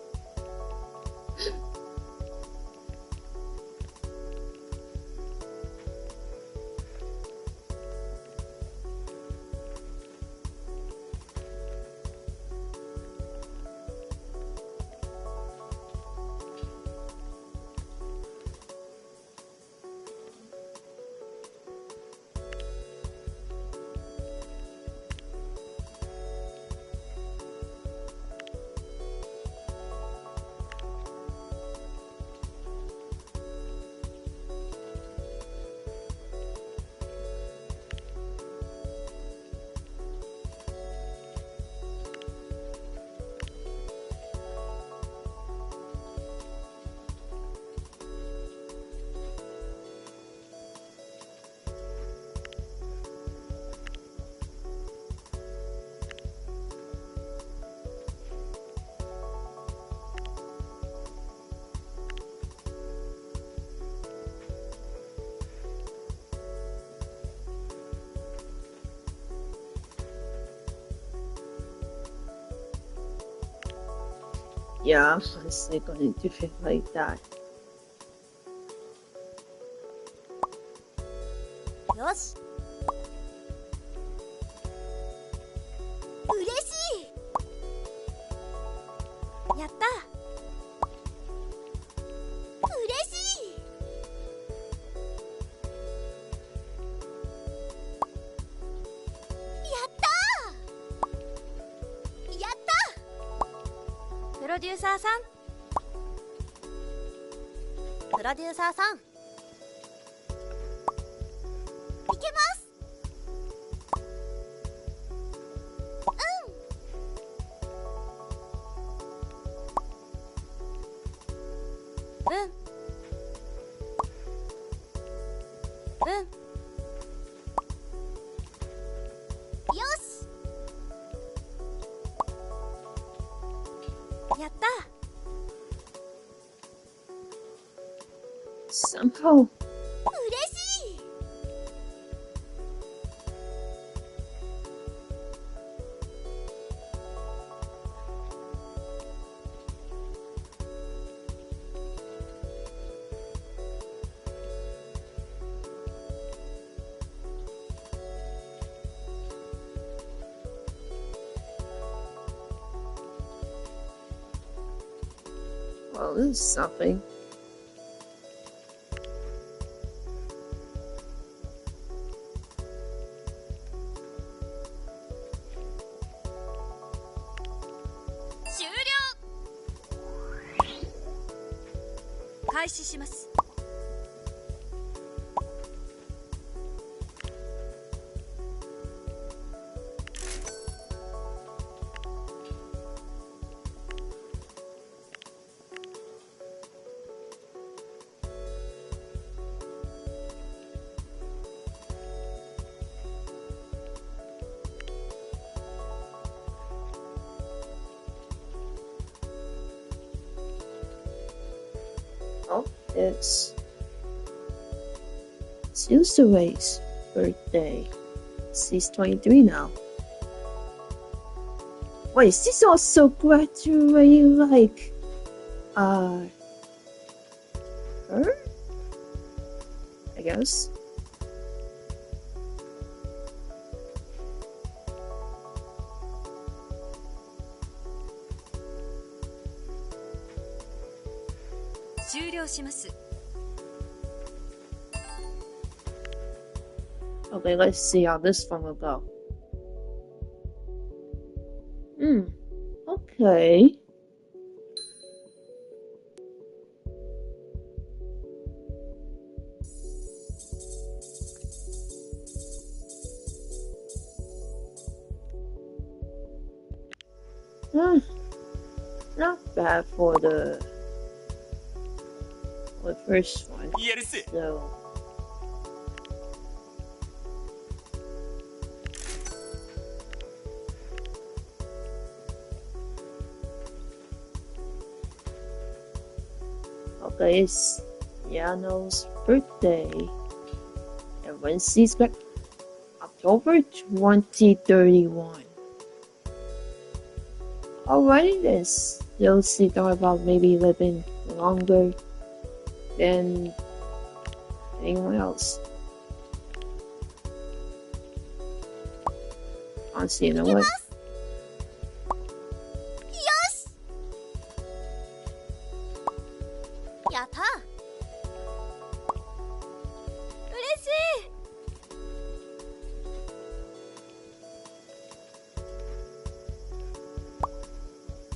Yeah, I'm honestly going to do it like that. よし嬉しいやった嬉しいやったやったプロデューサーさんプロデューサーさんいけますうんよしやった Somehow, 嬉しい well, this is something. .開始します Oh, it's Tuesday's birthday. She's 23 now. Wait, she's also graduating like her? I guess. Okay, let's see how this one will go. Okay. Hmm, not bad for the first one. やるせ So okay, it's Yano's birthday. And when she's back, October 2031. Alrighty then, so she thought about maybe living longer than anyone else. Honestly, you know what? よしやった嬉し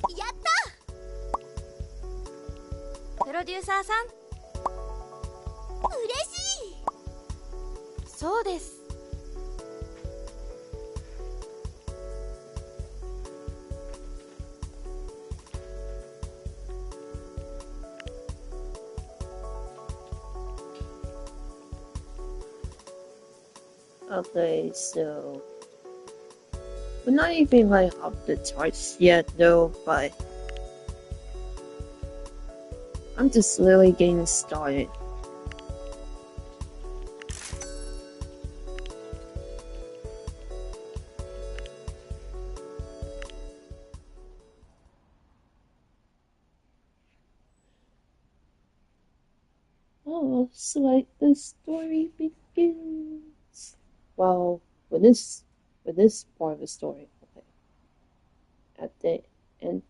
いやったプロデューサーさん嬉しいそうです Okay, so we're not even like up the charts yet though, but I'm just literally getting started. Oh, so like the story begins. Well, with this part of the story, okay. At the end,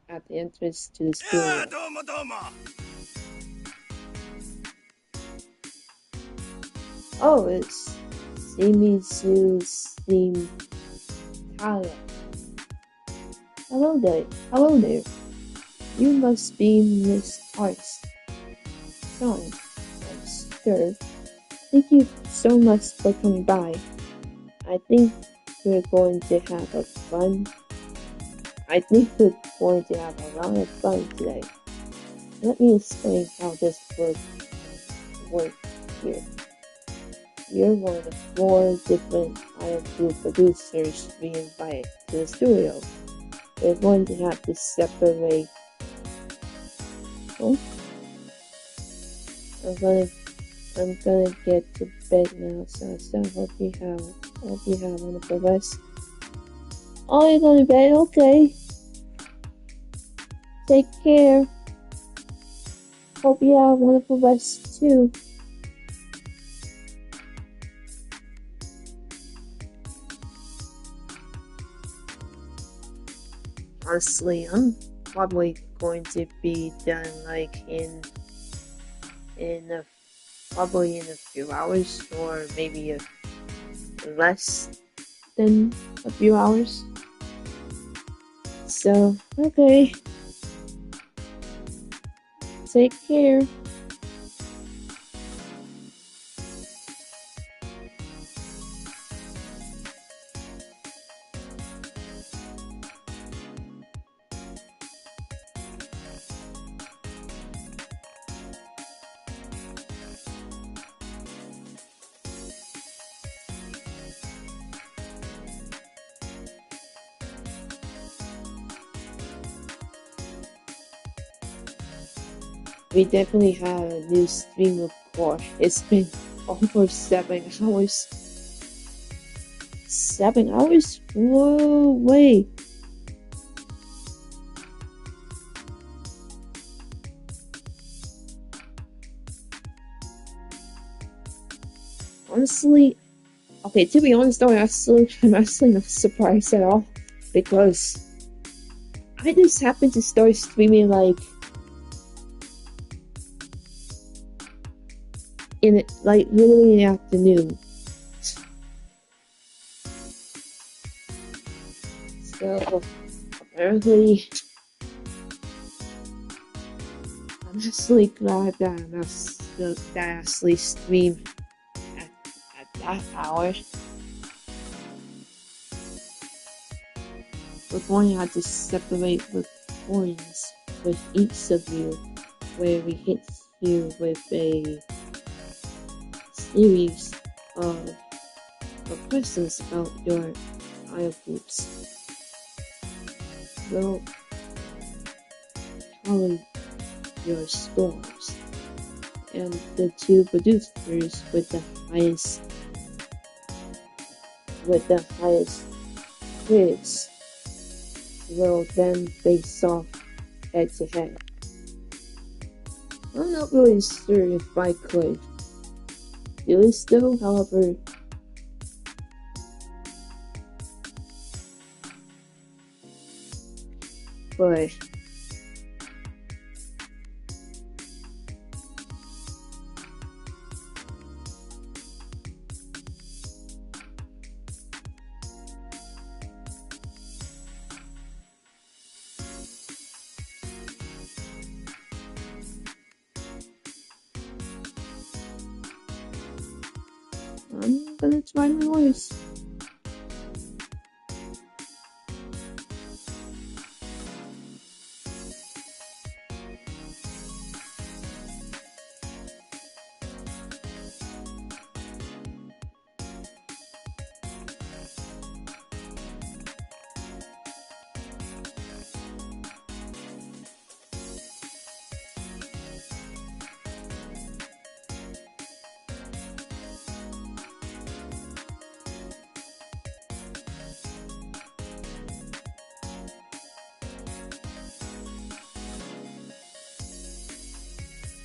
at the entrance to the い studio. やーどうもどうも Oh, it's Shimizu Taya. Hello there. Hello there. You must be Miss Arts. Son, I'm sure. Thank you so much for coming by. I think we're going to have a fun. I think we're going to have a lot of fun today. Let me explain how this works here. You're one of the 4 different IdolGame producers we invited to the studio. We're going to have to separate. Oh, I'm gonna get to bed now, so hope you have a wonderful rest. Oh, you're going to bed? Okay. Take care. Hope you have a wonderful rest too. Honestly, I'm probably going to be done like probably in a few hours, or maybe less than a few hours. So, okay. Take care. We definitely have a new stream report. It's been over 7 hours. 7 hours? Whoa, wait. Honestly, okay, to be honest though, I'm actually not surprised at all, because I just happened to start streaming like literally in the afternoon. So apparently I'm actually glad that I actually streamed at that hour. We're going to have to separate recordings with each of you, where we hit you with a series of questions about your idol groups. Well, probably your scores, and the two producers with the highest quiz will then face off head to head. I'm not really sure if I could do this though, however, but I'm gonna try my worst.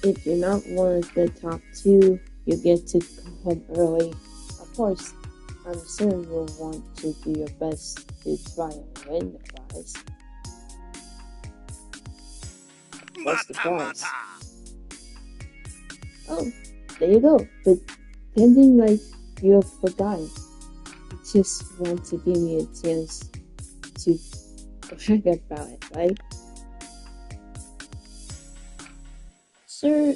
If you're not one of the top two, you get to go home early. Of course, I'm sure you'll want to do your best to try and win the prize. What's the prize? Oh, there you go. Pretending like you have forgotten. You just want to give me a chance to brag about it, right? Sir,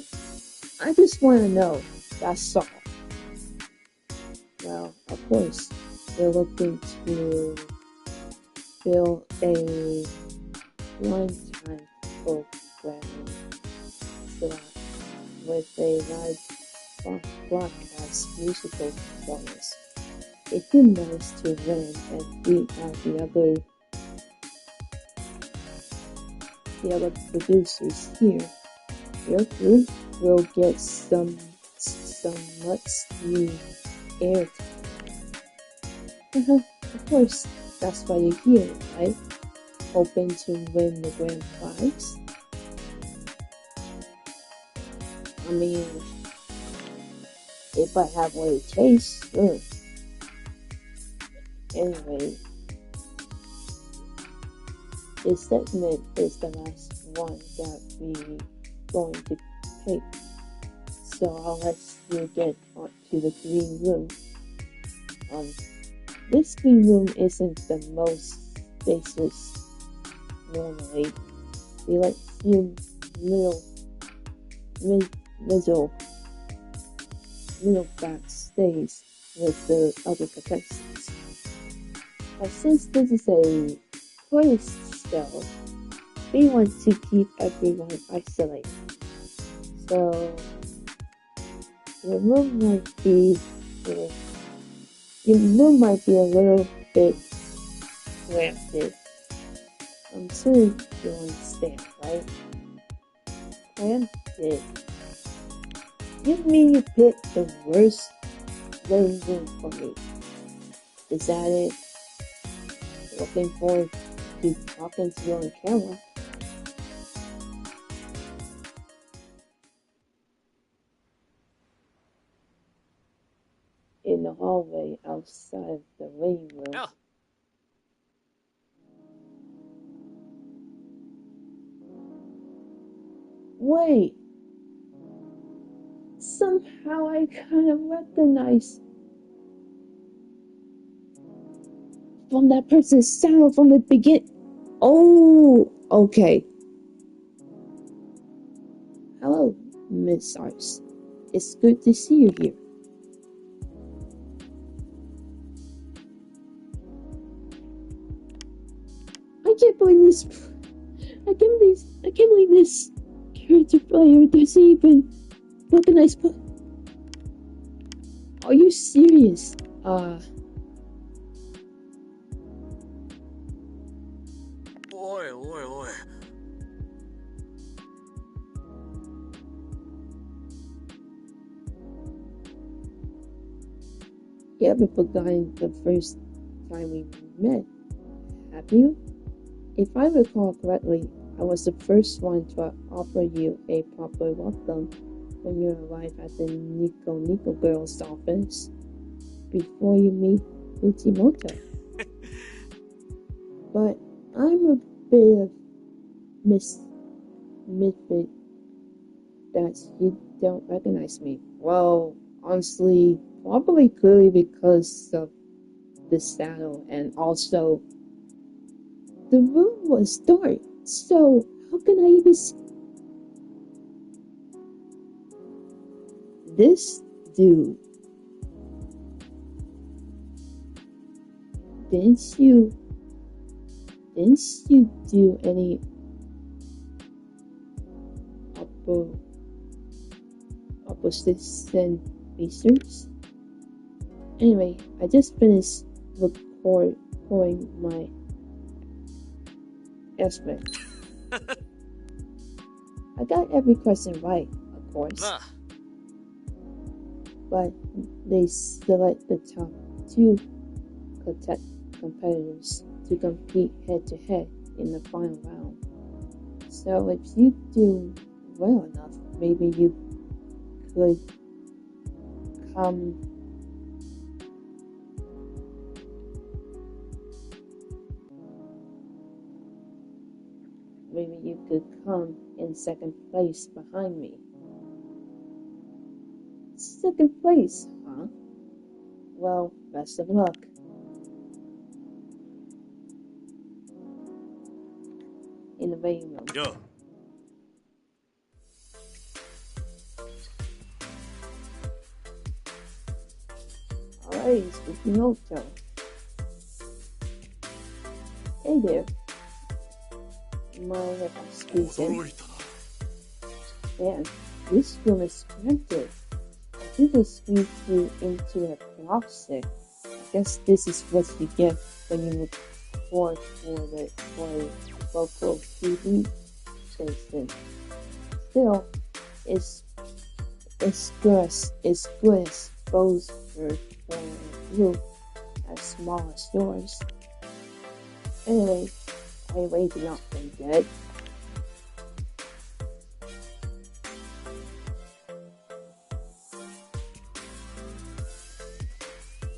I just want to know, that's all. Well, of course, we're looking to build a one-time programming slot with a live broadcast musical performance. If you manage to win and beat out the other producers here, your group will get some much new airtime. Of course, that's why you're here, right? Hoping to win the grand prize. I mean, if I have what it takes, sure. Anyway, this segment is the last one that we going to take. So I'll let you get on to the green room. This green room isn't the most spacious normally. We let you middle backstage with the other contestants. But since this is a quiz show, we want to keep everyone isolated. So your room might be a little bit cramped. I'm sure you understand, right? Cramped. Give me you picked the worst living room for me. Is that it? Looking forward to talking to you on camera. In the hallway outside the waiting room. Yeah. Wait! Somehow I kind of recognize from that person's sound from the beginning. Oh, okay. Hello, Miss Arts. It's good to see you here. I can't believe this. I can't believe this character player doesn't even recognize. Are you serious?おいおいおい。You haven't forgotten the first time we met, have you? If I recall correctly, I was the first one to offer you a proper welcome when you arrived at the Nico girl's office before you meet Utimoto. But I'm a bit of misfit that you don't recognize me. Well, honestly, probably clearly because of the saddle, and also the room was dark, so how can I even see? This dude. Didn't you do any opposition research? Anyway, I just finished recording my estimate. I got every question right, of course. But they select the top 2 competitors to compete head-to-head in the final round. So if you do well enough, maybe you could come in second place behind me. Second place, huh? Well, best of luck. In the waiting room. Yo. Alright, Tsukimoto. Hey there. My excuse me. Man, this room is connected. I think they squeezed you into a closet. I guess this is what you get when you record for a local TV station. Still, it's good exposure for a group as small as yours. Anyway, I waking up from dead.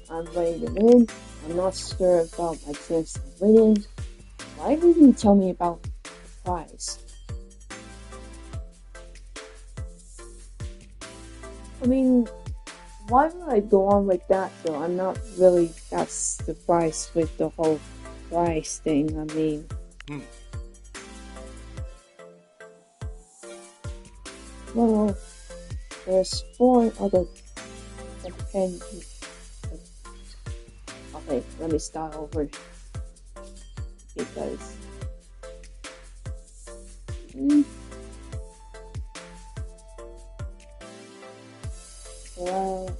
I'm ready to win. I'm not sure about my chance of winning. Why didn't you tell me about the prize? I mean, why would I go on like that though? I'm not really that surprised with the whole prize thing. I mean, well, there's 4 other companions. Okay, let me start over because well,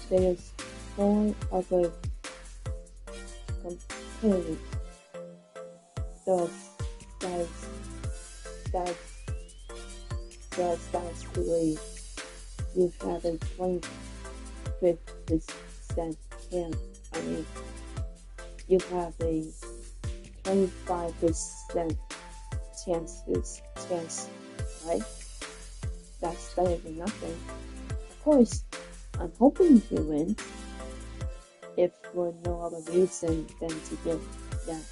there's 4 other companions. That's really, you have a 25% chance. I mean, you have a 25% chance, right? That's better than nothing. Of course, I'm hoping to win, if for no other reason than to get that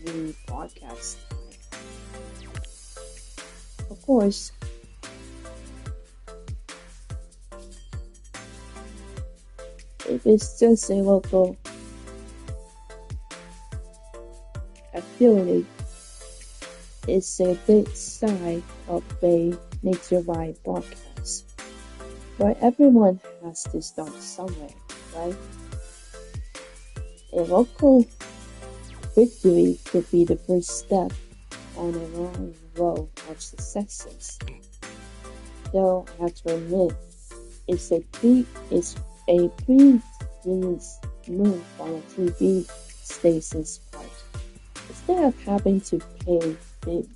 new podcast. Of course, if it's just a local affiliate, it's a bit shy of a nature by broadcast. But everyone has to start somewhere, right? A local victory could be the first step on a long road of successes. Though I have to admit, it's a pretty genius move on a TV station's part. Instead of having to pay big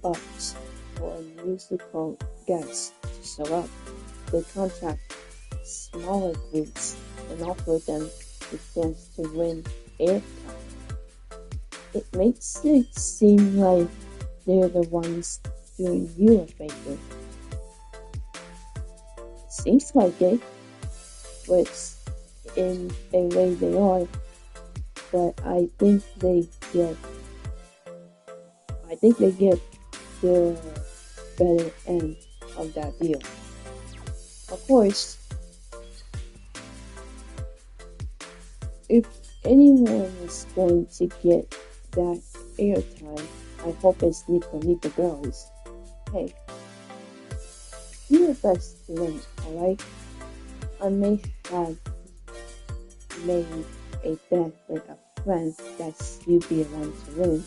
bucks for a musical guest to show up, they contract smaller groups and offer them the chance to win airtime. It makes it seem like they're the ones doing you a favor. Seems like it, which in a way they are, but I think they get the better end of that deal. Of course, if anyone is going to get that airtime, I hope it's Nico Girls. Hey, do your best to win, alright? I may have made a bet with a friend that you'd be the one to win.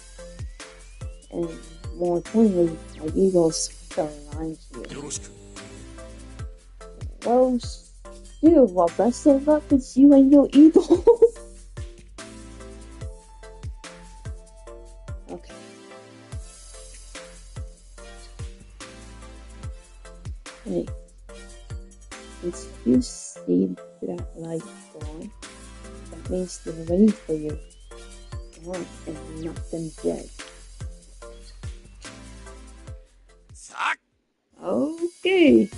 And more importantly, my egos fell in line here. Well, dude, well, best of luck with you and your ego. Okay. Hey, once you see that light go on, that means they're ready for you. Come on and knock them dead. Okay.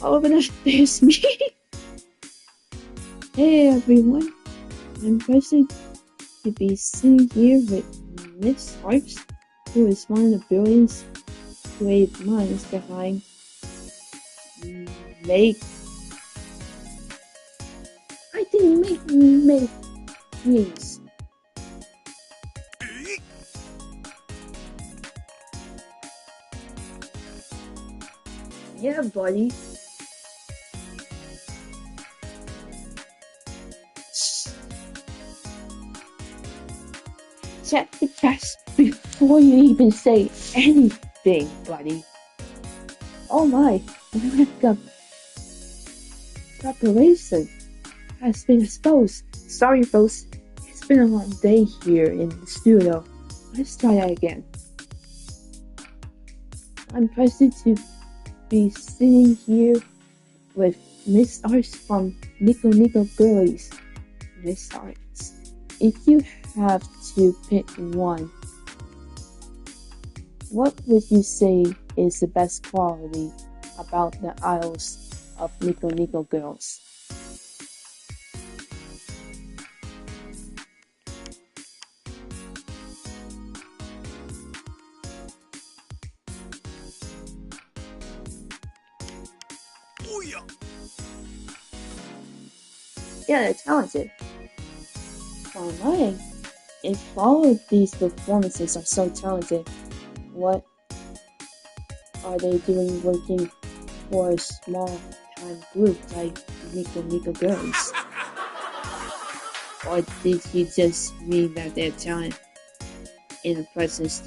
Oh, but there's me. Hey everyone, I'm present to be sitting here with Miss Arts, who is one of the billions creative minds behind make things. Yeah, buddy. Check the test before you even say anything, buddy. Oh my, preparation has been exposed. Sorry, folks. It's been a long day here in the studio. Let's try that again. I'm present to be sitting here with Miss Arts from Nico Girlies. Miss Arts, if you have to pick one, what would you say is the best quality about the idols of Nico Girls? Yeah, they're talented. Alright. If all of these performances are so talented, what are they doing working for a small time group like Nico Girls? Or did you just read that their talent in the presence?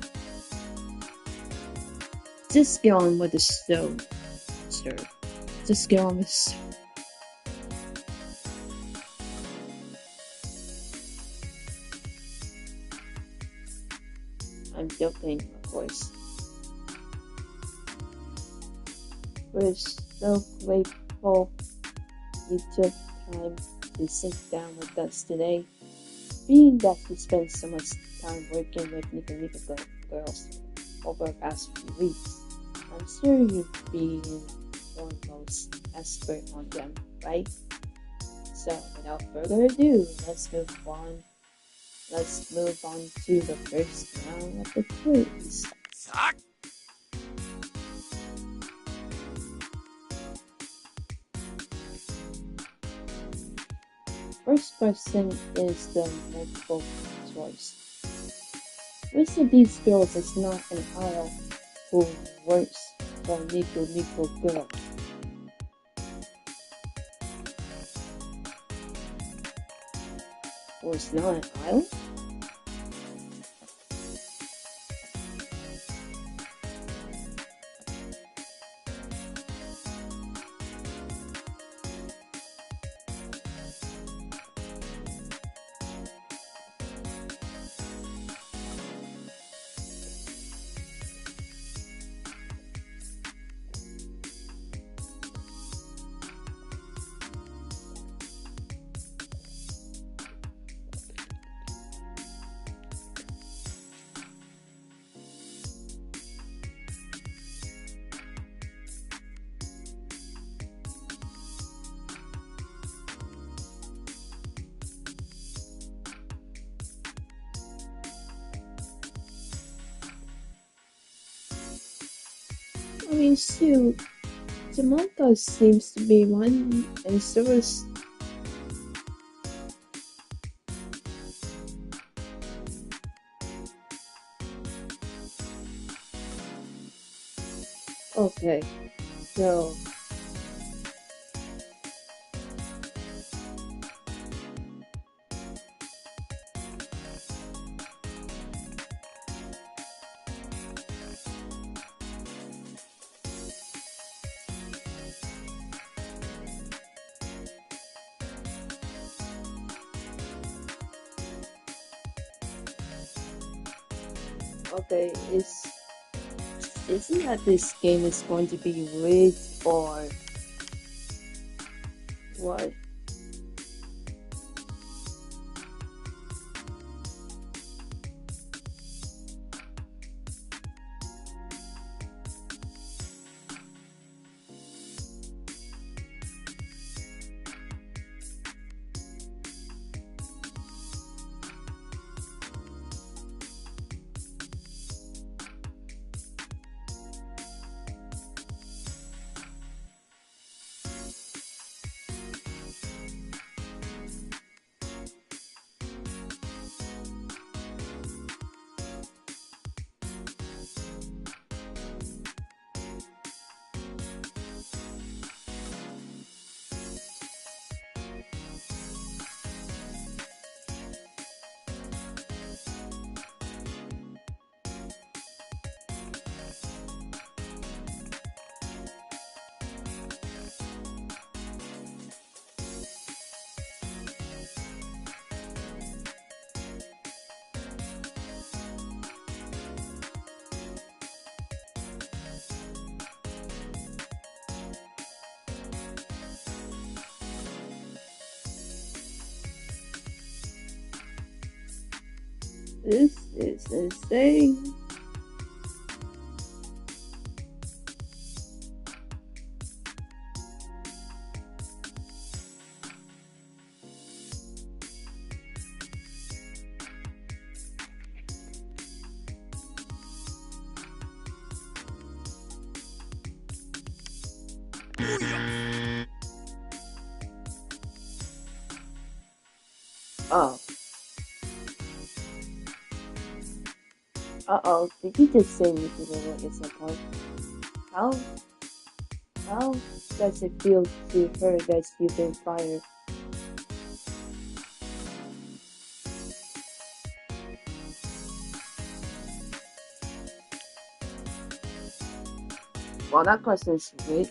Just get on with the show, sir. Just get on with the show. I'm joking, of course. We're so grateful you took time to sit down with us today. Being that you spent so much time working with Nico Girls over the past few weeks, I'm sure you'd be the foremost expert on them, right? So, without further ado, let's move on to the first round of the quiz. First question is the multiple choice. Which of these girls is not an idol who works Oh, Nico, girl. Oh, it's not an island? I mean, shoot, Samantha seems to be one, and so is. Okay, so. Okay, isn't that this game is going to be rigged or what? This is insane. Oh. Uh-oh, did you just say you can go at some point? How does it feel to her that you've been fired? Well, that question's great.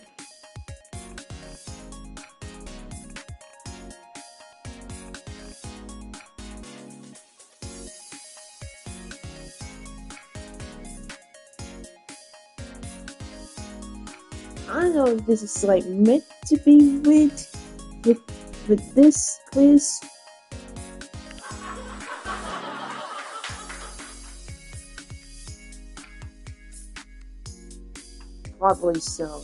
I don't know if this is like meant to be with this quiz. Probably so.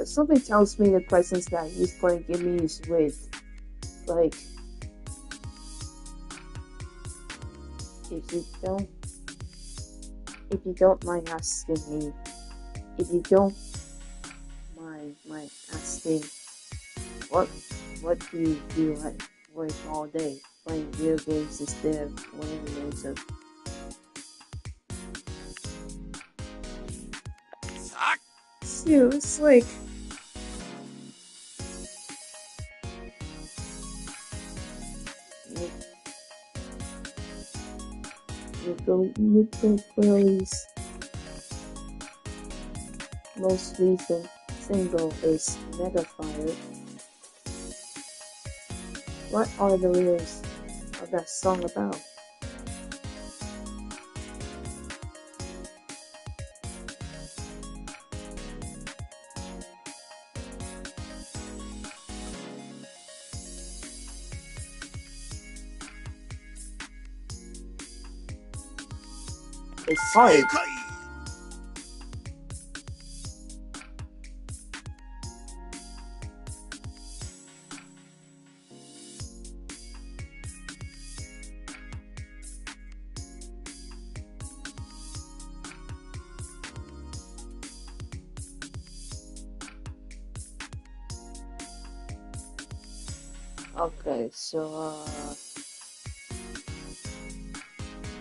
Something tells me the questions that he's going to give me is with, like, if you don't mind asking me, if you don't mind asking, what what do you do at work all day? Playing video games instead of playing music. Shoot, it's like Nickel Burley's most recent single is Mega Fire. What are the lyrics of that song about? It's hard. Okay, so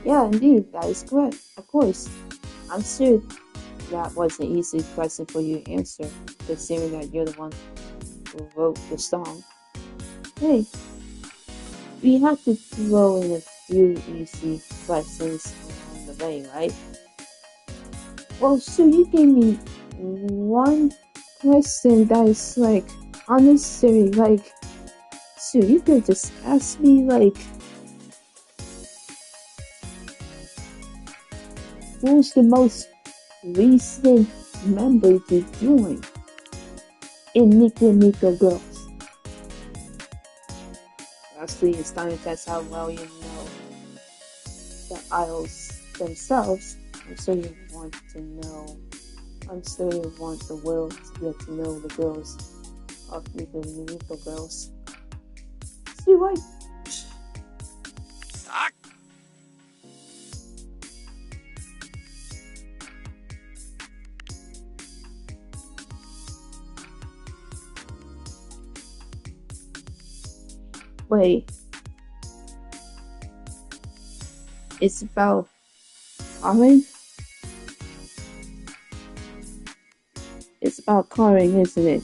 yeah, indeed, that is correct. Of course, I'm sure that was an easy question for you to answer, considering that you're the one who wrote the song. Hey, we have to throw in a few easy questions along the way, right? Well, so you gave me one question that is like unnecessary, like, so you could just ask me like, who's the most recent member to join in Nico Girls? Lastly, it's time to test how well you know the idols themselves. I'm sure you want to know. I'm sure you want the world to get to know the girls of Nico Girls. See what? Wait. It's about Karen? It's about Karen, isn't it?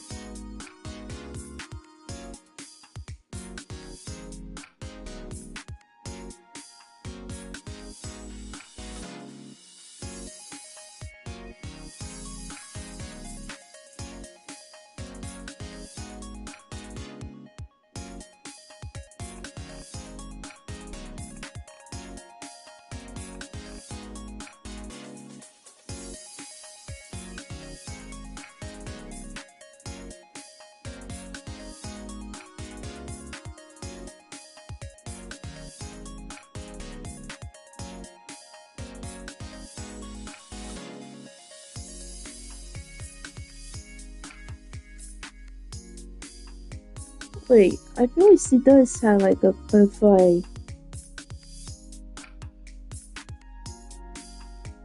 Wait, I feel like she does have like a butterfly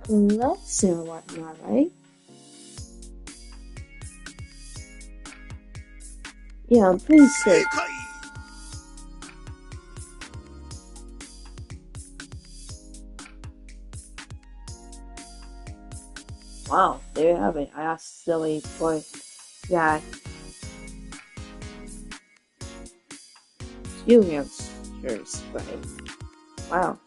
collection or whatnot, right? Yeah, I'm pretty sure. Wow, there you have it. I asked silly for that. Few answers, right? Wow.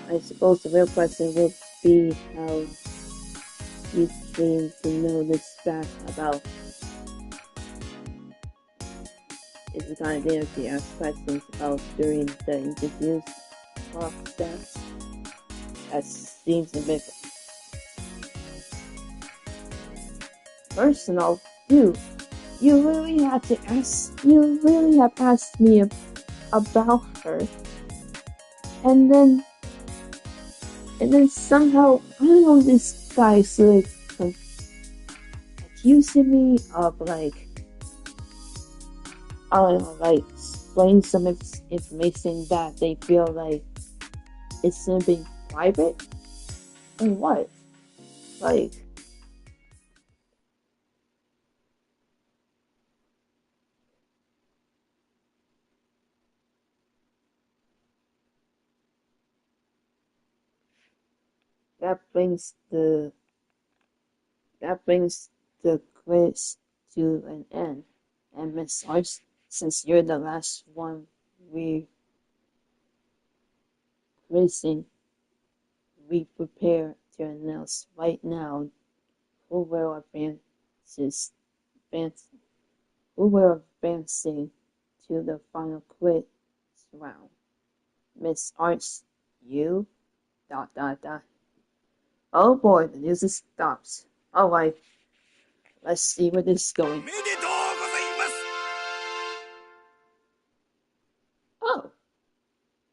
I suppose the real question would be how you came to know this fact about. It's the kind of thing to ask questions about during the interviews process. That seems a bit personal. You really have asked me about her, and then somehow, I don't know, this guy's like accusing me of like, I don't know, like explain some information that they feel like it's something private. And what? Like, that brings the quiz to an end. And Miss Arts, since you're the last one we quizzing, we prepare to announce right now who will advancing to the final quiz round. Miss Arts, you ... Oh boy, the music stops. Alright, let's see where this is going. Oh,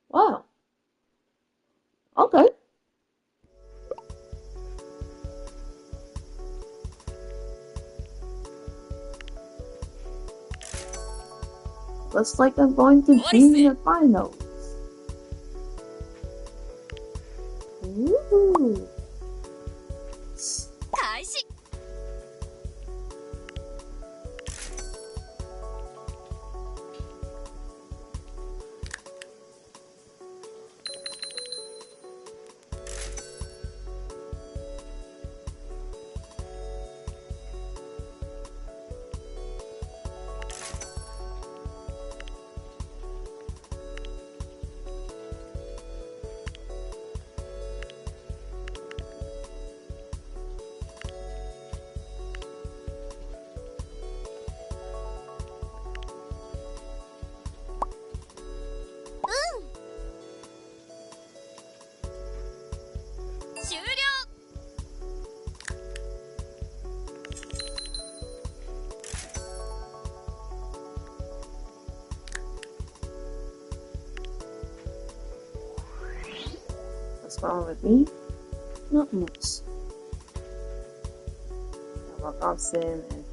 wow. Okay. Looks like I'm going to be in the finals. Woohoo! 開始 終了 What's wrong with me? Not much. I walk off Sim and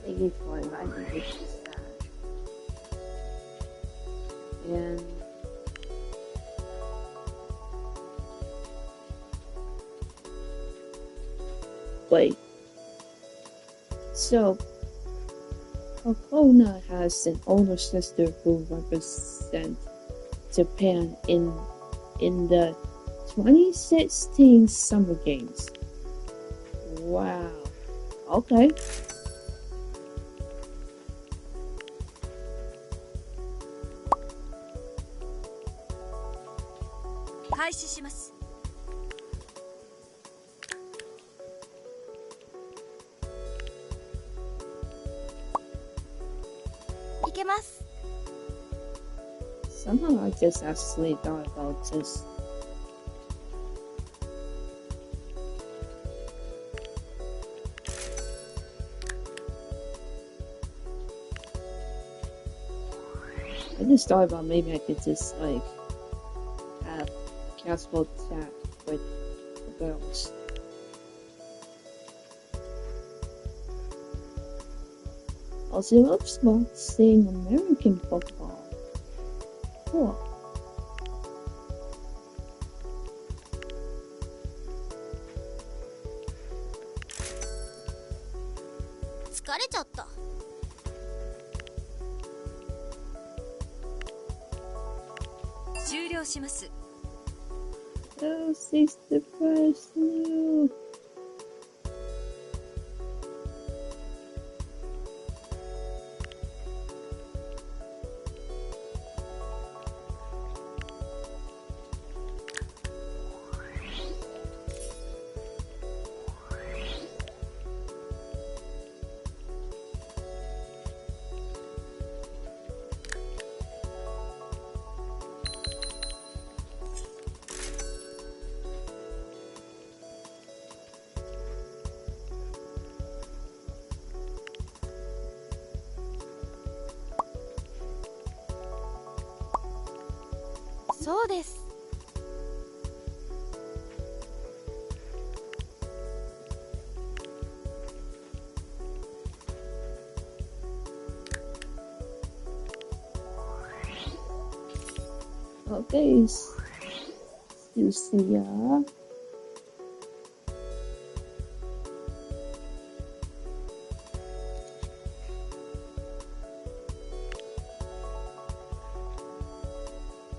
thank you for inviting me to that. And wait. So Kokona has an older sister who represents Japan in the 2016 Summer Games. Wow. Okay.開始します いけます Somehow I just actually thought about this. I just thought about maybe I could just like have a casual chat with the girls. Also, it looks like seeing American football. Cool. 疲れちゃった終了します Oh, she's depressed. No. .そうです Oh, Okay, Susia.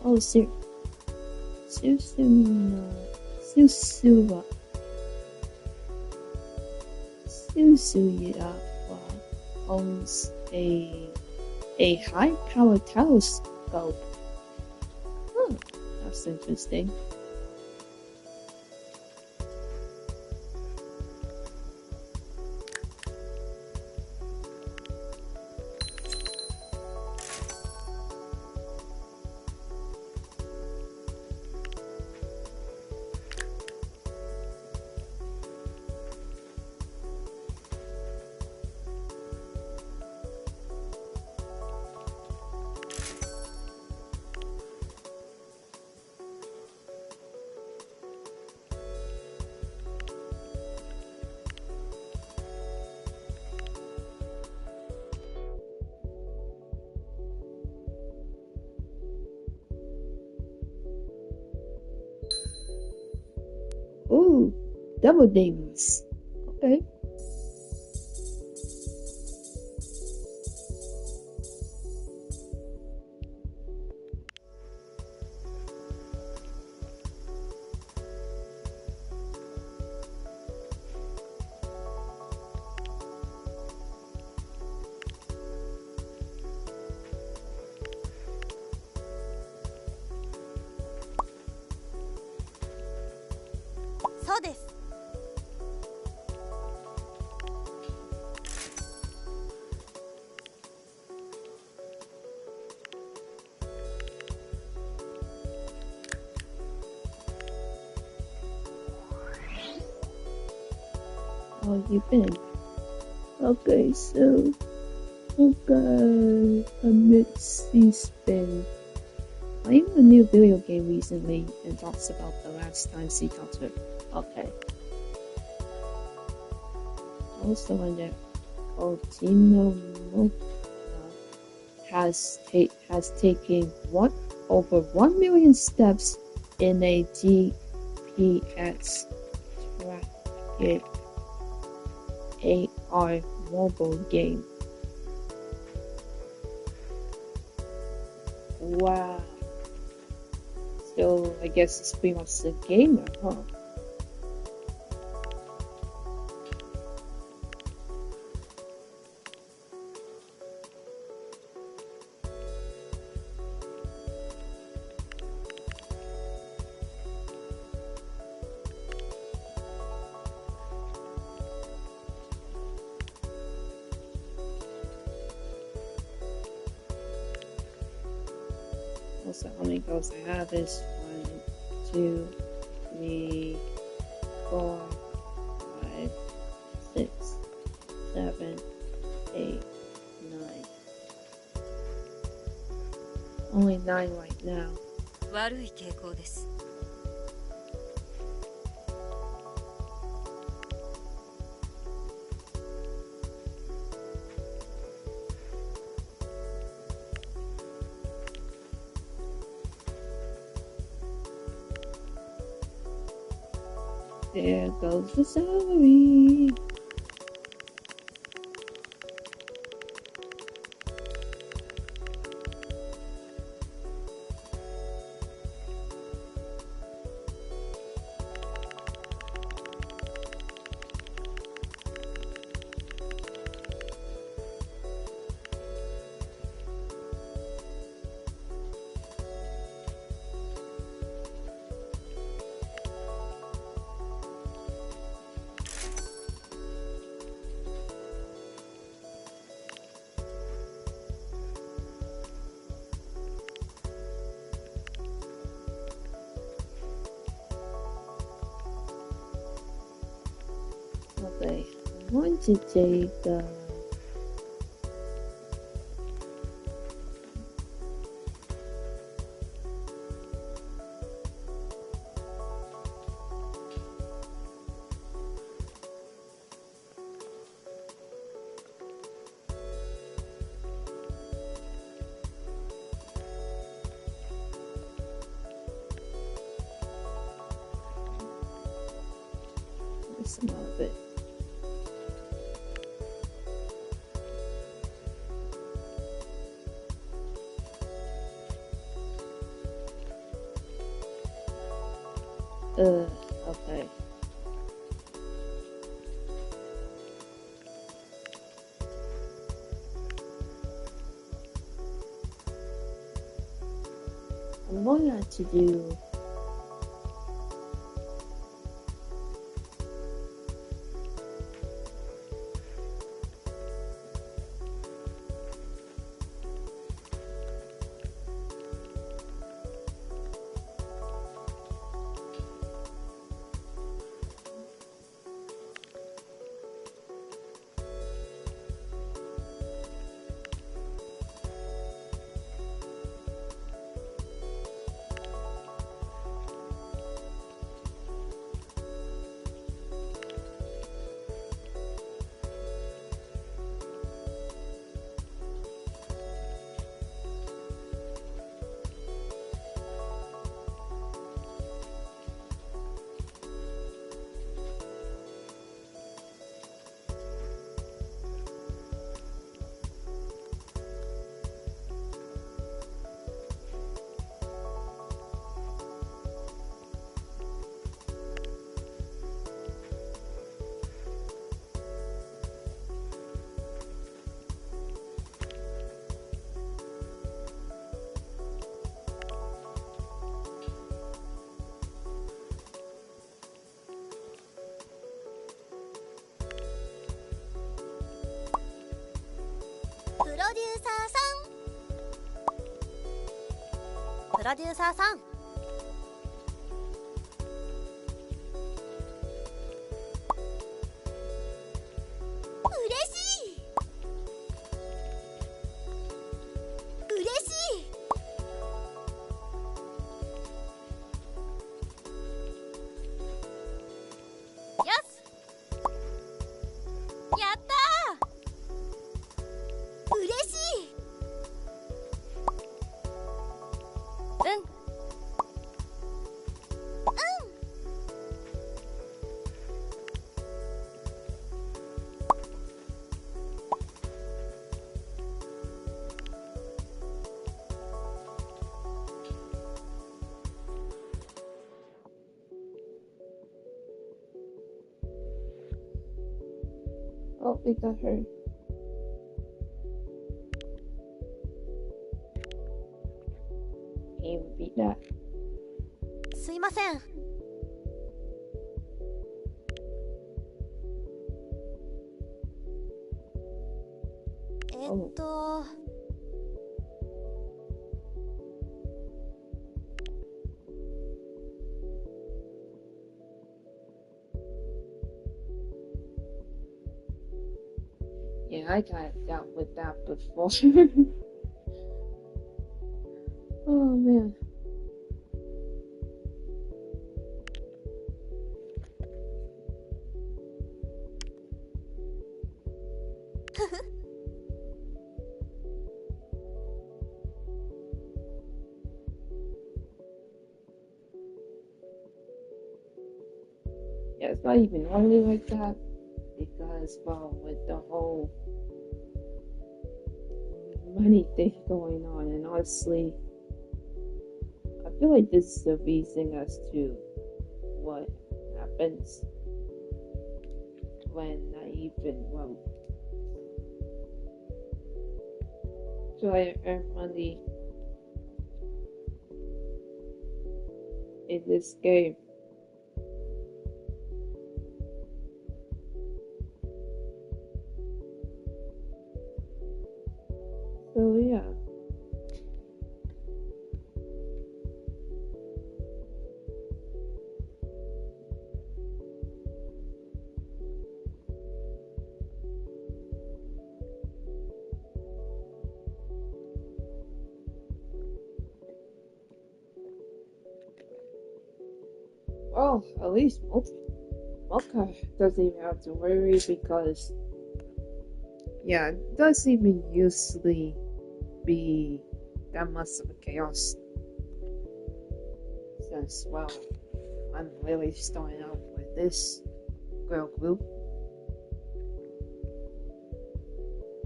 Oh, Susuwa. Susuya owns a high-powered telescope. Huh, that's interesting. Ooh, double dings. Okay.そうです。Oh, you've been. Okay, so okay, he's been playing a new video game recently and talks about the last time she talked to her. Okay. Also, when the Otino has taken over 1 million steps in a GPS tracked AR mobile game. Wow. So I guess it's pretty much a gamer, huh? Also, how many goals I have is 1, 2, 3, 4, 5, 6, 7, 8, 9. Only 9 right now. 悪い傾向です。There goes the salary. Okay, I'm going to take There's a lot of it. Okay. I'm going to doプロデューサーさん嬉しい嬉しいよしやったー嬉しいうんOh, we got her. Aim beat that. すいませんYeah, I got dealt with that before. Oh man. Yeah, it's not even only like that because, well, with the whole money thing going on, and honestly, I feel like this is the reason as to what happens when I even, well, try to earn money in this game. So yeah. Well, at least Mocha doesn't even have to worry because, yeah, it doesn't even usually be that much of a chaos. Since, well, I'm really starting out with this girl group.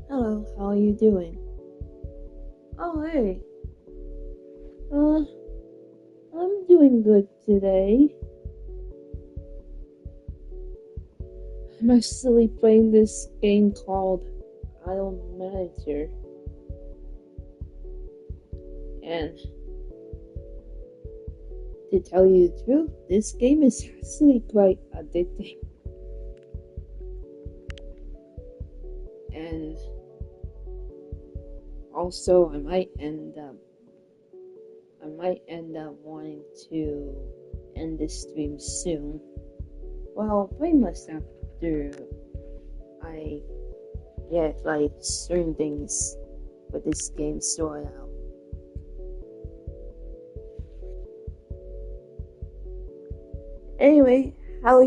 Hello, how are you doing? Oh, hey. I'm doing good today. I'm actually playing this game called Idol Manager. And to tell you the truth, this game is actually quite addicting. And also I might end up wanting to end this stream soon. Well, pretty much after I get like certain things with this game sorted out. Anyway, how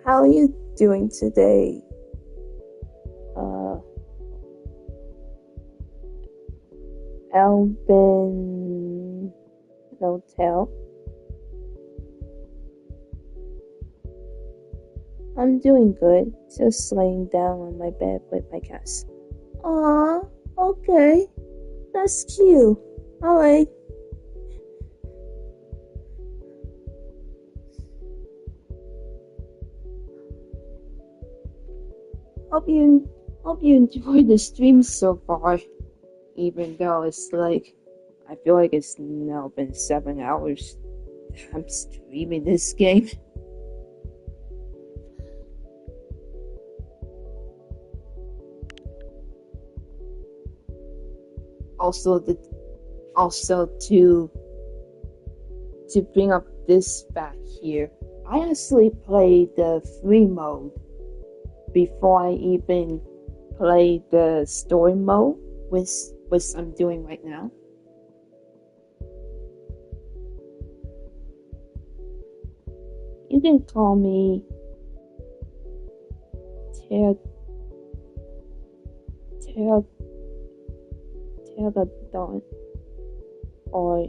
are you doing today? Alvin Hotel. I'm doing good, just laying down on my bed with my cats. Aw, okay, that's cute. Alright. Hope you enjoyed the stream so far. Even though it's like, I feel like it's now been 7 hours I'm streaming this game. Also to bring up this fact here, I actually played the free mode before I even played the story mode, which I'm doing right now. You can call me Teledon or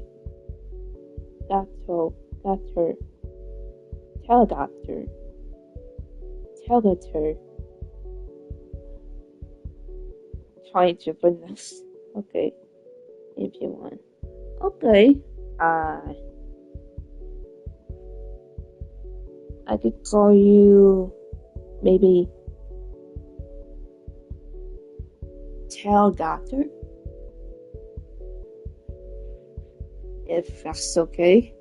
Telegator. Trying to pronounce. Okay, if you want. Okay. I could call you maybe Telegator, if that's okay.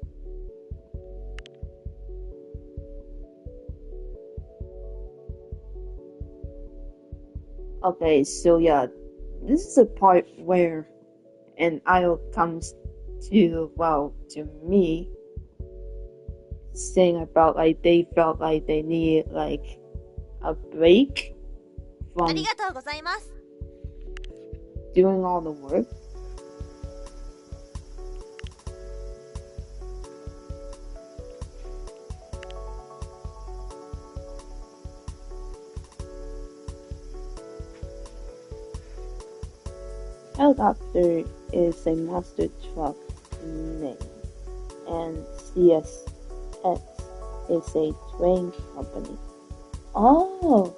Okay, so yeah, this is a part where an idol comes to me, saying about like they felt like they needed like a break from doing all the work. Helicopter is a monster truck name, and CSX is a train company. Oh,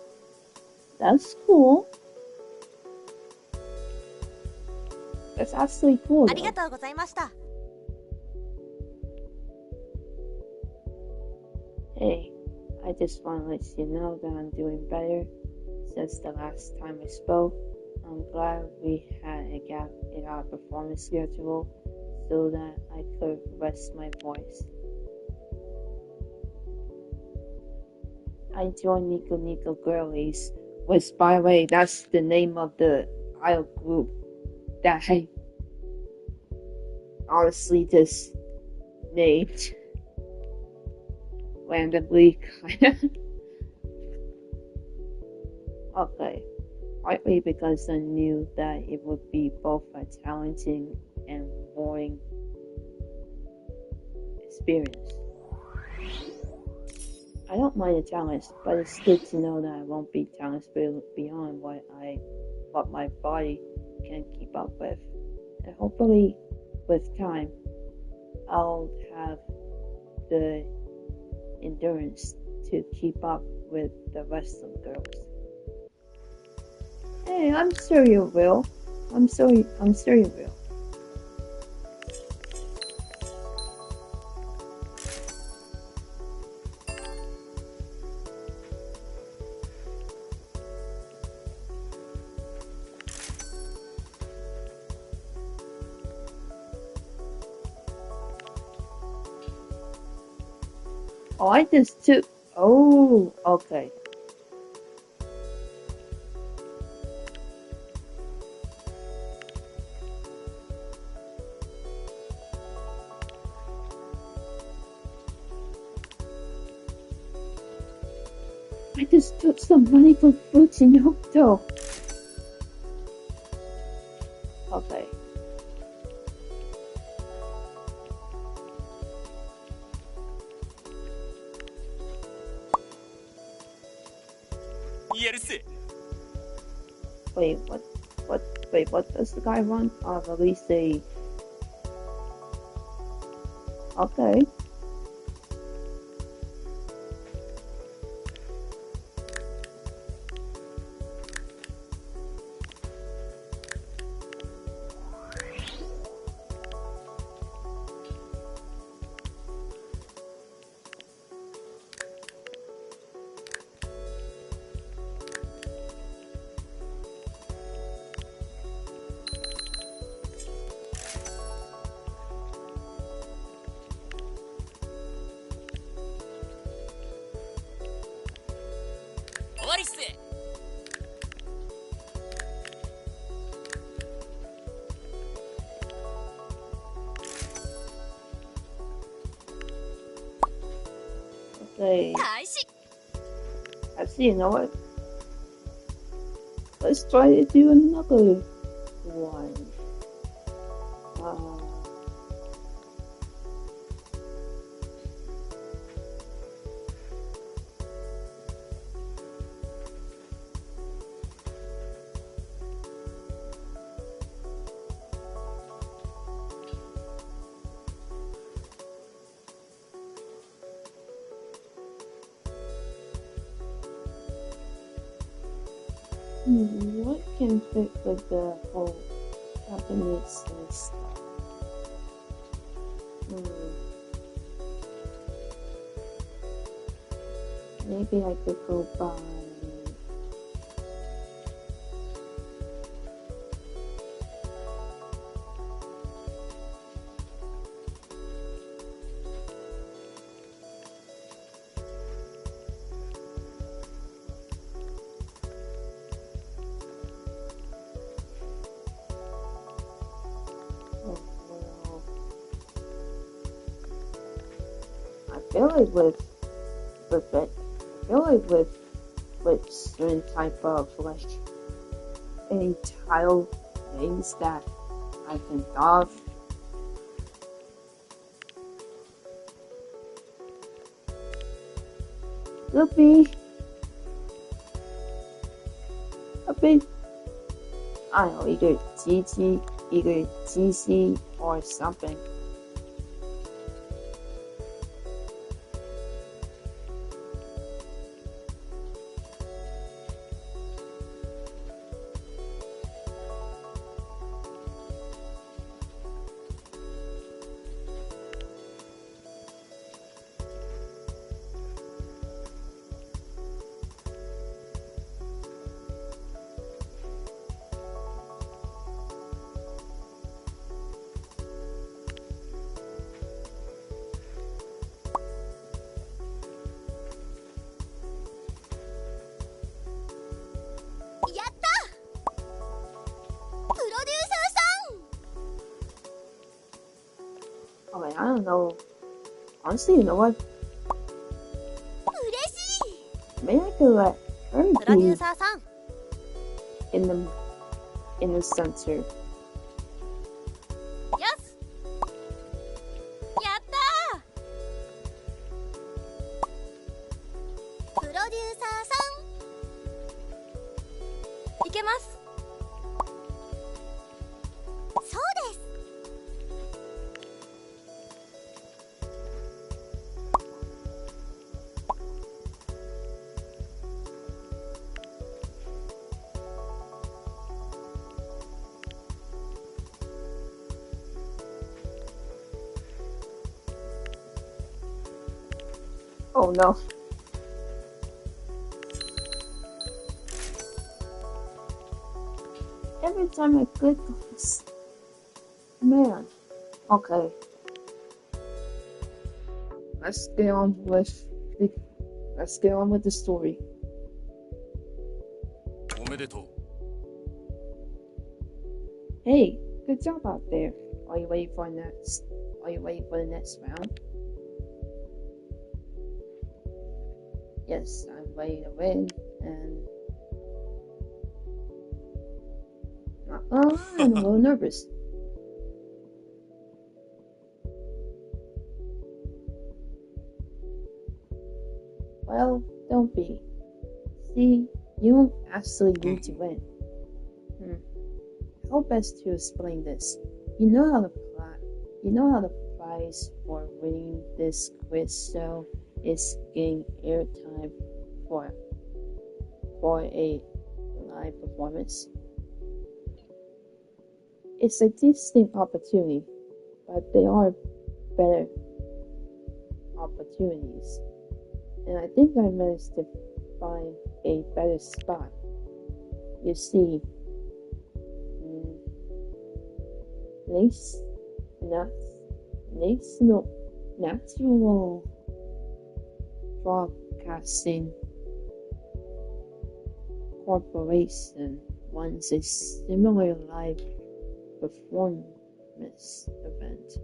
that's cool. That's actually cool. Hey, I just want to let you know that I'm doing better since the last time I spoke. I'm glad we had a gap in our performance schedule so that I could rest my voice. I joined Nico Nico Girlies, which, by the way, that's the name of the idol group that I honestly just named randomly, kinda. Okay. Partly because I knew that it would be both a challenging and boring experience. I don't mind a challenge, but it's good to know that I won't be challenged beyond what my body can keep up with. And hopefully, with time, I'll have the endurance to keep up with the rest of the girls. Hey, I'm sure you will. I'm sure you will. Oh, I just took. Oh, okay. I just took some money from Fujinoto. Okay. Wait, what does the guy want? Release a... Okay. Okay. Actually, you know what? Let's try to do another one. What can fit with the whole Japanese stuff? Maybe I could go buy... I feel like with certain type of like any tile things that I can of. Could be a bit, I don't know, either GT, either GC or something. Oh man, I don't know. Honestly, you know what? Maybe I could let her be in the center. Oh no. Every time I click on this. Man. Okay. Let's get on with the story. おめでとう。 Hey, good job out there. Are you waiting for the next round? Yes, I'm ready to win, and I'm a little nervous. Well, don't be. See, you don't actually need to win. How best to explain this? You know how the prize for winning this quiz show is getting airtime for a live performance. It's a distinct opportunity, but there are better opportunities. And I think I managed to find a better spot. You see, National Broadcasting Corporation runs a similar live performance event.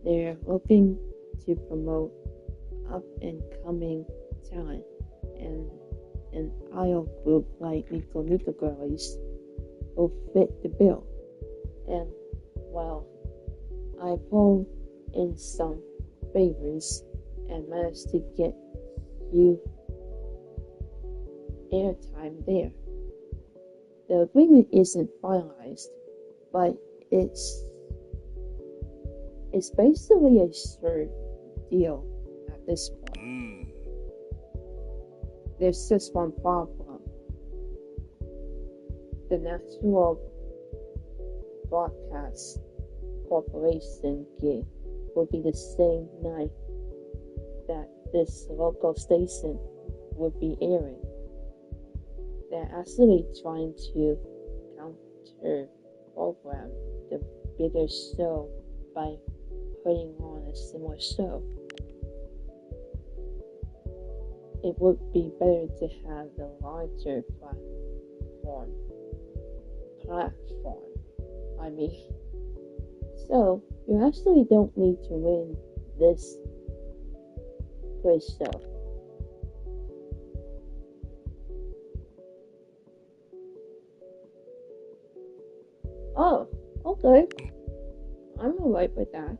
They're looking to promote up-and-coming talent, and an idol group like Nico Girlies will fit the bill. And, well, I pulled in some favors and managed to get you airtime there. The agreement isn't finalized, but it's basically a sure deal at this point. There's just one problem. The National Broadcast Corporation gig will be the same night that this local station will be airing. They're actually trying to counter program the bigger show by putting on a similar show. It would be better to have the larger platform. So you actually don't need to win this quiz show. Oh, okay. I'm alright with that.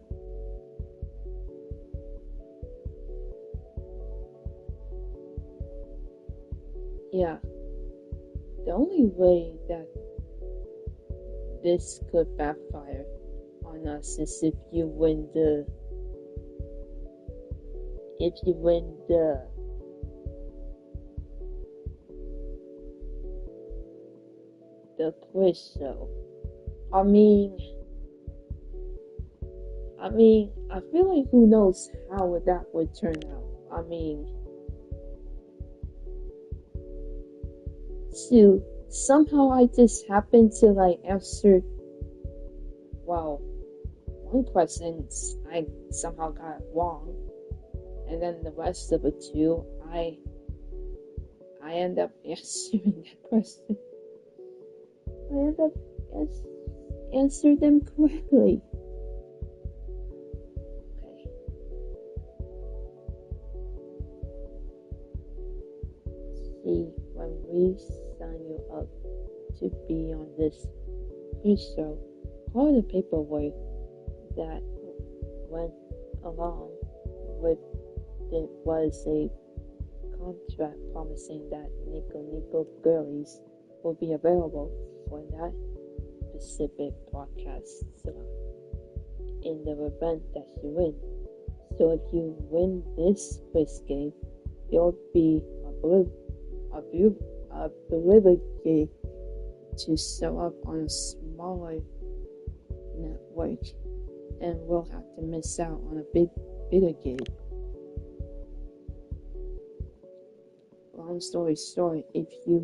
Yeah. The only way that this could backfire on us is if you win the quiz show. I mean, I feel like who knows how that would turn out. I mean, so somehow I just happened to answer, well, one question I somehow got wrong, and then the rest of the two I end up answering that question. I end up answer them correctly. Okay. See, when we sign you up to be on this quiz show, part of the paperwork that went along with it was a contract promising that Nico Girlies will be available for that specific broadcast slot in the event that you win. So if you win this quiz game, you'll be ability to show up on a smaller network, and we'll have to miss out on a bigger gig. long story short, if you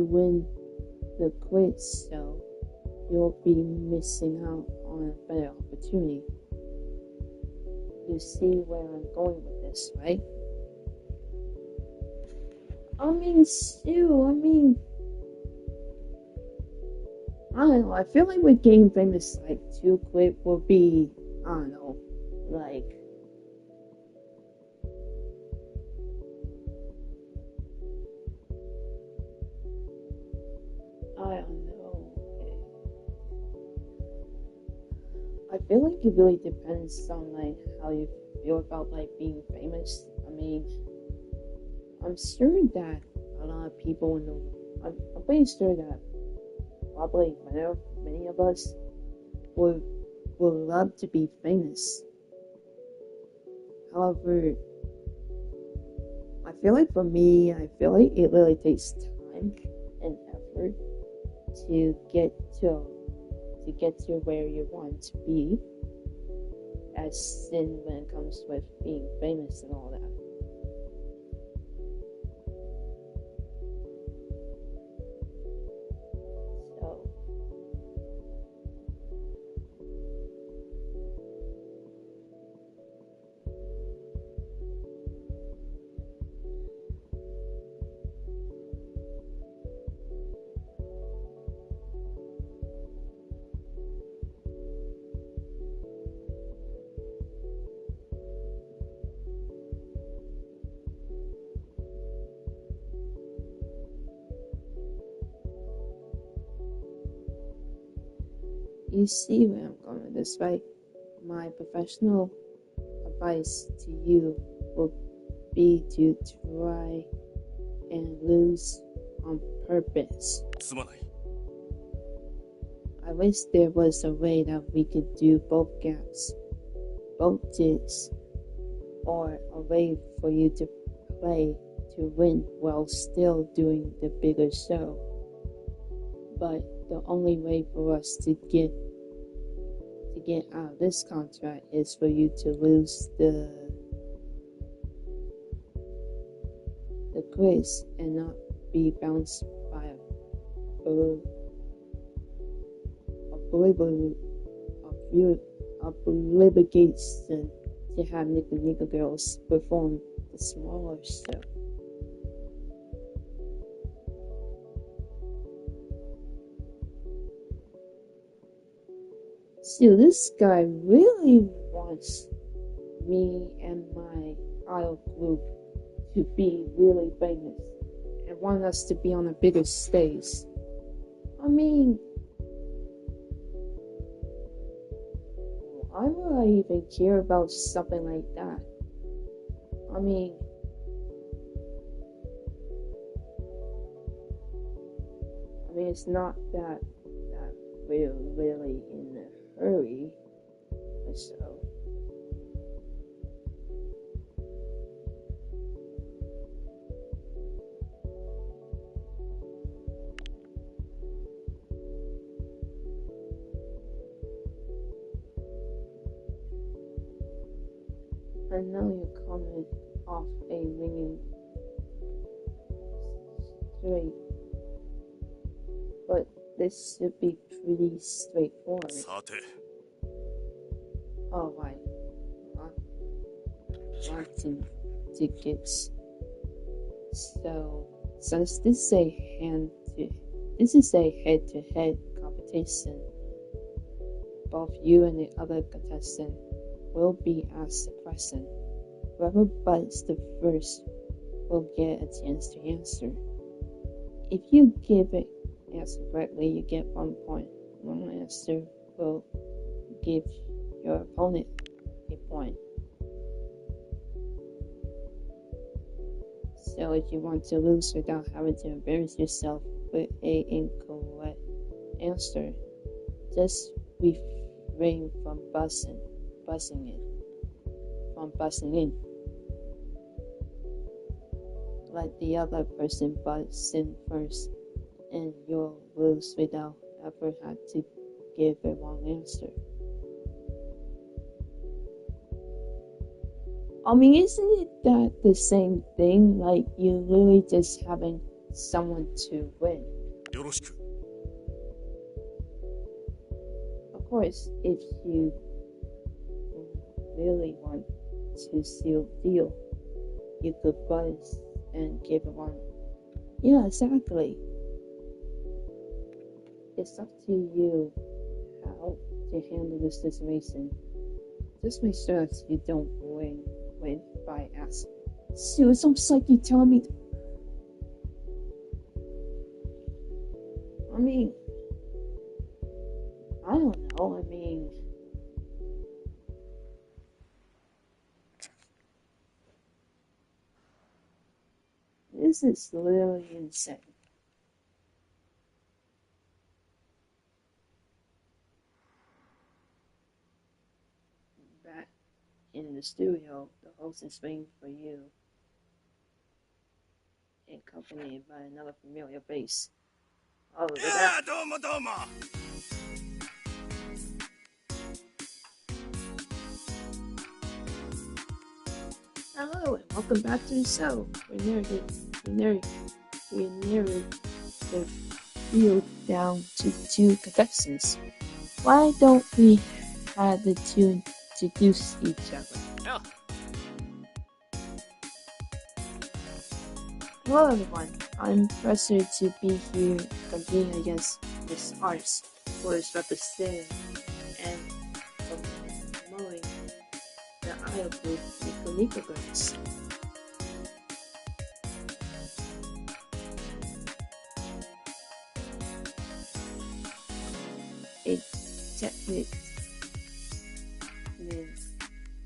win the quiz show, you'll be missing out on a better opportunity. You see where I'm going with this, right? I don't know, I feel like with getting famous like too quick will be, I don't know, like, I don't know. I feel like it really depends on like how you feel about like being famous. I'm sure that a lot of people I'm pretty sure that probably many of us would love to be famous. However, I feel like for me, it really takes time and effort to get to where you want to be, as in when it comes with being famous and all that. So you see where I'm going with this, right? My professional advice to you will be to try and lose on purpose. I wish there was a way that we could do both gaps, both digs, or a way for you to play to win while still doing the bigger show. But the only way for us to get out of this contract is for you to lose the quiz and not be bounced by obligation to have Nika girls perform the smaller show. So this guy really wants me and my idol group to be really famous and want us to be on a bigger stage. Why would I even care about something like that? It's not that we're really in a hurry, so. I know you're coming off a ringing straight, but this should be pretty straightforward. Alright, lots tickets. So, since this is a head-to-head competition, both you and the other contestant will be asked a question. Whoever butts the first will get a chance to answer. If you give it answer correctly, you get 1 point. Wrong answer will give your opponent a point. So if you want to lose without having to embarrass yourself with an incorrect answer, just refrain from buzzing in. Let the other person buzz in first, and you'll lose without ever had to give a wrong answer. I mean, isn't it that the same thing? Like, you really just having someone to win. よろしく。 Of course, if you really want to seal the deal, you could buzz and give one. Yeah, exactly. It's up to you how to handle this situation. Just make sure that you don't win by asking. So it's almost like you tell me. I mean, I don't know. I mean, this is literally insane. Back in the studio, the host is waiting for you, accompanied by another familiar face. Oh, look at that. どうもどうも。 Hello and welcome back to the show. We narrowed the field down to 2 contestants. Why don't we have the two introduce each other? Yeah. Hello everyone, I'm pressured to be here competing against SashaArts, who is representing and promoting the idol group Nico Girls. A technique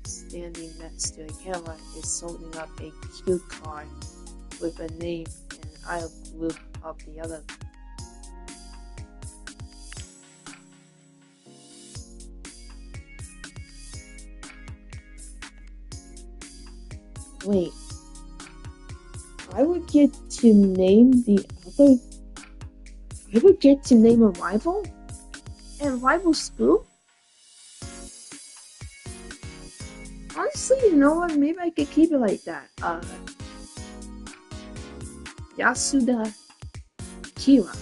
standing next to a camera is holding up a cue card with a name and idol group of the other. Wait, I would get to name the other. I would get to name a rival? And rival's group? Honestly, you know what? Maybe I could keep it like that. Yasuda Kiwa.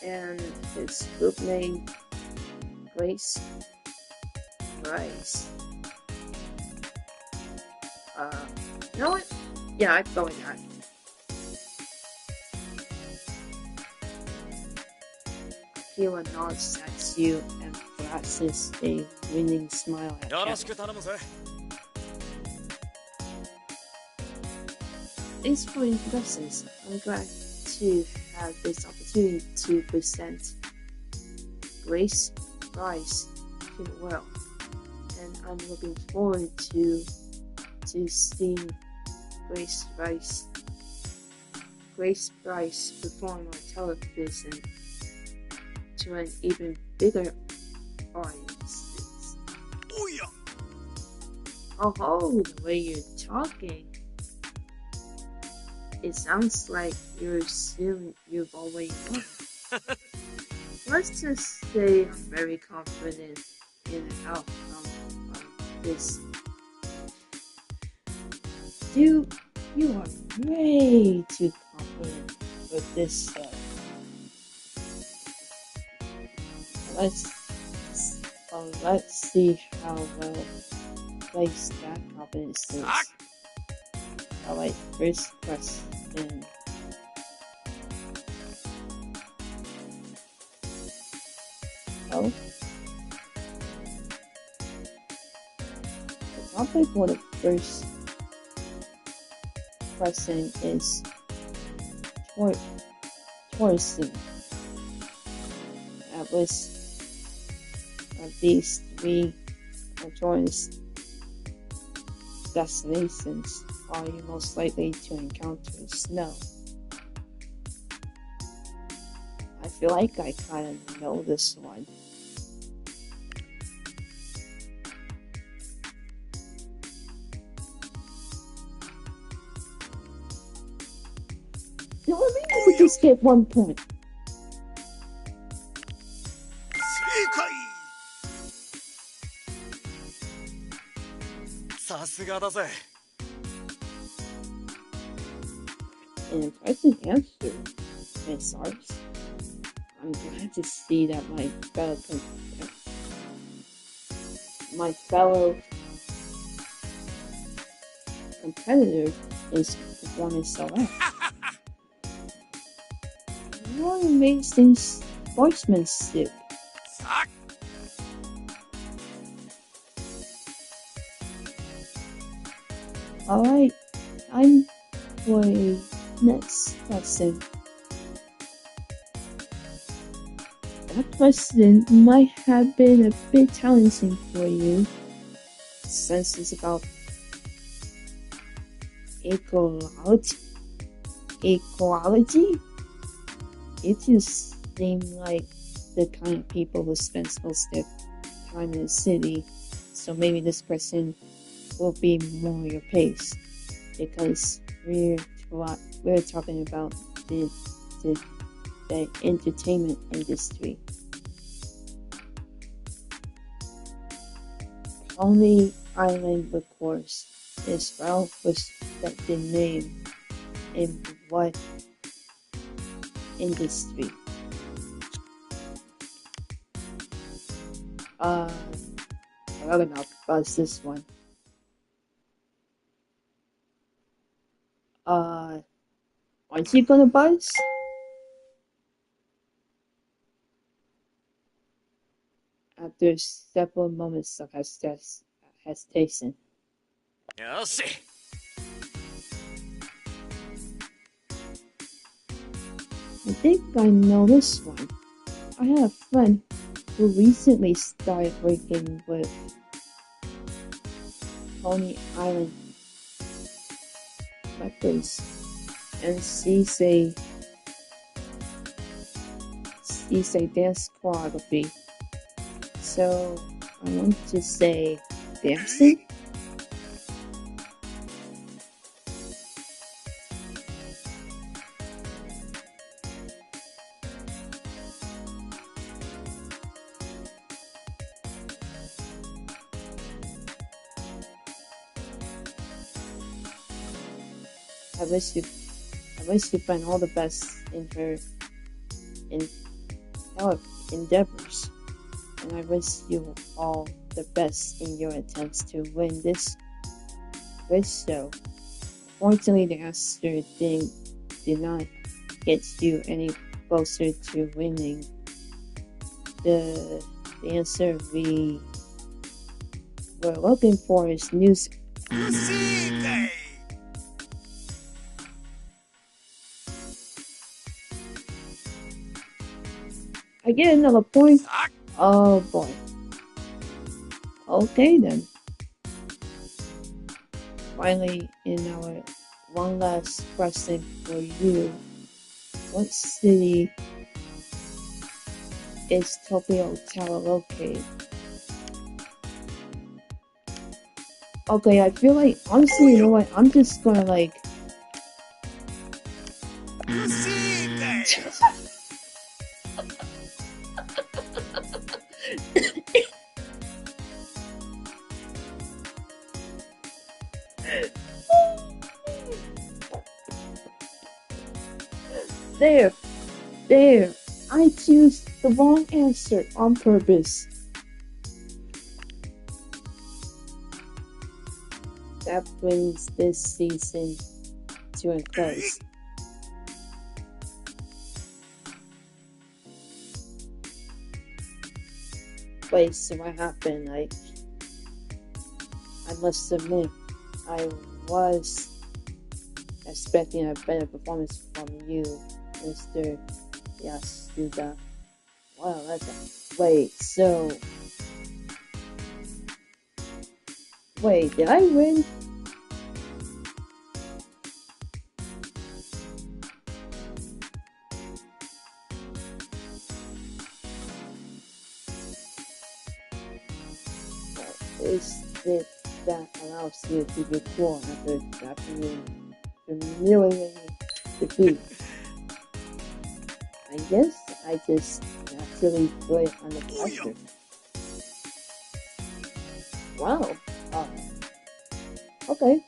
And his group name, Grace. You know what? Yeah, I'd go with that. Akira nods at you and flashes a winning smile at よろ you. しく頼むぜ。 Thanks for introductions. I'm glad to have this opportunity to present Grace Rice to the world, and I'm looking forward to seeing Grace Rice perform on television to an even bigger audience. おいや。 Oh, the way you're talking. It sounds like you're assuming you've already won. Let's just say I'm very confident in the outcome of this. Dude, you are way too confident with this stuff. Let's see how well placed that confidence is. Alright, first question. Oh. The topic for the first question is tourism. At least 3 tourist destinations are you most likely to encounter snow. I feel like I kind of know this one. know what? Maybe we just get 1 point. 正解。さすがだぜ。 An impressive answer, SashaArts. I'm glad to see that my fellow competitor is performing so well. What amazing sportsmanship. さ Alright, I'm for a next question. That question might have been a bit challenging for you, since it's about equality. It just seems like the kind of people who spend most of their time in the city, so maybe this question will be more your pace, because we're talking about the entertainment industry. Only Island, of course, is well respected name in what industry? I don't know about this one. Aren't you gonna buzz? After several moments of hesitation. よし。 I think I know this one. I had a friend who recently started working with Coney Island Records, and she's a dance choreography. So I want to say dancing. I wish you find all the best in her endeavors, and I wish you all the best in your attempts to win this show. Fortunately, the answer did not get you any closer to winning. The answer we were looking for is news. 不正解。 I get another point. Oh boy. Okay then. Finally, in our one last question for you, what city is Tokyo Tower located? Okay, I feel like, honestly, you know what? I'm just gonna like. 不正解。 There. I choose the wrong answer on purpose. That brings this season to a close. Wait, so what happened? I must admit, I was expecting a better performance from you, Mr. Yasuda. Wow, wait, so... Wait, did I win? Is it that allows you to record after you humiliating defeat? I guess I just naturally put it under pressure. Wow. Okay.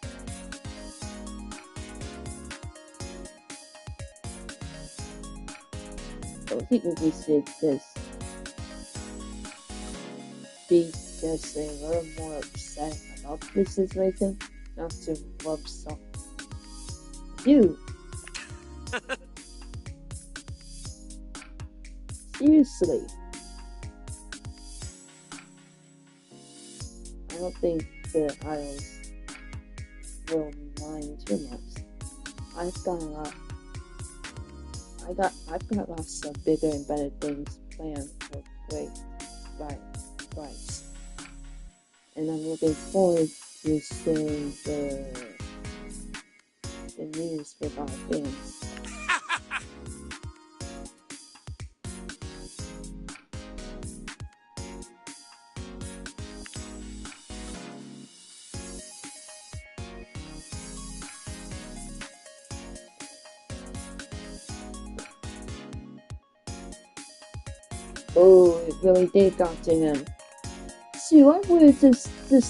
So I think we should just be just a little more upset about this situation, not to rub salt. You. Seriously. I don't think the idols will mind too much. I've got lots of bigger and better things planned for great rights. And I'm looking forward to sharing the news with our fans. Oh, it really did got to him. See, I would have just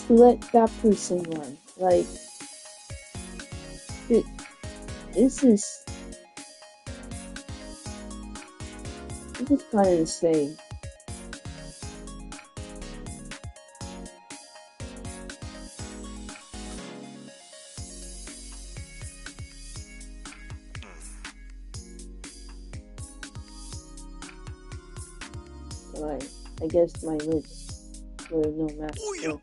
let that person run. Like, this is kind of insane. Like, I guess my lips were no match. So.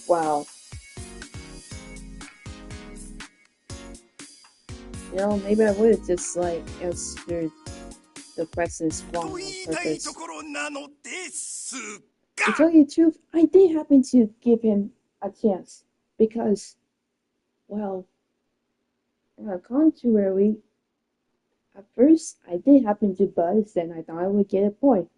Wow. You know, maybe I would have just like answered the questions wrong on purpose. To tell you the truth, I did happen to give him a chance because, well, contrary, at first I did happen to buzz and I thought I would get a point.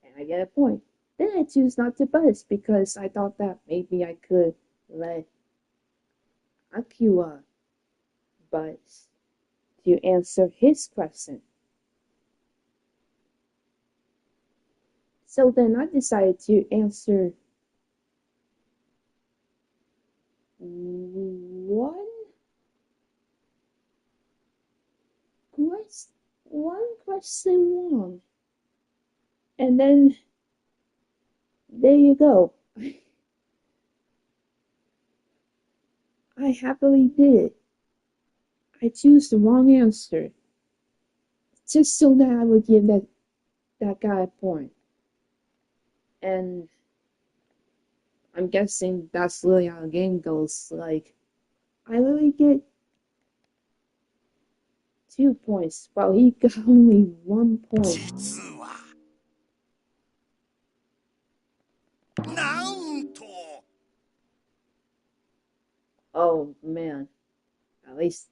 And I get a point. Then I choose not to buzz because I thought that maybe I could let Akira buzz to answer his question. So then I decided to answer one question wrong. And then there you go. I happily did it. I chose the wrong answer. Just so that I would give that guy a point. And I'm guessing that's really how the game goes. Like, I really get 2 points, while he got only 1 point. Oh man, at least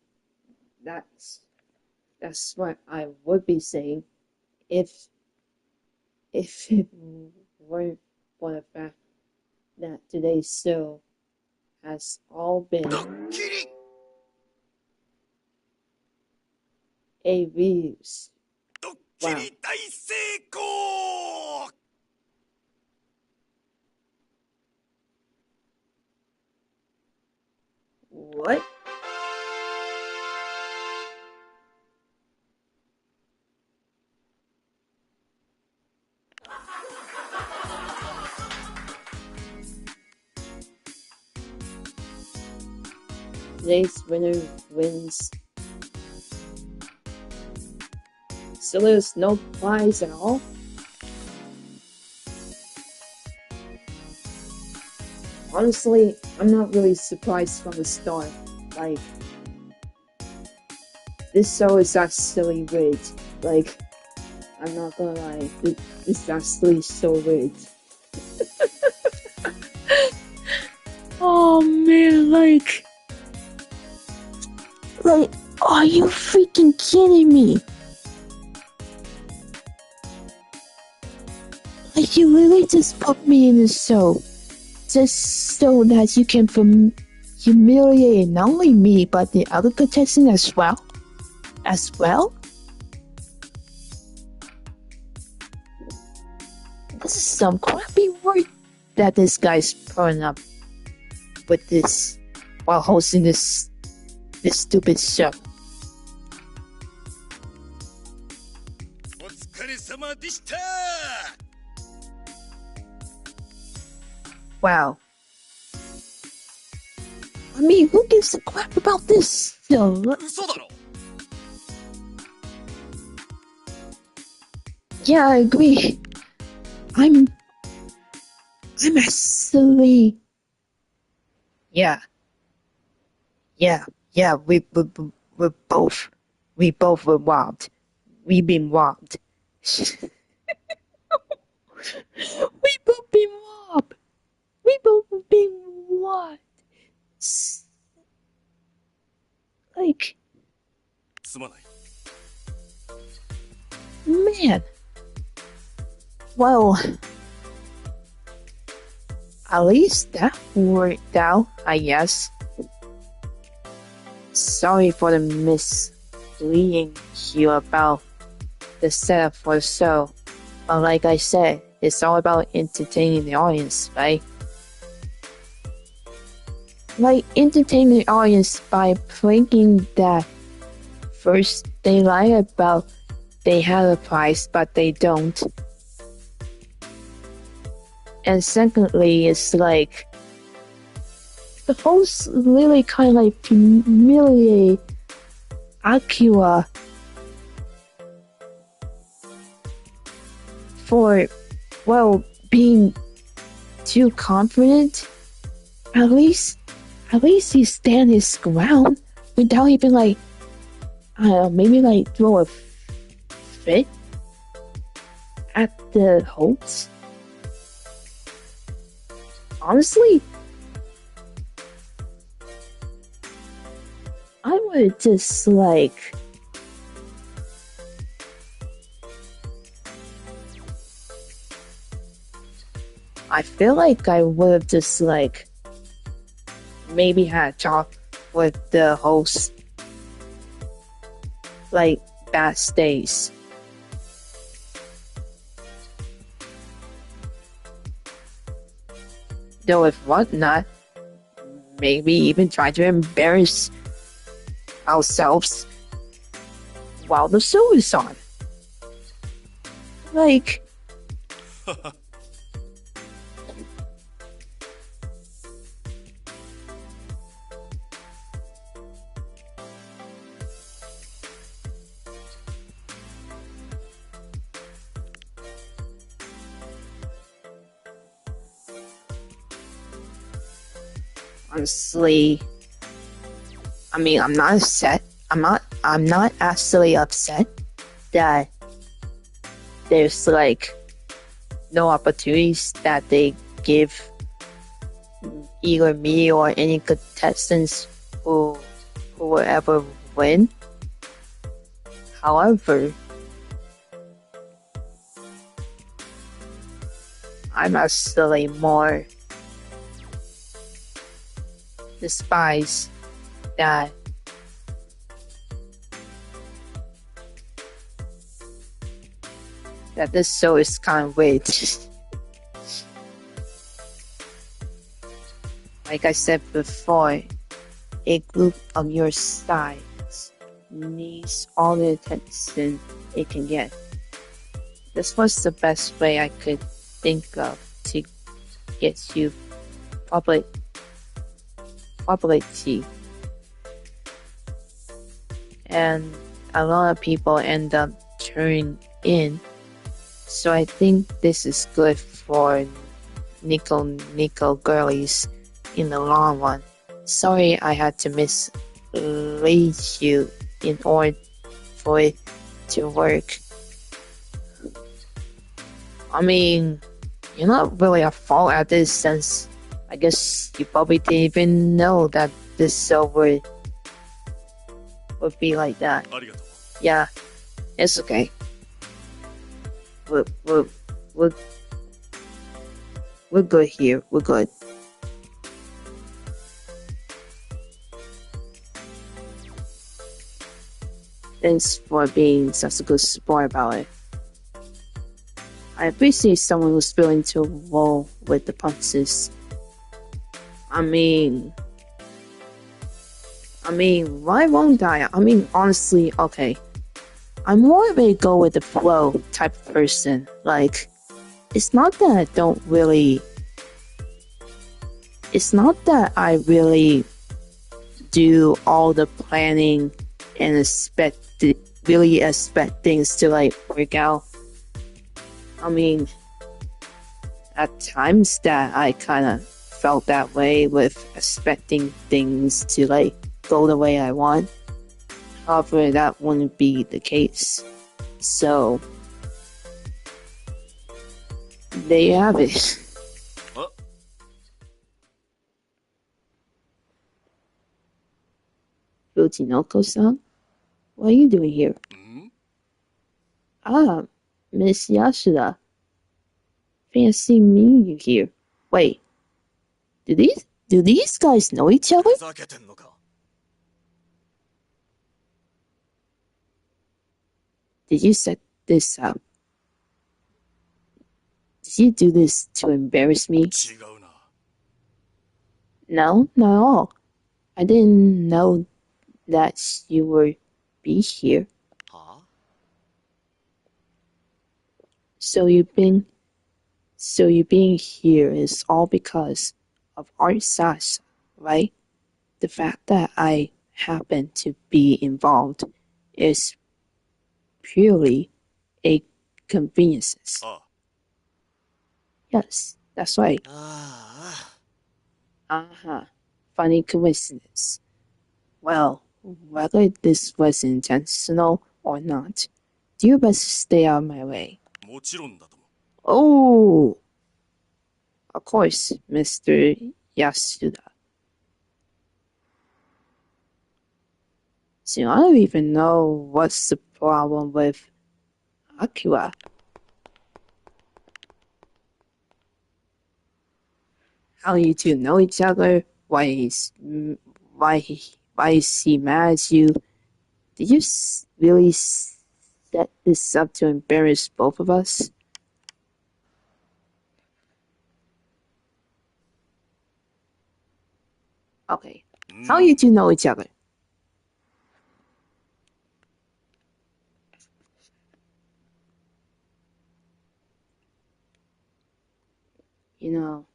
that's what I would be saying if it weren't for the fact that today's show has all been a views. Wow. What? Today's winner wins. So there's no prize at all? Honestly, I'm not really surprised from the start. Like, this show is actually rigged. Like, I'm not gonna lie, this is actually so rigged. Oh man, like, Like, are you freaking kidding me? Like, you really just put me in the show just so that you can humiliate not only me but the other contestant as well? As well? This is some crappy work that this guy's putting up with this while hosting this stupid show. お疲れ様でした。 Wow. I mean, who gives a crap about this show? 嘘だろ。 Yeah, I agree. I'm actually... Yeah, we both were robbed. We've been robbed. We both been robbed. We both been robbed. Like, すまない。 man. Well, at least that worked out, I guess. Sorry for the misleading you about the setup for the show. But like I said, it's all about entertaining the audience, right? Like, entertaining the audience by playing that first they lie about they have a prize, but they don't. And secondly, it's like the host really kind of like humiliate Akira for, well, being too confident. At least he stand his ground without even like, I don't know, maybe like throw a fit at the host. Honestly, I would just like... I feel like I would have just like maybe had a talk with the host like backstage. Though if whatnot, maybe even try to embarrass ourselves while the show is on. Like, honestly, I mean, I'm not upset. I'm not actually upset that there's like no opportunities that they give either me or any contestants who will ever win. However, I'm actually more despise that this show is kind of weird. Like I said before, a group of your size needs all the attention it can get. This was the best way I could think of to get you publicity. And a lot of people end up turning in. So I think this is good for Nico girlies in the long run. Sorry I had to mislead you in order for it to work. I mean, you're not really at fault at this since I guess you probably didn't even know that this show would would be like that. ありがとう。 Yeah, it's okay. We're, we're, we're good here. We're good. Thanks for being such a good support about it. I appreciate someone who's willing to roll with the punches. I mean, why won't I? I mean, honestly, okay. I'm more of a go with the flow type of person. Like, it's not that I really do all the planning and expect things to like work out. I mean, at times that I kind of felt that way with expecting things to like go the way I want. However, that wouldn't be the case. So, there you have it. Futinoko-san? What are you doing here? Ah, Miss Yasuda. Fancy meeting you here. Wait, do these guys know each other? ふざけてんのか。 Did you set this up? Did you do this to embarrass me? 違うな。 No, not at all. I didn't know that you would be here. はあ？ So you being here is all because of Art Sasha, right? The fact that I happen to be involved is purely a convenience. あ Yes, that's right. あ。ああ。 Uh-huh. Funny coincidence. Well, whether this was intentional or not, do your best to stay out of my way. もちろんだとも。 Oh, of course, Mr. Yasuda. So I don't even know what's the problem with Akira. How you two know each other? Why is he mad at you? Did you really set this up to embarrass both of us? Okay. How you two know each other? You know,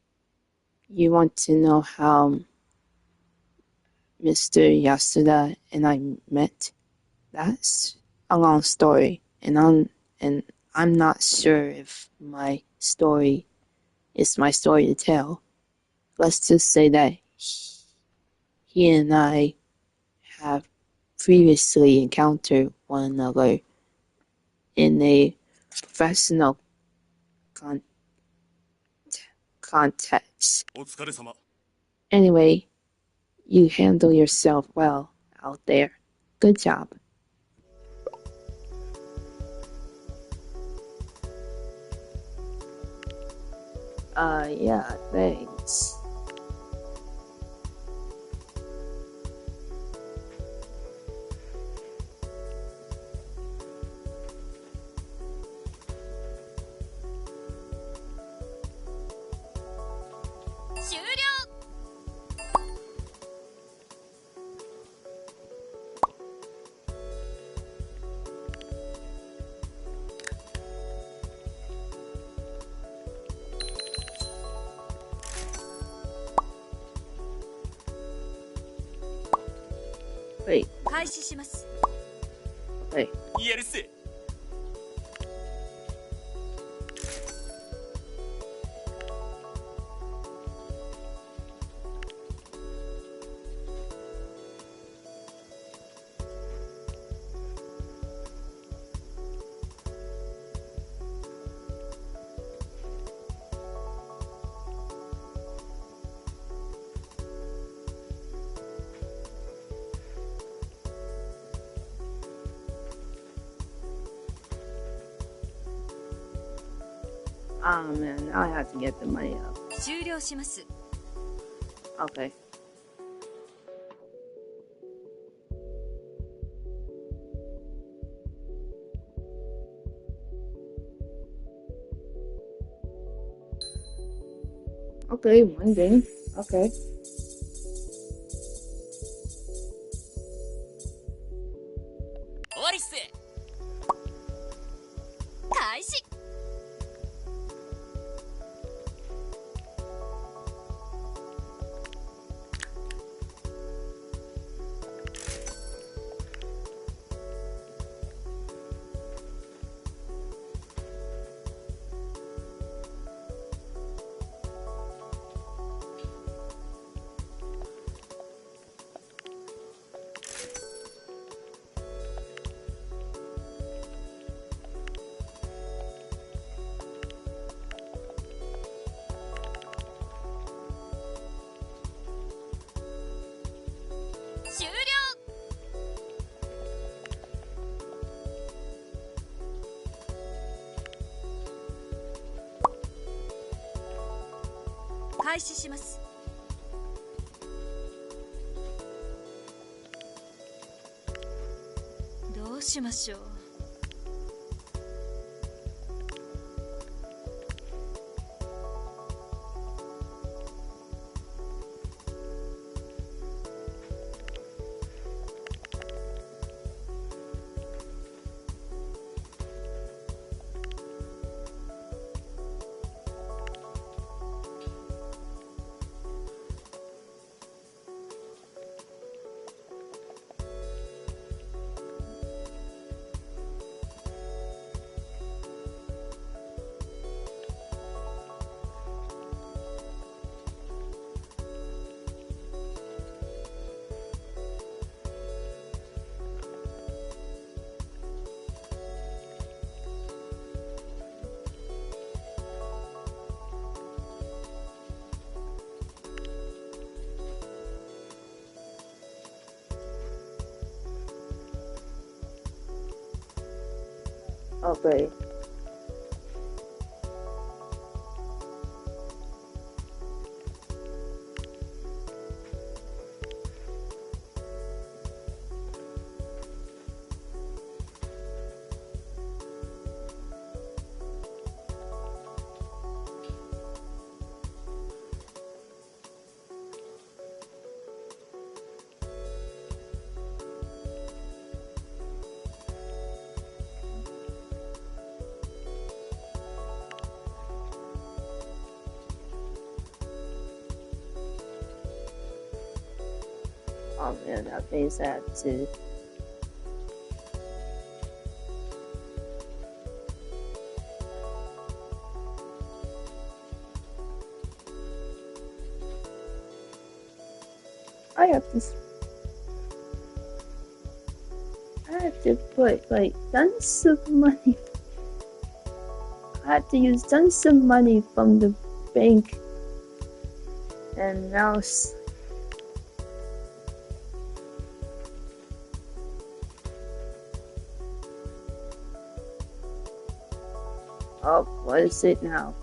you want to know how Mr. Yasuda and I met? That's a long story, and I'm not sure if my story is my story to tell. Let's just say that he and I have previously encountered one another in a professional context. お疲れ様。 Anyway, you handle yourself well out there. Good job. Yeah, thanks. Wait, 開始します。 wait. やるせ。 「Ah man, now I have to get the money up. 終了します。 Okay. Okay, one game. Okay. 終わりっす。開始。終了。開始します。どうしましょう。Okay. Oh man, that being sad too. I have to put like tons of money. I had to use tons of money from the bank, and now oh, what is it now?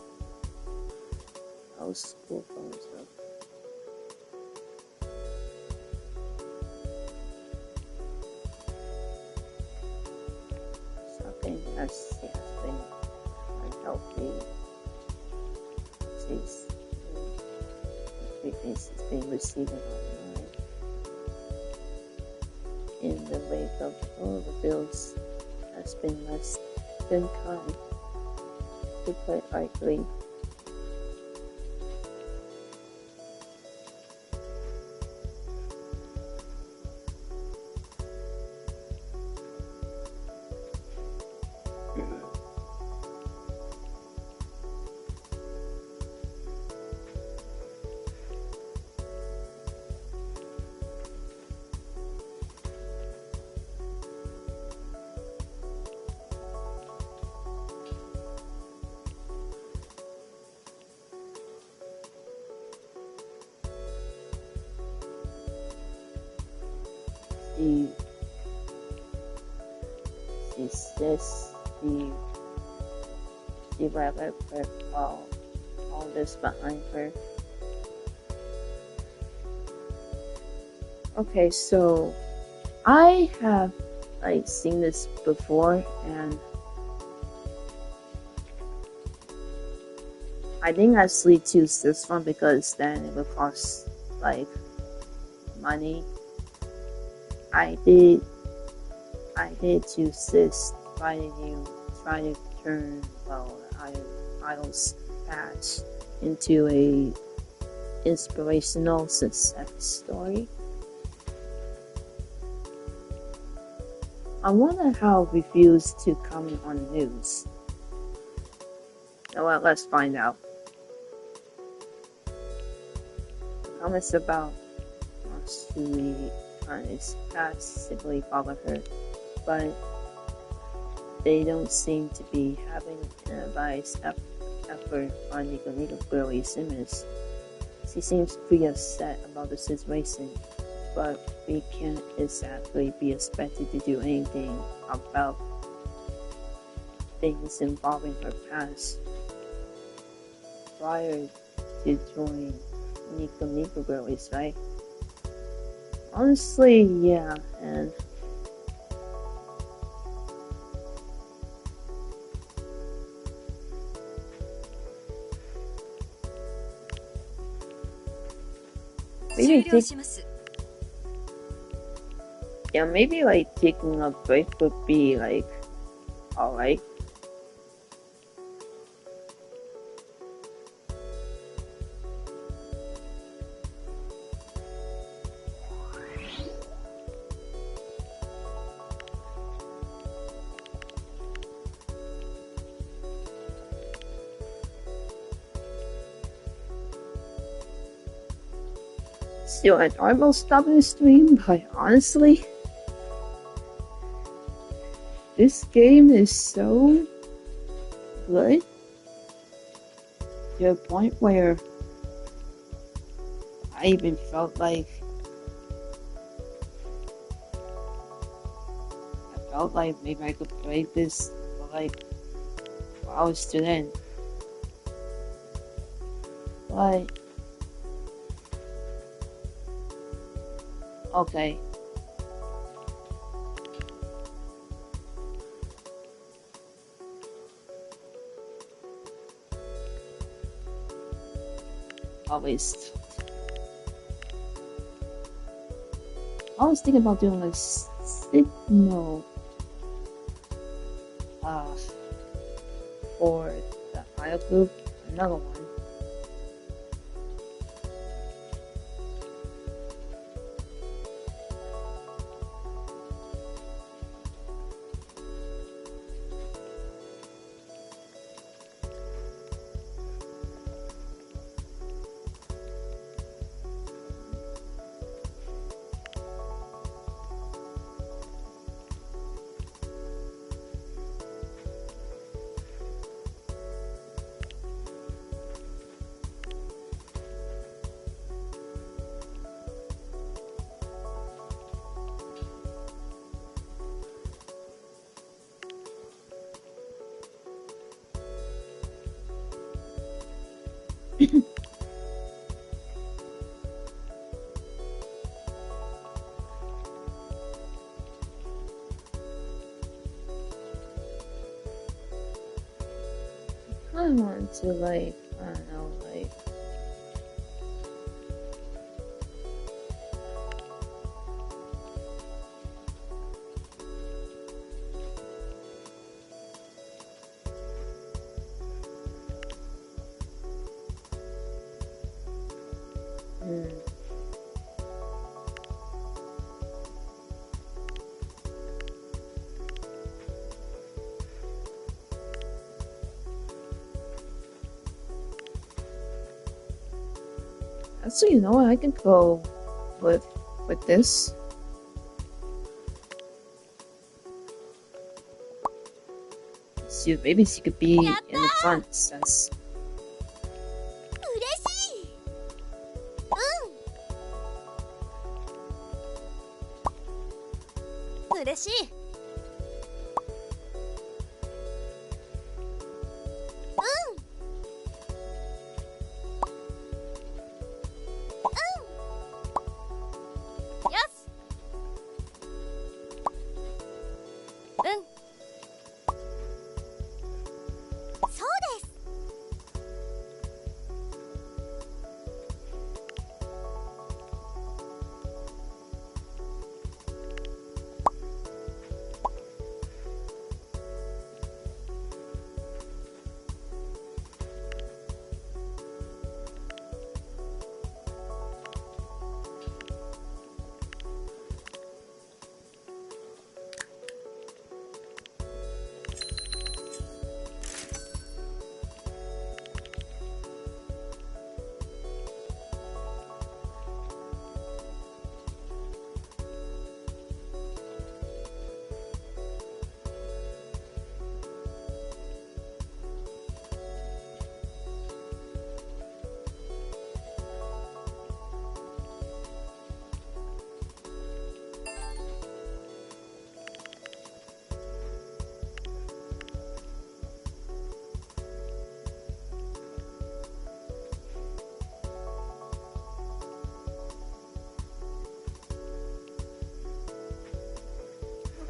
Oh, school phone stuff. Something that's been unhealthy. She's been receiving online in the wake of all the bills has been less than kind, to put it lightly. She says she developer all this behind her. Okay, so I have like seen this before, and I think I sleep choose this one because then it would cost like money. I did choose this. Why did you try to turn Idol's past into a inspirational success story? I wonder how reviews to come on the news. Well, let's find out. Comments about Matsui and his past simply follow her, but they don't seem to be having an advice effort on the girl's image. She seems pretty upset about the situation, but we can't exactly be expected to do anything about things involving her past. Prior to joining Nico Girlies, right? Honestly, yeah, and maybe like taking a break would be like alright. Still, I'd almost stop the stream, but honestly, this game is so good to a point where I even felt like maybe I could play this for like hours to then. But okay. Always. I was thinking about doing a signal for the file group, another one. I want to like, I don't know, like actually, you know what? I can go with this. See, maybe she could be in the front since. 嬉しい。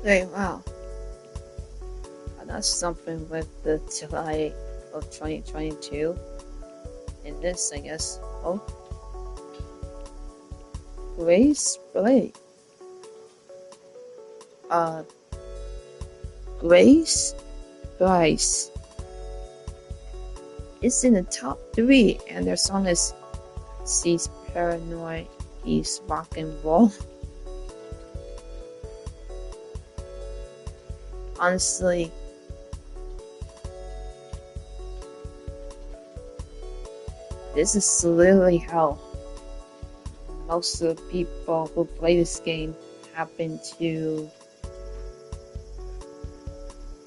Okay, wow. That's something with the July of 2022. In this, I guess. Oh. Grace Blake. Grace Bryce is in the top 3, and their song is She's Paranoid, He's Rock and Roll. Honestly, this is literally how most of the people who play this game happen to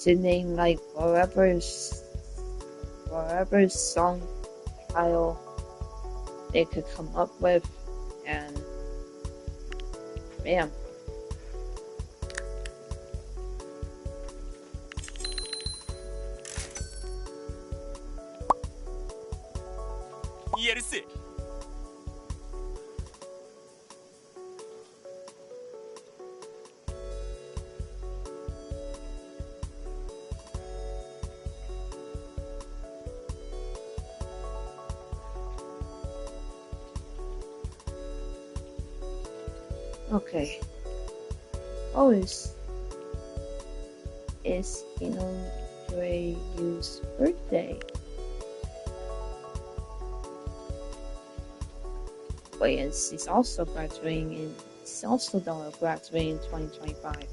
name like whatever song title they could come up with, and bam. Yes. Okay. Oh, it's Yu's birthday. Wait, and she's also graduating in 2025.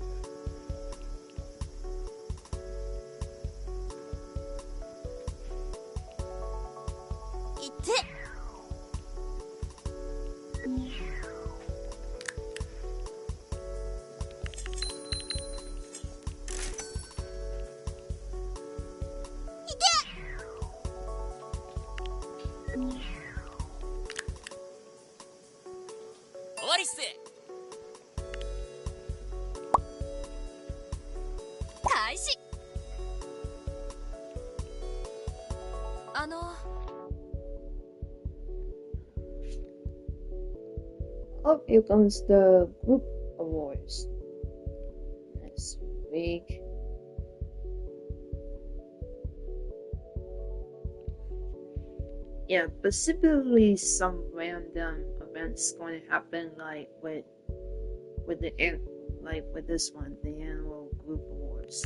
Oh, here comes the group awards. Next week. Yeah, specifically some random events going to happen, like with this one, the annual group awards.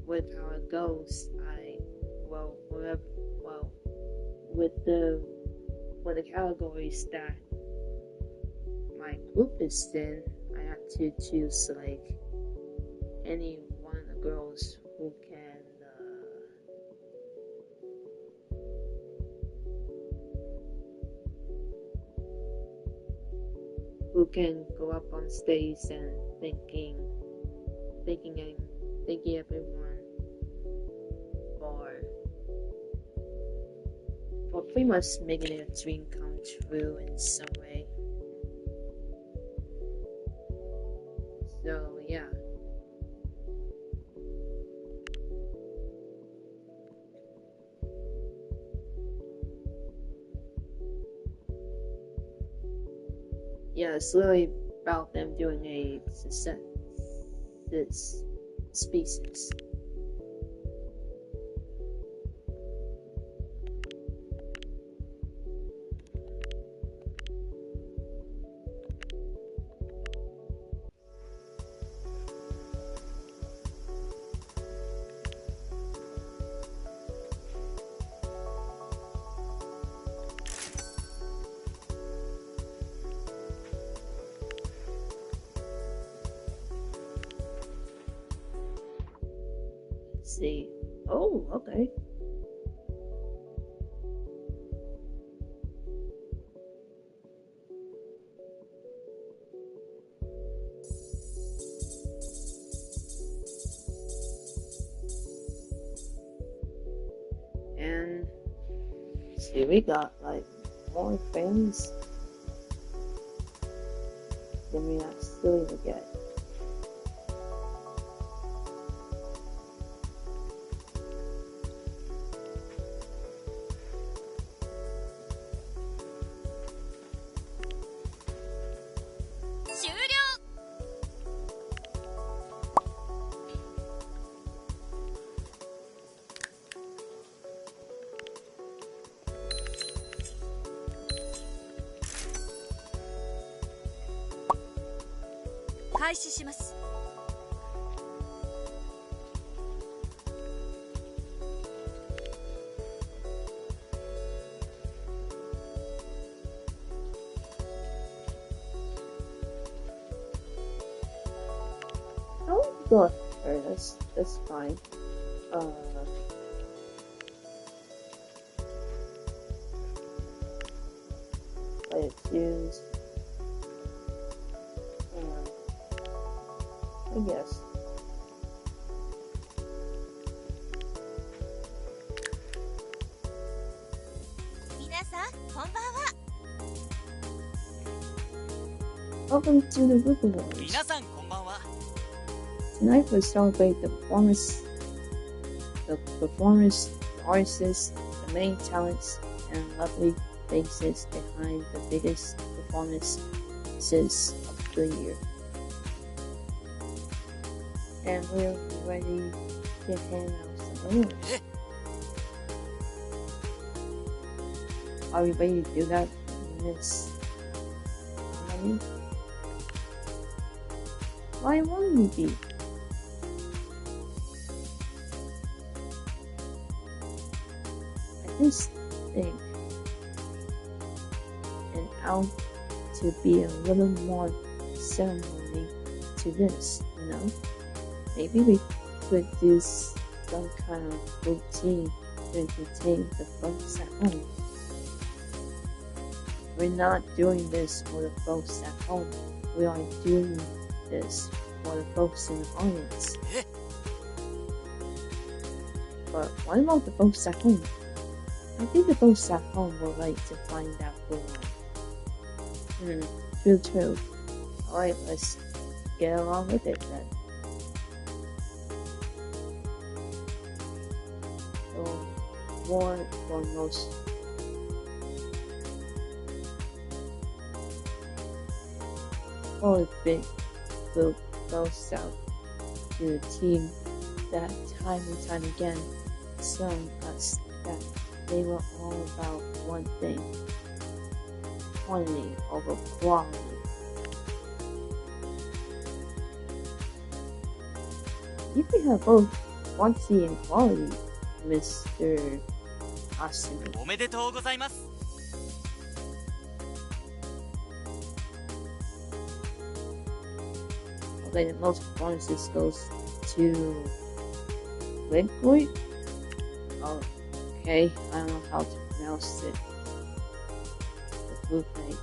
With how it goes, with the categories that my group is in, I have to choose like any one of the girls who can go up on stage and thanking everyone for pretty much making their dream come true in some way. So yeah. Yeah, it's literally about them doing a species. See. Oh, okay. And see, we got like more fans than we actually get. 廃止します。Oh, good. That's fine. Let's use. I guess. 皆さんこんばんは。 Welcome to the Book Awards. 皆さんこんばんは。 Tonight we celebrate the performance, the artists, the main talents, and lovely faces behind the biggest performances of the year. And we're ready to hand out some awards. Are we ready to do that, Miss Money? Why won't you be? I just think and out to be a little more ceremony to this, you know? Maybe we could do some kind of routine to entertain the folks at home. We're not doing this for the folks at home. We are doing this for the folks in the audience. But what about the folks at home? I think the folks at home would like to find out who won. True. Alright, let's get along with it then. So, more or most. All the big will goes out to the team that time and time again shown us that they were all about one thing: quantity over quality. You can have both quantity and quality, Mr. Ashimi. おめでとうございます。 Okay, the most performances goes to Liquid. Oh, okay, I don't know how to pronounce it. The blue thing.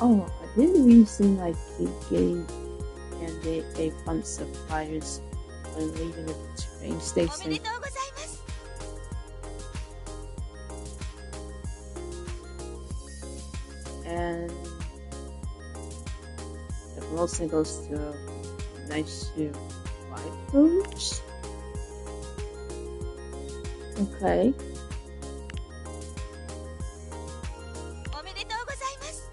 Oh, I didn't reason I keep getting and a bunch of fires when leaving the train おめ station. でとうございます。 And the promotion goes to nice shoe wipers. Okay. おめでとうございます。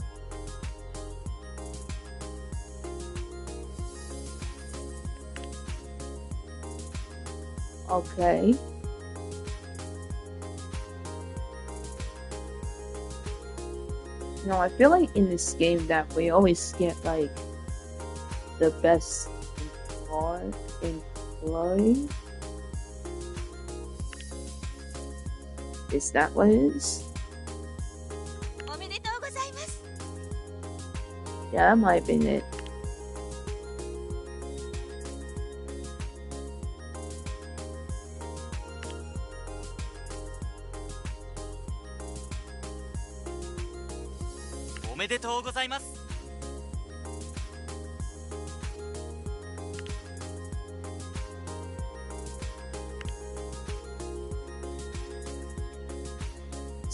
Okay. No, I feel like in this game that we always get like the best employee. Is that what it is? おめでとうございます。 Yeah, that might have been it.おめでとうございます。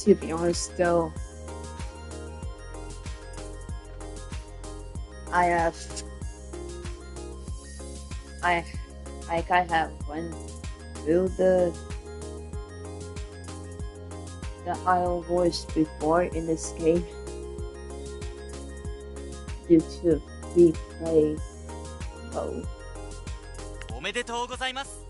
To be honest though, I have went through the idol voice before in this game due to free play mode. おめでとうございます。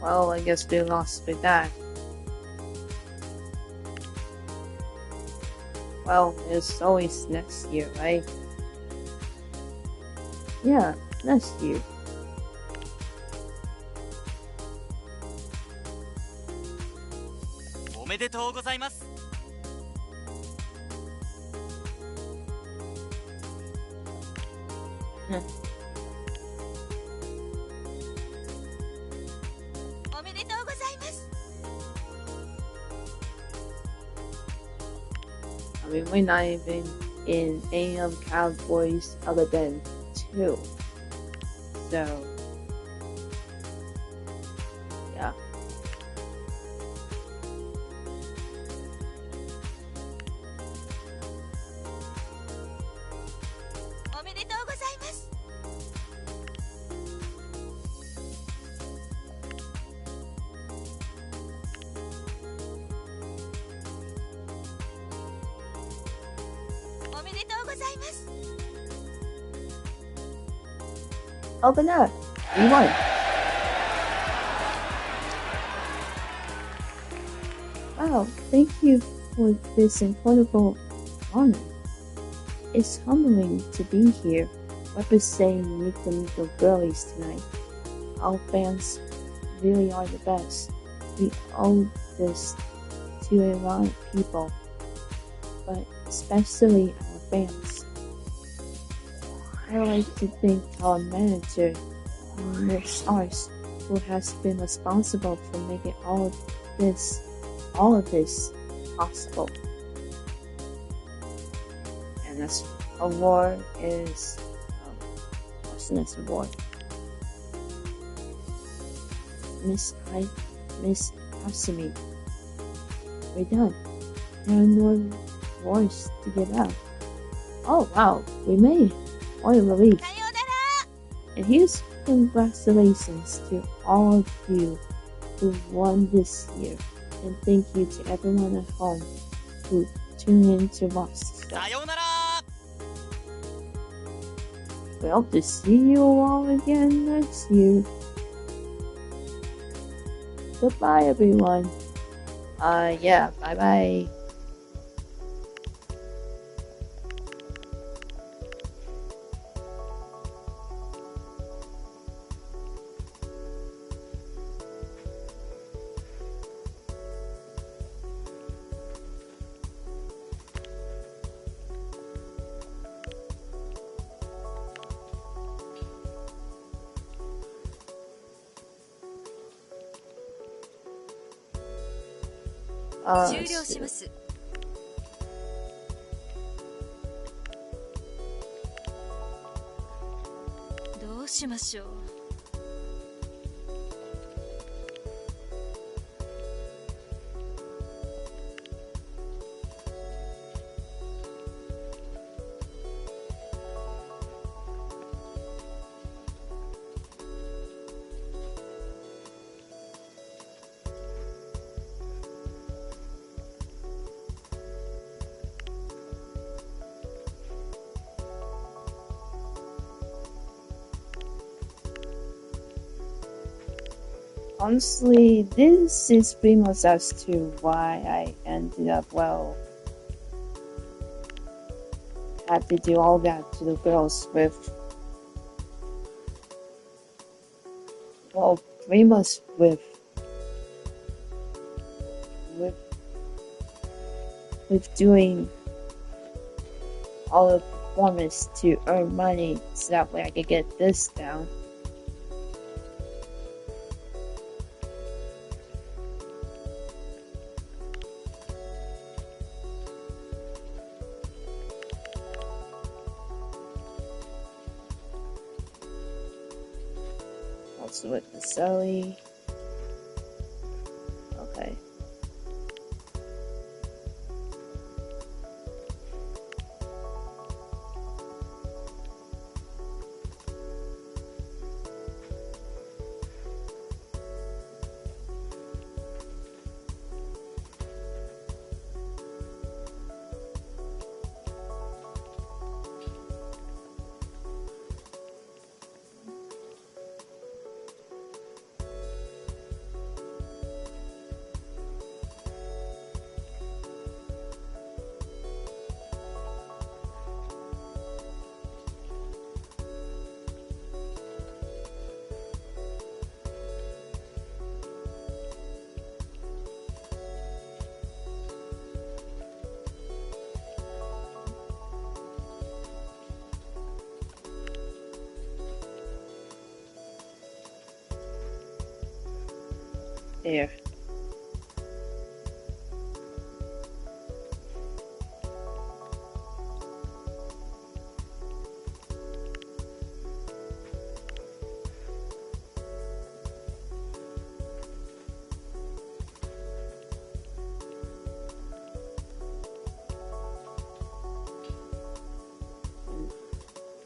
Well, I guess we lost with that. Well, it's always next year, right? Yeah, next year. I mean, we're not even in any of Cowboys other than 2. So, yeah. Open up. You won. Wow, thank you for this incredible honor. It's humbling to be here representing Nico Girlies tonight. Our fans really are the best. We owe this to a lot of people, but especially our fans. I like to thank our manager, SashaArts, who has been responsible for making all of this possible. And this award is what's the next award? Miss Asumi. We're done. There are no awards to give out. Oh wow, we made it. What a relief. And here's congratulations to all of you who won this year. And thank you to everyone at home who tuned in to watch the show. We hope to see you all again next year. Goodbye, everyone. Yeah, bye-bye. Let's どうしましょう。Honestly, this is pretty much as to why I ended up, had to do all that to the girls pretty much with doing all the performance to earn money so that way I could get this down. Also with the Zoe. Okay. There.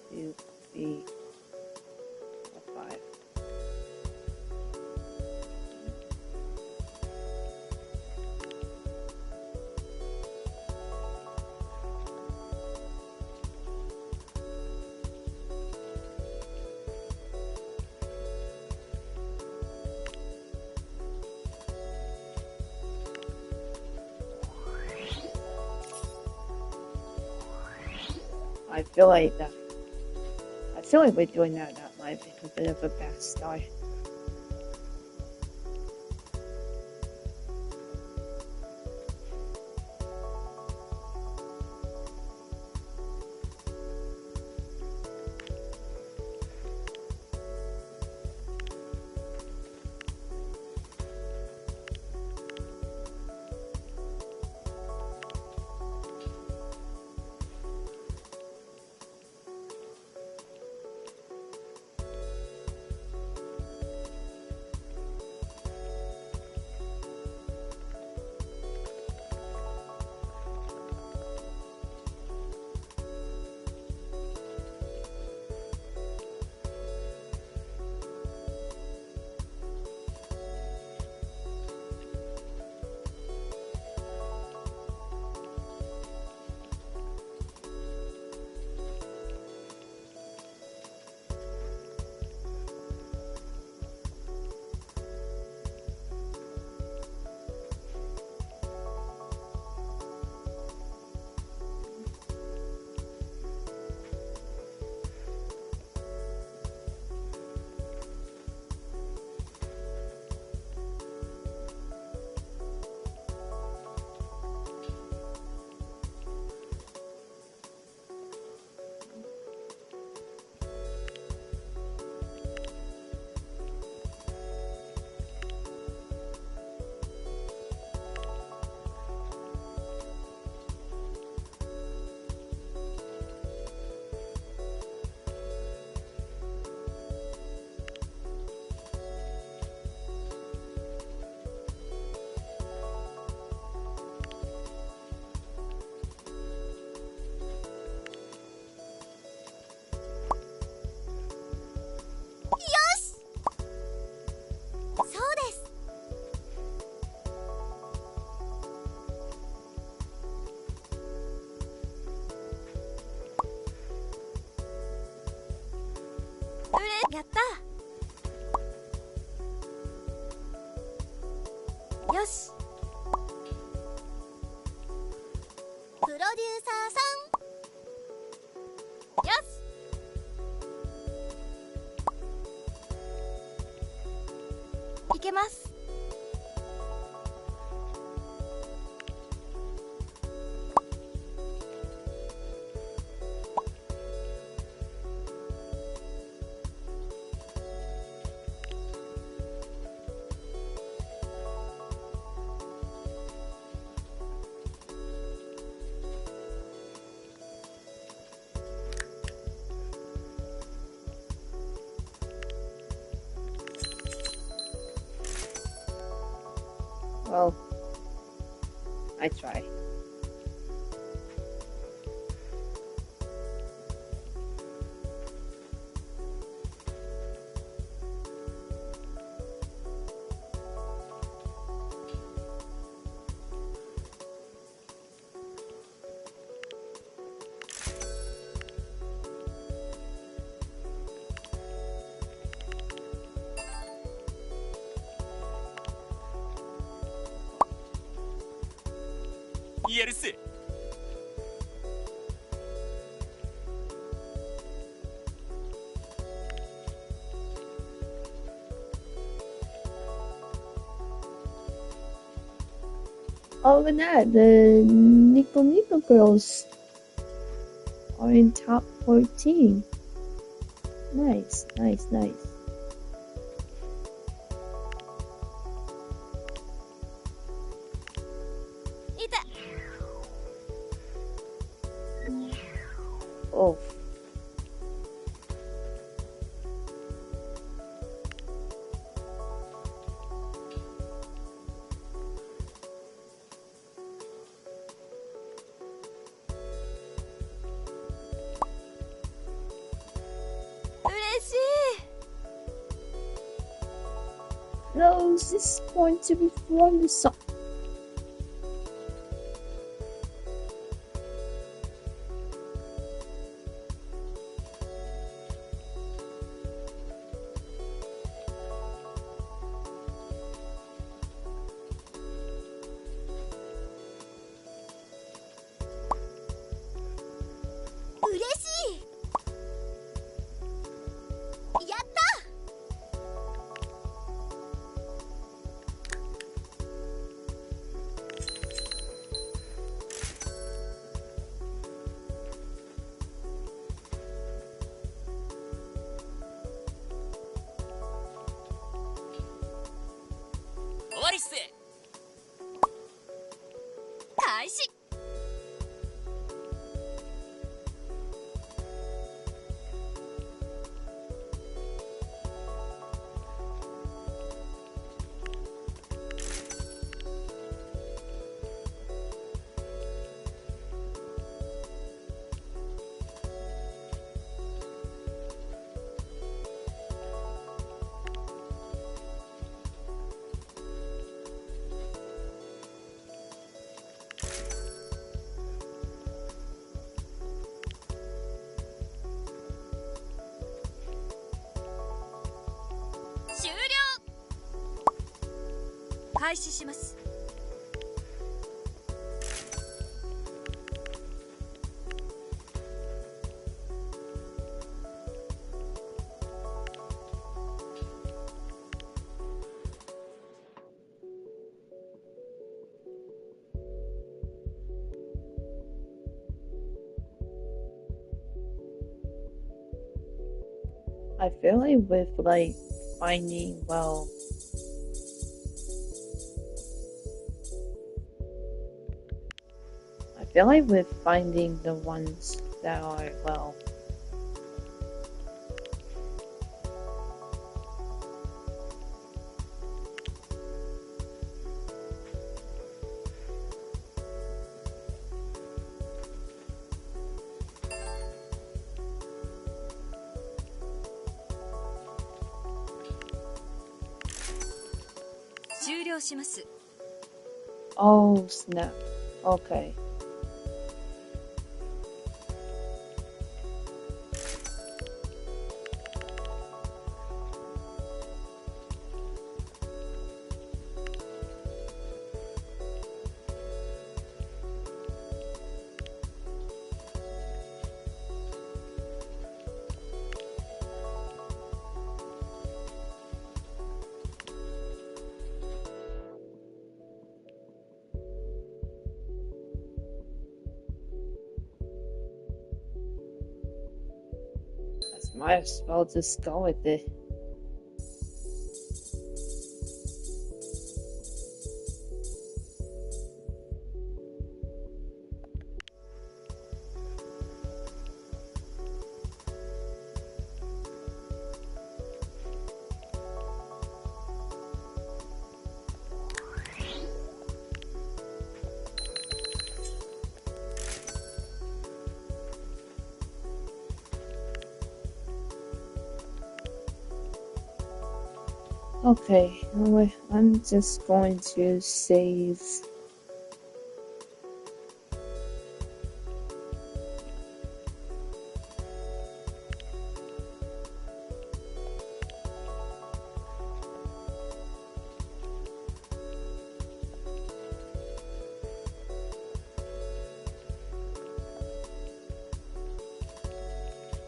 Two, three, four, five. I feel like that. I feel like we're doing that might be a bit of a bad start.やった。よし。プロデューサーさん。よし。いけます。Well, I try. Yes. Other than that, the Nico girls are in top 14. Nice, nice, nice. いた。 Oh. No, this is going to be flawless. I feel like with like finding I feel like with finding the ones that are oh snap. Okay. Might as well just go with it. Okay, anyway, I'm just going to save.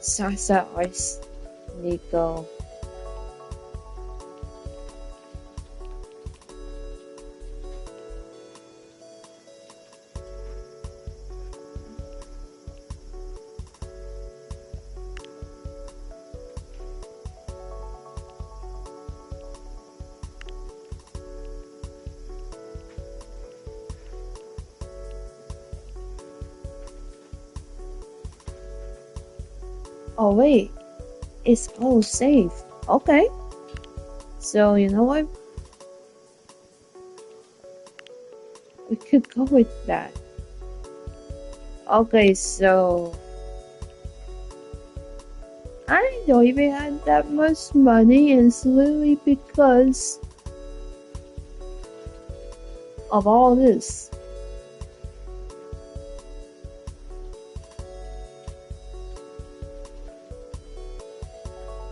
SashaArts, Nico. Oh wait, it's all safe. Okay. So you know what? We could go with that. Okay, so I don't even have that much money, and it's literally because of all this.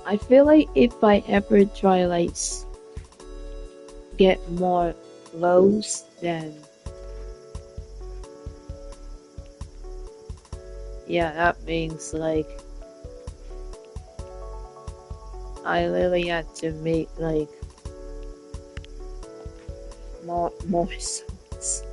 I feel like if I ever try like get more lows, then yeah, that means like I literally had to make like more songs.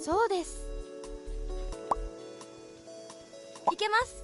そうです。いけます。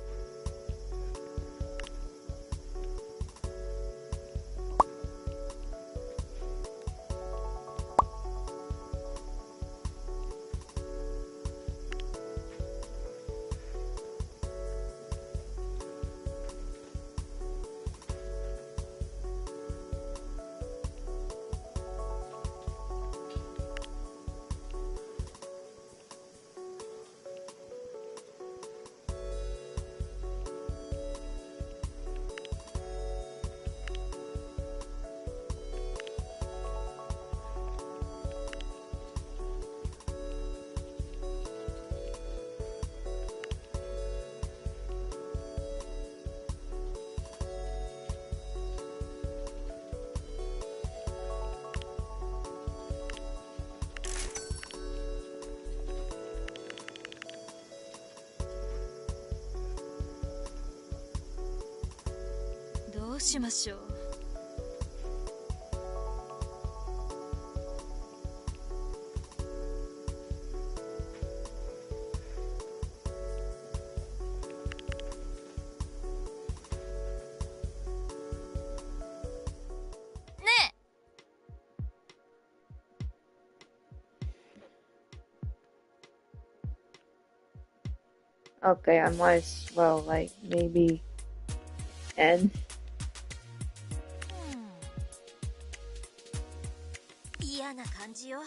どうしましょう。ね Okay, I might as well like maybe end. 嫌な感じよ。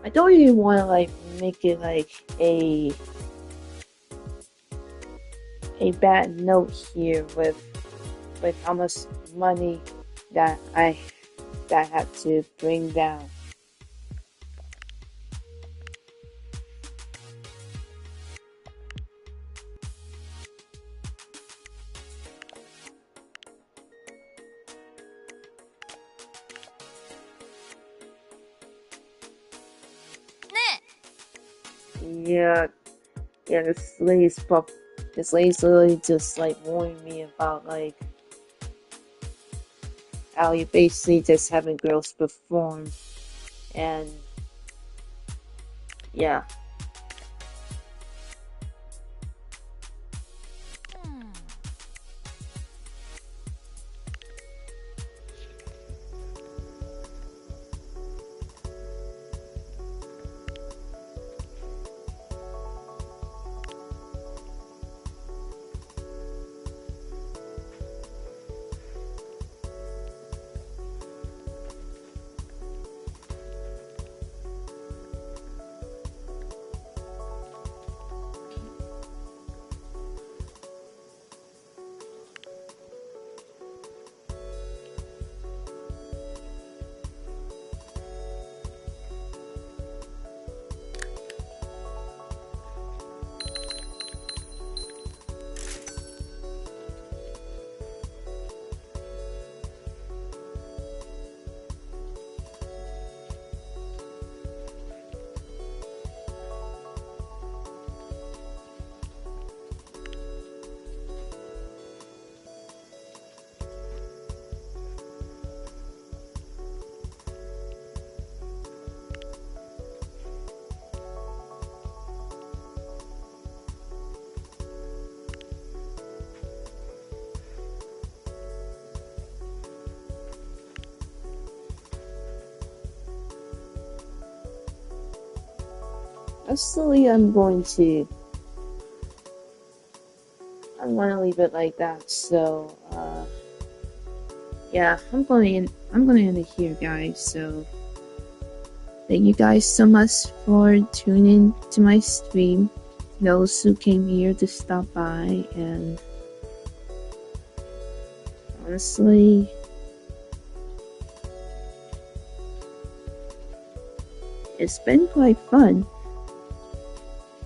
I don't even want to like make it like a bad note here with how much money that I have to bring down. Yeah, the sleeves pop This lady's literally just like warning me about like how you basically just having girls perform, and yeah. Actually, I'm going to leave it like that. So, yeah, I'm gonna end it here, guys. So, thank you guys so much for tuning to my stream. Those who came here to stop by, and honestly, it's been quite fun,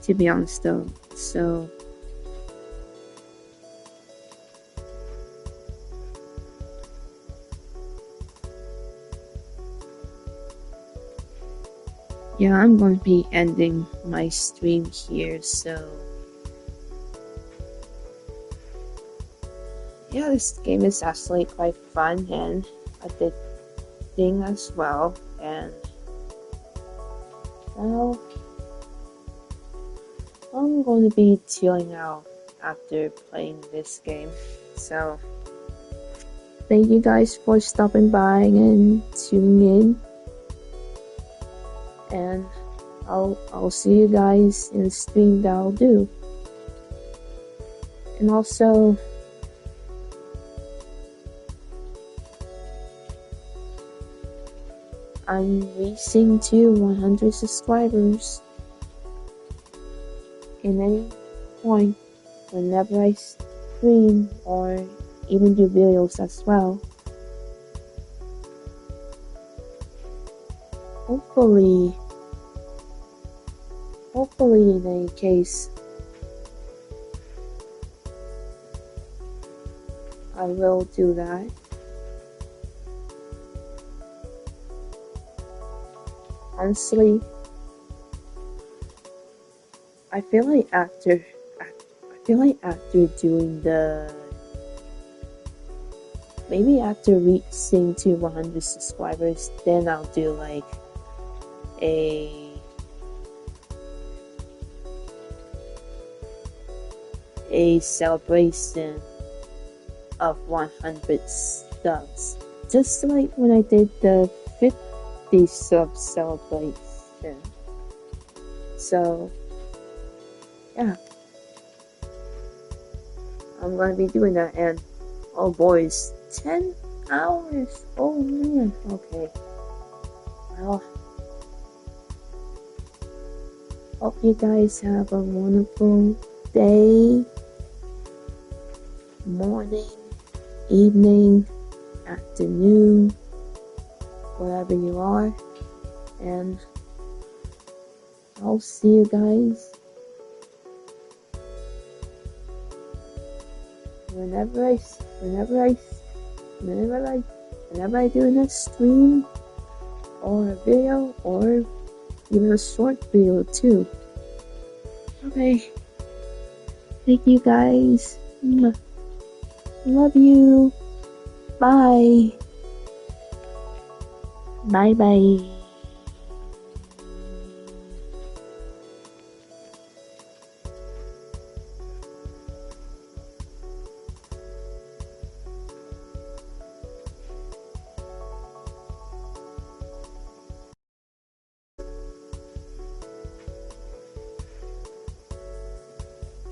to be honest though. So yeah, I'm going to be ending my stream here. So yeah, this game is actually quite fun and a good thing as well. And well, I'm going to be chilling out after playing this game. So thank you guys for stopping by and tuning in. And I'll see you guys in the stream that I'll do. And also, I'm reaching to 100 subscribers in any point whenever I stream or even do videos as well. Hopefully in any case, I will do that. Honestly, I feel like after doing maybe after reaching to 100 subscribers, then I'll do like a celebration of 100 subs, just like when I did the 50 sub celebration. So yeah, I'm gonna be doing that. And oh boys, 10 hours, oh man. Okay, well, hope you guys have a wonderful day, morning, evening, afternoon, wherever you are, and I'll see you guys whenever I do a stream or a video or even a short video too. Okay. Thank you guys. Love you. Bye. Bye bye.